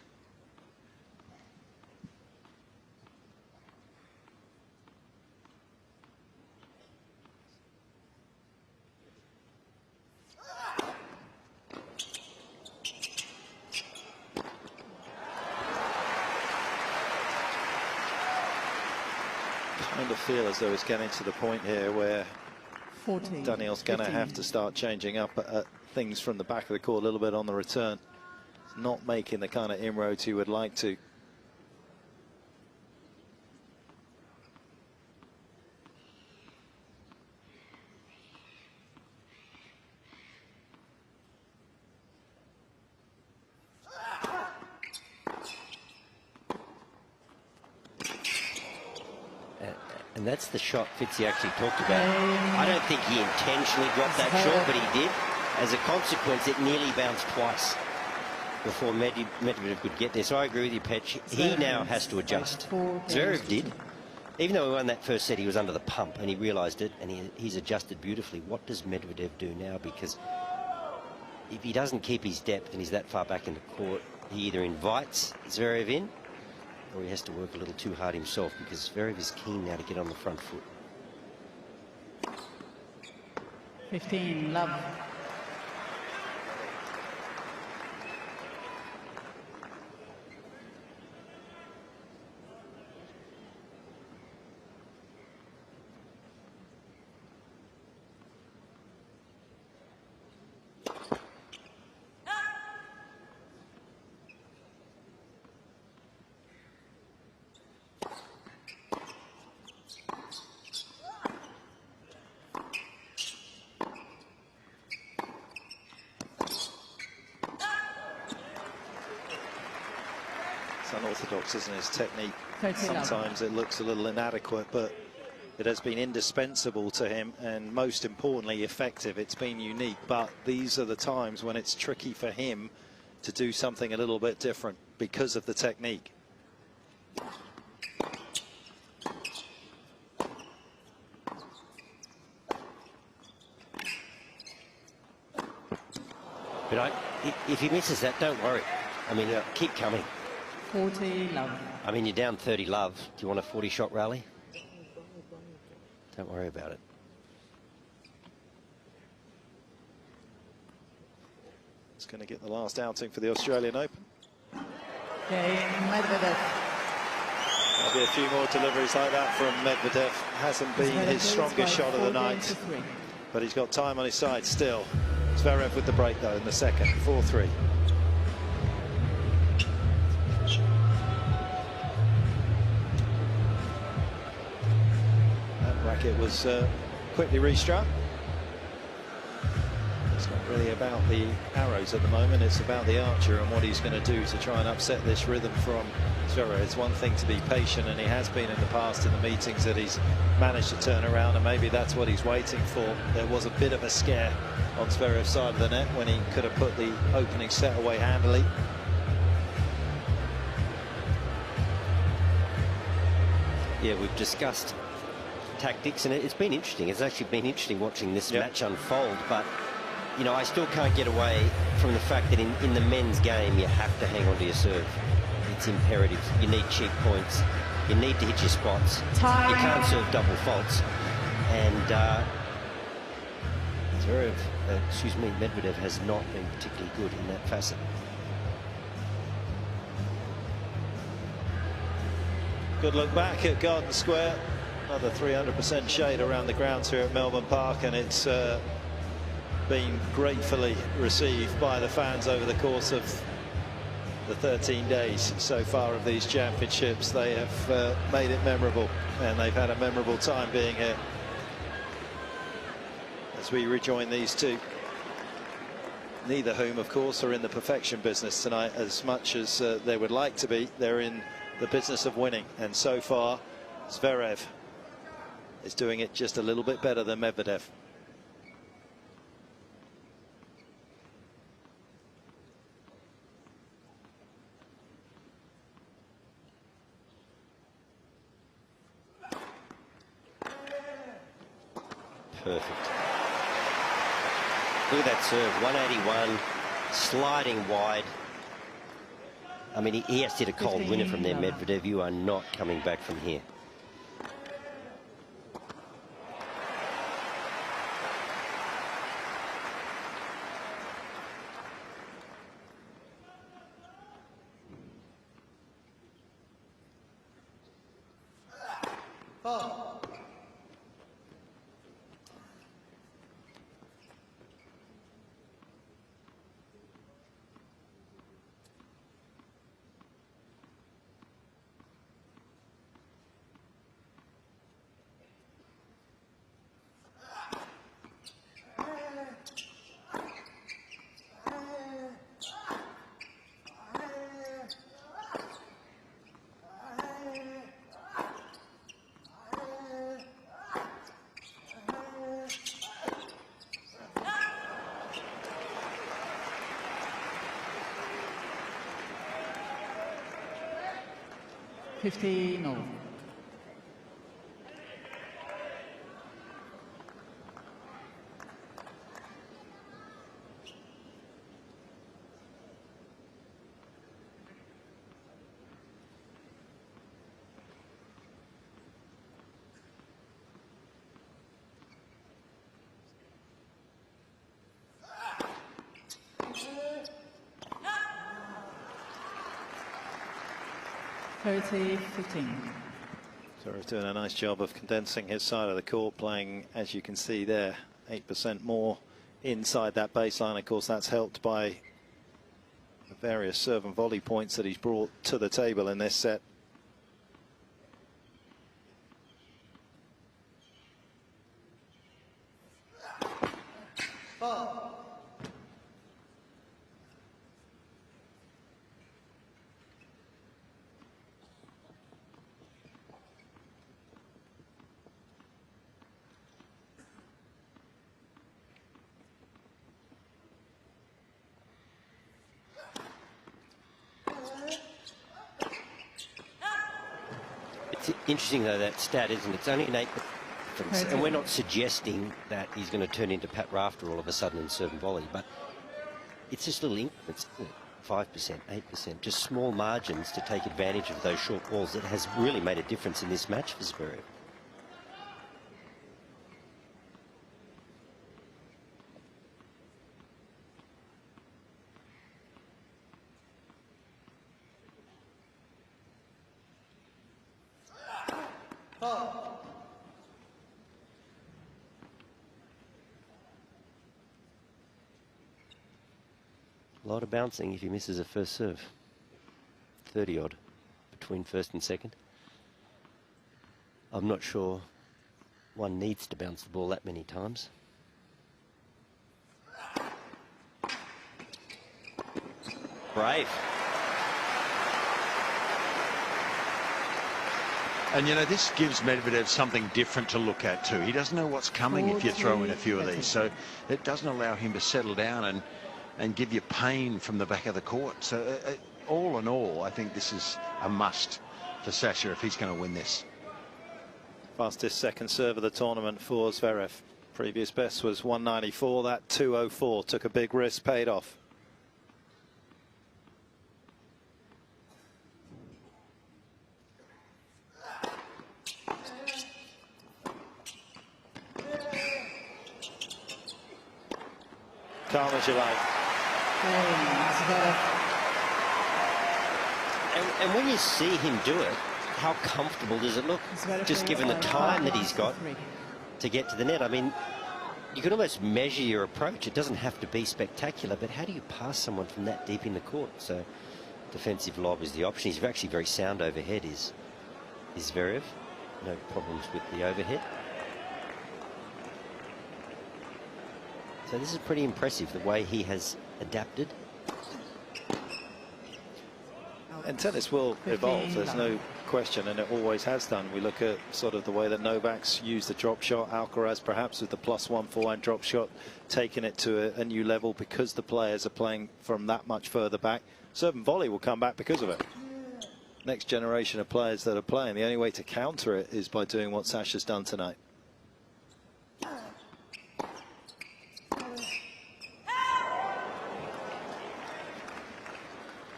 Kind of feel as though it's getting to the point here where 14, Daniel's going to 15. have to start changing up things from the back of the court a little bit on the return. Not making the kind of inroads he would like to. And that's the shot Fitzy actually talked about. I don't think he intentionally dropped that shot, but he did. As a consequence, it nearly bounced twice before Medvedev could get there. So I agree with you, Petch. He now has to adjust. Zverev did. Even though he won that first set, he was under the pump, and he realised it, and he's adjusted beautifully. What does Medvedev do now? Because if he doesn't keep his depth and he's that far back in the court, he either invites Zverev in, or he has to work a little too hard himself, because Zverev is keen now to get on the front foot. 15, love. Unorthodox, isn't his technique? 30 Sometimes it looks a little inadequate, but it has been indispensable to him, and most importantly effective. It's been unique, but these are the times when it's tricky for him to do something a little bit different because of the technique. But if he misses that, don't worry. I mean, keep coming. 40, love. I mean, you're down 30 love. Do you want a 40-shot rally? Don't worry about it. It's going to get the last outing for the Australian Open. Cain, Medvedev. There'll be a few more deliveries like that from Medvedev. Hasn't been his strongest shot of the night, but he's got time on his side still. Zverev with the break though in the second, 4-3. That racket was quickly restruck. It's not really about the arrows at the moment, it's about the archer and what he's going to do to try and upset this rhythm from Zverev. It's one thing to be patient, and he has been in the past in the meetings that he's managed to turn around, and maybe that's what he's waiting for. There was a bit of a scare on Zverev's side of the net when he could have put the opening set away handily. Yeah, we've discussed tactics, and it's been interesting. It's actually been interesting watching this match unfold, but you know, I still can't get away from the fact that in the men's game you have to hang on to your serve. It's imperative. You need cheap points. You need to hit your spots. Time. You can't serve double faults. And Medvedev has not been particularly good in that facet. Good look back at Garden Square. Another 300% shade around the grounds here at Melbourne Park, and it's been gratefully received by the fans over the course of the 13 days so far of these championships. They have made it memorable, and they've had a memorable time being here as we rejoin these two, neither whom of course are in the perfection business tonight as much as they would like to be. They're in the business of winning, and so far Zverev is doing it just a little bit better than Medvedev. perfect. Look at that serve, 181, sliding wide. I mean, he has to hit a cold winner from there, Medvedev. You are not coming back from here. No. 30-15. Zverev doing a nice job of condensing his side of the court, playing, as you can see there, 8% more inside that baseline. Of course, that's helped by the various serve and volley points that he's brought to the table in this set. It's interesting, though, that stat, isn't it? It's only an 8 difference, and we're not suggesting that he's going to turn into Pat Rafter all of a sudden in serve and volley, but it's just little increments, 5%, 8%, just small margins to take advantage of those short balls that has really made a difference in this match for Zverev. A lot of bouncing if he misses a first serve. 30 odd between first and second. I'm not sure one needs to bounce the ball that many times. Brave. And, you know, this gives Medvedev something different to look at too. He doesn't know what's coming if you throw in a few of these. So it doesn't allow him to settle down and give you pain from the back of the court. So all in all, I think this is a must for Sasha if he's going to win this. Fastest second serve of the tournament for Zverev. Previous best was 194. That 204 took a big risk, paid off. Calm as you like. And when you see him do it, how comfortable does it look? Just given the time that he's got to get to the net. I mean, you can almost measure your approach. It doesn't have to be spectacular, but how do you pass someone from that deep in the court? So defensive lob is the option. He's actually very sound overhead, is Zverev. No problems with the overhead. So this is pretty impressive, the way he has adapted. And tennis will evolve, there's no question, and it always has done. We look at sort of the way that Novak's used the drop shot, Alcaraz perhaps with the +1 forehand drop shot, taking it to a new level because the players are playing from that much further back. Serve and volley will come back because of it. Next generation of players that are playing, the only way to counter it is by doing what Sasha's done tonight.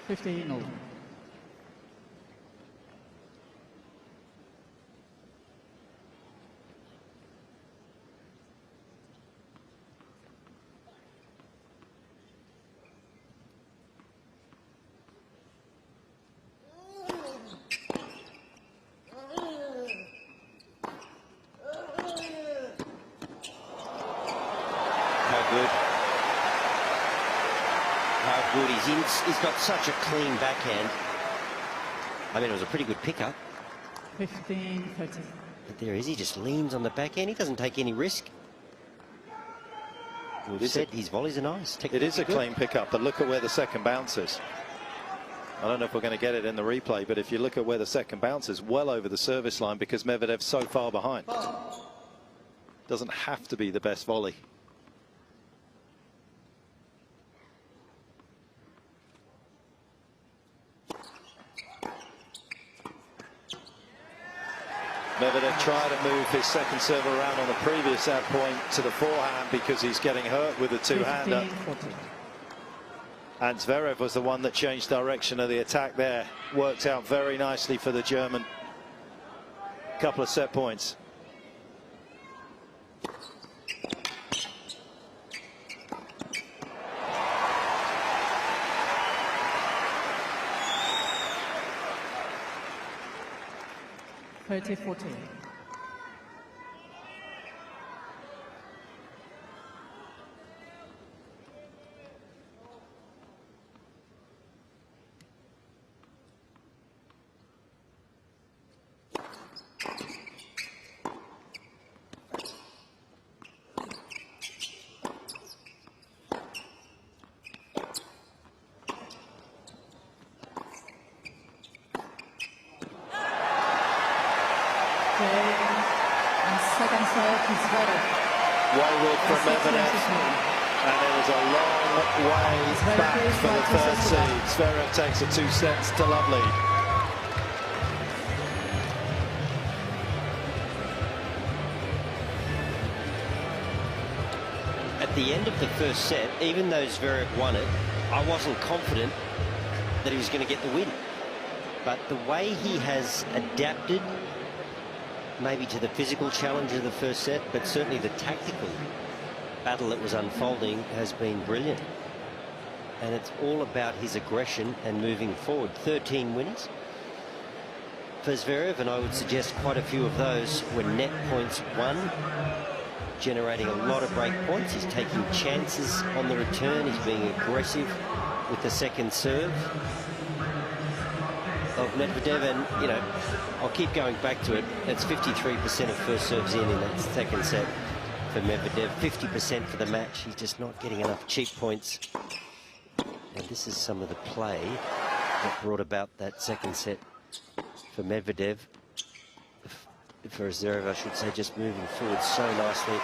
15-all. He's got such a clean backhand. I mean, it was a pretty good pickup. 15-30. But there he just leans on the backhand. He doesn't take any risk. We've said his volleys are nice. It is a clean pickup, but look at where the second bounce is. I don't know if we're going to get it in the replay, but if you look at where the second bounce is, well over the service line because Medvedev's so far behind. Doesn't have to be the best volley. Medvedev tried to move his second serve around on the previous set point to the forehand because he's getting hurt with the two-hander. And Zverev was the one that changed direction of the attack there. Worked out very nicely for the German. Couple of set points. (30-14). And second serve is Zverev. Well read from Medvedev. And it was a long way back for the third seed. Zverev takes a 2 sets to love lead. At the end of the first set, even though Zverev won it, I wasn't confident that he was going to get the win. But the way he has adapted, maybe to the physical challenge of the first set, but certainly the tactical battle that was unfolding has been brilliant. And it's all about his aggression and moving forward. 13 wins for Zverev, and I would suggest quite a few of those were net points won, generating a lot of break points. He's taking chances on the return. He's being aggressive with the second serve of Medvedev, and you know, I'll keep going back to it. It's 53% of first serves in that second set for Medvedev, 50% for the match. He's just not getting enough cheap points, and this is some of the play that brought about that second set for Medvedev. For Zverev, I should say, just moving forward so nicely.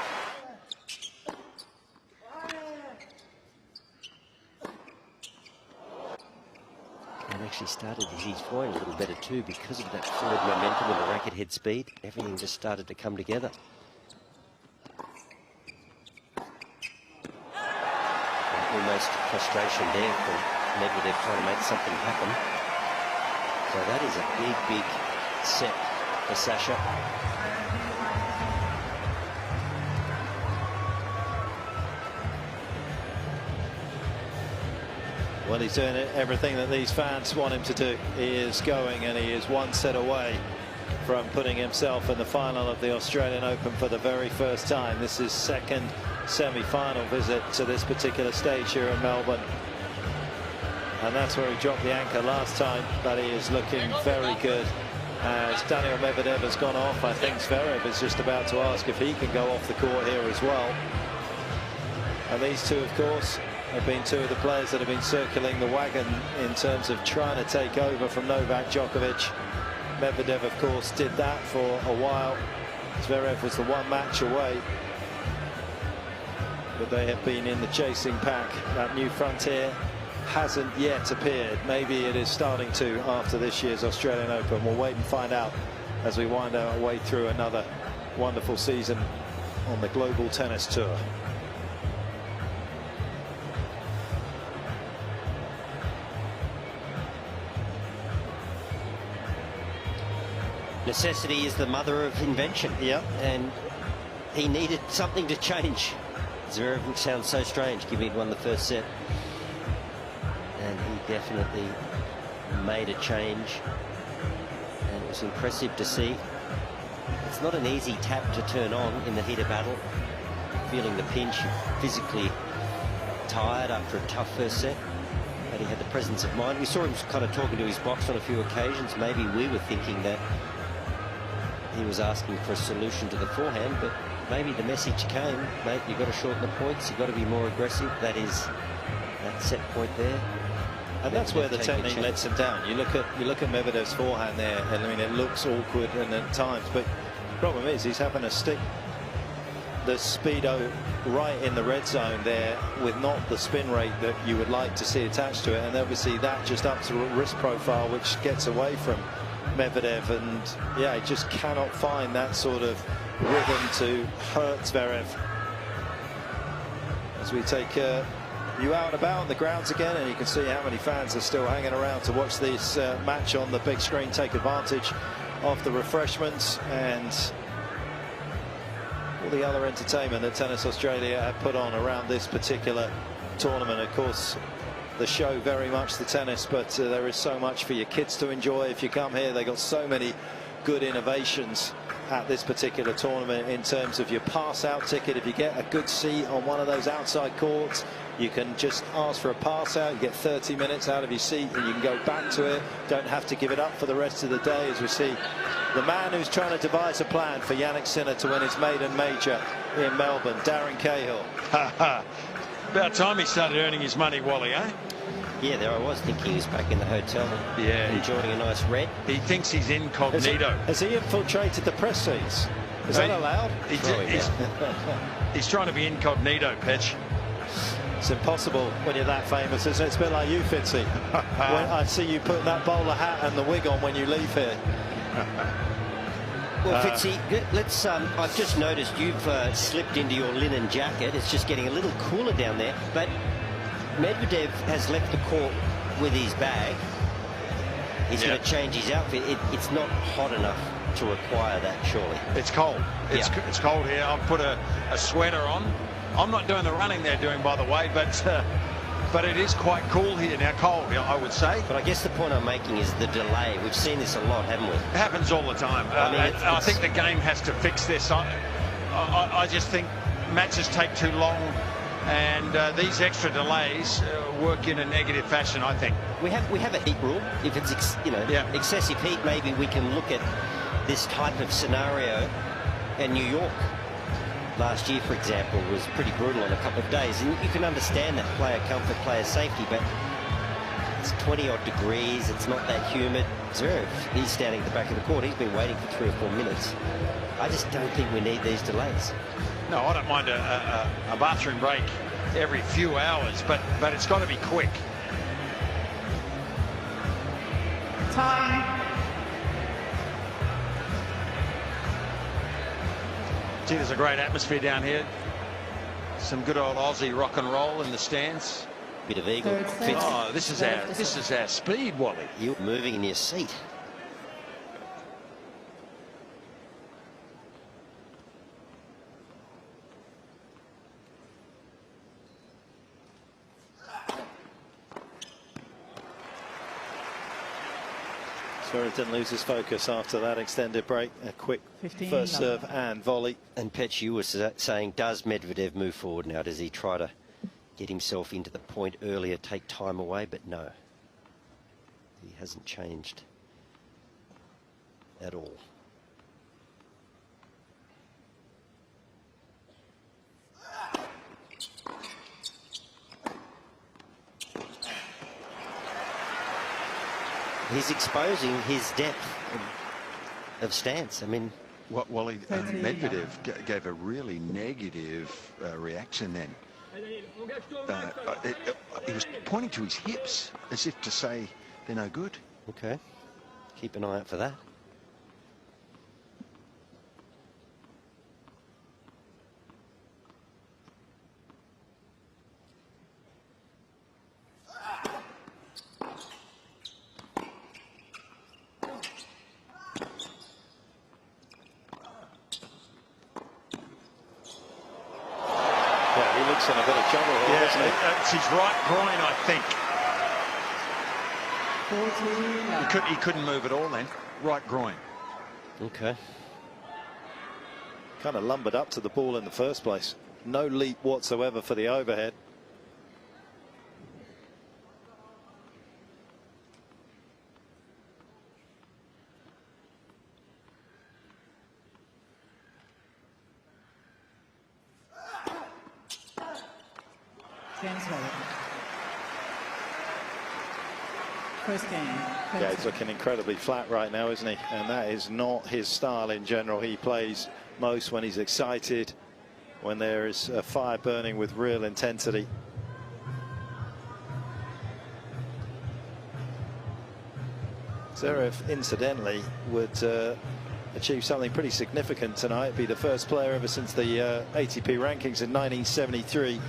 And actually started his point a little better too because of that forward momentum and the racket head speed. Everything just started to come together. And almost frustration there from Medvedev trying to make something happen. So that is a big, big set for Sasha. Well, he's doing everything that these fans want him to do. He is going, and he is one set away from putting himself in the final of the Australian Open for the very first time. This is second semi-final visit to this particular stage here in Melbourne. And that's where he dropped the anchor last time, but he is looking very good. As Daniel Medvedev has gone off, I think Zverev is just about to ask if he can go off the court here as well. And these two, of course, have been two of the players that have been circling the wagon in terms of trying to take over from Novak Djokovic. Medvedev, of course, did that for a while. Zverev was the one match away, but they have been in the chasing pack. That new frontier hasn't yet appeared. Maybe it is starting to after this year's Australian Open. We'll wait and find out as we wind our way through another wonderful season on the Global Tennis Tour. necessity is the mother of invention. Yeah. And he needed something to change. Zverev sounds so strange, given he'd won the first set. And he definitely made a change. And it was impressive to see. It's not an easy tap to turn on in the heat of battle. Feeling the pinch, physically tired after a tough first set. But he had the presence of mind. We saw him kind of talking to his box on a few occasions. Maybe we were thinking that he was asking for a solution to the forehand, but maybe the message came, mate, you've got to shorten the points, you've got to be more aggressive. That is that set point there. And that's where the technique lets him down. You look at Medvedev's forehand there, and I mean, it looks awkward and at times, but the problem is he's having to stick the speedo right in the red zone there with not the spin rate that you would like to see attached to it, and obviously that just ups the risk profile, which gets away from Medvedev, and yeah, he just cannot find that sort of rhythm to hurt Zverev. As we take you out and about on the grounds again, and you can see how many fans are still hanging around to watch this match on the big screen, take advantage of the refreshments and all the other entertainment that Tennis Australia have put on around this particular tournament. Of course, the show very much the tennis, but there is so much for your kids to enjoy if you come here. They got so many good innovations at this particular tournament in terms of your pass out ticket. If you get a good seat on one of those outside courts, you can just ask for a pass out. You get 30 minutes out of your seat and you can go back to it. Don't have to give it up for the rest of the day, as we see the man who's trying to devise a plan for Jannick Sinner to win his maiden major in Melbourne, Darren Cahill. About time he started earning his money, Wally, eh? Yeah, there I was thinking he's back in the hotel, enjoying a nice red. He thinks he's incognito. Has he infiltrated the press seats? Is that allowed? He's trying to be incognito, Petch. It's impossible when you're that famous, isn't it? It's a bit like you, Fitzy. When I see you putting that bowler hat and the wig on when you leave here. Well, Fitzy, let's. I've just noticed you've slipped into your linen jacket. It's just getting a little cooler down there. But Medvedev has left the court with his bag. He's going to change his outfit. It's not hot enough to require that, surely. It's cold. It's cold here. I've put a sweater on. I'm not doing the running they're doing, by the way, but it is quite cool here now. Cold, I would say. But I guess the point I'm making is the delay. We've seen this a lot, haven't we? It happens all the time. I think the game has to fix this. I just think matches take too long, and these extra delays work in a negative fashion, I think. We have a heat rule. If it's excessive heat, maybe we can look at this type of scenario. And New York last year, for example, was pretty brutal on a couple of days, and you can understand that, player comfort, player safety, but it's 20-odd degrees, it's not that humid. Zverev, he's standing at the back of the court, he's been waiting for 3 or 4 minutes. I just don't think we need these delays. No, I don't mind a bathroom break every few hours, but it's got to be quick. Time. Gee, there's a great atmosphere down here. Some good old Aussie rock and roll in the stands. Bit of eagle. Oh, this is our speed, Wally. You're moving in your seat. Zverev didn't lose his focus after that extended break. A quick first serve and volley. And Petch, you were saying, does Medvedev move forward now? Does he try to get himself into the point earlier, take time away? But no, he hasn't changed at all. He's exposing his depth of stance. I mean, Wally, Medvedev gave a really negative reaction then. He was pointing to his hips as if to say they're no good. Okay, keep an eye out for that. He looks in a bit of trouble here, doesn't he? It's his right groin, I think. He couldn't move at all then. Right groin. Okay. Kind of lumbered up to the ball in the first place. No leap whatsoever for the overhead. First game. Yeah, he's looking incredibly flat right now, isn't he? And that is not his style in general. He plays most when he's excited, when there is a fire burning with real intensity. Zverev, incidentally, would achieve something pretty significant tonight. Be the first player ever since the ATP rankings in 1973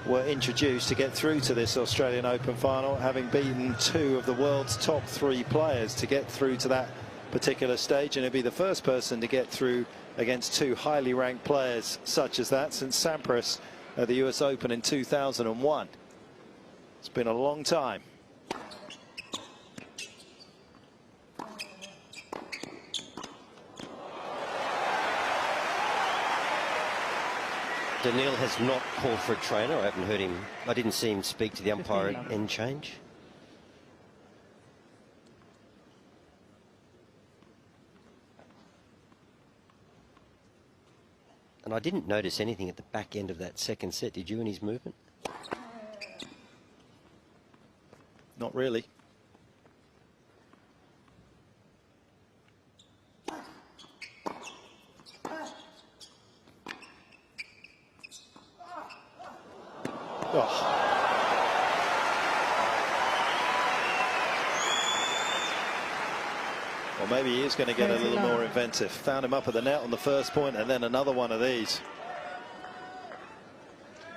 were introduced to get through to this Australian Open final, having beaten 2 of the world's top 3 players to get through to that particular stage, and he'll be the first person to get through against 2 highly ranked players such as that since Sampras at the US Open in 2001. It's been a long time. Daniel has not called for a trainer. I haven't heard him. I didn't see him speak to the umpire at end change. And I didn't notice anything at the back end of that second set. Did you in his movement? Not really. Oh. Well, maybe he is going to get a little more inventive. Found him up at the net on the first point, and then another one of these.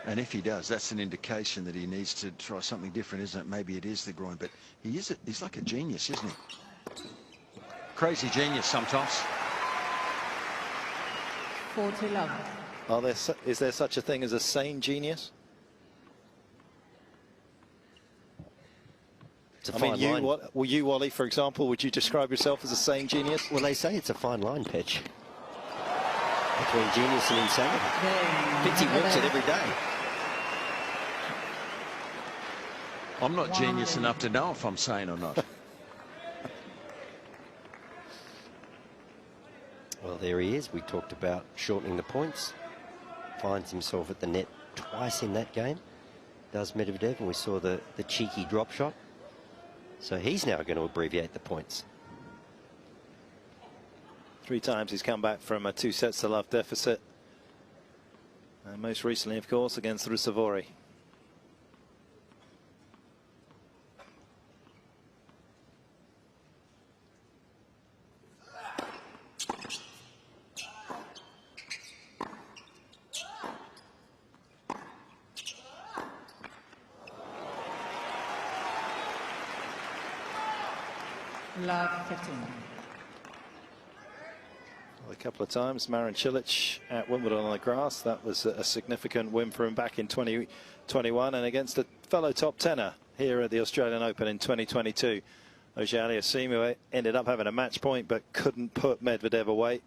And if he does, that's an indication that he needs to try something different, isn't it? Maybe it is the groin, but he's like a genius, isn't he? Crazy genius sometimes. 40 love. Is there such a thing as a sane genius? I mean, you, Wally, for example, would you describe yourself as a sane genius? Well, they say it's a fine line, Petch, between genius and insanity. Fitzy walks it every day. I'm not genius enough to know if I'm sane or not. Well, there he is. We talked about shortening the points. Finds himself at the net twice in that game. Does Medvedev, and we saw the cheeky drop shot. So he's now going to abbreviate the points. 3 times he's come back from a 2 sets to love deficit. And most recently, of course, against Ruusuvuori. Love 15. Well, a couple of times, Marin Cilic at Wimbledon on the grass. That was a significant win for him back in 2021, and against a fellow top tenor here at the Australian Open in 2022. Auger-Aliassime ended up having a match point, but couldn't put Medvedev away.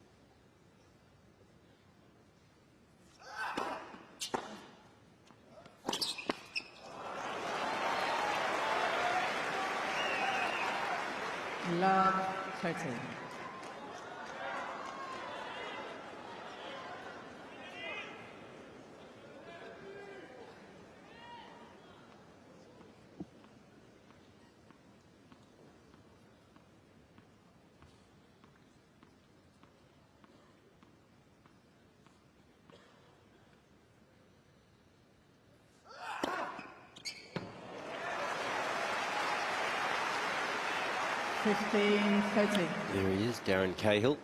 Love 13. There he is, Darren Cahill.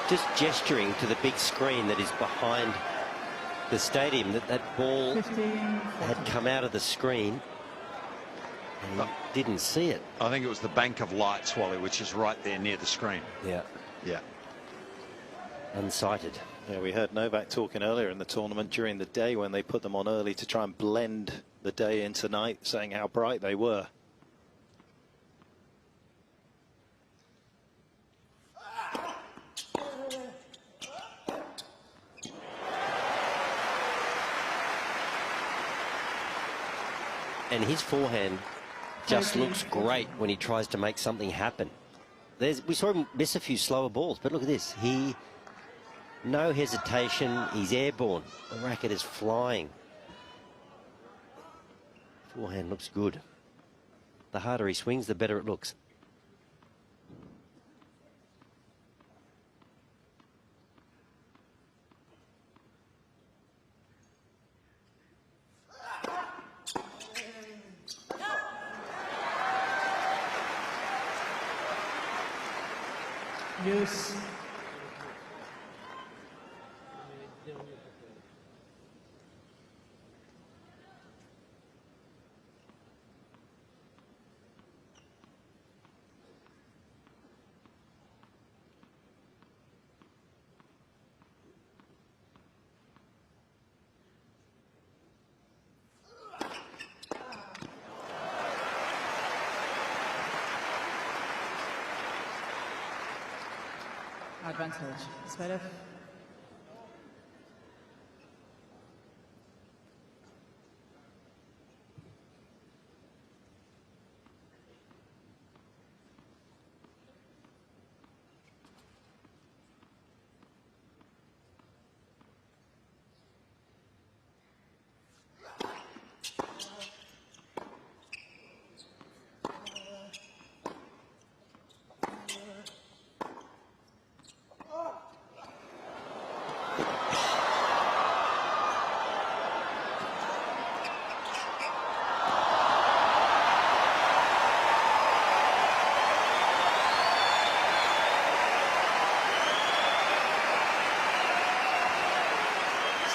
just gesturing to the big screen that is behind the stadium, that ball had come out of the screen and he didn't see it. I think it was the bank of lights, Wally, which is right there near the screen. Yeah. Yeah. Unsighted. Yeah, we heard Novak talking earlier in the tournament during the day when they put them on early to try and blend the day into night, saying how bright they were. And his forehand just looks great when he tries to make something happen. We saw him miss a few slower balls, but look at this. No hesitation, he's airborne. The racket is flying. Forehand looks good. The harder he swings, the better it looks. Use. Advantage. Zverev.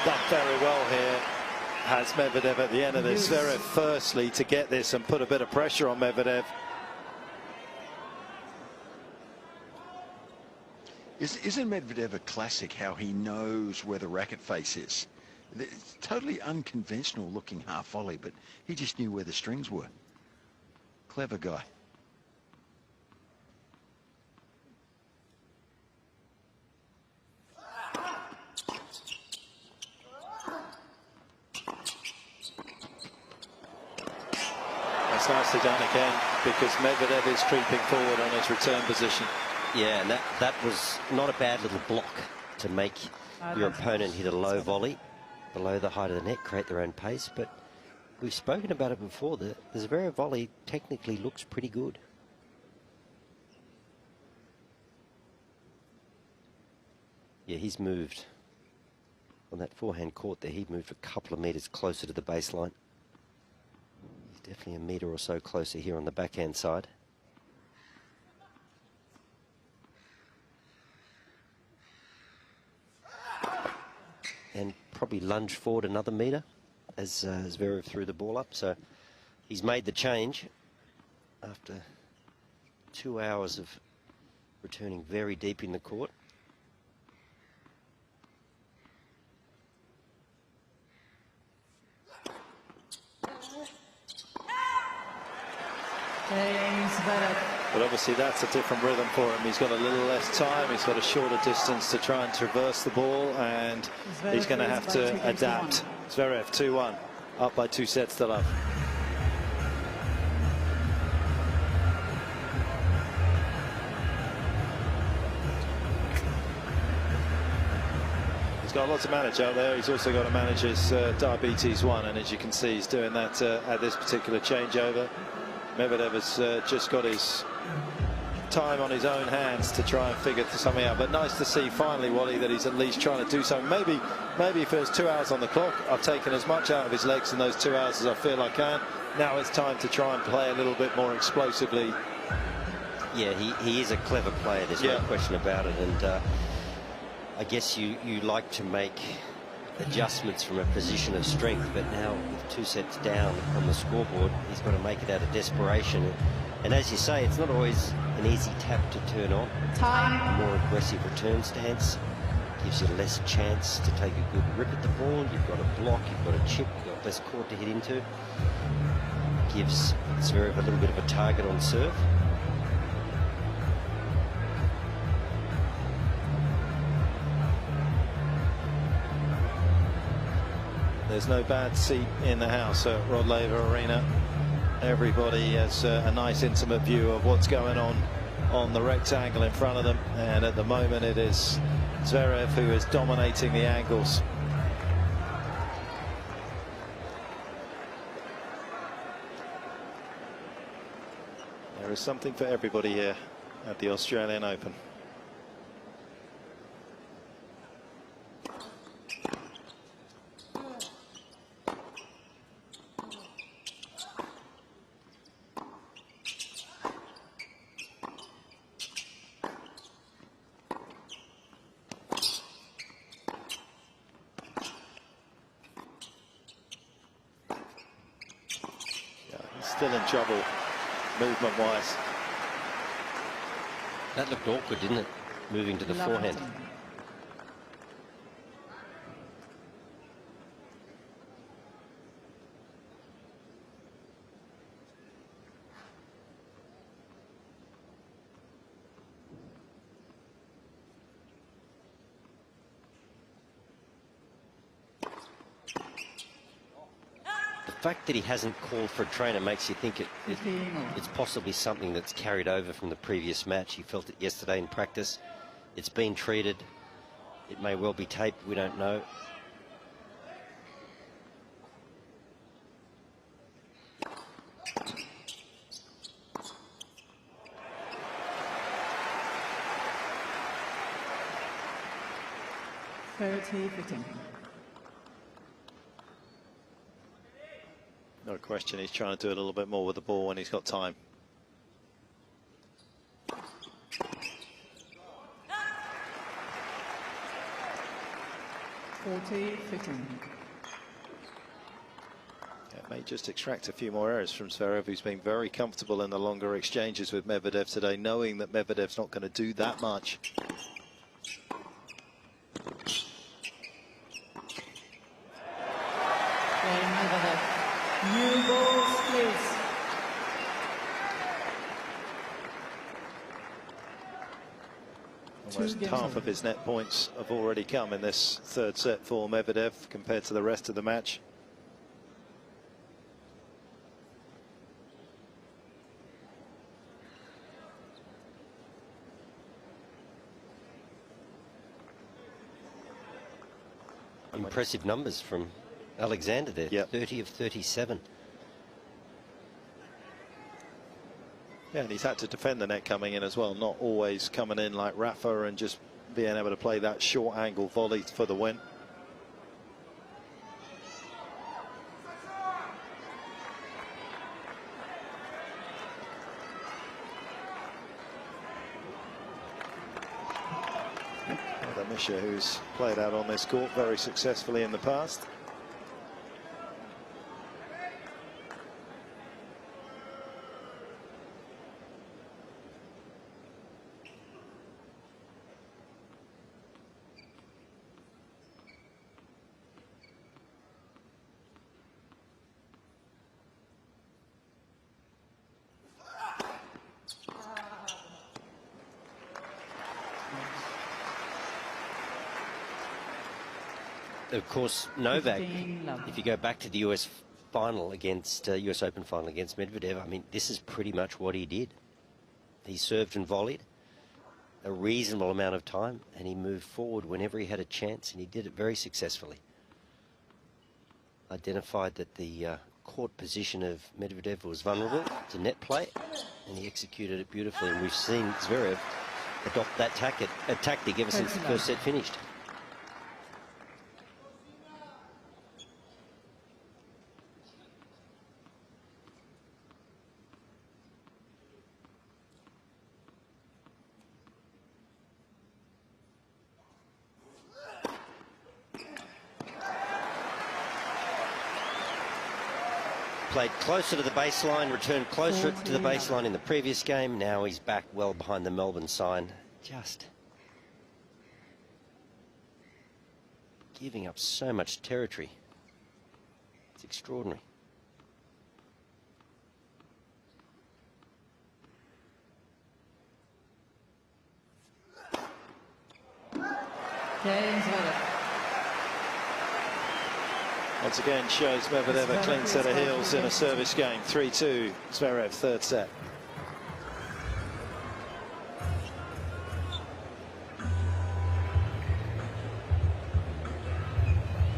Done very well here, has Medvedev at the end of this. Zverev firstly to get this and put a bit of pressure on Medvedev. Isn't Medvedev a classic, how he knows where the racket face is? It's totally unconventional looking half volley, but he just knew where the strings were. Clever guy. That's nicely done again, because Medvedev is creeping forward on his return position. Yeah, and that was not a bad little block to make your opponent hit a low volley below the height of the net, create their own pace. But we've spoken about it before. The Zverev volley technically looks pretty good. Yeah, he's moved on that forehand court there. He moved a couple of metres closer to the baseline. He's definitely a metre or so closer here on the backhand side. And probably lunge forward another metre as Zverev threw the ball up. So he's made the change after 2 hours of returning very deep in the court. But obviously that's a different rhythm for him. He's got a little less time, he's got a shorter distance to try and traverse the ball, and he's going to have to adapt. Zverev 2-1, up by 2 sets to love. He's got a lot to manage out there. He's also got to manage his diabetes 1, and as you can see, he's doing that at this particular changeover. Medvedev has just got his time on his own hands to try and figure something out. But nice to see finally, Wally, that he's at least trying to do something. Maybe if there's 2 hours on the clock, I've taken as much out of his legs in those 2 hours as I feel I can. Now it's time to try and play a little bit more explosively. Yeah, he is a clever player, there's no question about it. And I guess you like to make adjustments from a position of strength, but now with 2 sets down on the scoreboard, he's got to make it out of desperation. And as you say, it's not always an easy tap to turn on. Time. A more aggressive return stance gives you less chance to take a good rip at the ball. You've got a block, you've got a chip, you've got less court to hit into. Gives Zverev a little bit of a target on serve. There's no bad seat in the house at Rod Laver Arena. Everybody has a nice intimate view of what's going on the rectangle in front of them, and at the moment it is Zverev who is dominating the angles. There is something for everybody here at the Australian Open. Still in trouble, movement-wise. That looked awkward, didn't it? Moving to the forehand. The fact that he hasn't called for a trainer makes you think it's possibly something that's carried over from the previous match. He felt it yesterday in practice. It's been treated. It may well be taped. We don't know. No question, he's trying to do a little bit more with the ball when he's got time. It may just extract a few more errors from Zverev, who's been very comfortable in the longer exchanges with Medvedev today, knowing that Medvedev's not going to do that much. New balls, please. Almost half of his net points have already come in this third set for Medvedev compared to the rest of the match. Impressive numbers from Alexander there. Yep. 30 of 37. Yeah, and he's had to defend the net coming in as well, not always coming in like Rafa and just being able to play that short angle volley for the win. Misha, who's played out on this court very successfully in the past. Of course, Novak, if you go back to the US final against, US Open final against Medvedev, I mean, this is pretty much what he did. He served and volleyed a reasonable amount of time, and he moved forward whenever he had a chance, and he did it very successfully. Identified that the court position of Medvedev was vulnerable to net play, and he executed it beautifully. And we've seen Zverev adopt that tactic ever since the first set finished. played closer to the baseline, returned closer to the baseline in the previous game. Now he's back well behind the Melbourne sign. Just giving up so much territory. It's extraordinary. Cain, Zverev. Once again shows Medvedev a clean set of heels in a service game. 3-2, Zverev, third set.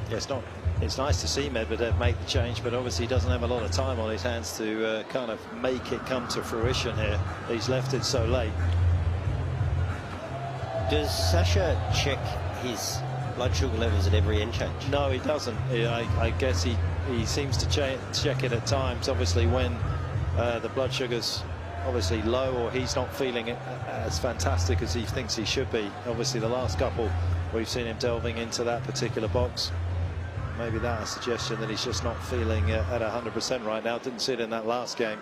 Yeah, it's nice to see Medvedev make the change, but obviously he doesn't have a lot of time on his hands to kind of make it come to fruition here. He's left it so late. Does Sasha check his blood sugar levels at every end change? No, he doesn't. I guess he seems to check it at times. Obviously, when the blood sugar's obviously low, or he's not feeling it as fantastic as he thinks he should be. Obviously, the last couple we've seen him delving into that particular box. Maybe that's a suggestion that he's just not feeling at 100% right now. Didn't see it in that last game.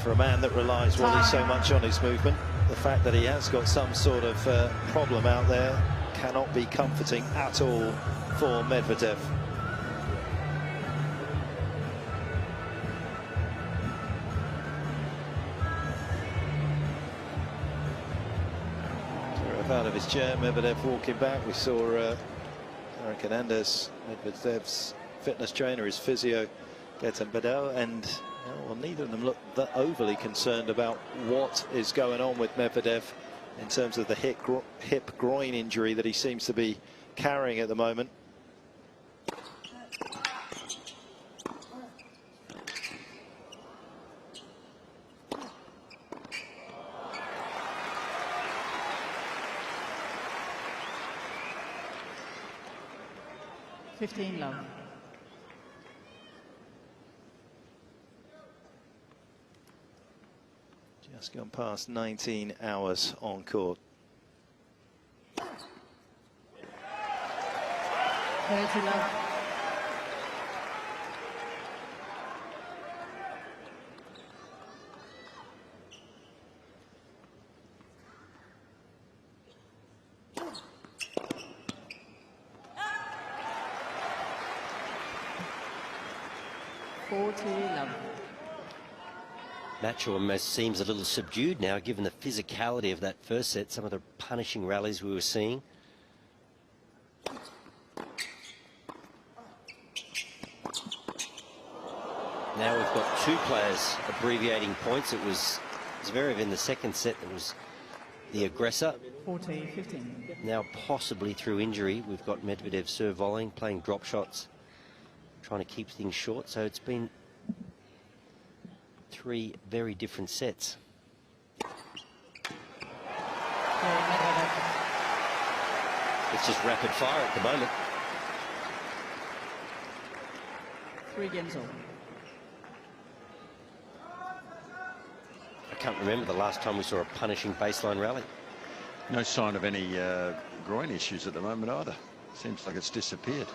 For a man that relies so much on his movement, the fact that he has got some sort of problem out there cannot be comforting at all for Medvedev. Zverev out of his chair, Medvedev walking back. We saw Eric Hernandez, Medvedev's fitness trainer, his physio, get him Bedell, and well, neither of them look that overly concerned about what is going on with Medvedev in terms of the hip groin injury that he seems to be carrying at the moment. Love. Just gone past 19 hours on court. 30 love. Match almost seems a little subdued now, given the physicality of that first set, some of the punishing rallies we were seeing. Now we've got two players abbreviating points. It was Zverev in the second set that was the aggressor. 40-15. Now possibly through injury, we've got Medvedev serve volleying, playing drop shots, trying to keep things short. So it's been three very different sets. It's just rapid fire at the moment. 3 games over. I can't remember the last time we saw a punishing baseline rally. No sign of any groin issues at the moment either. Seems like it's disappeared.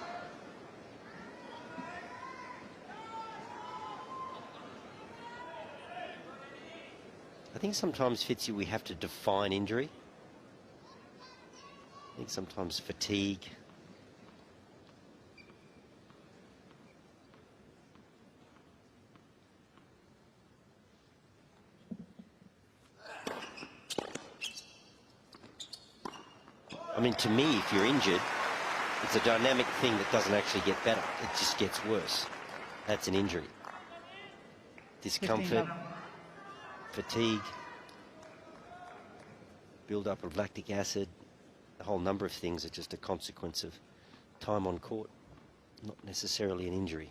I think sometimes, Fitzy, we have to define injury. I think sometimes fatigue. I mean, to me, if you're injured, it's a dynamic thing that doesn't actually get better. It just gets worse. That's an injury. Discomfort, fatigue, build-up of lactic acid, a whole number of things are just a consequence of time on court, not necessarily an injury.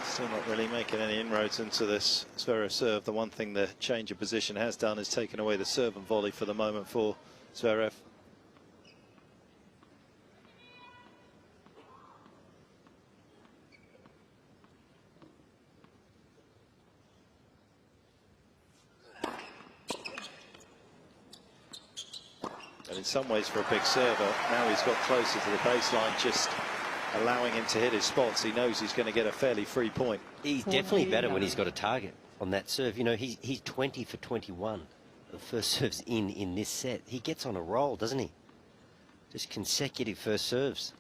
Still not really making any inroads into this Zverev serve. The one thing the change of position has done is taken away the serve and volley for the moment for Zverev. in some ways for a big server. Now he's got closer to the baseline, just allowing him to hit his spots. He knows he's going to get a fairly free point. He's definitely better when he's got a target on that serve. You know, he's 20 for 21. The first serves in this set. He gets on a roll, doesn't he? Just consecutive first serves.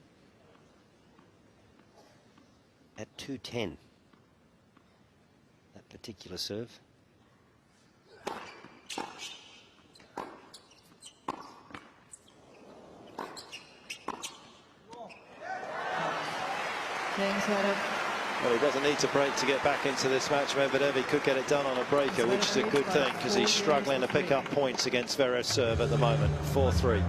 At 210. That particular serve. Well, he doesn't need to break to get back into this match. Medvedev, he could get it done on a breaker, which is a good thing because he's struggling to pick up points against Zverev's serve at the moment. 4-3.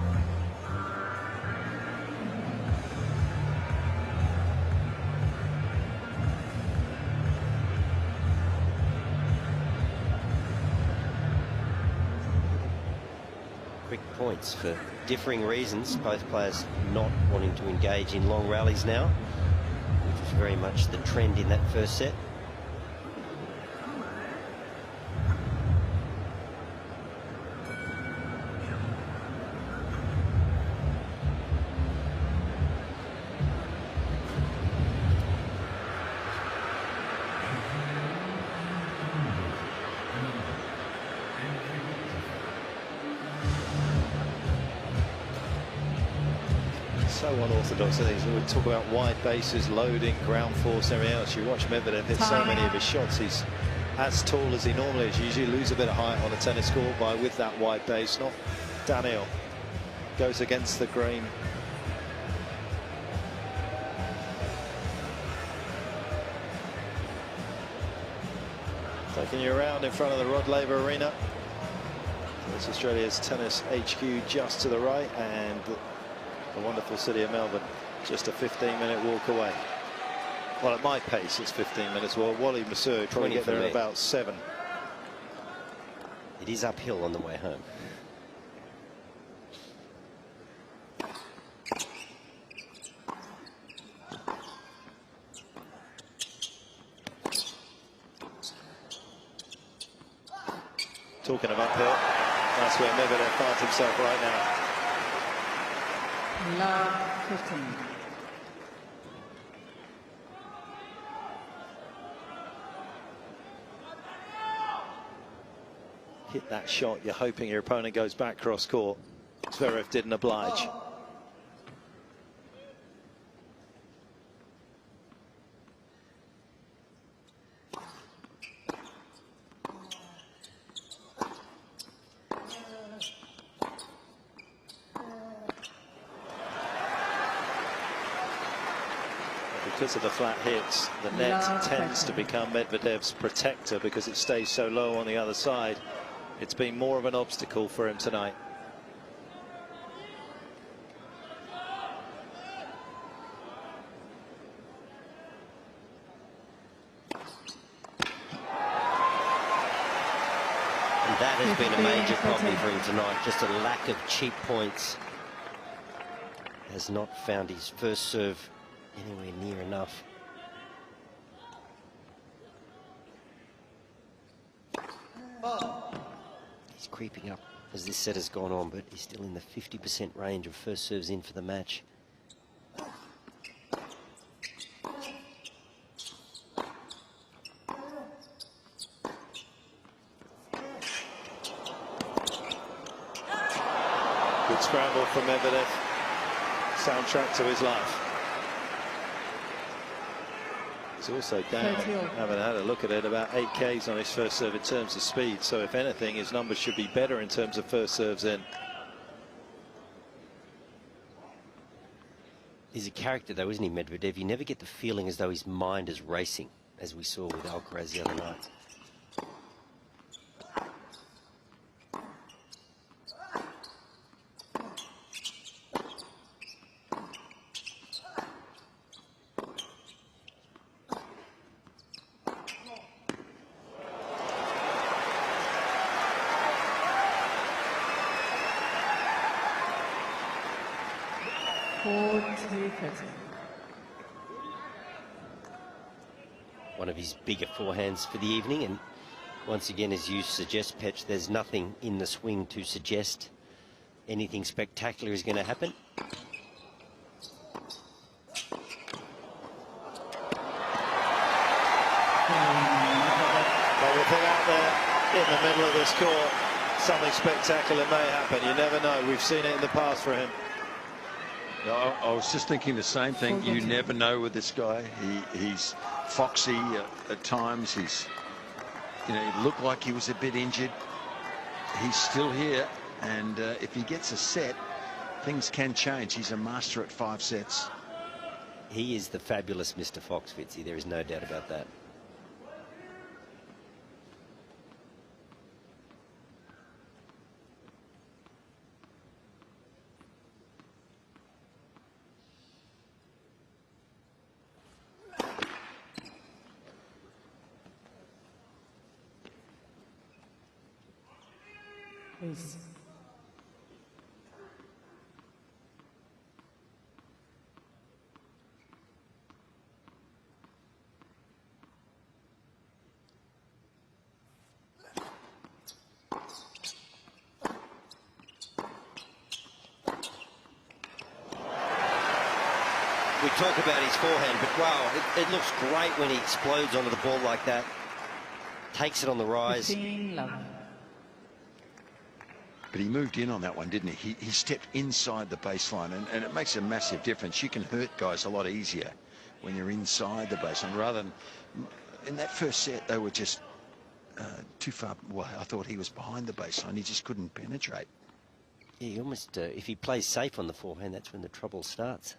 Quick points for differing reasons. Both players not wanting to engage in long rallies now, which was very much the trend in that first set. So unorthodox, I think. We talk about wide bases, loading, ground force, everything else. You watch Medvedev hit so many of his shots. He's as tall as he normally is. You usually lose a bit of height on a tennis court with that wide base. Not Daniel. Goes against the grain. Taking you around in front of the Rod Laver Arena. It's Australia's tennis HQ just to the right, and the wonderful city of Melbourne, just a 15-minute walk away. Well, at my pace, it's 15 minutes. Well, Wally Masur probably get there in about 7. It is uphill on the way home. Talking of uphill, that's where Medvedev finds himself right now. Love 15. Hit that shot, you're hoping your opponent goes back cross court. Zverev didn't oblige. Because of the flat hits, the net tends to become Medvedev's protector because it stays so low on the other side. It's been more of an obstacle for him tonight. And that has been a major problem for him tonight, just a lack of cheap points. Has not found his first serve anywhere near enough. He's creeping up as this set has gone on, but he's still in the 50% range of first serves in for the match. Good scramble from Medvedev. Soundtrack to his life. He's also down, haven't had a look at it, about 8 Ks on his first serve in terms of speed. So if anything, his numbers should be better in terms of first serves in. He's a character though, isn't he, Medvedev? You never get the feeling as though his mind is racing, as we saw with Alcaraz the other night. One of his bigger forehands for the evening, and once again, as you suggest, Petch, there's nothing in the swing to suggest anything spectacular is going to happen. But with him out there in the middle of this court, something spectacular may happen. You never know. We've seen it in the past for him. I was just thinking the same thing. You never know with this guy. He's foxy at times. He's, you know, he looked like he was a bit injured. He's still here, and if he gets a set, things can change. He's a master at 5 sets. He is the fabulous Mr. Fox, Fitzy. There is no doubt about that. Please. We talk about his forehand, but wow, it looks great when he explodes onto the ball like that. Takes it on the rise. But he moved in on that one, didn't he? He stepped inside the baseline, and it makes a massive difference. You can hurt guys a lot easier when you're inside the baseline, rather than in that first set, they were just too far. Well, I thought he was behind the baseline. He just couldn't penetrate. Yeah, he almost, if he plays safe on the forehand, that's when the trouble starts.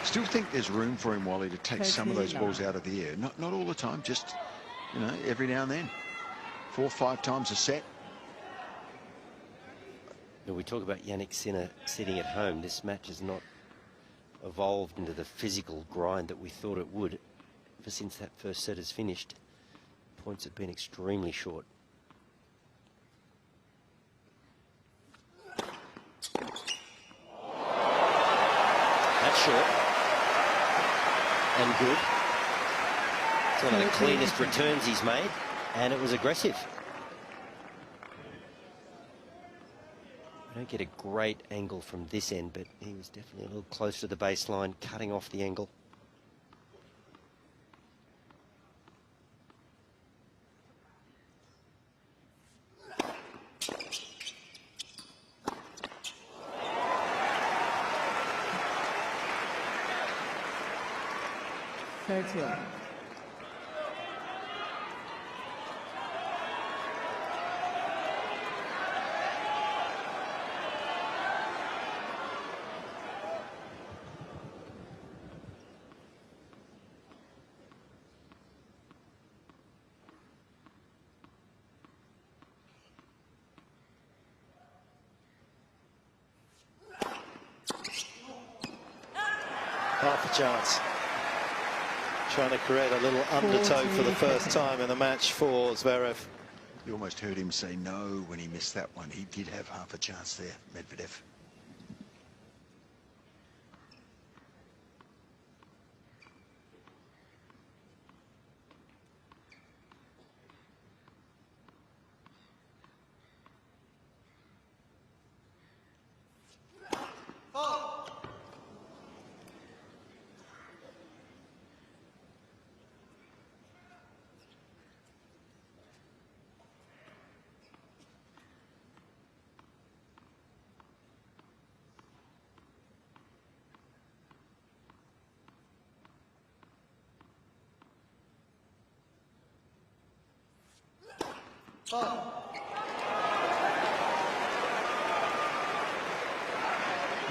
Still think there's room for him, Wally, to take some of those balls out of the air. Not all the time, just, you know, every now and then. 4 or 5 times a set. We talk about Jannick Sinner sitting at home. This match has not evolved into the physical grind that we thought it would. Ever since that first set has finished, points have been extremely short. That's short. And good. It's one of the cleanest returns he's made, and it was aggressive. I don't get a great angle from this end, but he was definitely a little close to the baseline, cutting off the angle. Half a chance. Trying to create a little undertow for the first time in the match for Zverev. You almost heard him say no when he missed that one. He did have half a chance there, Medvedev.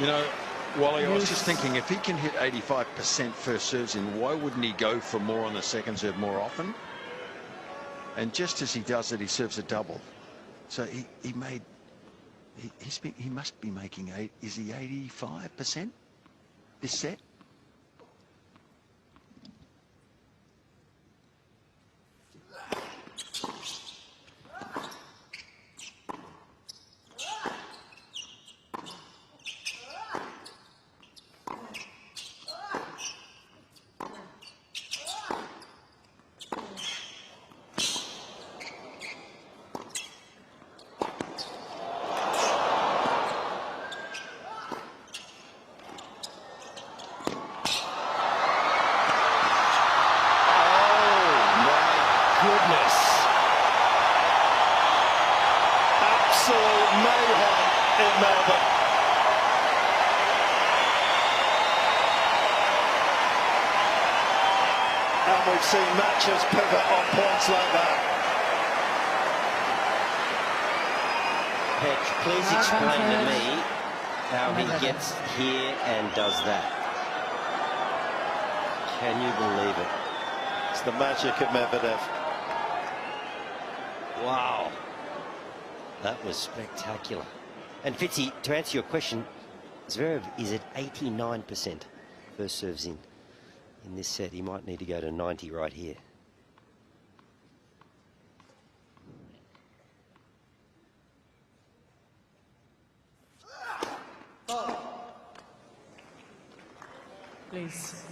You know, Wally, I was just thinking, if he can hit 85% first serves in, why wouldn't he go for more on the second serve more often? And just as he does it, he serves a double. So he must be making is he 85% this set? And we've seen matches pivot on points like that. Petch, please explain to me how he gets here and does that. Can you believe it? It's the magic of Medvedev. Wow. That was spectacular. And Fitzy, to answer your question, Zverev is at 89% first serves in this set. He might need to go to 90 right here. Please.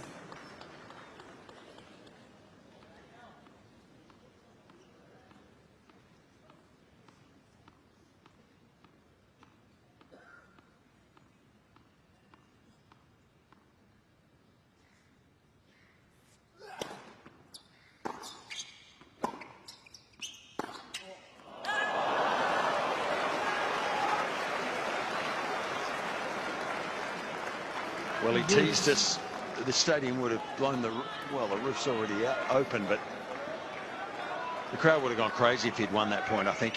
Well, he teased us. The stadium would have blown the roof's already open, but the crowd would have gone crazy if he'd won that point, I think.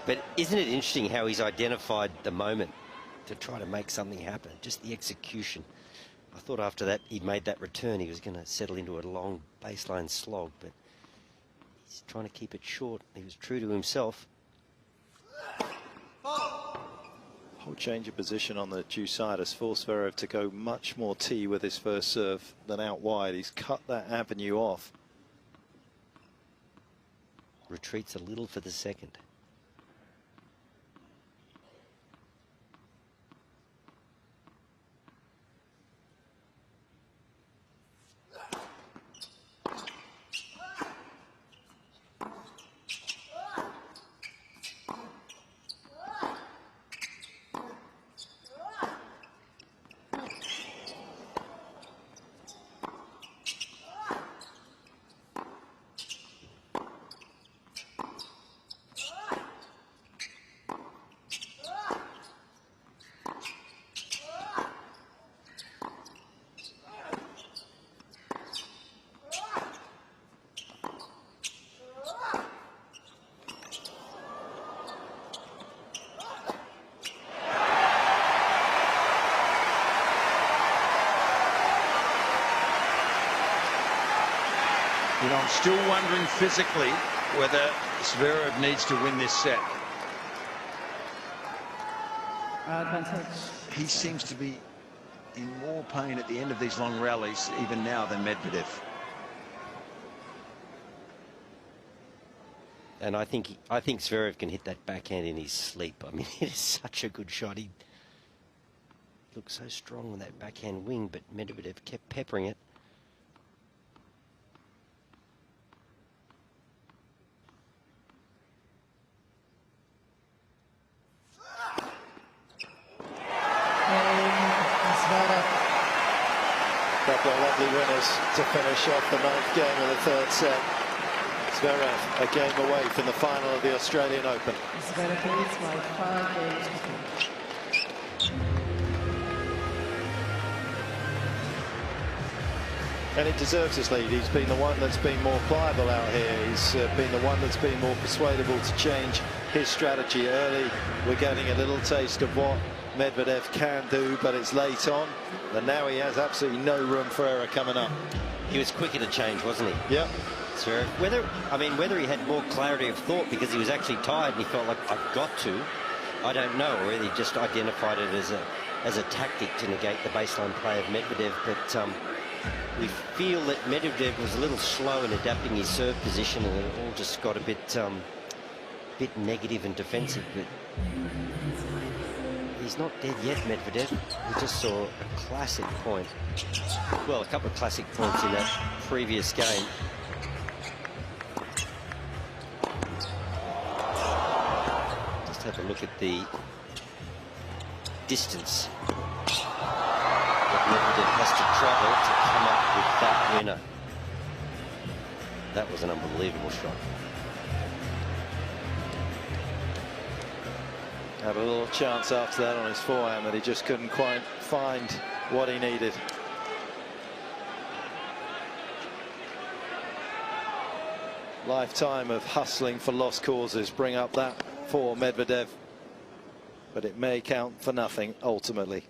But isn't it interesting how he's identified the moment to try to make something happen? Just the execution. I thought after that he'd made that return, he was going to settle into a long baseline slog, but he's trying to keep it short. He was true to himself. Whole change of position on the due side has forced Zverev to go much more tee with his first serve than out wide. He's cut that avenue off. Retreats a little for the second. You know, I'm still wondering physically whether Zverev needs to win this set. Advantage. He seems to be in more pain at the end of these long rallies, even now, than Medvedev. And I think Zverev can hit that backhand in his sleep. I mean, it is such a good shot. He looked so strong on that backhand wing, but Medvedev kept peppering it. Couple of lovely winners to finish off the 9th game of the 3rd set. Zverev a game away from the final of the Australian Open. Zverev leads by 5 games to 3. And he deserves his lead. He's been the one that's been more pliable out here. He's been the one that's been more persuadable to change his strategy early. We're getting a little taste of what Medvedev can do, but it's late on, and now he has absolutely no room for error coming up. He was quicker to change, wasn't he? Yep. Zverev, whether he had more clarity of thought because he was actually tired and he felt like, I've got to, I don't know, or whether he just identified it as a tactic to negate the baseline play of Medvedev. But we feel that Medvedev was a little slow in adapting his serve position, and it all just got a bit negative and defensive. But he's not dead yet, Medvedev. We just saw a classic point. Well, a couple of classic points in that previous game. Just have a look at the distance that Medvedev has to travel to come up with that winner. That was an unbelievable shot. Had a little chance after that on his forehand that he just couldn't quite find what he needed. Lifetime of hustling for lost causes bring up that for Medvedev, but it may count for nothing ultimately.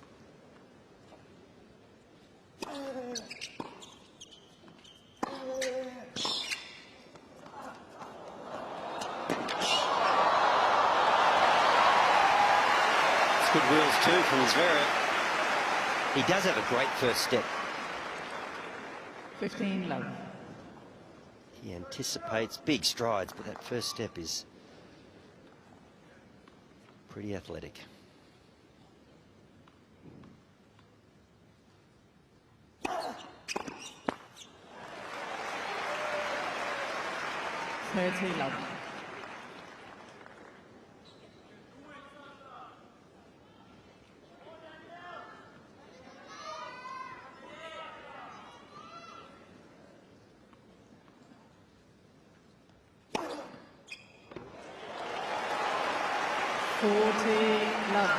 Good wheels too from Zverev. He does have a great first step. 15 love. He anticipates big strides, but that first step is pretty athletic. Love.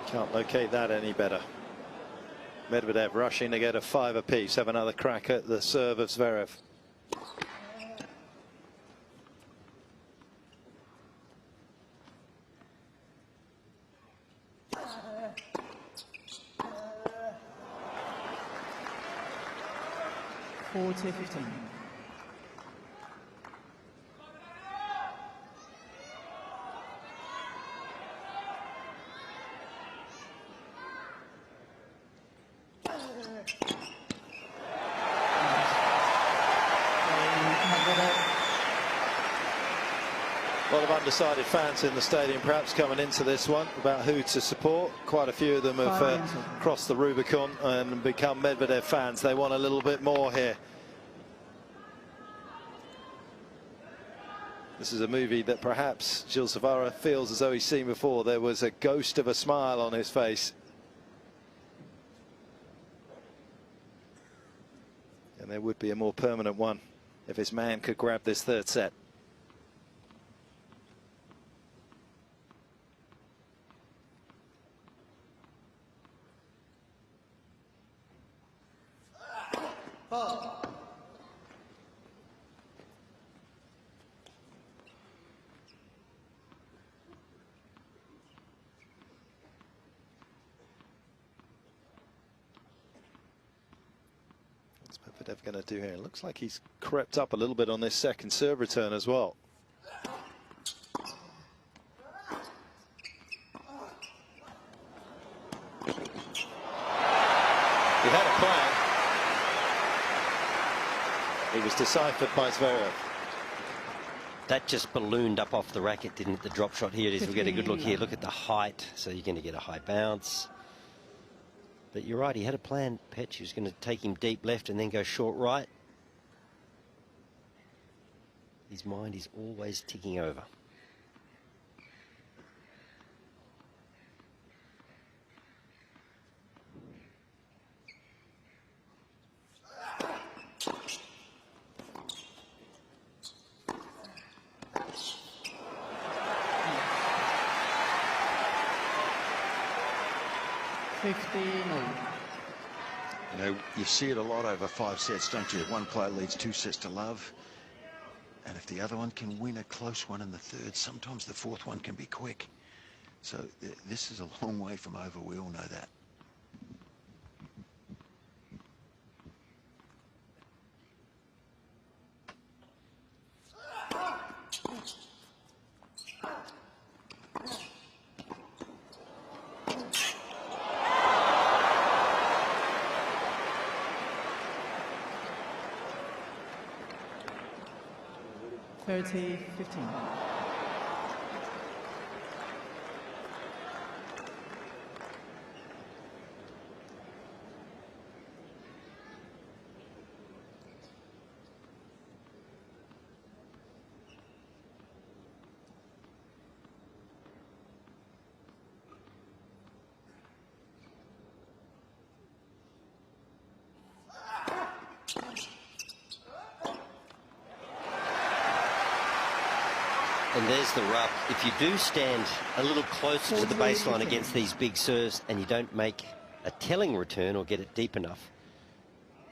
Can't locate that any better. Medvedev rushing to get a 5 apiece. Have another crack at the serve of Zverev. A lot of undecided fans in the stadium perhaps coming into this one about who to support. Quite a few of them have crossed the Rubicon and become Medvedev fans. They want a little bit more here. This is a movie that perhaps Gilles Savara feels as though he's seen before. There was a ghost of a smile on his face. And there would be a more permanent one if his man could grab this third set. What's Medvedev going to do here? It looks like he's crept up a little bit on this second serve return as well. He had a plan. It was deciphered by Zverev. That just ballooned up off the racket, didn't it? The drop shot. Here it is. We get a good look here. Look at the height. So you're going to get a high bounce. But you're right. He had a plan, Petch. He was going to take him deep left and then go short right. His mind is always ticking over. You know, you see it a lot over 5 sets, don't you? One player leads 2 sets to love, and if the other one can win a close one in the third, sometimes the fourth one can be quick. So this is a long way from over. We all know that. $30-15. And there's the rub. If you do stand a little closer to the baseline against these big serves and you don't make a telling return or get it deep enough,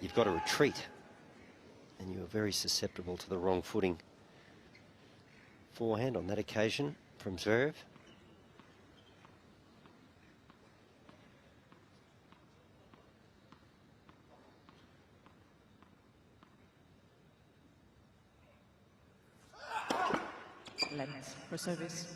you've got to retreat. And you were very susceptible to the wrong footing forehand on that occasion from Zverev. Lenz for service.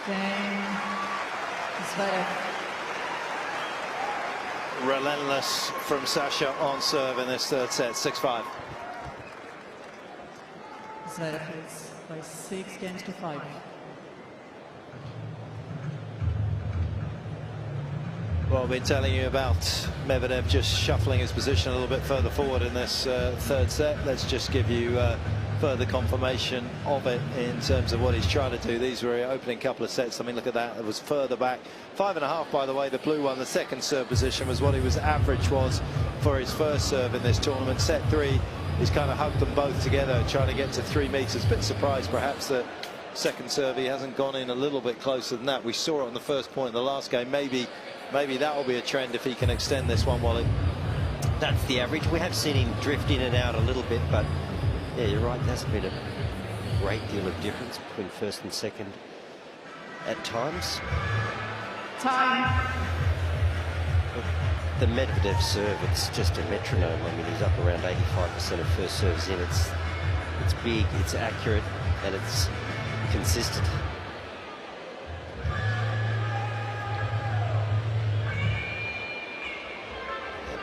Cain, Zverev. Relentless from Sasha on serve in this third set, 6-5. Zverev leads by 6 games to 5. Well, we've been telling you about Medvedev just shuffling his position a little bit further forward in this third set. Let's just give you further confirmation of it in terms of what he's trying to do. These were opening couple of sets. I mean, look at that. It was further back. 5.5, by the way, the blue one. The second serve position was what his average was for his first serve in this tournament. Set 3, he's kind of hugged them both together, trying to get to 3 meters. Bit surprised, perhaps, that second serve he hasn't gone in a little bit closer than that. We saw it on the first point in the last game. Maybe that will be a trend if he can extend this one, Wally. That's the average. We have seen him drift in and out a little bit, but yeah, you're right. There hasn't been a great deal of difference between first and second at times. Time. The Medvedev serve, it's just a metronome. I mean, he's up around 85% of first serves in. It's big, it's accurate, and it's consistent.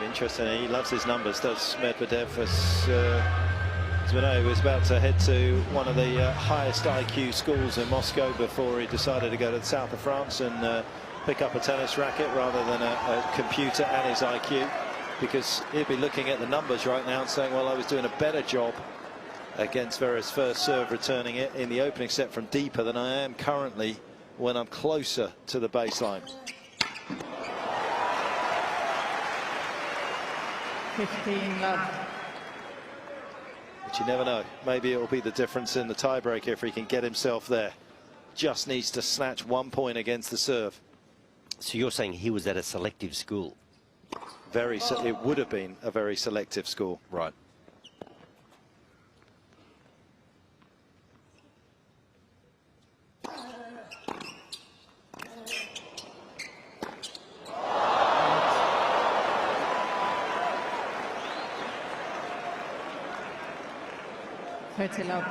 Interesting. He loves his numbers, does Medvedev. As we know, he was about to head to one of the highest IQ schools in Moscow before he decided to go to the south of France and pick up a tennis racket rather than a computer and his IQ, because he'd be looking at the numbers right now and saying, well, I was doing a better job against Zverev's first serve, returning it in the opening set from deeper than I am currently when I'm closer to the baseline. 15 love. But you never know. Maybe it will be the difference in the tiebreaker if he can get himself there. Just needs to snatch 1 point against the serve. So you're saying he was at a selective school? It would have been a very selective school. Right.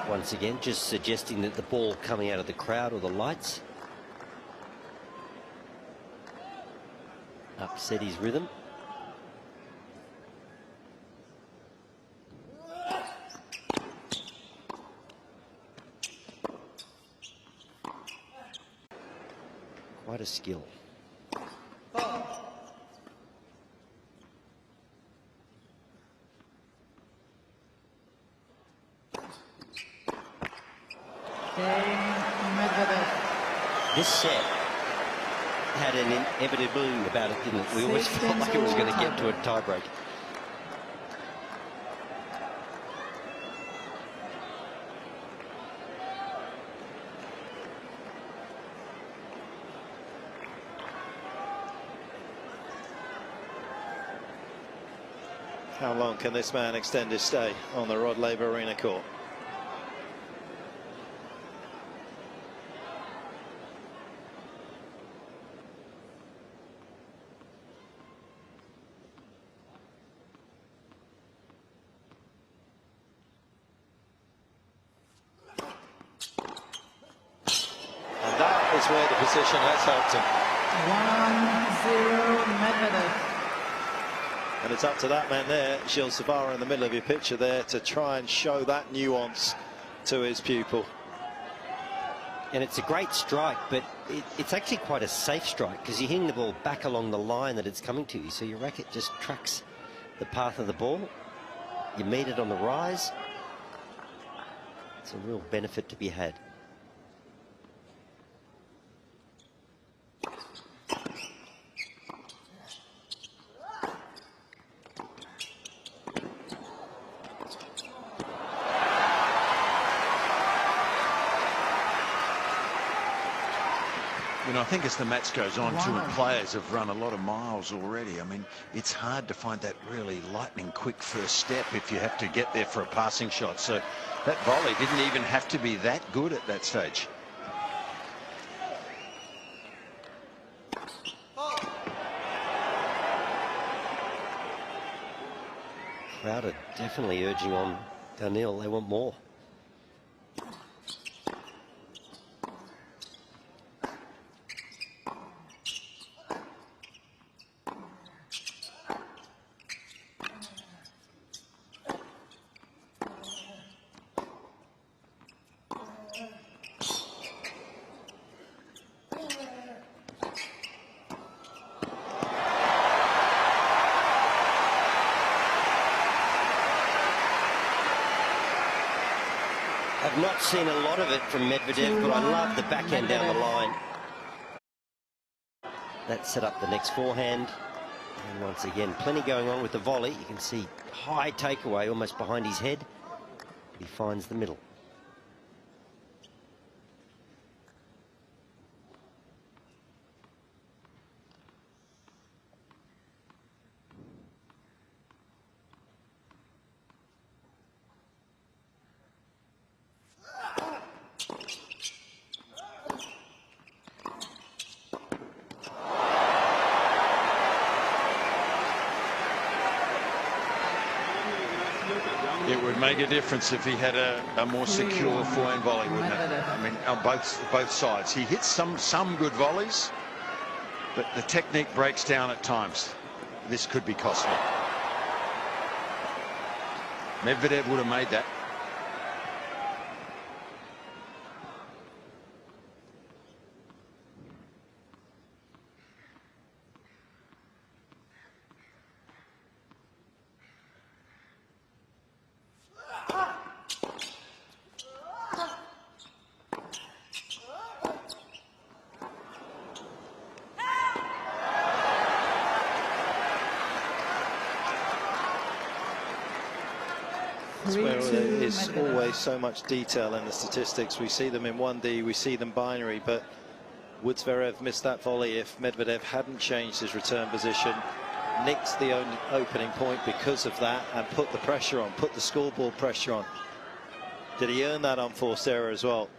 Once again, just suggesting that the ball coming out of the crowd or the lights upset his rhythm. Quite a skill. This set had an inevitability about it, didn't it? We always felt like it was going to get to a tiebreak. How long can this man extend his stay on the Rod Laver Arena court? Where the position has helped him. 1-0 Medvedev. And it's up to that man there, Gilles Savara, in the middle of your picture there, to try and show that nuance to his pupil. And it's a great strike, but it's actually quite a safe strike because you're hitting the ball back along the line that it's coming to you. So your racket just tracks the path of the ball. You meet it on the rise. It's a real benefit to be had. You know, I think as the match goes on, two players have run a lot of miles already. I mean, it's hard to find that really lightning quick first step if you have to get there for a passing shot. So that volley didn't even have to be that good at that stage. Crowd are definitely urging on Daniel. They want more. I've not seen a lot of it from Medvedev, but I love the backhand down the line. That set up the next forehand. And once again, plenty going on with the volley. You can see high takeaway almost behind his head. He finds the middle. It would make a difference if he had a more secure forehand volley, wouldn't it? I mean, on both sides. He hits some good volleys, but the technique breaks down at times. This could be costly. Medvedev would have made that. Where there is always so much detail in the statistics. We see them in 1D, we see them binary, but would Zverev miss that volley if Medvedev hadn't changed his return position, nicked the opening point because of that, and put the pressure on, put the scoreboard pressure on? Did he earn that unforced error as well?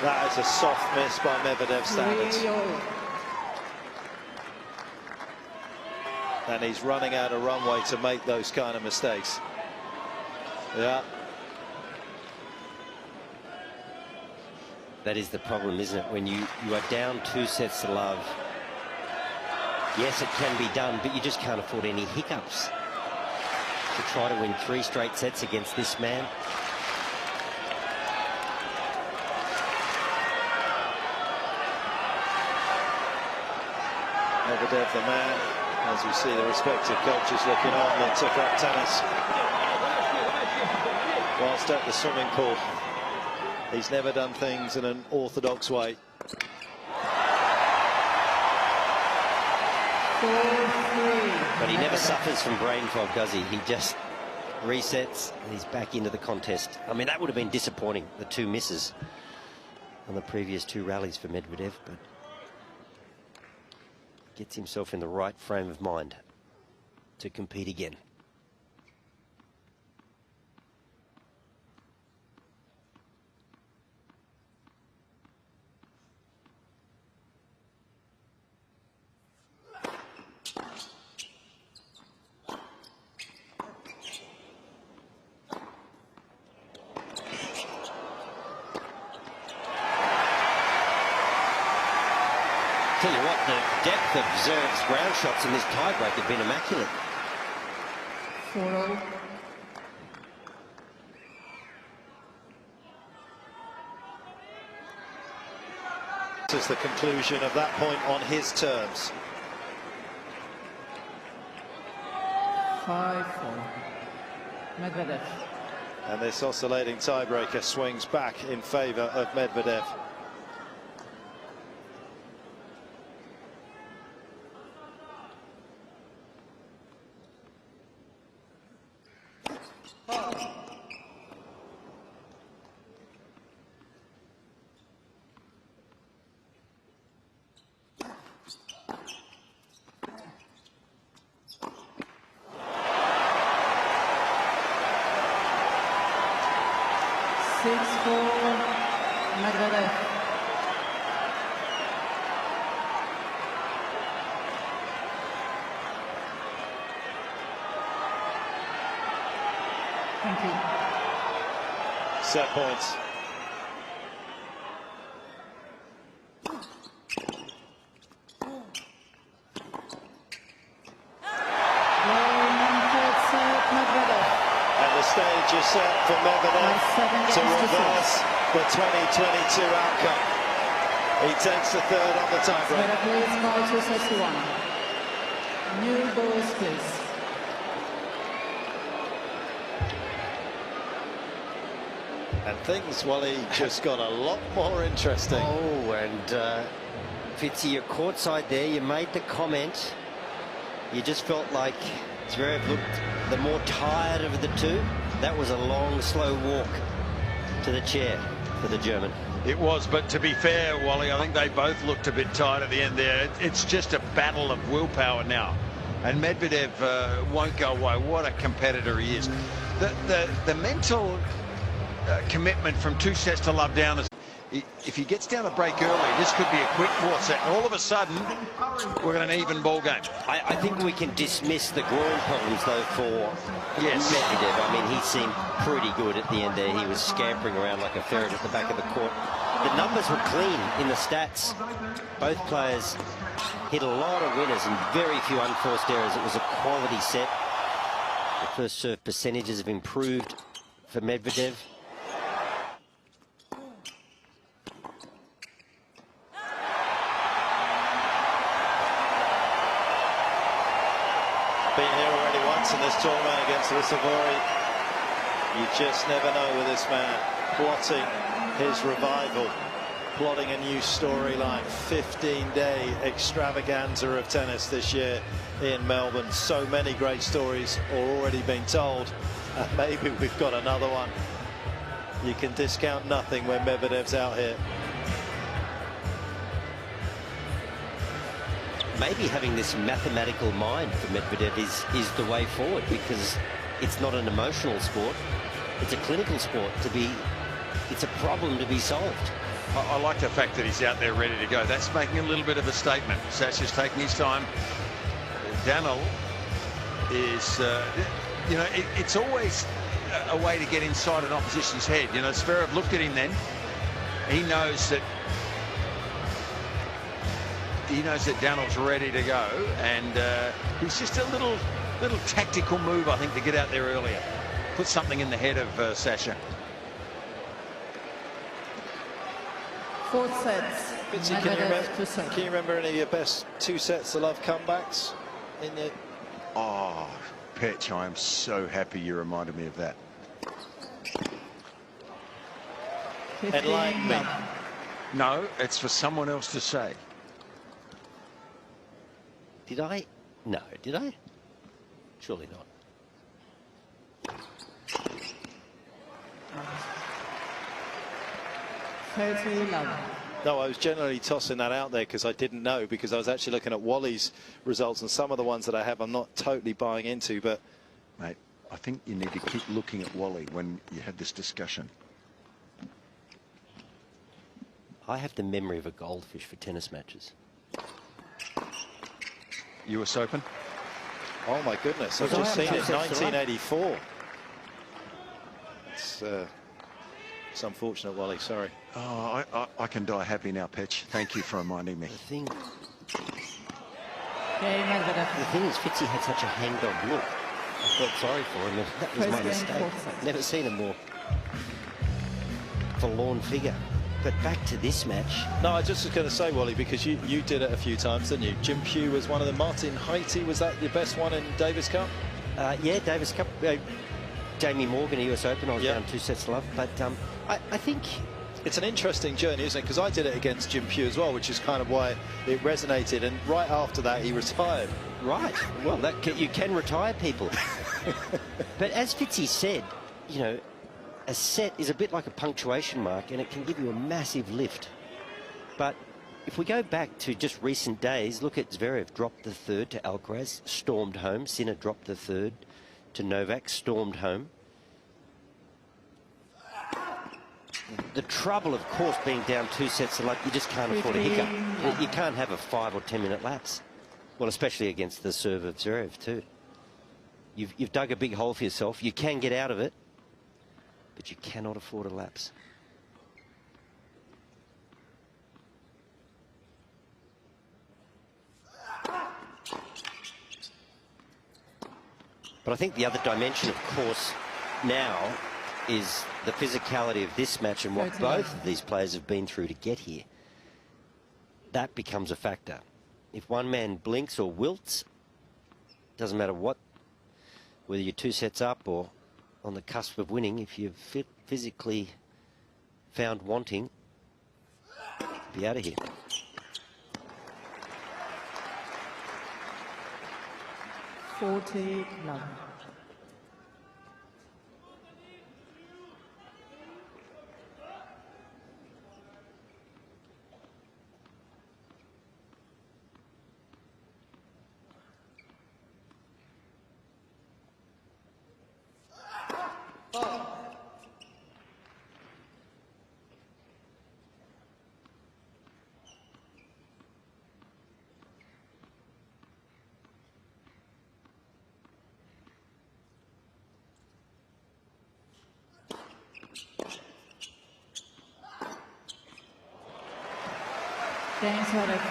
That is a soft miss by Medvedev standards. And he's running out of runway to make those kind of mistakes. Yeah. That is the problem, isn't it? When you are down 2 sets to love. Yes, it can be done, but you just can't afford any hiccups. To try to win 3 straight sets against this man. Medvedev, the man, as we see the respective coaches looking on, that took up tennis whilst at the swimming pool. He's never done things in an orthodox way. But he never suffers from brain fog, does he? He just resets and he's back into the contest. I mean, that would have been disappointing, the 2 misses on the previous 2 rallies for Medvedev, but gets himself in the right frame of mind to compete again. Tell you what, the depth of Zverev's ground shots in this tiebreak have been immaculate. 4-0. This is the conclusion of that point on his terms. 5-4. Medvedev. And this oscillating tiebreaker swings back in favour of Medvedev. Medvedev. Thank you. Set points. And the stage is set for Medvedev to reverse the 2022 outcome. He takes the third on the tiebreak. Zverev leads by 2 sets to 1. New balls, please. And things, Wally, just got a lot more interesting. Oh, and Fitzy, you're courtside there. You made the comment. You just felt like Zverev looked the more tired of the two. That was a long, slow walk to the chair for the German. It was, but to be fair, Wally, I think they both looked a bit tired at the end there. It's just a battle of willpower now. And Medvedev won't go away. What a competitor he is. The mental commitment from 2 sets to love down is, if he gets down a break early, this could be a quick 4th set, and all of a sudden we're in an even ball game. I think we can dismiss the groin problems though for Medvedev. I mean, he seemed pretty good at the end there. He was scampering around like a ferret at the back of the court. The numbers were clean in the stats. Both players hit a lot of winners and very few unforced errors. It was a quality set. The first serve percentages have improved for Medvedev. Been here already once in this tournament against Ricevori. You just never know with this man. Plotting his revival, plotting a new storyline. 15-day extravaganza of tennis this year in Melbourne. So many great stories are already being told. Maybe we've got another one. You can discount nothing when Medvedev's out here. Maybe having this mathematical mind for Medvedev is the way forward, because it's not an emotional sport. It's a clinical sport. It's a problem to be solved. I like the fact that he's out there ready to go. That's making a little bit of a statement. Sasha's taking his time. Daniel is, you know, it's always a way to get inside an opposition's head. You know, Zverev looked at him then. He knows that Daniel's ready to go, and he's just a little tactical move, I think, to get out there earlier. Put something in the head of Sasha. 4th sets. Fitzy, can you remember any of your best 2 sets of love comebacks in the... Oh, Petch, I am so happy you reminded me of that. Enlighten me. No, it's for someone else to say. Did I? No, did I? Surely not. No, I was generally tossing that out there because I didn't know, because I was actually looking at Wally's results, and some of the ones that I have I'm not totally buying into. But mate, I think you need to keep looking at Wally when you had this discussion. I have the memory of a goldfish for tennis matches. US Open? Oh my goodness, I've just seen it, 1984. It's unfortunate, Wally, sorry. Oh, I can die happy now, Petch. Thank you for reminding me. The thing is, Fitzy had such a hangdog look. I felt sorry for him, and that was my mistake. Never seen a more forlorn figure. But back to this match. No, I just was going to say, Wally, because you did it a few times, didn't you? Jim Pugh was one of them. Martin Haiti, was that your best one in Davis Cup? Yeah, Davis Cup. Jamie Morgan, US Open, I was down 2 sets to love. But I think it's an interesting journey, isn't it? Because I did it against Jim Pugh as well, which is kind of why it resonated. And right after that, he retired. Right. Well, you can retire people. But as Fitzy said, you know, a set is a bit like a punctuation mark, and it can give you a massive lift. But if we go back to just recent days, look at Zverev, dropped the third to Alcaraz, stormed home. Sinner dropped the third to Novak, stormed home. The trouble, of course, being down 2 sets to love, you just can't afford a hiccup. You can't have a 5 or 10 minute lapse. Well, especially against the serve of Zverev too. You've dug a big hole for yourself. You can get out of it, but you cannot afford a lapse. But I think the other dimension, of course, now is the physicality of this match and what both of these players have been through to get here. That becomes a factor. If one man blinks or wilts, doesn't matter what, whether you're 2 sets up or on the cusp of winning, if you're physically found wanting, be out of here. love. Zverev.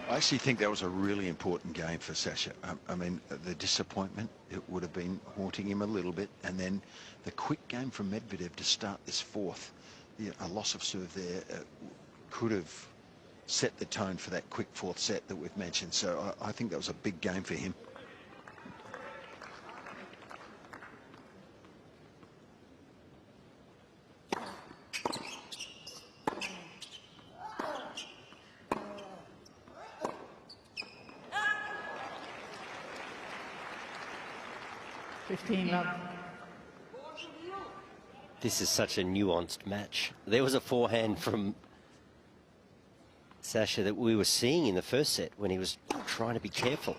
I actually think that was a really important game for Sasha. I mean, the disappointment, it would have been haunting him a little bit. And then the quick game from Medvedev to start this fourth, a loss of serve there could have set the tone for that quick fourth set that we've mentioned. So I think that was a big game for him. Love. This is such a nuanced match. There was a forehand from Sasha that we were seeing in the first set when he was trying to be careful.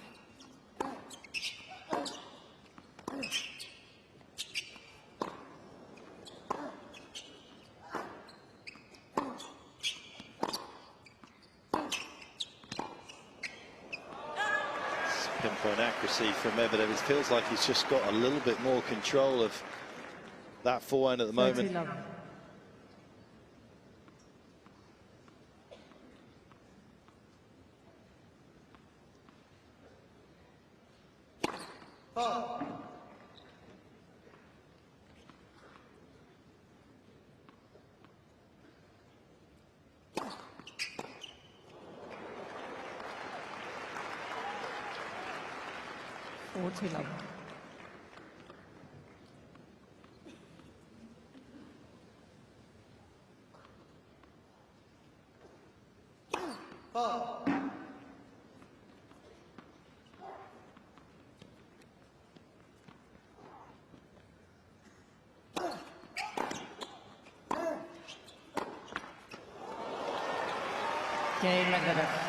Pinpoint accuracy from Medvedev. It feels like he's just got a little bit more control of that forehand at the moment. Love.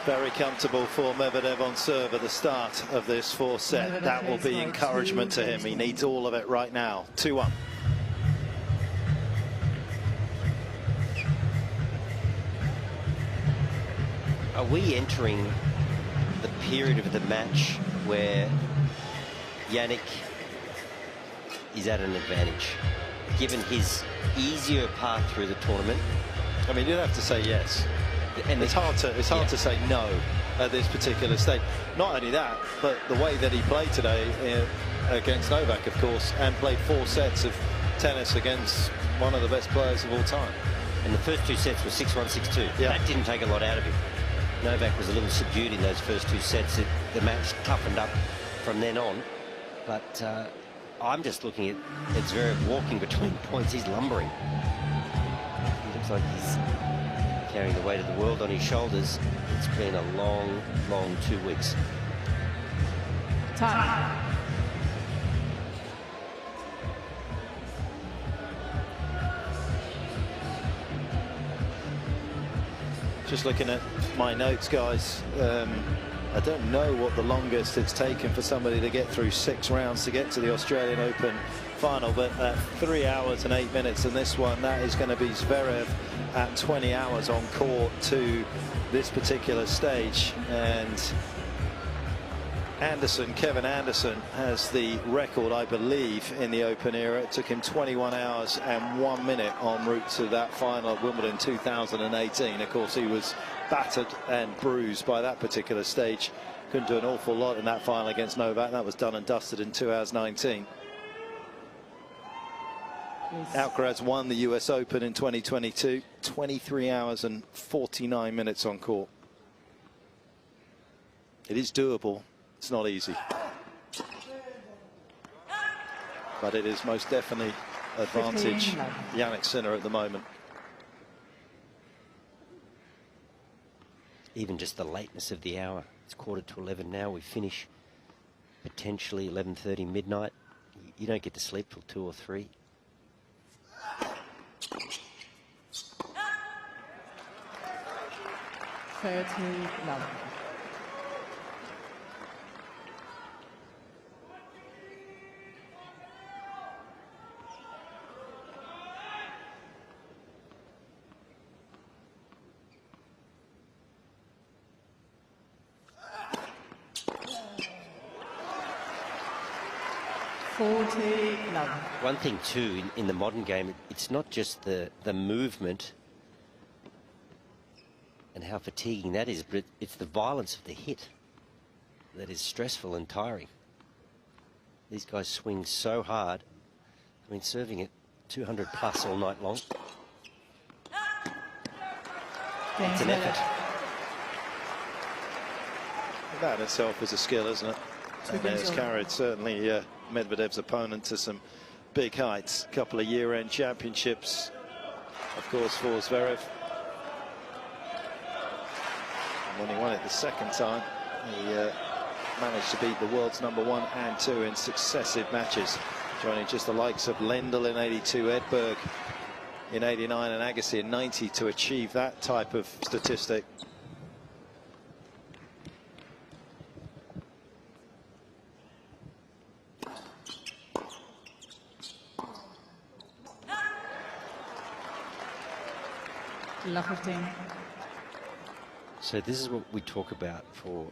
Very comfortable for Medvedev on serve at the start of this fourth set. That will be encouragement to him. He needs all of it right now. 2-1. Are we entering the period of the match where Jannick is at an advantage, given his easier path through the tournament? I mean, you'd have to say yes. And it's hard to say no at this particular stage. Not only that, but the way that he played today against Novak, of course, and played 4 sets of tennis against one of the best players of all time. And the first 2 sets were 6-1, 6-2. Yeah. That didn't take a lot out of him. Novak was a little subdued in those first 2 sets. The match toughened up from then on. But I'm just looking at Zverev walking between points. He's lumbering. He looks like he's carrying the weight of the world on his shoulders. It's been a long, long 2 weeks. Time. Just looking at my notes, guys. I don't know what the longest it's taken for somebody to get through 6 rounds to get to the Australian Open final, but 3 hours and 8 minutes in this one, that is going to be Zverev at 20 hours on court to this particular stage. And Kevin Anderson has the record, I believe, in the Open era. It took him 21 hours and 1 minute en route to that final at Wimbledon 2018. Of course, he was battered and bruised by that particular stage. Couldn't do an awful lot in that final against Novak. That was done and dusted in 2 hours 19. Alcaraz won the US Open in 2022. 23 hours and 49 minutes on court. It is doable. It's not easy, but it is most definitely advantage Jannick Sinner at the moment. Even just the lateness of the hour. It's 11:15 now. We finish potentially 11:30 midnight. You don't get to sleep till 2 or 3. One thing too in the modern game, it's not just the movement and how fatiguing that is, but it's the violence of the hit that is stressful and tiring. These guys swing so hard. I mean, serving it 200 plus all night long. It's an effort. That in itself is a skill, isn't it? And it's carried certainly Medvedev's opponent to some big heights. A couple of year-end championships, of course, for Zverev. And when he won it the second time, he managed to beat the world's #1 and 2 in successive matches, joining just the likes of Lendl in '82, Edberg in '89, and Agassi in '90 to achieve that type of statistic. So this is what we talk about for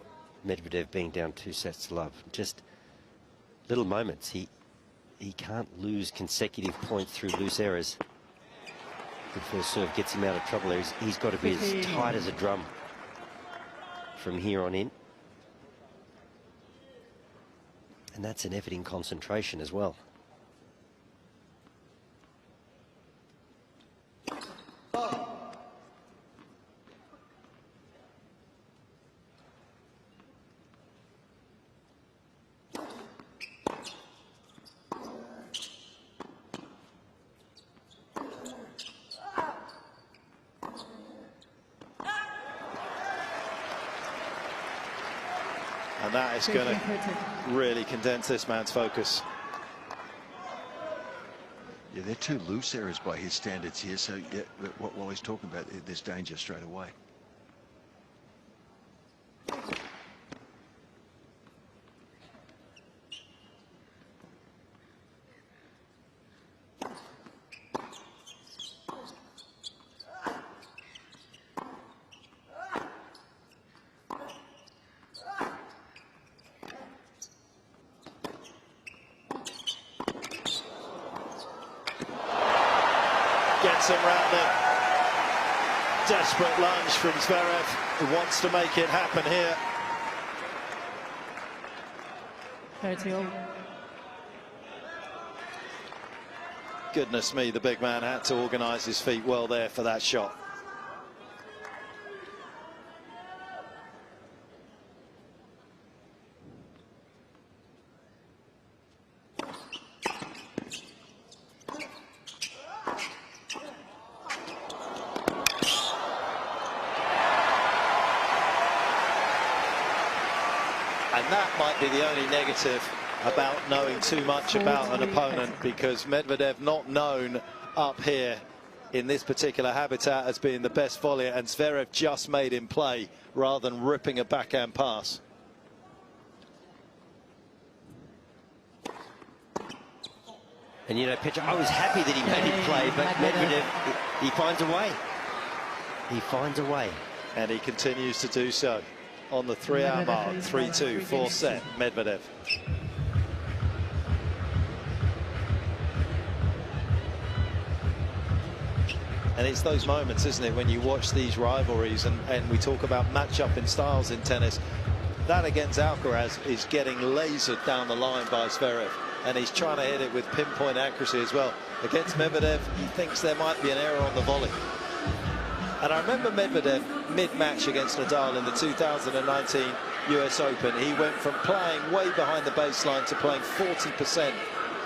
Medvedev being down 2 sets to love. Just little moments. He can't lose consecutive points through loose errors. Good first serve gets him out of trouble there. He's got to be as tight as a drum from here on in. And that's an effort in concentration as well. And that is going to really condense this man's focus. Yeah, they're 2 loose errors by his standards here. So yeah, what Wally's talking about, there's danger straight away. Gets him round it. Desperate lunge from Zverev, who wants to make it happen here. 30-all. Goodness me, the big man had to organise his feet well there for that shot. And that might be the only negative about knowing too much about an opponent, because Medvedev not known up here in this particular habitat as being the best volleyer, and Zverev just made him play rather than ripping a backhand pass. And you know, Petra, I was happy that he made him play, but Medvedev, he finds a way. He finds a way. And he continues to do so on the 3-hour mark. 3-2, 4 set, Medvedev. And it's those moments, isn't it, when you watch these rivalries and we talk about match-up in styles in tennis. That against Alcaraz is getting lasered down the line by Zverev, and he's trying to hit it with pinpoint accuracy as well. Against Medvedev, he thinks there might be an error on the volley. And I remember Medvedev mid-match against Nadal in the 2019 US Open. He went from playing way behind the baseline to playing 40%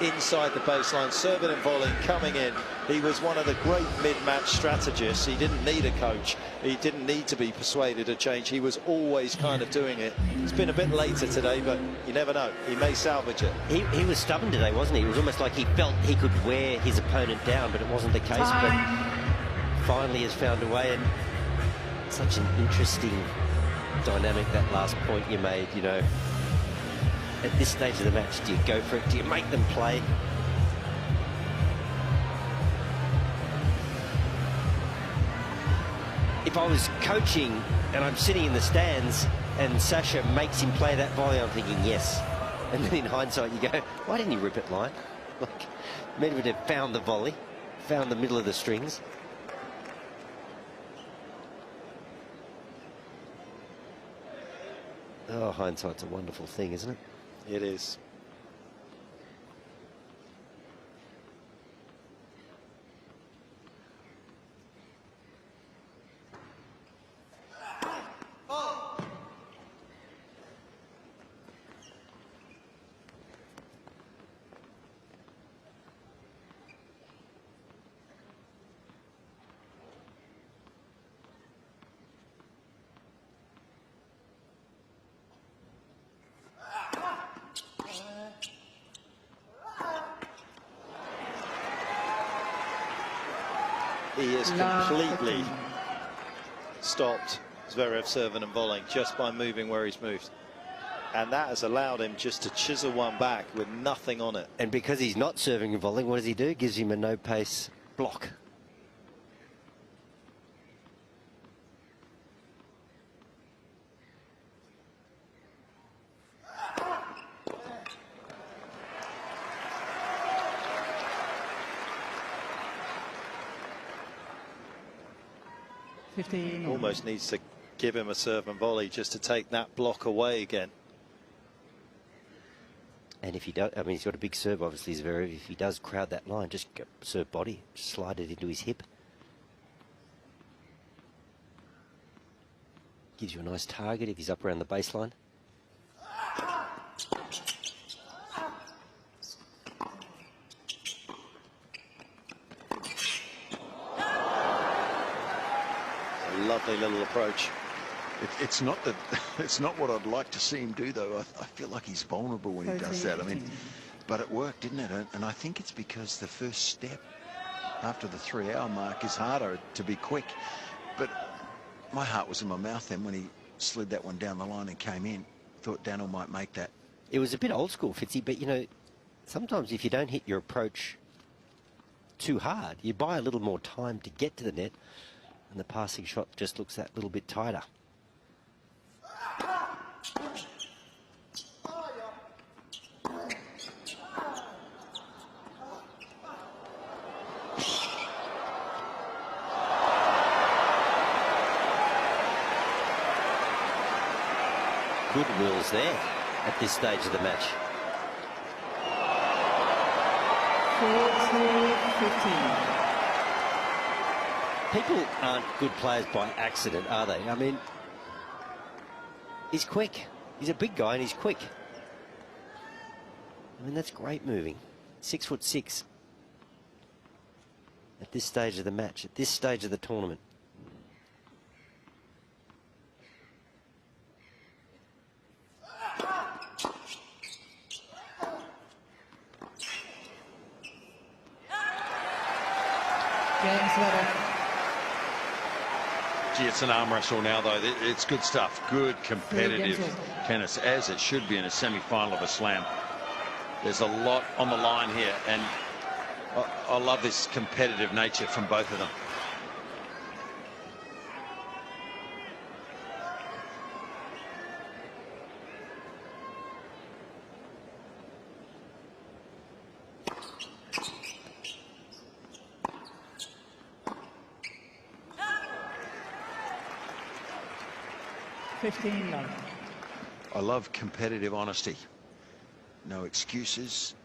inside the baseline, serving and volleying, coming in. He was one of the great mid-match strategists. He didn't need a coach. He didn't need to be persuaded to change. He was always kind of doing it. It's been a bit later today, but you never know. He may salvage it. He was stubborn today, wasn't he? It was almost like he felt he could wear his opponent down, but it wasn't the case. But finally has found a way, and such an interesting dynamic, that last point you made, you know. At this stage of the match, do you go for it? Do you make them play? If I was coaching and I'm sitting in the stands and Sasha makes him play that volley, I'm thinking yes. And then in hindsight you go, why didn't he rip it line? Like, Medvedev found the volley, found the middle of the strings. Oh, hindsight's a wonderful thing, isn't it? It is. He has completely stopped Zverev serving and volleying just by moving where he's moved. And that has allowed him just to chisel one back with nothing on it. And because he's not serving and volleying, what does he do? Gives him a no-pace block. Almost needs to give him a serve and volley just to take that block away again. And if he does, I mean, he's got a big serve, obviously, Zverev. If he does crowd that line, just go serve body, slide it into his hip. Gives you a nice target if he's up around the baseline. Lovely little approach. It's not that. It's not what I'd like to see him do, though. I feel like he's vulnerable when he does that. I mean, but it worked, didn't it? And I think it's because the first step after the 3-hour mark is harder to be quick. But my heart was in my mouth then when he slid that one down the line and came in. Thought Daniel might make that. It was a bit old school, Fitzy, but you know, sometimes if you don't hit your approach too hard, you buy a little more time to get to the net, and the passing shot just looks that little bit tighter. Goodwill's there at this stage of the match. 4-15. People aren't good players by accident, are they? I mean, he's quick. He's a big guy and he's quick. I mean, that's great moving. 6'6". At this stage of the match, at this stage of the tournament. strategy. It's an arm wrestle now, though. It's good stuff. Good competitive tennis, as it should be in a semi-final of a slam. There's a lot on the line here, and I love this competitive nature from both of them. I love competitive honesty. No excuses,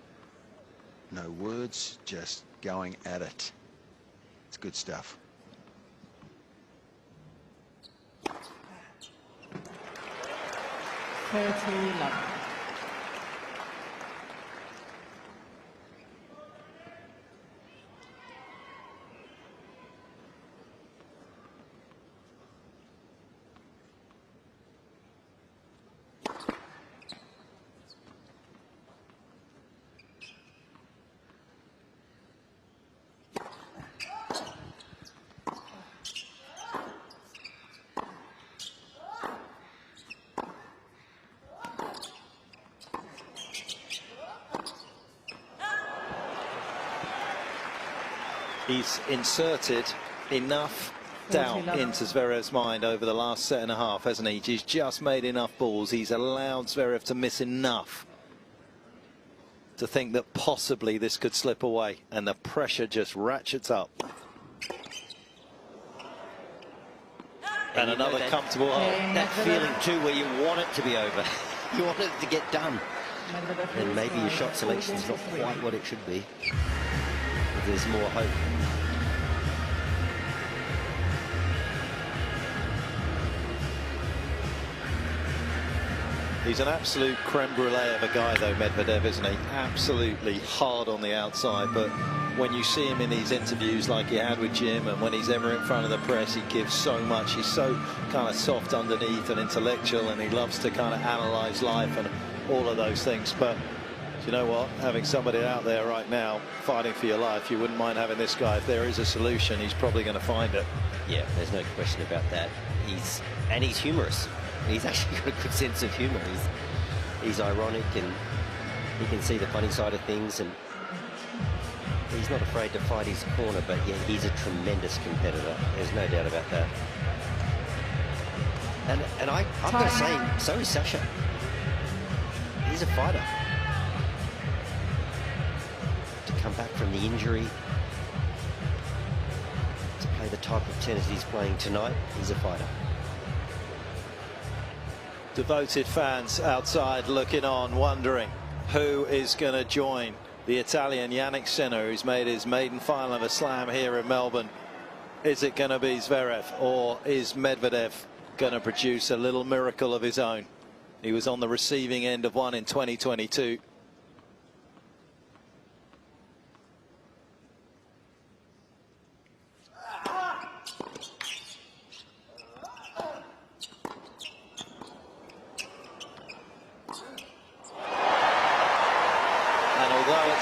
no words, just going at it. It's good stuff. He's inserted enough doubt into Zverev's mind over the last set and a half, hasn't he? He's just made enough balls. He's allowed Zverev to miss enough to think that possibly this could slip away, and the pressure just ratchets up. And another comfortable hole. That feeling too where you want it to be over. You want it to get done. And maybe your shot selection is not quite what it should be. But there's more hope. He's an absolute creme brulee of a guy, though, Medvedev, isn't he? Absolutely hard on the outside, but when you see him in these interviews like he had with Jim, and when he's ever in front of the press, he gives so much. He's so kind of soft underneath and intellectual, and he loves to kind of analyze life and all of those things. But you know what? Having somebody out there right now fighting for your life, you wouldn't mind having this guy. If there is a solution, he's probably going to find it. Yeah, there's no question about that. He's humorous. He's actually got a good sense of humor. He's ironic, and he can see the funny side of things, and he's not afraid to fight his corner. But yeah, he's a tremendous competitor. There's no doubt about that. And I've got to say, so is Sasha. He's a fighter. To come back from the injury, to play the type of tennis he's playing tonight, he's a fighter. Devoted fans outside looking on, wondering who is going to join the Italian Jannick Sinner, who's made his maiden final of a slam here in Melbourne. Is it going to be Zverev, or is Medvedev going to produce a little miracle of his own? He was on the receiving end of one in 2022.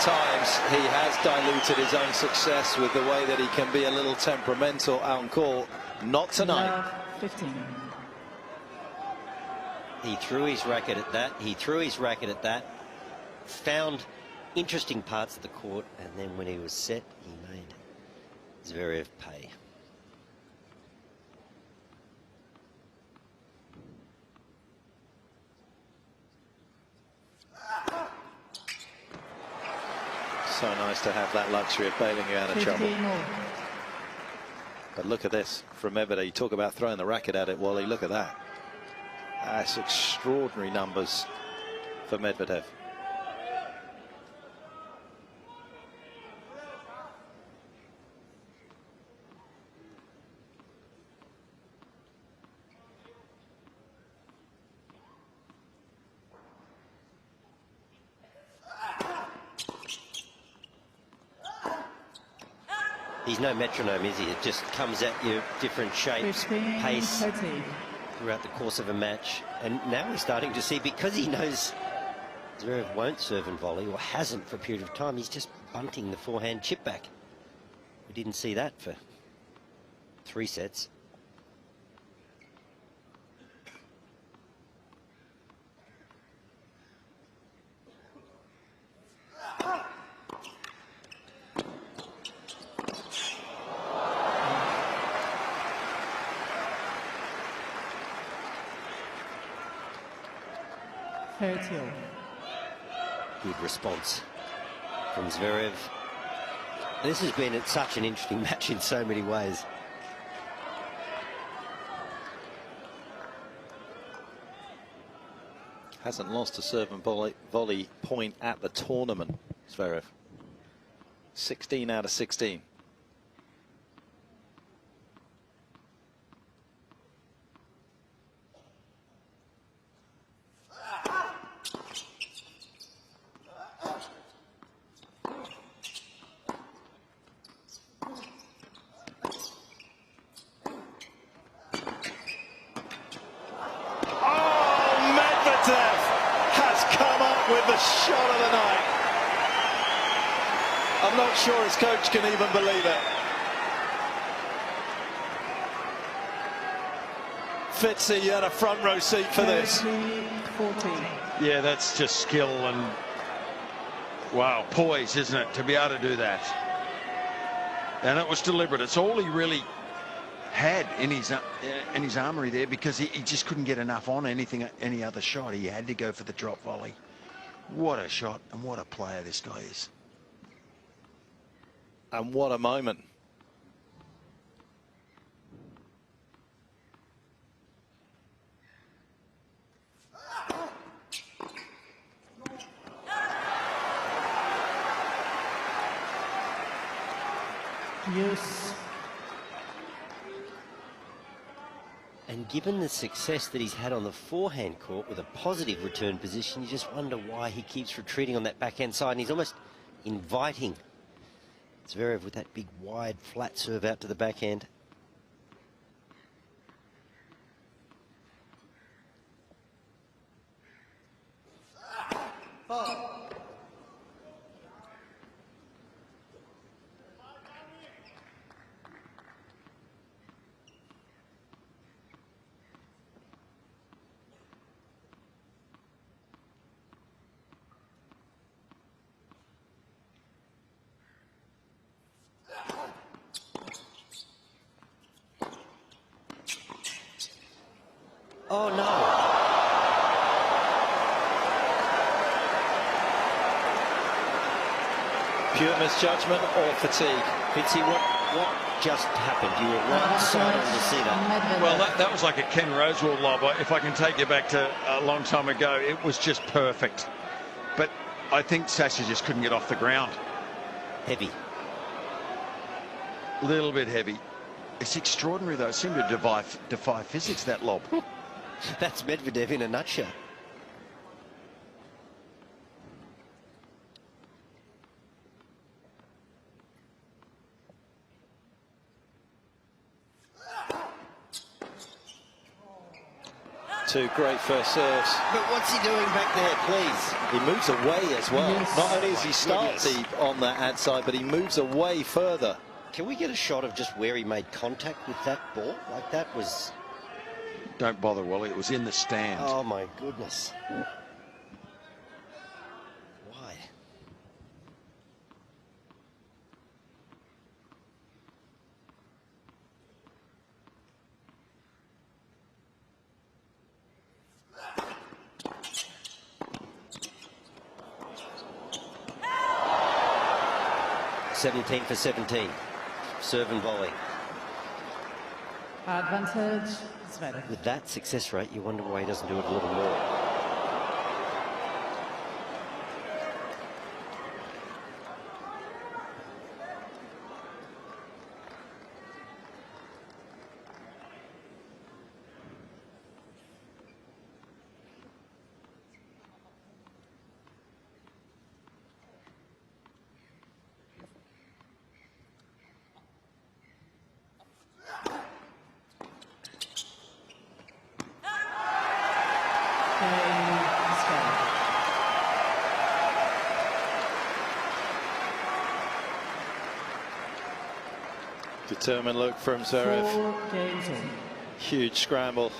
Times he has diluted his own success with the way that he can be a little temperamental on court. Not tonight. 15. He threw his racket at that. He threw his racket at that. Found interesting parts of the court, and then when he was set, he made Zverev pay. So nice to have that luxury of bailing you out of trouble. But look at this from Medvedev. You talk about throwing the racket at it, Wally. Look at that. That's extraordinary numbers for Medvedev. He's no metronome, is he? It just comes at you different shapes, pace throughout the course of a match. And now we're starting to see, because he knows Zverev won't serve and volley, or hasn't for a period of time, he's just bunting the forehand chip back. We didn't see that for 3 sets. 30. Good response from Zverev. This has been such an interesting match in so many ways. Hasn't lost a serve and volley point at the tournament, Zverev. 16 out of 16. Shot of the night. I'm not sure his coach can even believe it. Fitzy, you had a front row seat for this. 14. Yeah, that's just skill and, wow, poise, isn't it, to be able to do that. And it was deliberate. It's all he really had in his armory there, because he just couldn't get enough on any other shot. He had to go for the drop volley. What a shot, and what a player this guy is. And what a moment. Yes. And given the success that he's had on the forehand court with a positive return position, you just wonder why he keeps retreating on that backhand side, and he's almost inviting Zverev with that big wide flat serve out to the backhand. Oh, no. Pure misjudgment or fatigue? Fitzy, what just happened? You were right side on to see that. Well, that was like a Ken Rosewall lob. If I can take you back to a long time ago, it was just perfect. But I think Sasha just couldn't get off the ground. Heavy. A little bit heavy. It's extraordinary, though. It seemed to defy physics, that lob. That's Medvedev in a nutshell. Two great first serves. But what's he doing back there, please? He moves away as well. Yes. Not only does he start deep on that ad side, but he moves away further. Can we get a shot of just where he made contact with that ball? Like, that was... Don't bother, Wally. It was in the stand. Oh, my goodness. Why? (17 for 17). Serve and volley. Advantage, Zverev. With that success rate, you wonder why he doesn't do it a little more. Determined look from Zverev. Huge scramble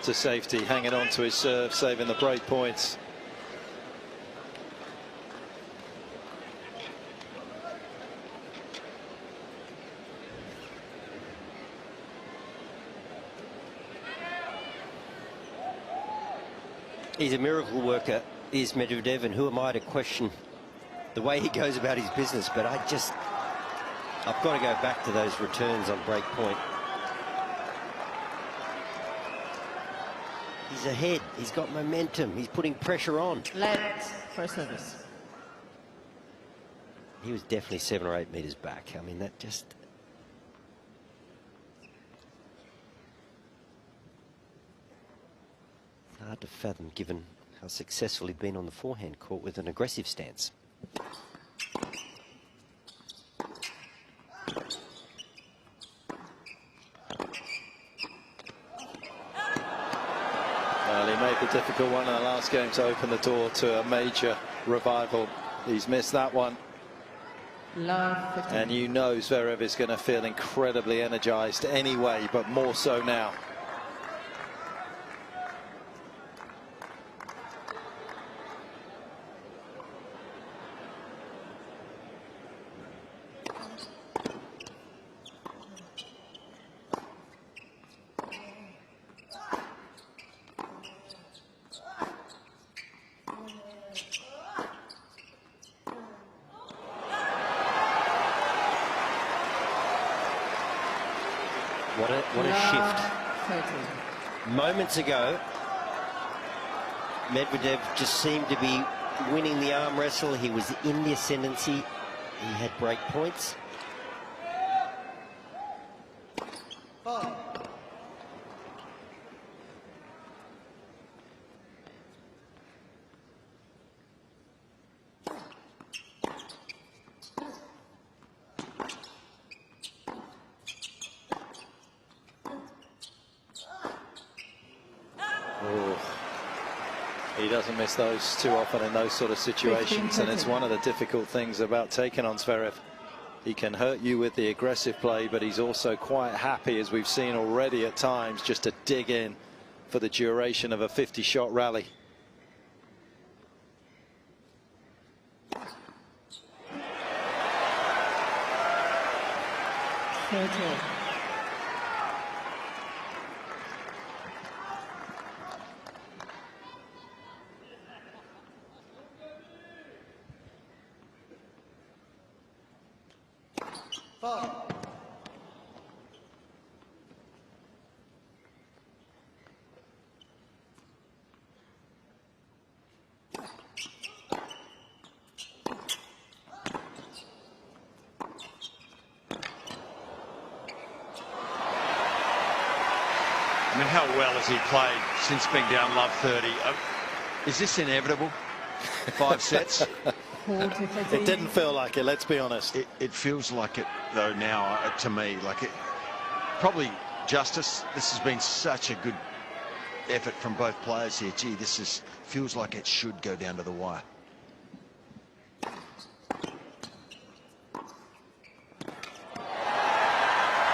to safety, hanging on to his serve, saving the break points. He's a miracle worker is Medvedev, and who am I to question the way he goes about his business? But I've got to go back to those returns on break point. He's ahead. He's got momentum. He's putting pressure on. Left first service. He was definitely 7 or 8 meters back. I mean, that just... hard to fathom, given how successful he'd been on the forehand court with an aggressive stance. Well, he made the difficult one in the last game to open the door to a major revival. He's missed that one. And you know Zverev is going to feel incredibly energized anyway, but more so now. What a shift. Moments ago, Medvedev just seemed to be winning the arm wrestle. He was in the ascendancy. He had break points. He doesn't miss those too often in those sort of situations, and it's one of the difficult things about taking on Zverev. He can hurt you with the aggressive play, but he's also quite happy, as we've seen already at times, just to dig in for the duration of a 50-shot rally. I mean, how well has he played since being down love 30? Is this inevitable? 5 sets? It didn't feel like it, let's be honest. It feels like it, though, now, to me. Like it, probably justice. This has been such a good effort from both players here. Gee, feels like it should go down to the wire.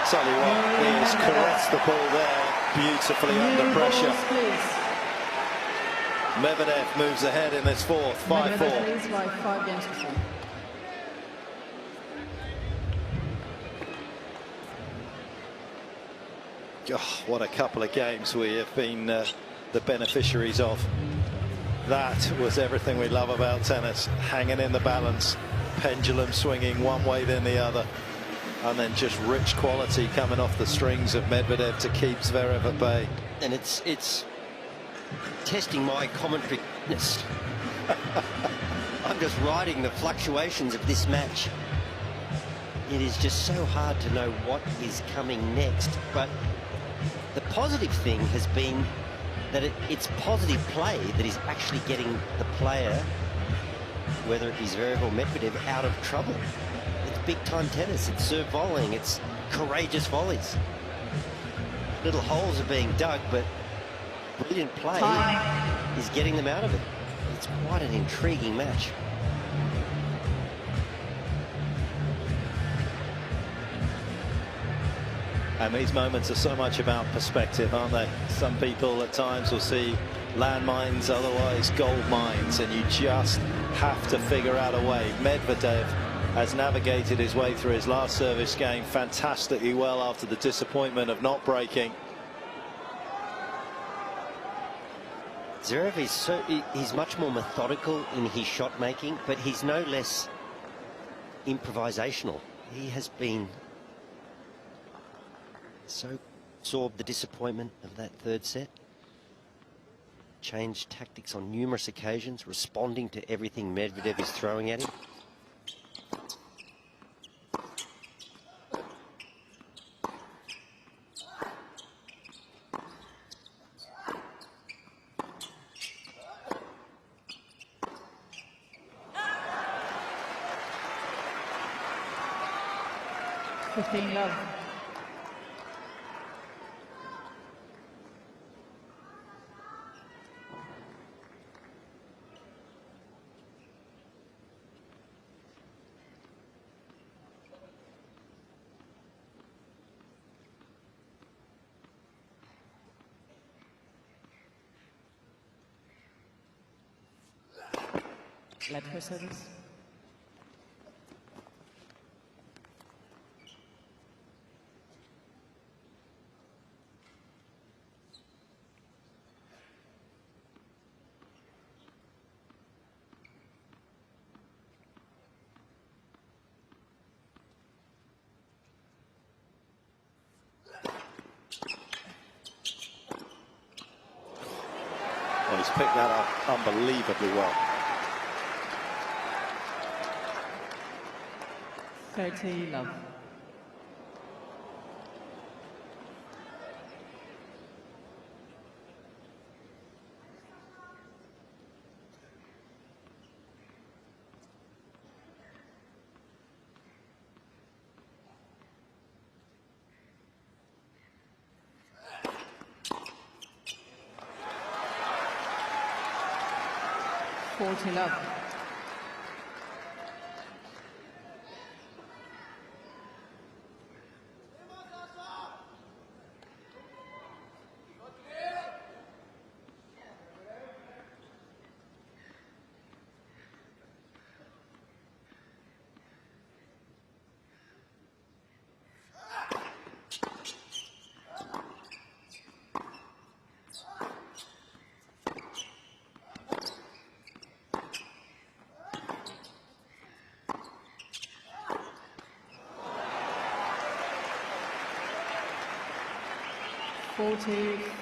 Sullivan, he has caressed the ball there beautifully under pressure. Medvedev moves ahead in this fourth, 5-4. Oh, what a couple of games we have been the beneficiaries of. That was everything we love about tennis, hanging in the balance, pendulum swinging one way then the other, and then just rich quality coming off the strings of Medvedev to keep Zverev at bay. And it's testing my commentary-ness. I'm just riding the fluctuations of this match. It is just so hard to know what is coming next, but the positive thing has been that it's positive play that is actually getting the player, whether it be Zverev or Medvedev, out of trouble. It's big-time tennis, it's serve volleying, it's courageous volleys. Little holes are being dug, but brilliant play is getting them out of it. It's quite an intriguing match. And these moments are so much about perspective, aren't they? Some people at times will see landmines, otherwise gold mines, and you just have to figure out a way. Medvedev has navigated his way through his last service game fantastically well after the disappointment of not breaking. Zverev is he's much more methodical in his shot making, but he's no less improvisational. He has been so absorbed the disappointment of that third set. Changed tactics on numerous occasions, responding to everything Medvedev is throwing at him. Love. Let her service. Well, he's picked that up unbelievably well. 30 love. Love.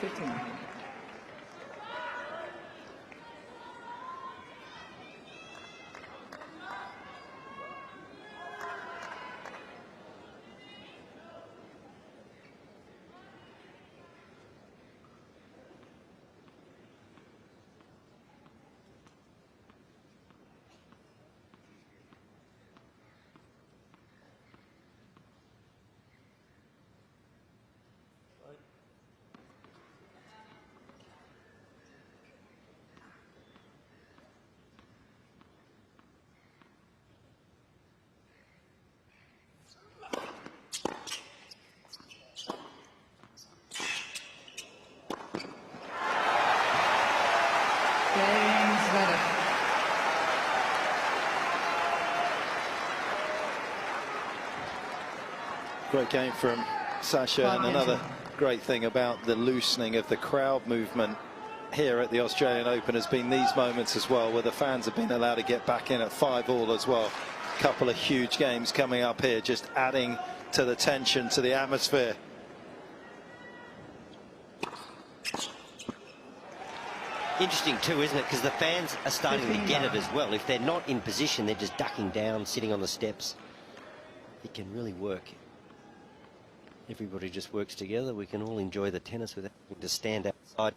Fitting. Zverev. Great game from Sasha, and another great thing about the loosening of the crowd movement here at the Australian Open has been these moments as well, where the fans have been allowed to get back in at 5-all as well. A couple of huge games coming up here, just adding to the tension, to the atmosphere. Interesting too, isn't it? Because the fans are starting to get it as well. If they're not in position, they're just ducking down, sitting on the steps. It can really work. Everybody just works together. We can all enjoy the tennis without having to stand outside.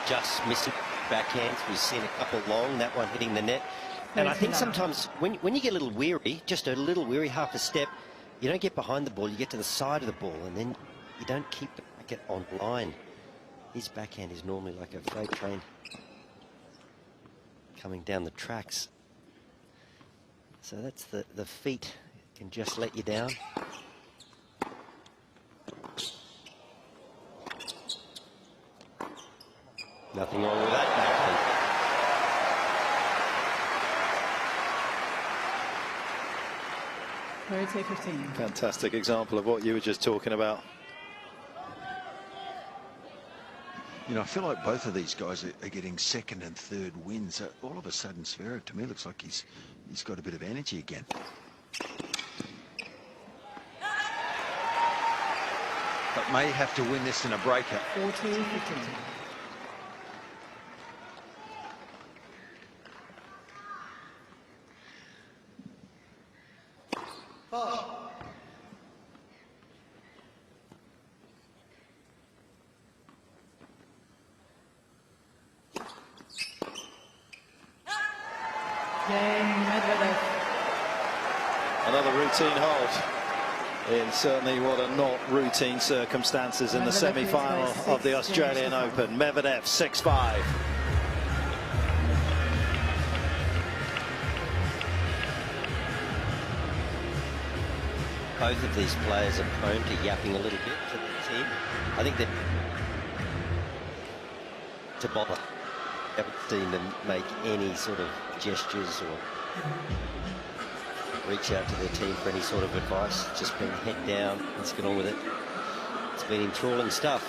Just missing backhands. We've seen a couple long, that one hitting the net. And I think sometimes when you get a little weary, just a little weary, half a step, you don't get behind the ball, you get to the side of the ball, and then you don't keep the racket on line. His backhand is normally like a freight train coming down the tracks. So that's the feet can just let you down. Nothing wrong with that backhand. Take 15. Fantastic example of what you were just talking about. You know, I feel like both of these guys are getting second and third wins. All of a sudden, Zverev, to me, looks like he's got a bit of energy again. But may have to win this in a breaker. 14-15. Medvedev. Another routine hold in certainly what are not routine circumstances in the semi-final of the Australian Open. Medvedev 6-5. Both of these players are prone to yapping a little bit to the team. I think that to bother. I haven't seen them make any sort of gestures or reach out to their team for any sort of advice. Just been head down, let's get on with it. It's been enthralling stuff.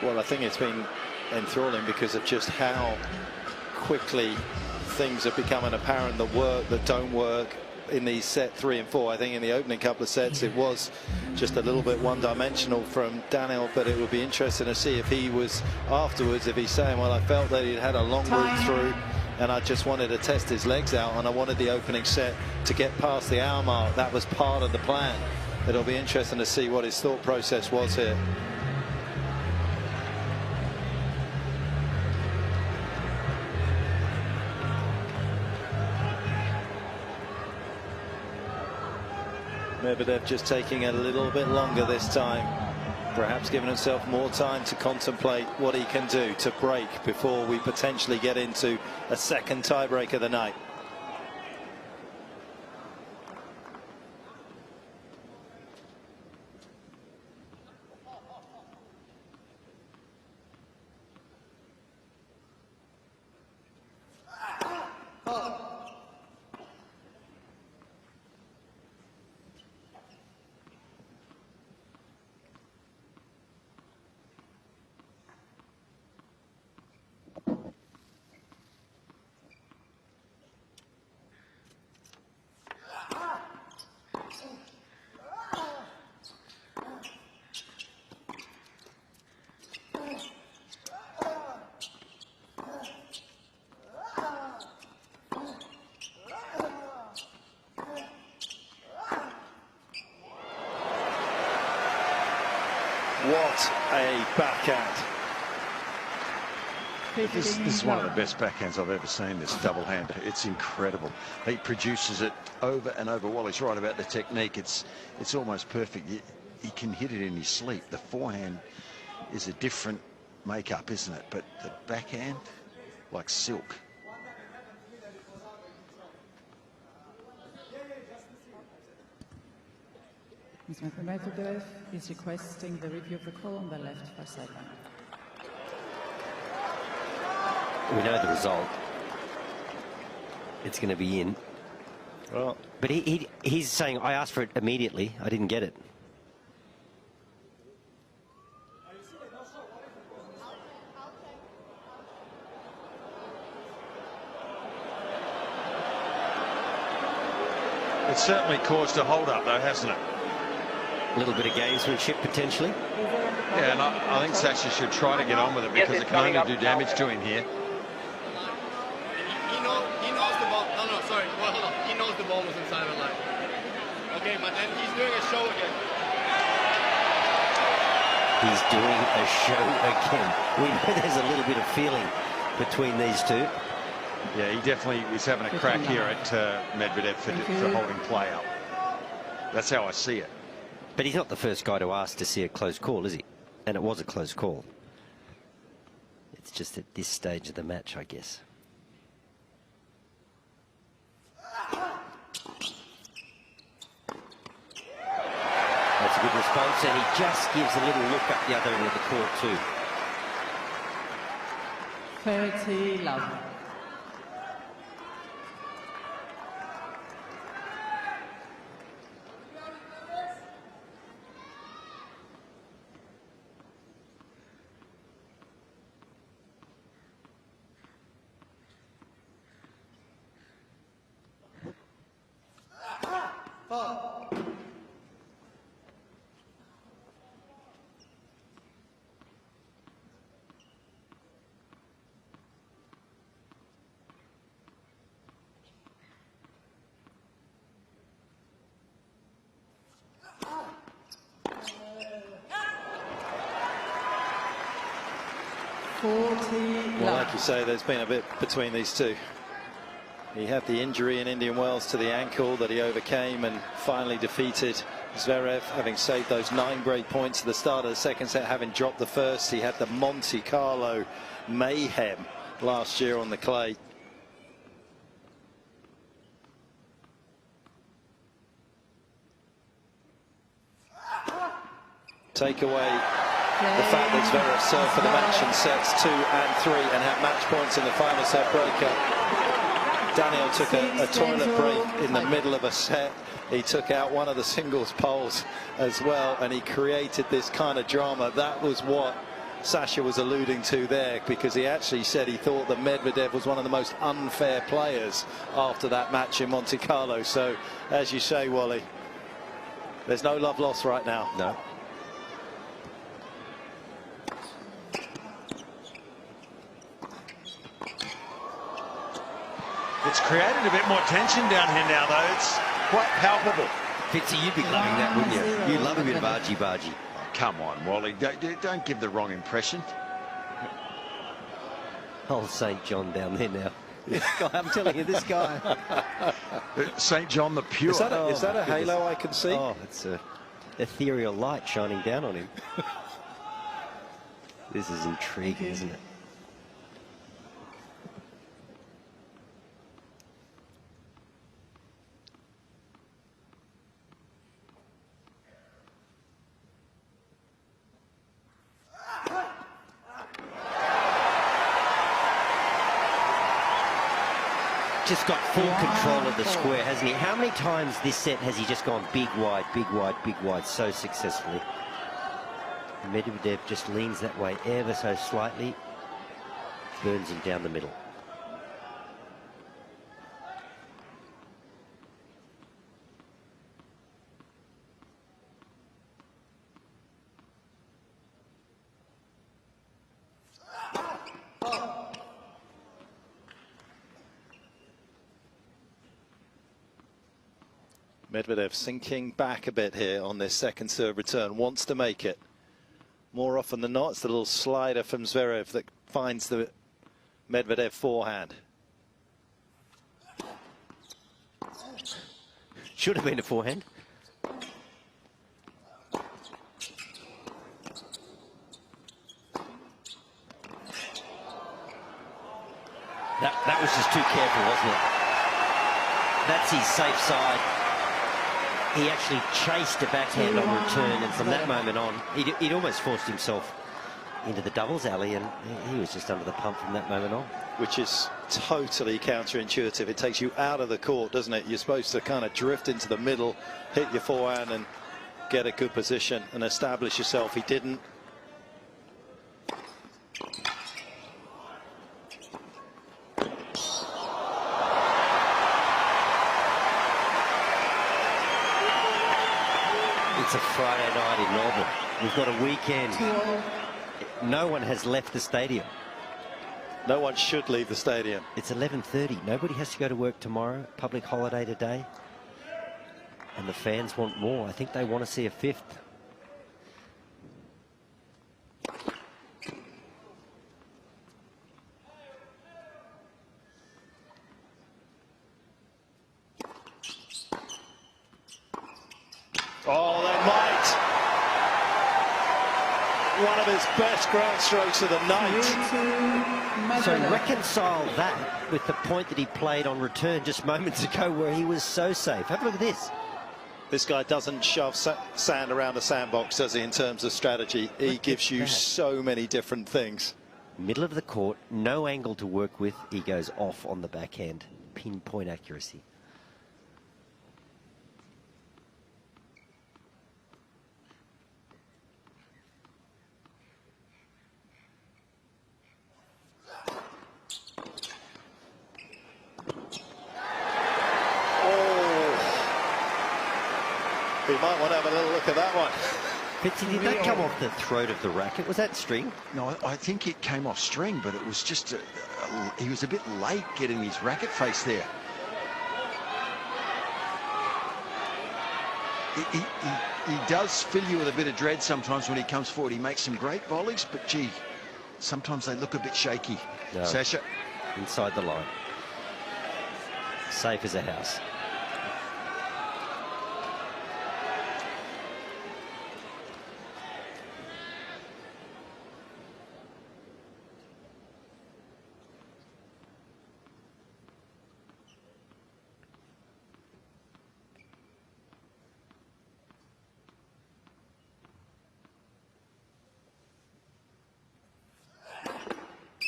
Well, I think it's been enthralling because of just how quickly things are becoming apparent that work, that don't work in these set 3 and 4. I think in the opening couple of sets it was just a little bit one-dimensional from Daniel, but it would be interesting to see if he was afterwards, if he's saying, well, I felt that he'd had a long route through and I just wanted to test his legs out and I wanted the opening set to get past the hour mark. That was part of the plan. It'll be interesting to see what his thought process was here. Medvedev just taking a little bit longer this time, perhaps giving himself more time to contemplate what he can do to break before we potentially get into a second tiebreak of the night. What a backhand. This is one of the best backhands I've ever seen, this double hand. It's incredible. He produces it over and over. While he's right about the technique, it's almost perfect. He can hit it in his sleep. The forehand is a different makeup, isn't it? But the backhand, like silk. Mr. Medvedev is requesting the review of the call on the left for sideline. We know the result. It's going to be in. Well, but he's saying, I asked for it immediately. I didn't get it. It's certainly caused a hold-up, though, hasn't it? A little bit of gamesmanship, potentially. Yeah, and I think Sasha should try to get on with it because it can only do damage to him here. He knows the ball. No, sorry. Well, hold on. He knows the ball was inside the line. Okay, but then he's doing a show again. He's doing a show again. We know there's a little bit of feeling between these two. Yeah, he definitely is having a crack here at Medvedev for holding play up. That's how I see it. But he's not the first guy to ask to see a close call, is he? And it was a close call. It's just at this stage of the match, I guess. That's a good response, and he just gives a little look up the other end of the court too. 30 love. Well, like you say, there's been a bit between these two. He had the injury in Indian Wells to the ankle that he overcame and finally defeated Zverev, having saved those 9 break points at the start of the second set, having dropped the first. He had the Monte Carlo mayhem last year on the clay. Take away the fact that Zverev served for the match in sets 2 and 3 and had match points in the final set breaker. Daniel took a toilet break in the middle of a set. He took out one of the singles poles as well, and he created this kind of drama. That was what Sasha was alluding to there, because he actually said he thought that Medvedev was one of the most unfair players after that match in Monte Carlo. So, as you say, Wally, there's no love lost right now. No. It's created a bit more tension down here now, though. It's quite palpable. Fitzy, you'd be loving that, wouldn't you? You love a bit of argy-bargy. Oh, come on, Wally. Don't give the wrong impression. Old St. John down there now. This guy, I'm telling you, this guy. St. John the Pure. Is that a halo I can see? Oh, it's a ethereal light shining down on him. This is intriguing, isn't it? Just got full control of the square, hasn't he? How many times this set has he just gone big wide, big wide, big wide so successfully? Medvedev just leans that way ever so slightly, burns him down the middle. Medvedev sinking back a bit here on this second serve return, wants to make it. More often than not, it's the little slider from Zverev that finds the Medvedev forehand. Should have been a forehand. That was just too careful, wasn't it? That's his safe side. He actually chased a backhand on return, and from that moment on, he'd almost forced himself into the doubles alley, and he was just under the pump from that moment on. Which is totally counterintuitive. It takes you out of the court, doesn't it? You're supposed to kind of drift into the middle, hit your forehand, and get a good position and establish yourself. He didn't. It's a Friday night in Melbourne. We've got a weekend. No one has left the stadium. No one should leave the stadium. It's 11:30. Nobody has to go to work tomorrow. Public holiday today. And the fans want more. I think they want to see a fifth. Oh, they might. One of his best ground strokes of the night. So reconcile that with the point that he played on return just moments ago where he was so safe. Have a look at this. This guy doesn't shove sand around a sandbox, does he, in terms of strategy? He gives you so many different things. Middle of the court, no angle to work with. He goes off on the backhand. Pinpoint accuracy. We might want to have a little look at that one. Fitzy, did that come off the throat of the racket? Was that string? No, I think it came off string, but it was just he was a bit late getting his racket face there. He does fill you with a bit of dread sometimes when he comes forward. He makes some great volleys, but gee, sometimes they look a bit shaky. No. Sasha. Inside the line. Safe as a house.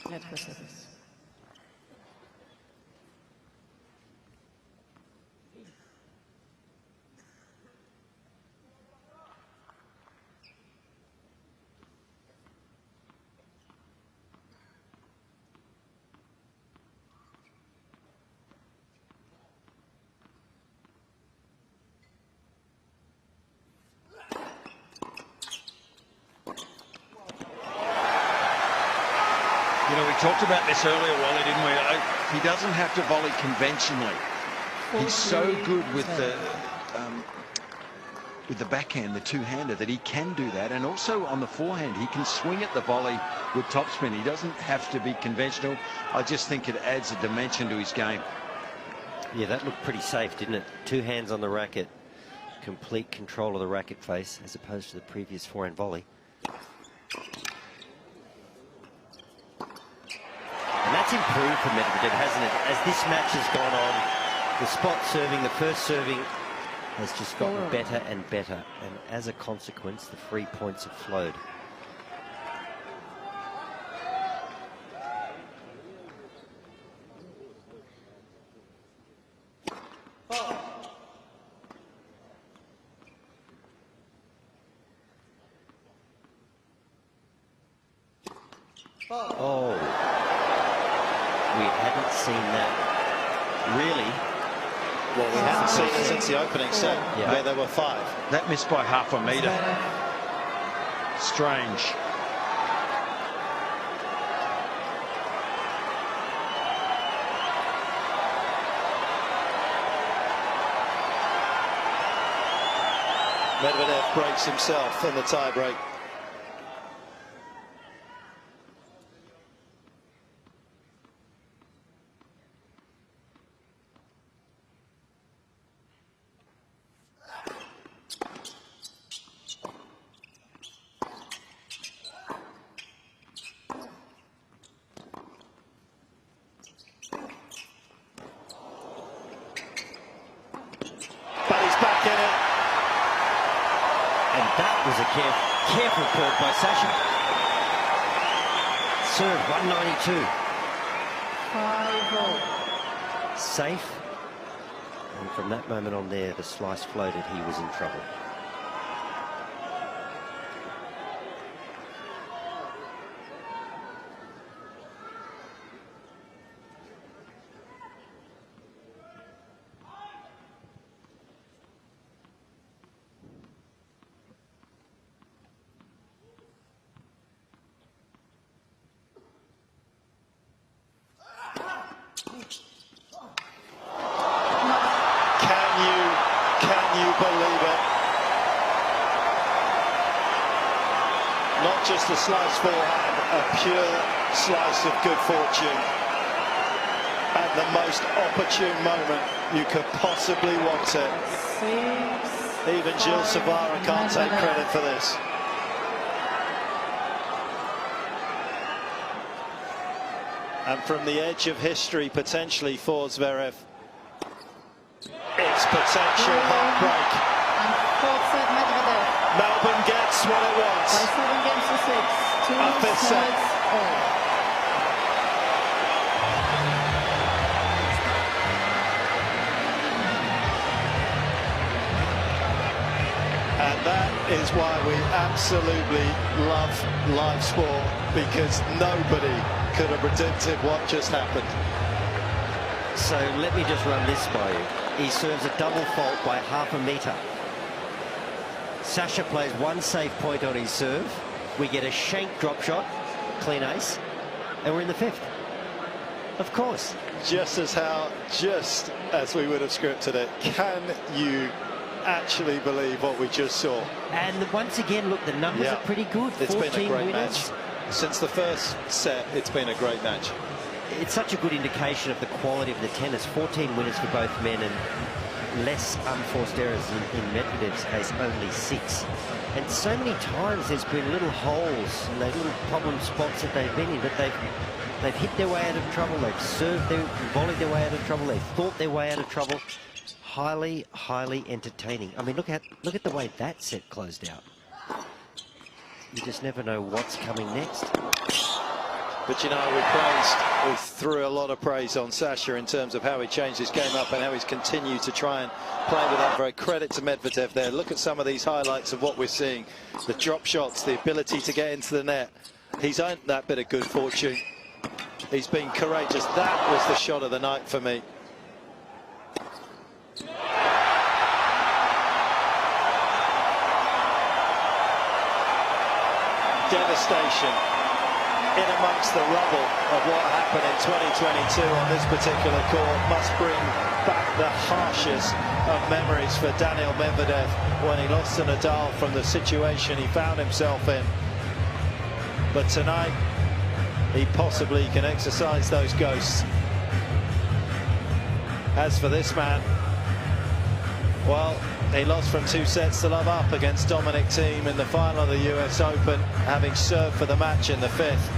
Net for service. You know, we talked about this earlier, Wally, didn't we? He doesn't have to volley conventionally. He's so good with the backhand, the two-hander, that he can do that. And also on the forehand, he can swing at the volley with topspin. He doesn't have to be conventional. I just think it adds a dimension to his game. Yeah, that looked pretty safe, didn't it? Two hands on the racket. Complete control of the racket face, as opposed to the previous forehand volley. And that's improved for Medvedev, hasn't it? As this match has gone on, the spot serving, the first serving, has just gotten better and better. And as a consequence, the free points have flowed. Oh, we hadn't seen that, really. Well, we haven't seen it since the opening set, where there were 5. That missed by half a metre. Strange. Medvedev breaks himself in the tie-break. Careful call by Sasha. Serve 192. 5-0. Safe. And from that moment on there, the slice floated. He was in trouble. Just a slice forehand, a pure slice of good fortune at the most opportune moment you could possibly want it. Even Gilles Savara can't take credit for this. And from the edge of history, potentially for Zverev, it's potential heartbreak. Fourth set, Medvedev. Melbourne gets what it wants. By 7 games to 6. Two Fifth set. sets all. And that is why we absolutely love live sport, because nobody could have predicted what just happened. So let me just run this by you. He serves a double fault by half a metre. Sasha plays one save point on his serve. We get a shank drop shot, clean ace, and we're in the fifth. Of course. Just as we would have scripted it. Can you actually believe what we just saw? And once again, look, the numbers are pretty good. It's been a great winners. match. Since the first set, it's been a great match. It's such a good indication of the quality of the tennis. 14 winners for both men, and less unforced errors in Medvedev's case, only 6. And so many times there's been little holes and those little problem spots that they've been in, but they've hit their way out of trouble, they've served their, volleyed their way out of trouble, they've thought their way out of trouble. Highly, highly entertaining. I mean, look at the way that set closed out. You just never know what's coming next. But you know, we threw a lot of praise on Sasha in terms of how he changed his game up and how he's continued to try and play with that. Very credit to Medvedev there. Look at some of these highlights of what we're seeing. The drop shots, the ability to get into the net. He's earned that bit of good fortune. He's been courageous. That was the shot of the night for me. Devastation in amongst the rubble of what happened in 2022 on this particular court must bring back the harshest of memories for Daniel Medvedev when he lost to Nadal from the situation he found himself in. But tonight, he possibly can exercise those ghosts. As for this man, well, he lost from 2 sets to love up against Dominic Thiem in the final of the US Open, having served for the match in the 5th.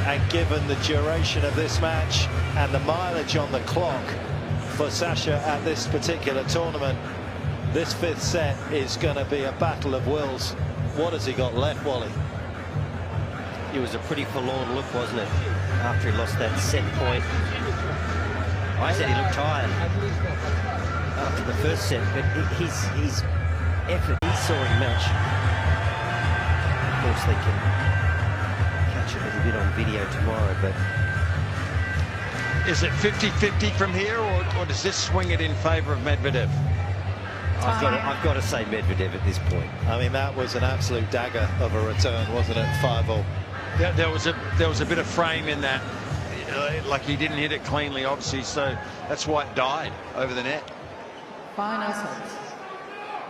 And given the duration of this match and the mileage on the clock for Sasha at this particular tournament, this 5th set is going to be a battle of wills. What has he got left, Wally? It was a pretty forlorn look, wasn't it? After he lost that set point. I said he looked tired after the first set, but his effort, he saw in match. Of course, they can catch a little bit on video tomorrow, but is it 50-50 from here, or does this swing it in favour of Medvedev? I've got to say Medvedev at this point. I mean, that was an absolute dagger of a return, wasn't it? 5-all. There was a bit of frame in that, like he didn't hit it cleanly, obviously, so that's why it died over the net. Final set.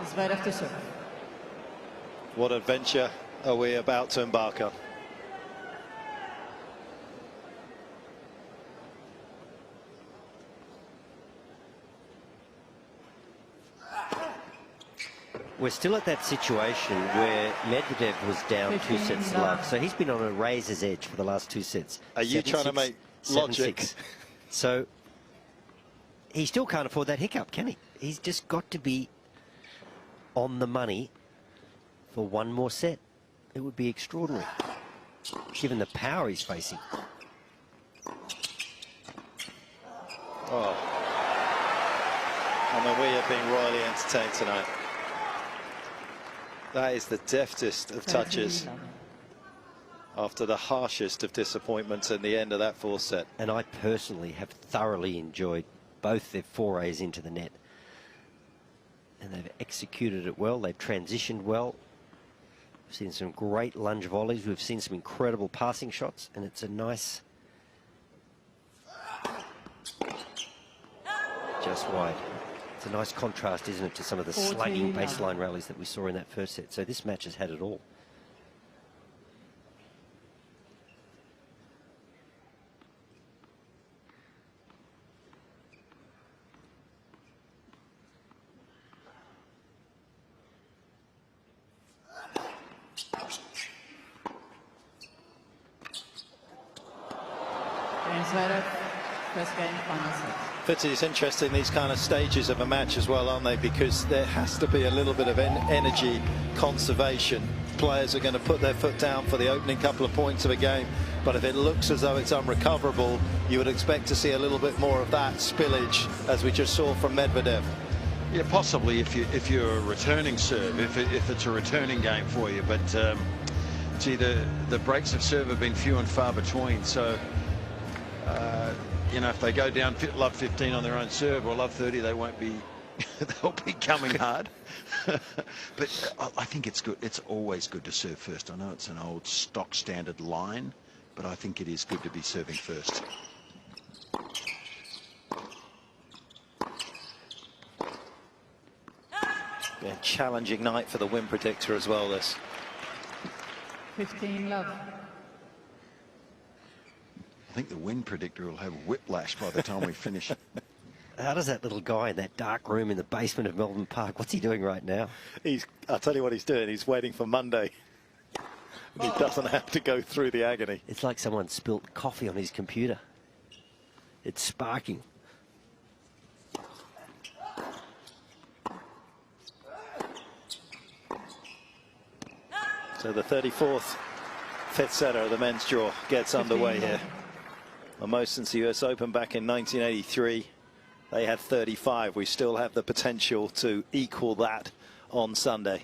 Zverev to serve. What adventure are we about to embark on? We're still at that situation where Medvedev was down 2 sets to love, so he's been on a razor's edge for the last 2 sets. Are you trying to make logic? So he still can't afford that hiccup, can he? He's just got to be on the money for one more set. It would be extraordinary, given the power he's facing. Oh, I mean, we have been royally entertained tonight. That is the deftest of touches after the harshest of disappointments in the end of that 4th set. And I personally have thoroughly enjoyed both their forays into the net. And they've executed it well. They've transitioned well. We've seen some great lunge volleys. We've seen some incredible passing shots. And it's a nice... just wide. It's a nice contrast, isn't it, to some of the slugging baseline rallies that we saw in that first set. So this match has had it all. Zverev, First game, final set. Fitzy, it's interesting, these kind of stages of a match as well, aren't they? Because there has to be a little bit of energy conservation. Players are going to put their foot down for the opening couple of points of a game, but if it looks as though it's unrecoverable, you would expect to see a little bit more of that spillage, as we just saw from Medvedev. Yeah, possibly if you're a returning serve, if it's a returning game for you, but gee, the breaks of serve have been few and far between, so you know, if they go down love 15 on their own serve or love 30, they won't be they'll be coming hard. But I think it's good. It's always good to serve first. I know it's an old stock standard line, but I think it is good to be serving first. Yeah, challenging night for the win predictor as well, this. 15 love. I think the win predictor will have whiplash by the time we finish. How does that little guy in that dark room in the basement of Melbourne Park, what's he doing right now? I'll tell you what he's doing. He's waiting for Monday. He doesn't have to go through the agony. It's like someone spilt coffee on his computer. It's sparking. So the 34th fifth setter of the men's draw gets underway here. Well, most since the US Open back in 1983. They had 35. We still have the potential to equal that on Sunday.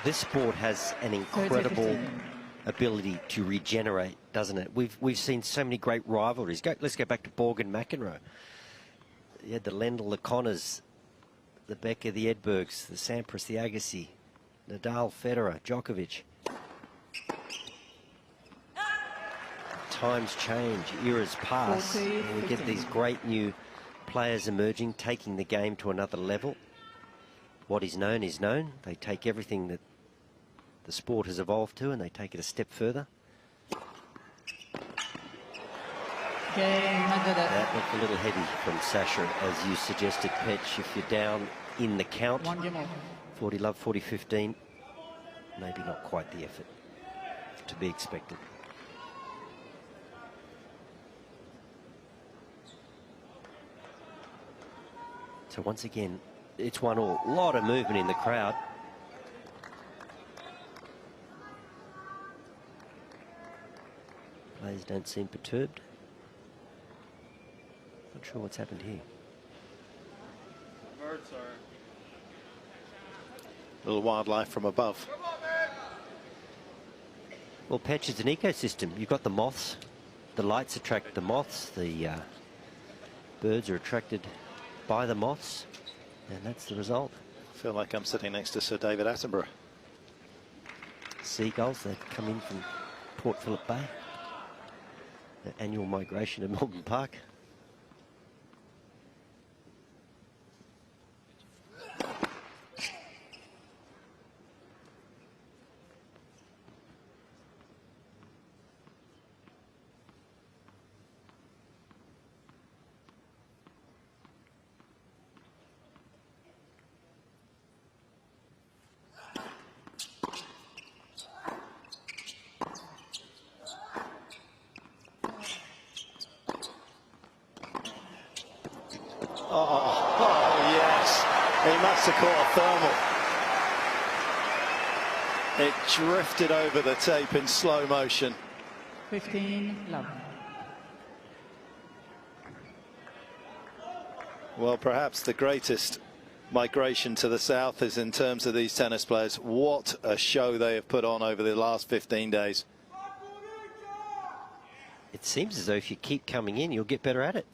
This sport has an incredible ability to regenerate, doesn't it? We've seen so many great rivalries. Let's go back to Borg and McEnroe. You had the Lendl, the Connors, the Becker, the Edbergs, the Sampras, the Agassi, Nadal, Federer, Djokovic. Times change, eras pass, and we get these great new players emerging, taking the game to another level. What is known is known. They take everything that the sport has evolved to and they take it a step further. That looked a little heavy from Sasha, as you suggested, Petch. If you're down in the count, 40 love, 40-15, maybe not quite the effort to be expected. So once again, it's 1-all. A lot of movement in the crowd. Players don't seem perturbed. Not sure what's happened here. Birds are. Little wildlife from above. Well, Petch is an ecosystem. You've got the moths. The lights attract the moths. The birds are attracted by the moths. And that's the result. I feel like I'm sitting next to Sir David Attenborough. Seagulls that come in from Port Phillip Bay. The annual migration to Melbourne Park. Oh, yes. He must have caught a thermal. It drifted over the tape in slow motion. 15 love. Well, perhaps the greatest migration to the south is in terms of these tennis players. What a show they have put on over the last 15 days. It seems as though if you keep coming in, you'll get better at it.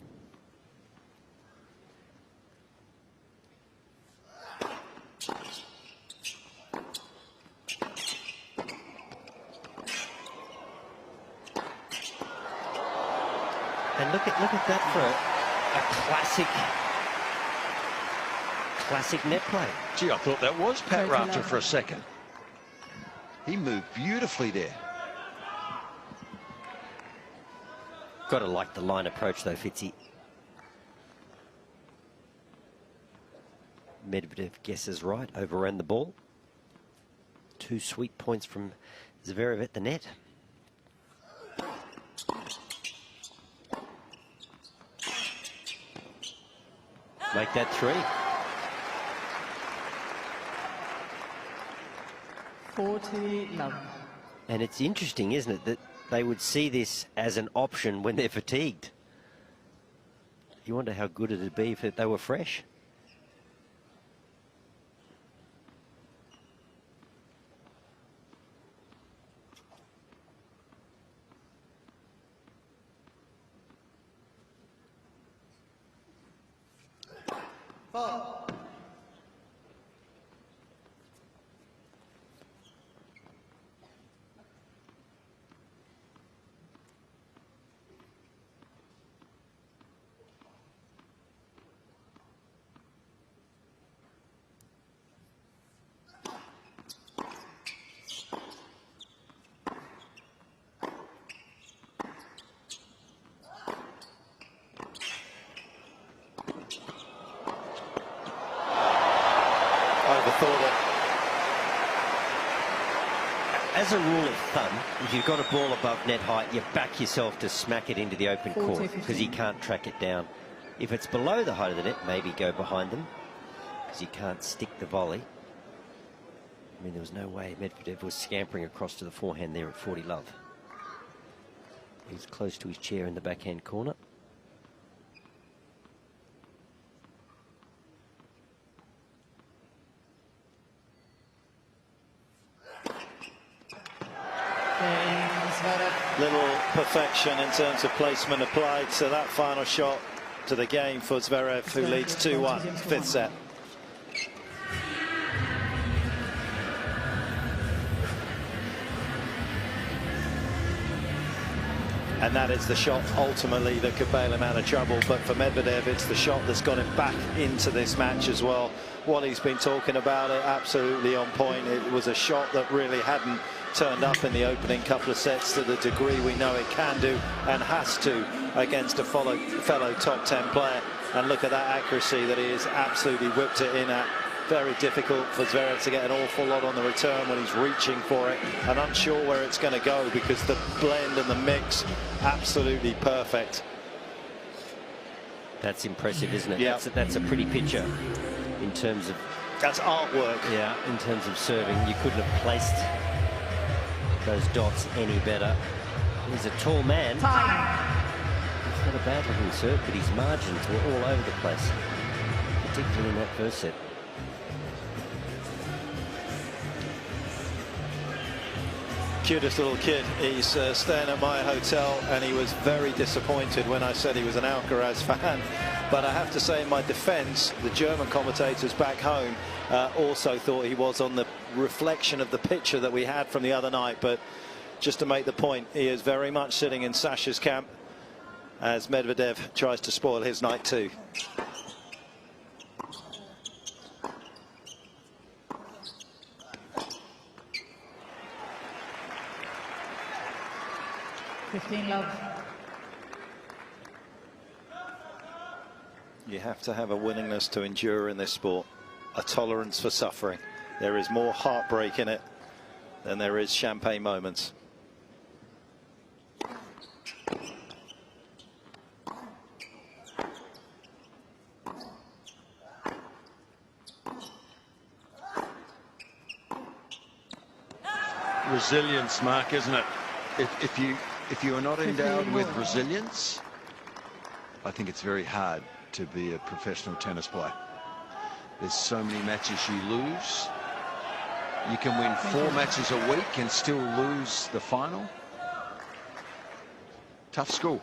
And look at that for a classic net play. Gee, I thought that was Pat Rafter for a second. He moved beautifully there. got to like the line approach, though, Fitzy. Medvedev guesses right, overran the ball. 2 sweet points from Zverev at the net. Make that 3. 40 love. And it's interesting, isn't it, that they would see this as an option when they're fatigued. You wonder how good it'd be if they were fresh. As a rule of thumb, if you've got a ball above net height, you back yourself to smack it into the open court because you can't track it down. If it's below the height of the net, maybe go behind them because you can't stick the volley. I mean, there was no way Medvedev was scampering across to the forehand there at 40 love. He was close to his chair in the backhand corner. Little perfection in terms of placement applied to that final shot to the game for Zverev, who leads 2-1, 5th set. And that is the shot ultimately that could bail him out of trouble. But for Medvedev, it's the shot that's got him back into this match as well. What he's been talking about, it absolutely on point. It was a shot that really hadn't turned up in the opening couple of sets to the degree we know it can do and has to against a fellow top 10 player. And look at that accuracy that he has absolutely whipped it in at. Very difficult for Zverev to get an awful lot on the return when he's reaching for it and unsure where it's going to go because the blend and the mix absolutely perfect. That's impressive, isn't it? Yeah. That's a pretty picture in terms of... That's artwork. Yeah, in terms of serving. You couldn't have placed those dots any better. He's a tall man. He's not a bad looking serve, but his margins were all over the place, particularly in that first set. Cutest little kid. He's staying at my hotel and he was very disappointed when I said he was an Alcaraz fan. But I have to say, in my defense, the German commentators back home also thought he was on the reflection of the picture that we had from the other night. But just to make the point, he is very much sitting in Sasha's camp as Medvedev tries to spoil his night too. Love. You have to have a willingness to endure in this sport, a tolerance for suffering. There is more heartbreak in it than there is champagne moments. Resilience, Mark, isn't it? If you are not endowed with resilience, I think it's very hard to be a professional tennis player. There's so many matches you lose. You can win 4 matches a week and still lose the final. Tough school.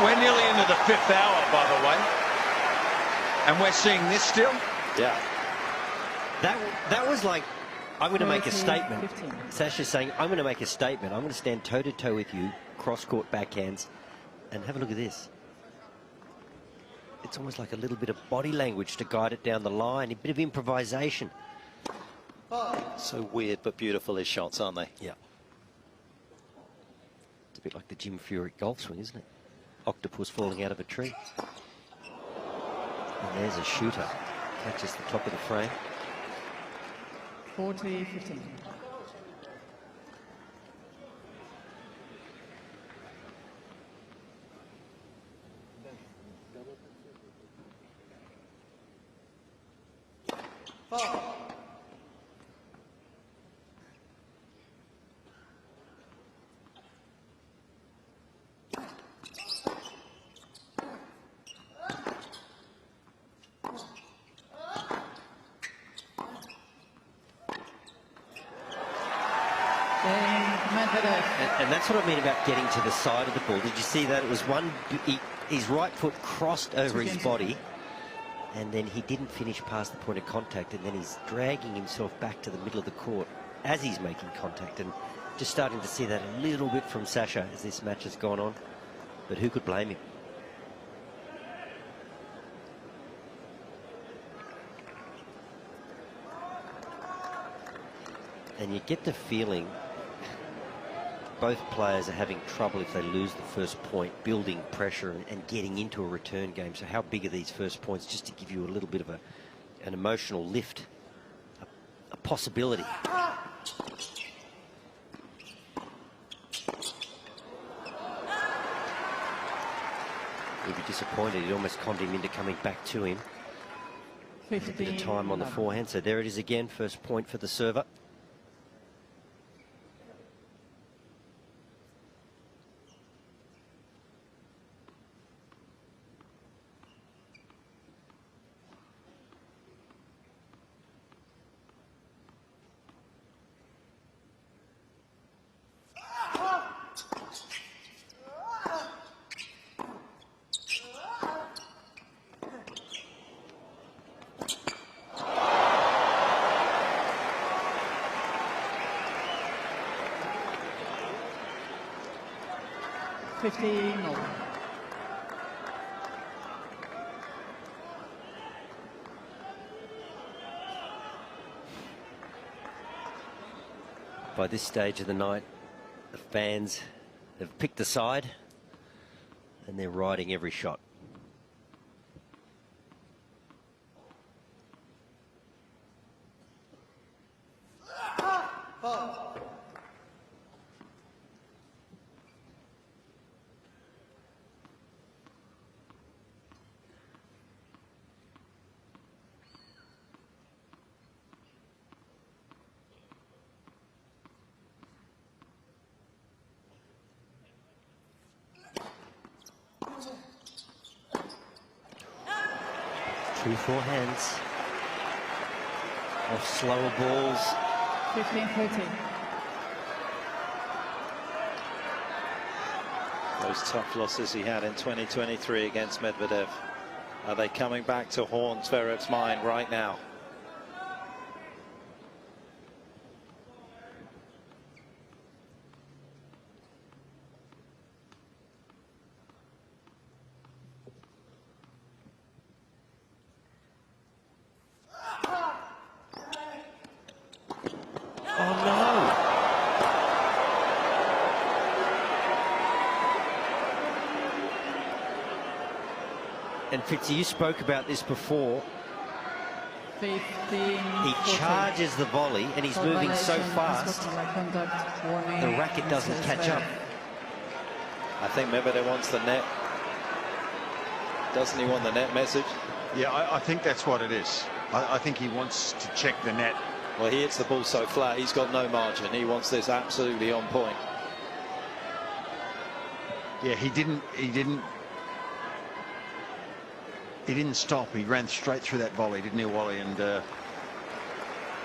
We're nearly into the 5th hour, by the way, and we're seeing this still. Yeah, that was like I'm going to make a statement. Sasha's saying, I'm going to make a statement. I'm going to stand toe-to-toe with you, cross-court backhands, and have a look at this. It's almost like a little bit of body language to guide it down the line, a bit of improvisation. So weird but beautiful, his shots, aren't they? Yeah. It's a bit like the Jim Furyk golf swing, isn't it? Octopus falling out of a tree. And there's a shooter. Catches the top of the frame. 40-15. And that's what I mean about getting to the side of the ball. Did you see that? It was his right foot crossed over his body, and then he didn't finish past the point of contact, and then he's dragging himself back to the middle of the court as he's making contact, and just starting to see that a little bit from Sasha as this match has gone on. But who could blame him? And you get the feeling both players are having trouble if they lose the first point, building pressure and getting into a return game. So how big are these first points, just to give you a little bit of an emotional lift, a possibility. He'd be disappointed. He'd almost conned him into coming back to him. A bit of time on the forehand. So there it is again, first point for the server. By this stage of the night, the fans have picked a side and they're riding every shot. Two forehands off slower balls. 15-13. Those tough losses he had in 2023 against Medvedev, are they coming back to haunt Zverev's mind right now? And Fitzy, you spoke about this before. 15, he charges the volley and he's moving so fast, the racket doesn't catch up. I think Medvedev wants the net. Doesn't he want the net message? Yeah, I think that's what it is. I think he wants to check the net. Well, he hits the ball so flat, he's got no margin. He wants this absolutely on point. Yeah, he didn't stop. He ran straight through that volley, didn't he, Wally? And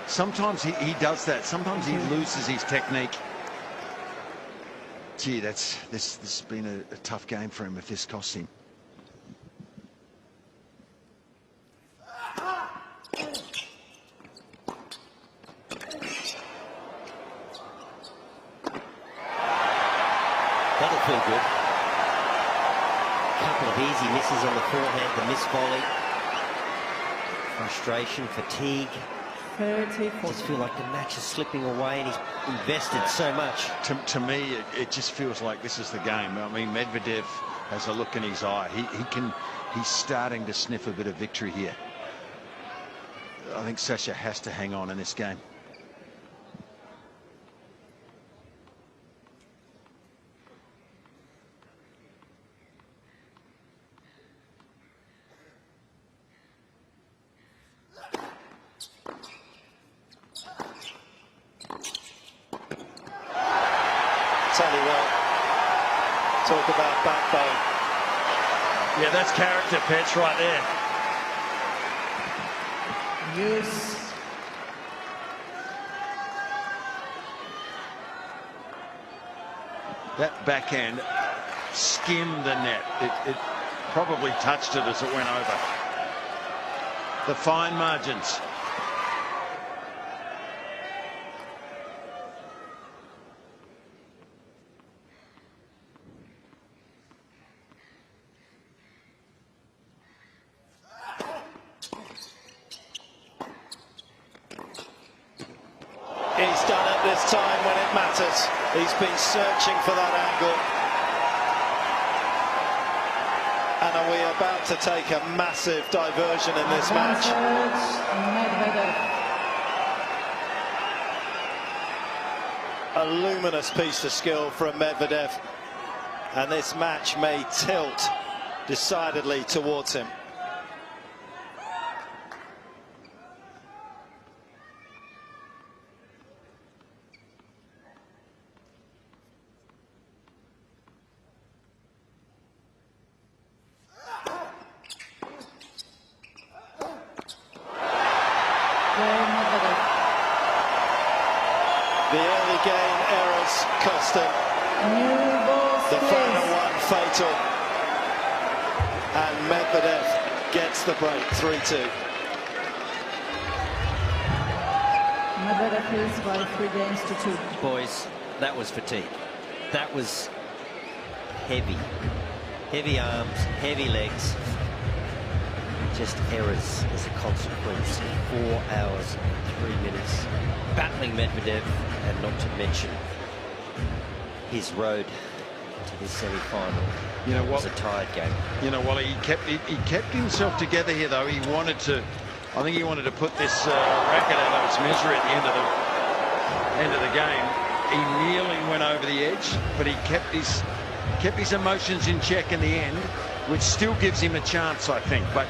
sometimes he does that. Sometimes he loses his technique. Gee, this has been a tough game for him if this costs him. That'll feel good. Couple of easy misses on the forehand, the miss volley. Frustration, fatigue. 30-40. Just feel like the match is slipping away, and he's invested so much. To me, it just feels like this is the game. I mean, Medvedev has a look in his eye. He's starting to sniff a bit of victory here. I think Sasha has to hang on in this game. Tell you what, talk about backbone. Yeah, that's character, Petch, right there. Yes. That backhand skimmed the net. It probably touched it as it went over. The fine margins. He's done it this time when it matters. He's been searching for that angle. And are we about to take a massive diversion in this match? A luminous piece of skill from Medvedev. And this match may tilt decidedly towards him. The early game errors cost him. The final one fatal. And Medvedev gets the break, 3-2. Medvedev leads by 3 games to 2. Boys, that was fatigue. That was heavy. Heavy arms, heavy legs. Just errors as a consequence. 4 hours and 3 minutes battling Medvedev, and not to mention his road to this semi-final. You know what? It was a tired game. You know, Wally, he kept himself together here, though. He wanted to. I think he wanted to put this racket out of its misery at the end of the game. He nearly went over the edge, but he kept his emotions in check in the end, which still gives him a chance, I think. But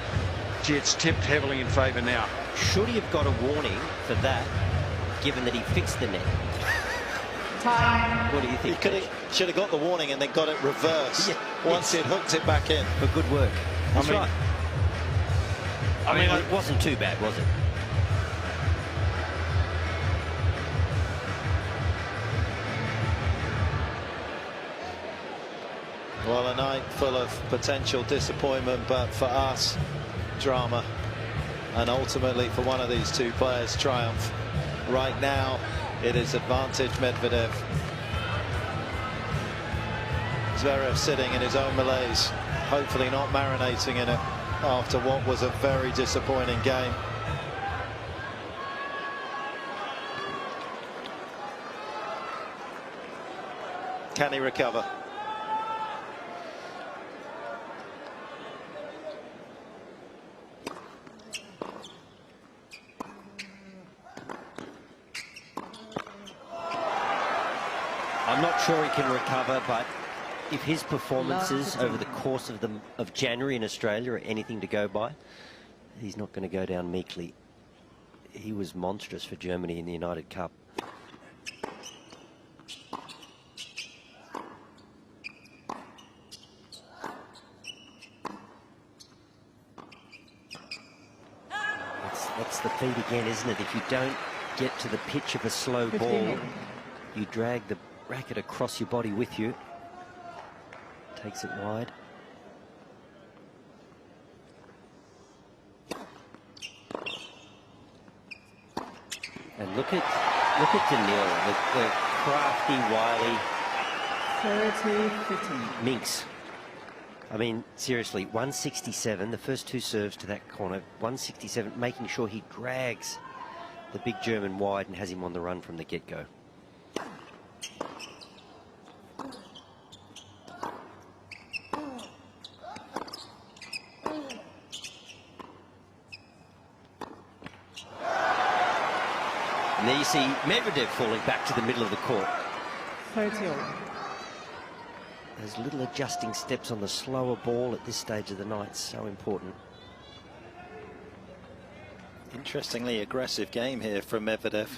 gee, it's tipped heavily in favour now. Should he have got a warning for that, given that he fixed the net? Time. What do you think? He should have got the warning and then got it reversed once he'd hooked it back in. But good work. That's right. I mean, it wasn't too bad, was it? Well, a night full of potential disappointment, but for us, drama. And ultimately, for one of these two players, triumph. Right now, it is advantage Medvedev. Zverev sitting in his own malaise, hopefully not marinating in it after what was a very disappointing game. Can he recover? I'm not sure he can recover, but if his performances over the course of January in Australia are anything to go by, he's not going to go down meekly. He was monstrous for Germany in the United Cup. That's the feed again, isn't it? If you don't get to the pitch of a slow ball, you drag the racket across your body with you. Takes it wide. And look at Daniel, the crafty, wily 30-15. Minks. I mean, seriously, 167, the first two serves to that corner, 167, making sure he drags the big German wide and has him on the run from the get-go. And there you see Medvedev falling back to the middle of the court. 30-all. Those little adjusting steps on the slower ball at this stage of the night, so important. Interestingly aggressive game here from Medvedev.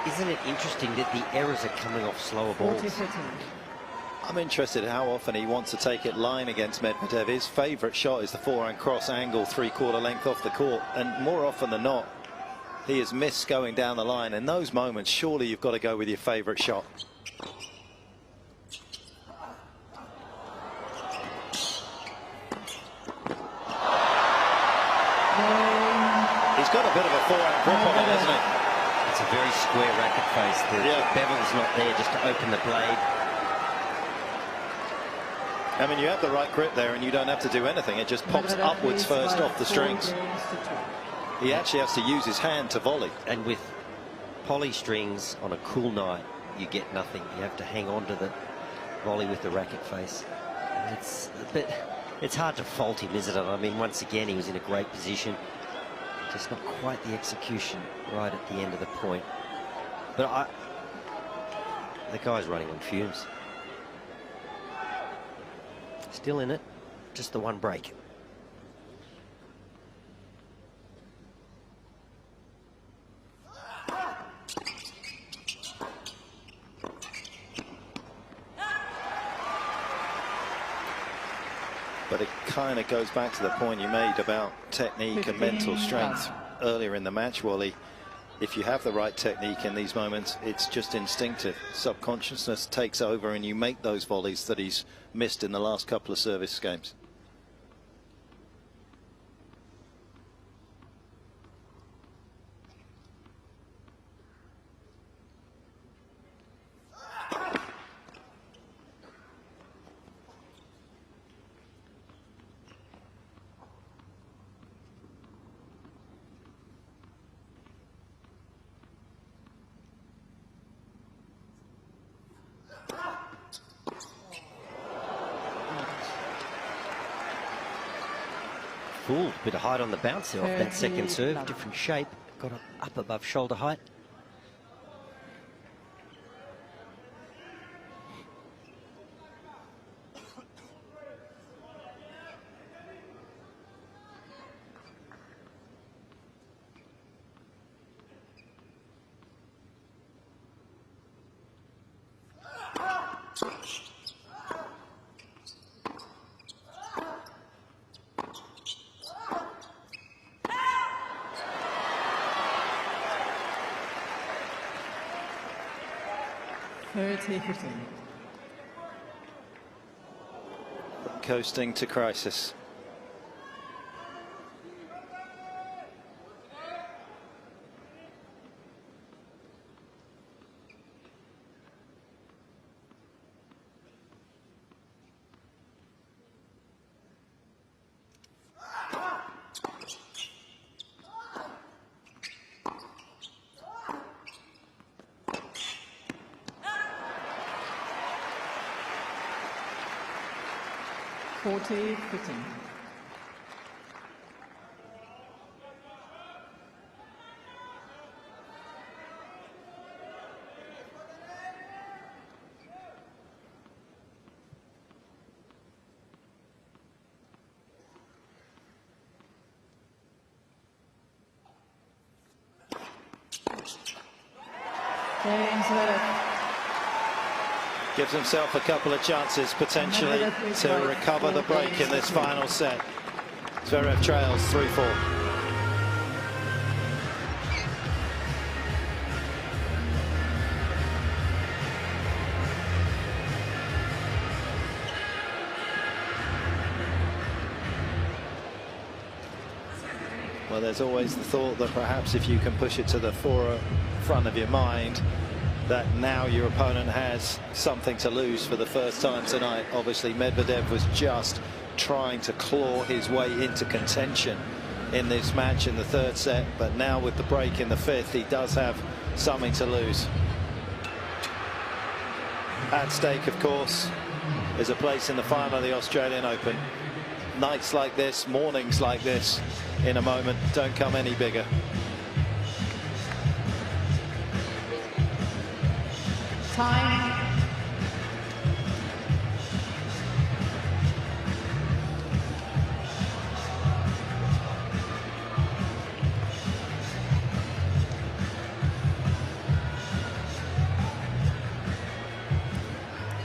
Isn't it interesting that the errors are coming off slower balls? I'm interested in how often he wants to take it line against Medvedev. His favourite shot is the forehand cross angle, three-quarter length off the court, and more often than not, he has missed going down the line. In those moments, surely you've got to go with your favourite shot. He's got a bit of a forehand grip on it, hasn't he? It's a very square racket face. The bevel's not there just to open the blade. I mean, you have the right grip there and you don't have to do anything. It just pops upwards first off the strings. He actually has to use his hand to volley. And with poly strings on a cool night, you get nothing. You have to hang on to the volley with the racket face. It's hard to fault him, isn't it? I mean, once again, he was in a great position. Just not quite the execution right at the end of the point. But the guy's running on fumes. Still in it, just the one break. But it kind of goes back to the point you made about technique and mental strength earlier in the match, Wally. If you have the right technique in these moments, it's just instinctive. Subconsciousness takes over and you make those volleys that he's missed in the last couple of service games. Full bit of height on the bounce there off that second serve, different shape, got it up above shoulder height. Coasting to crisis. Gives himself a couple of chances potentially to recover the break in this final set. Zverev trails 3-4. Well, there's always the thought that perhaps if you can push it to the forefront of your mind, that now your opponent has something to lose for the first time tonight. Obviously, Medvedev was just trying to claw his way into contention in this match in the third set, but now with the break in the fifth, he does have something to lose. At stake, of course, is a place in the final of the Australian Open. Nights like this, mornings like this, in a moment, don't come any bigger. Time.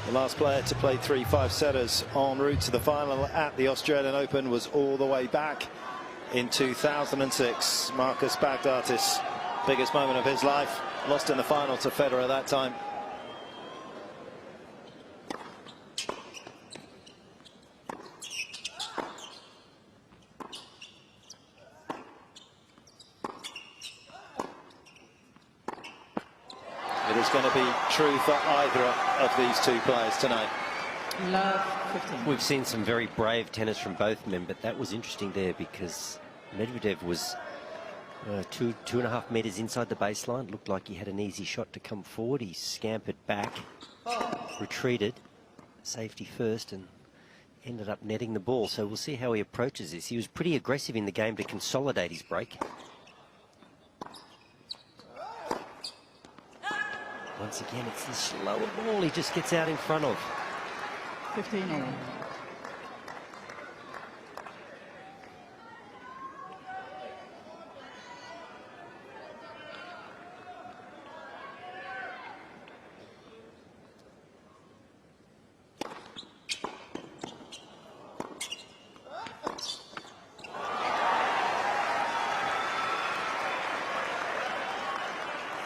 The last player to play 3 5-setters en route to the final at the Australian Open was all the way back in 2006. Marcus Baghdatis, biggest moment of his life, lost in the final to Federer that time. It is going to be true for either of these two players tonight. Love 15. We've seen some very brave tennis from both men, but that was interesting there because Medvedev was 2.5 meters inside the baseline. Looked like he had an easy shot to come forward. He scampered back, retreated, safety first, and ended up netting the ball. So we'll see how he approaches this. He was pretty aggressive in the game to consolidate his break. Once again, it's the slower ball he just gets out in front of. 15 all.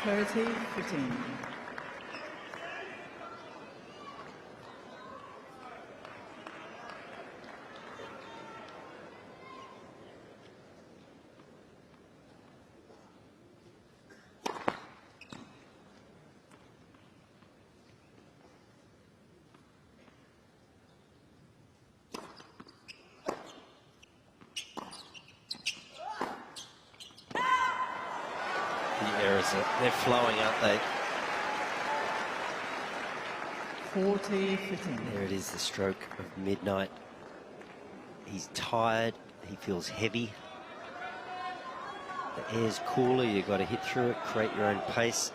Clarity, 15. They're flowing, aren't they? 40-15. There it is, the stroke of midnight. He's tired. He feels heavy. The air's cooler. You've got to hit through it, create your own pace.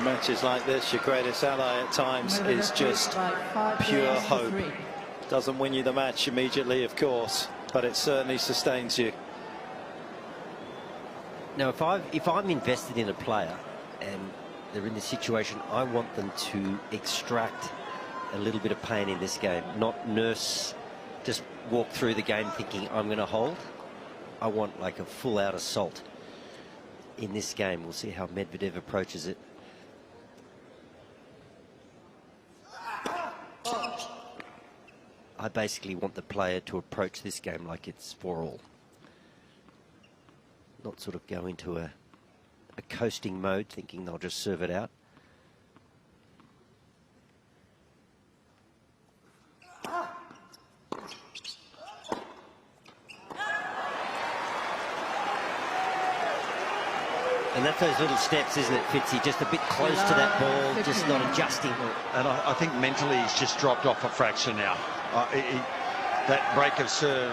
Matches like this, your greatest ally at times is just pure hope. Doesn't win you the match immediately, of course, but it certainly sustains you. Now, if I'm invested in a player and they're in this situation, I want them to extract a little bit of pain in this game, not just walk through the game thinking I'm going to hold. I want like a full-out assault in this game. We'll see how Medvedev approaches it. I basically want the player to approach this game like it's 4-all. Not sort of go into a coasting mode, thinking they'll just serve it out. And that's those little steps, isn't it, Fitzy? Just a bit close to that ball, just not adjusting. And I think mentally he's just dropped off a fraction now. That break of serve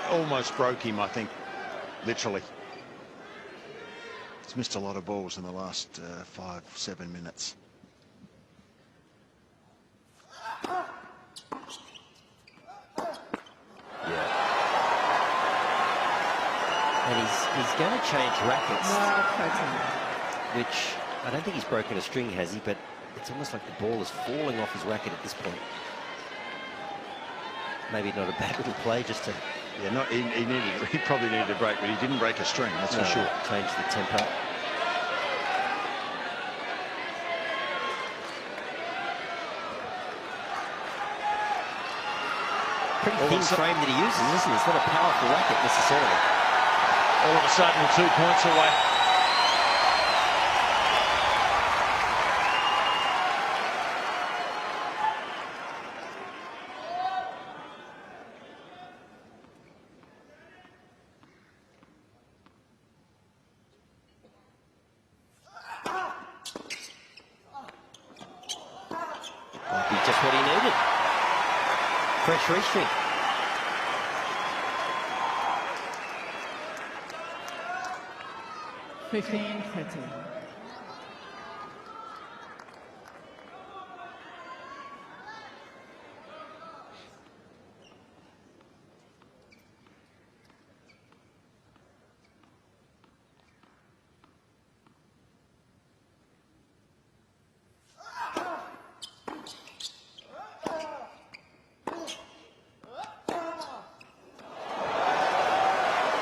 almost broke him, I think, literally. He's missed a lot of balls in the last 5-7 minutes. And he's going to change rackets, which I don't think he's broken a string, has he? But it's almost like the ball is falling off his racket at this point. maybe not a bad little play just to... Yeah, he probably needed a break, but he didn't break a string, that's for sure. Change the tempo. Pretty thin frame that he uses, isn't it? It's not a powerful racket necessarily. All of a sudden, 2 points away. Might be just what he needed. Fresh restring.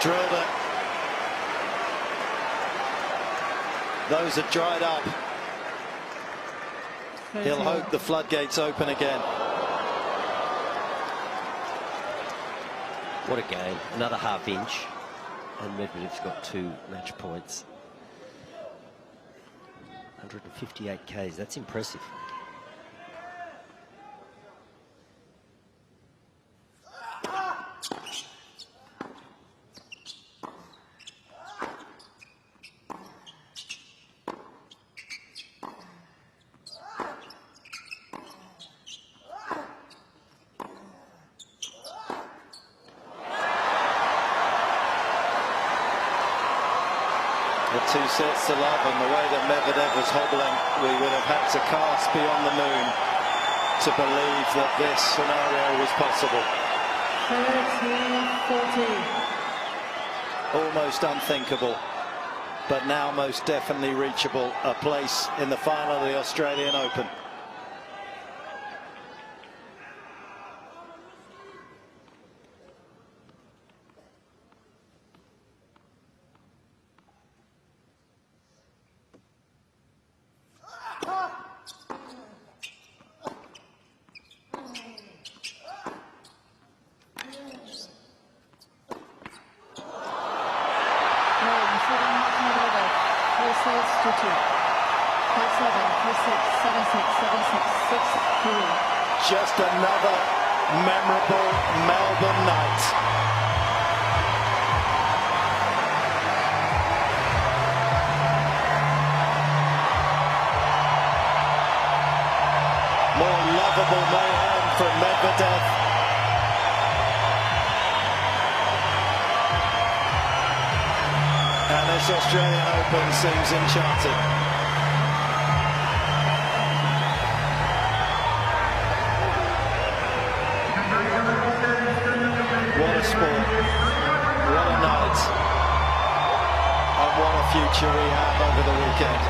Drilled it. Those are dried up. He'll hope the floodgates open again. What a game. Another half inch. And Medvedev's got 2 match points. 158 Ks. That's impressive. The 2 sets to love, and the way that Medvedev was hobbling, we would have had to cast beyond the moon to believe that this scenario was possible. 13-14. Almost unthinkable, but now most definitely reachable. A place in the final of the Australian Open. Just another memorable Melbourne night. More lovable mayhem from Medvedev. And this Australian Open seems enchanting. What a sport, what a night, and what a future we have over the weekend.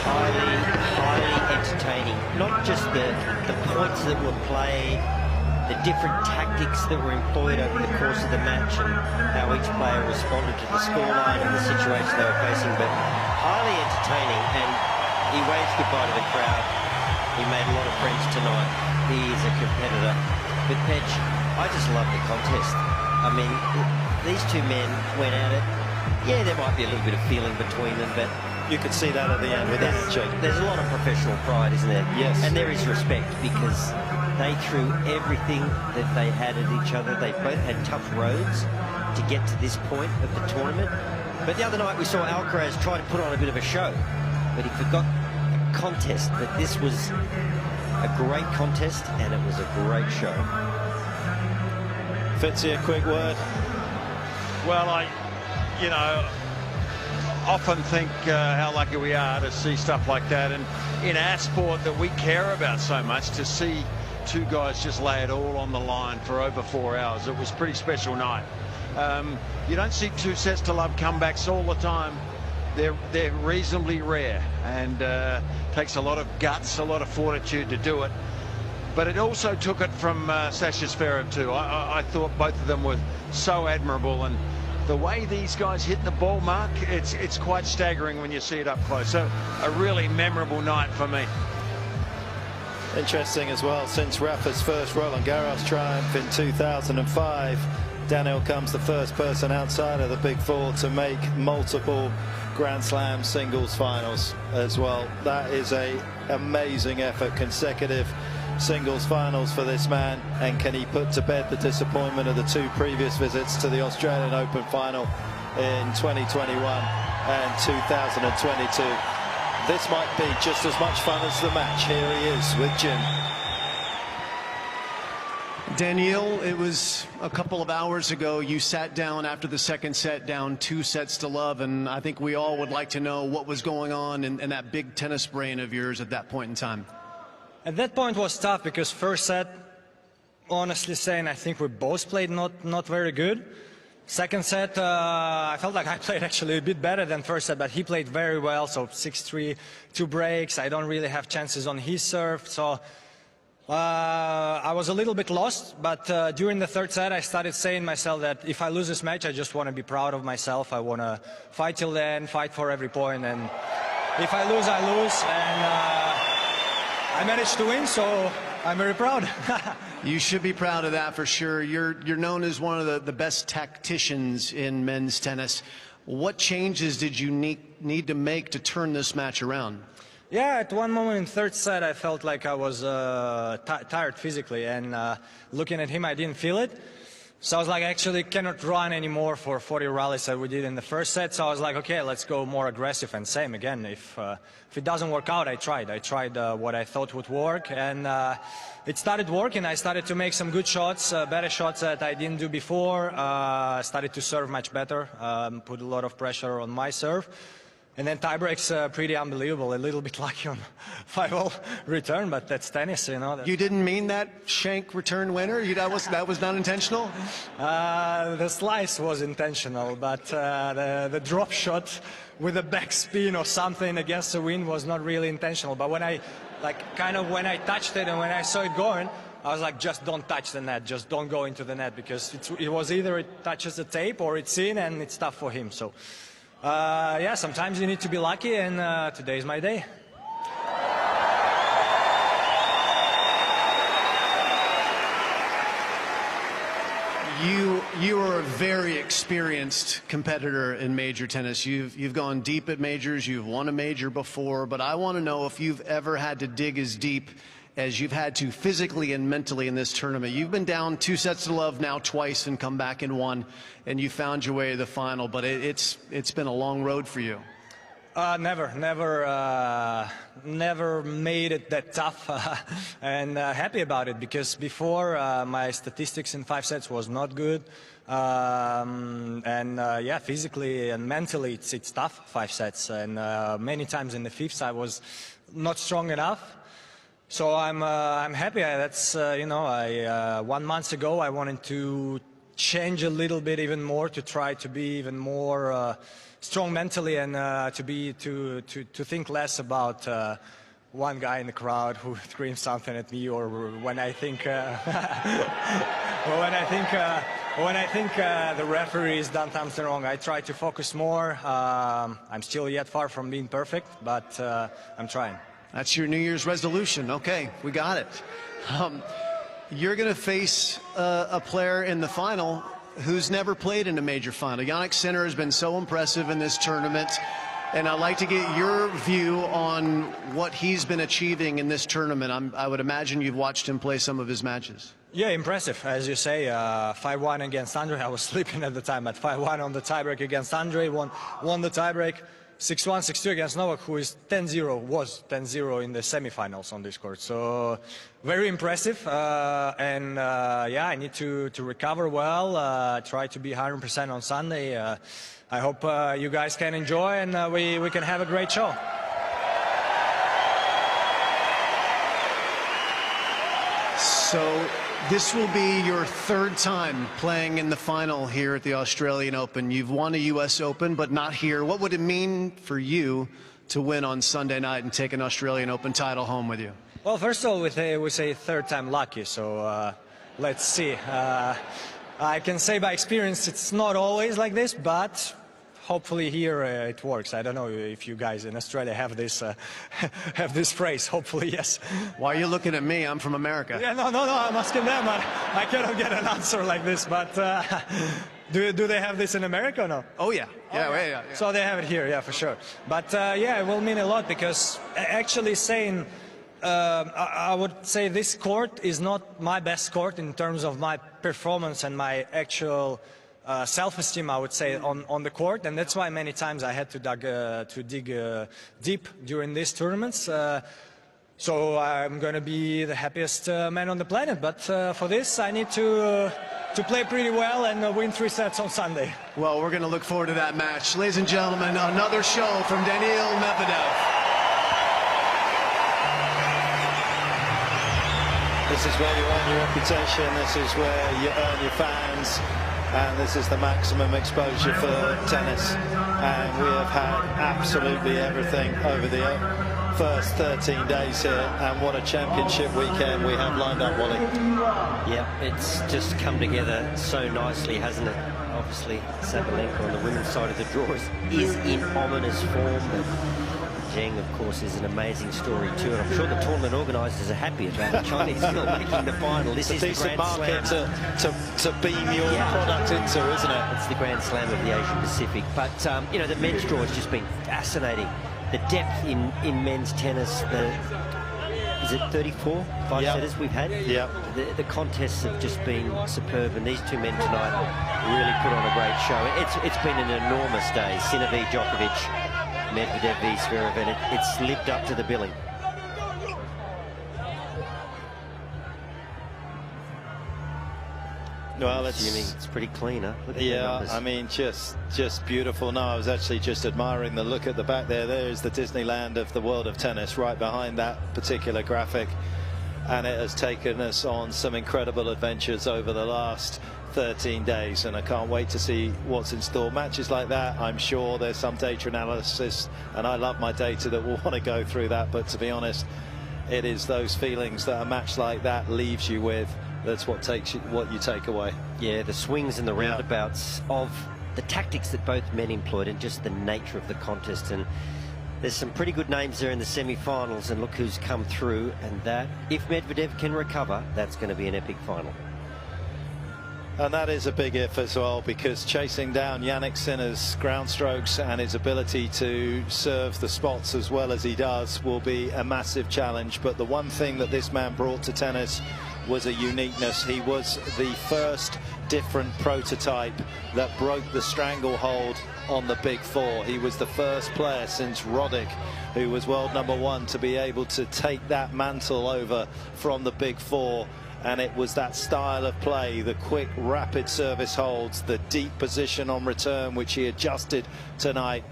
Highly entertaining. Not just the points that were played, the different tactics that were employed over the course of the match and how each player responded to the scoreline and the situation they were facing, but highly entertaining. And he waved goodbye to the crowd. He made a lot of friends tonight. He is a competitor. But Pedge, I just love the contest. I mean, these 2 men went at it. Yeah, there might be a little bit of feeling between them, but you could see that at the end with energy. There's a lot of professional pride, isn't there? Yes. And there is respect because they threw everything that they had at each other. They both had tough roads to get to this point of the tournament. But the other night we saw Alcaraz try to put on a bit of a show, but he forgot a contest. But this was a great contest and it was a great show. Fitzy, a quick word. Well, I often think how lucky we are to see stuff like that, and in our sport that we care about so much, to see 2 guys just lay it all on the line for over 4 hours. It was a pretty special night. You don't see 2 sets to love comebacks all the time. They're reasonably rare, and takes a lot of guts, a lot of fortitude to do it. but it also took it from Sasha Zverev too. I thought both of them were so admirable, and the way these guys hit the ball, Mark, it's quite staggering when you see it up close. So a really memorable night for me. Interesting as well, since Rafa's first Roland Garros triumph in 2005, Daniel comes the first person outside of the Big Four to make multiple Grand Slam singles finals as well. That is an amazing effort, consecutive singles finals for this man. And can he put to bed the disappointment of the two previous visits to the Australian Open final in 2021 and 2022? This might be just as much fun as the match. Here he is with Jim. Daniel, it was a couple of hours ago you sat down after the second set, down 2-0, and I think we all would like to know what was going on in that big tennis brain of yours at that point in time. At that point was tough because first set, honestly saying, I think we both played not very good. Second set, I felt like I played actually a bit better than first set, but he played very well, so 6-3, 2 breaks. I don't really have chances on his serve, so I was a little bit lost, but during the third set I started saying myself that if I lose this match, I just want to be proud of myself. I want to fight till the end, fight for every point, and if I lose, I lose, and I managed to win, so I'm very proud. You should be proud of that for sure. You're known as one of the best tacticians in men's tennis. What changes did you need to make to turn this match around? Yeah, at one moment in third set, I felt like I was tired physically, and looking at him, I didn't feel it. So I was like, I actually cannot run anymore for 40 rallies that we did in the first set. So I was like, okay, let's go more aggressive. And same again, if it doesn't work out, I tried. I tried what I thought would work, and it started working. I started to make some good shots, better shots that I didn't do before. Started to serve much better, put a lot of pressure on my serve. And then tiebreaks, pretty unbelievable. A little bit lucky on 5-0 return, but that's tennis, you know. You didn't mean that shank return winner? That was not intentional? The slice was intentional, but the drop shot with a backspin or something against the wind was not really intentional. But when I, when I touched it and when I saw it going, I was like, just don't touch the net, just don't go into the net, because it was either it touches the tape or it's in, and it's tough for him. So. Yeah, sometimes you need to be lucky, and today's my day. You are a very experienced competitor in major tennis. You've gone deep at majors, you've won a major before, but I want to know if you've ever had to dig as deep as you've had to physically and mentally in this tournament. You've been down 2-0 now twice and come back and won, and you found your way to the final, but it's been a long road for you. Never made it that tough, and happy about it, because before my statistics in 5 sets was not good, and yeah, physically and mentally it's tough, 5 sets, and many times in the fifths I was not strong enough. So I'm happy. That's you know, 1 month ago I wanted to change a little bit even more, to try to be even more strong mentally, and to think less about one guy in the crowd who screams something at me, or when I think when I think the referee has done something wrong. I try to focus more. I'm still yet far from being perfect, but I'm trying. That's your New Year's resolution. Okay, we got it. You're going to face a player in the final who's never played in a major final. Jannick Sinner has been so impressive in this tournament, and I'd like to get your view on what he's been achieving in this tournament. I would imagine you've watched him play some of his matches. Yeah, impressive, as you say. 5-1 against Andre. I was sleeping at the time, but 5-1 on the tiebreak against Andre, won the tiebreak. 6-1, 6-2 against Novak, who is 10-0, was 10-0 in the semifinals on this court. So very impressive, and yeah, I need to recover well, try to be 100% on Sunday. I hope you guys can enjoy, and we can have a great show. So this will be your third time playing in the final here at the Australian Open. You've won a US Open, but not here. What would it mean for you to win on Sunday night and take an Australian Open title home with you? Well, first of all, we say third time lucky, so let's see. I can say by experience it's not always like this, but hopefully here it works. I don't know if you guys in Australia have this have this phrase. Hopefully, yes. Why are you looking at me? I'm from America. Yeah, no, I'm asking them. I cannot get an answer like this, but do they have this in America or no? Oh, yeah. Yeah. So they have it here, yeah, for sure. But yeah, it will mean a lot because actually saying, I would say this court is not my best court in terms of my performance and my actual self-esteem, I would say, on the court, and that's why many times I had to dig deep during these tournaments. So I'm going to be the happiest man on the planet, but for this I need to play pretty well and win 3 sets on Sunday. Well, we're going to look forward to that match. Ladies and gentlemen, another show from Daniel Medvedev. This is where you earn your reputation, this is where you earn your fans, and this is the maximum exposure for tennis. And we have had absolutely everything over the first 13 days here, and what a championship weekend we have lined up, Wally. Yeah, it's just come together so nicely, hasn't it? Obviously, Sabalenka on the women's side of the draw is in ominous form. But Zheng, of course, is an amazing story too, and I'm sure the tournament organisers are happy about the Chinese girl making the final. This is the Grand market Slam to beam your product into, isn't it? It's the Grand Slam of the Asian Pacific. But you know, the men's draw has just been fascinating. The depth in men's tennis. Is it 34 five-setters we've had? Yeah. The contests have just been superb, and these two men tonight really put on a great show. It's been an enormous day. Sinner v Djokovic, Medvedev v Zverev, and it's lived up to the billing. Well, it's pretty clean, huh? Look at the numbers. I mean, just beautiful. No, I was actually just admiring the look at the back there. There's the Disneyland of the world of tennis right behind that particular graphic, and it has taken us on some incredible adventures over the last 13 days, and I can't wait to see what's in store. Matches like that, I'm sure there's some data analysis, and I love my data that will want to go through that, but to be honest, it is those feelings that a match like that leaves you with. That's what you take away. Yeah, the swings and the roundabouts of the tactics that both men employed, and just the nature of the contest. And there's some pretty good names there in the semi-finals, and look who's come through. And that, if Medvedev can recover, that's going to be an epic final. And that is a big if as well, because chasing down Jannick Sinner's ground strokes and his ability to serve the spots as well as he does will be a massive challenge. But the one thing that this man brought to tennis was a uniqueness. He was the first different prototype that broke the stranglehold on the big four. He was the first player since Roddick, who was world #1, to be able to take that mantle over from the big four. And it was that style of play, the quick, rapid service holds, the deep position on return, which he adjusted tonight.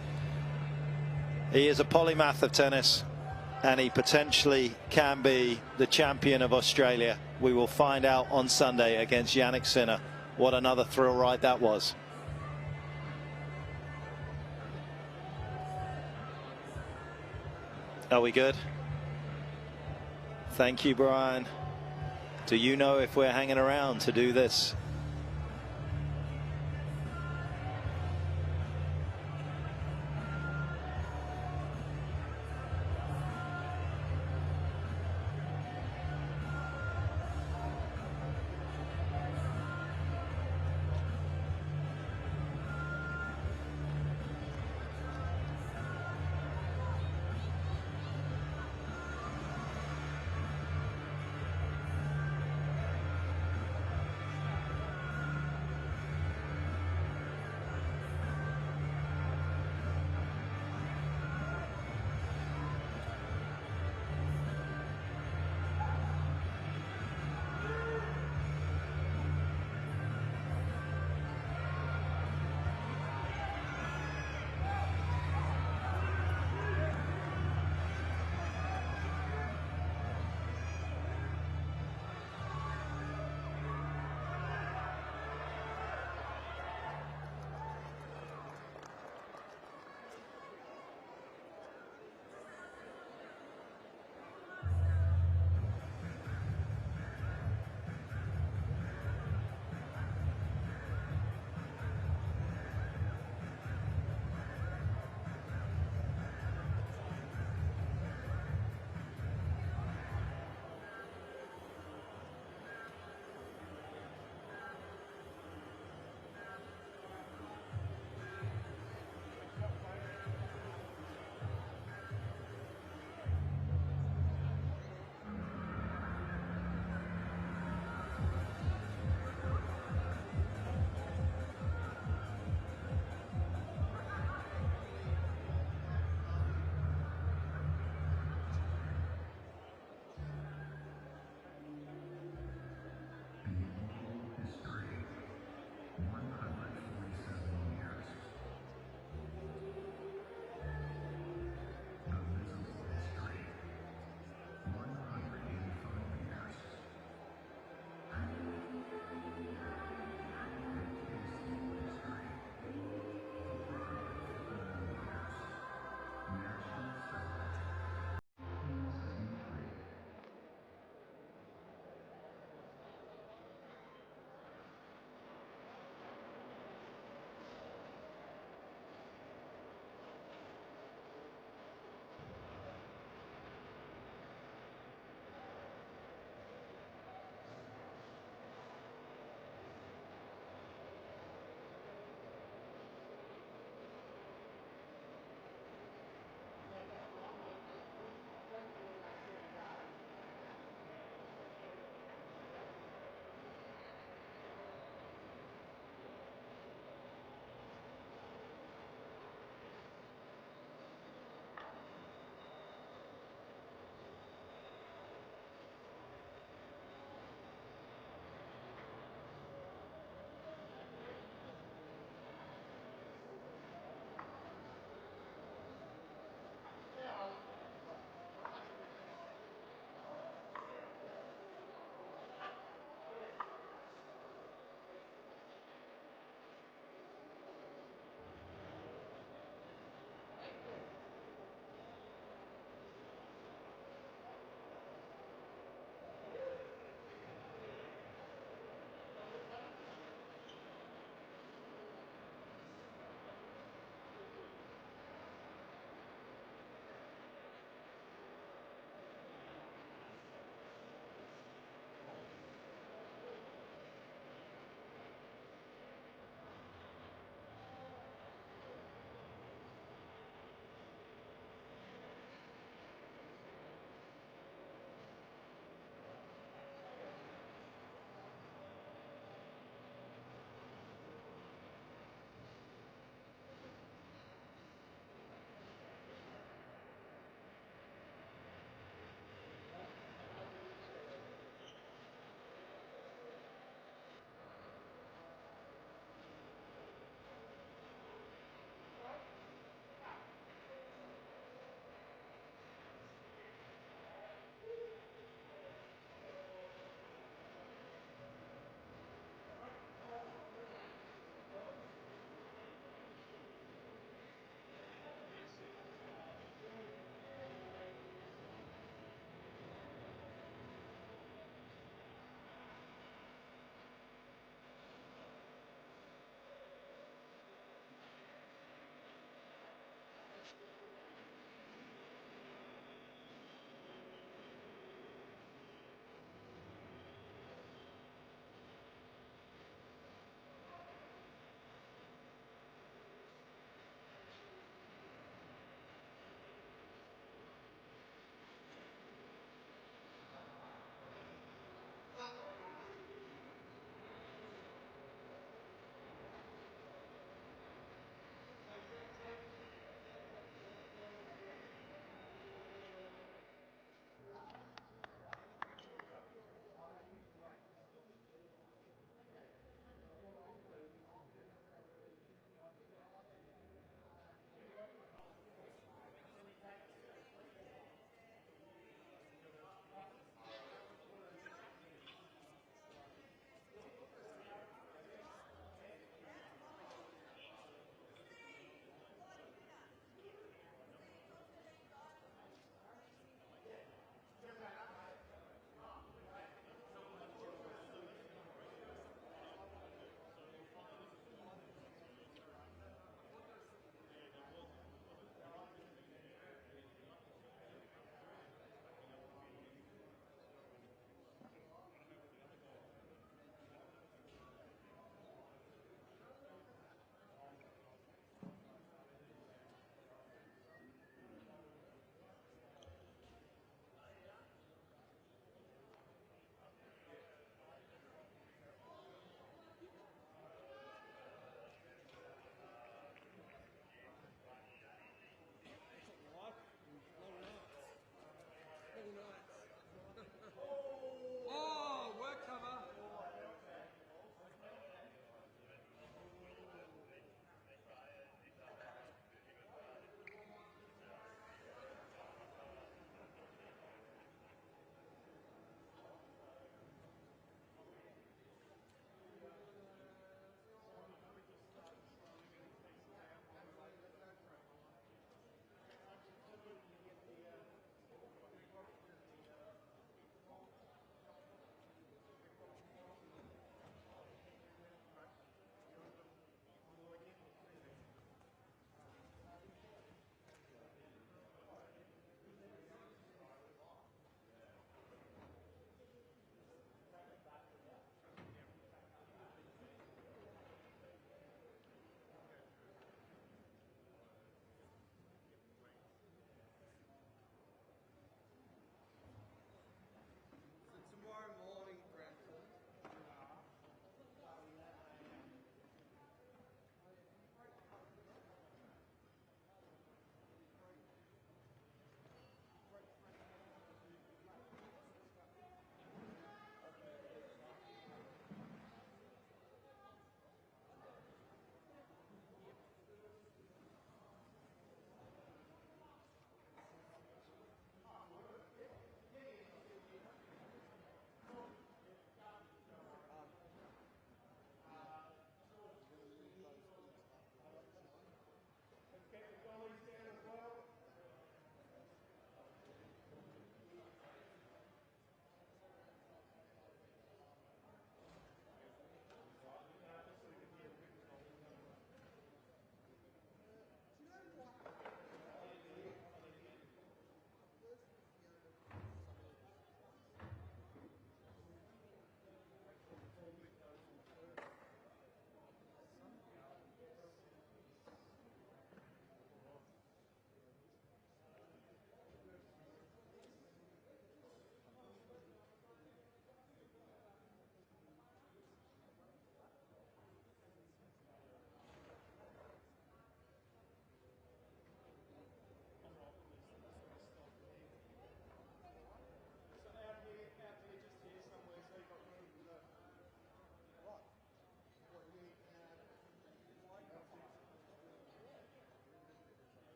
He is a polymath of tennis, and he potentially can be the champion of Australia. We will find out on Sunday against Jannick Sinner. What another thrill ride that was. Are we good? Thank you, Brian. Do you know if we're hanging around to do this?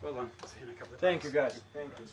Well done. See you in a couple of days. Thank you, guys. Thank you.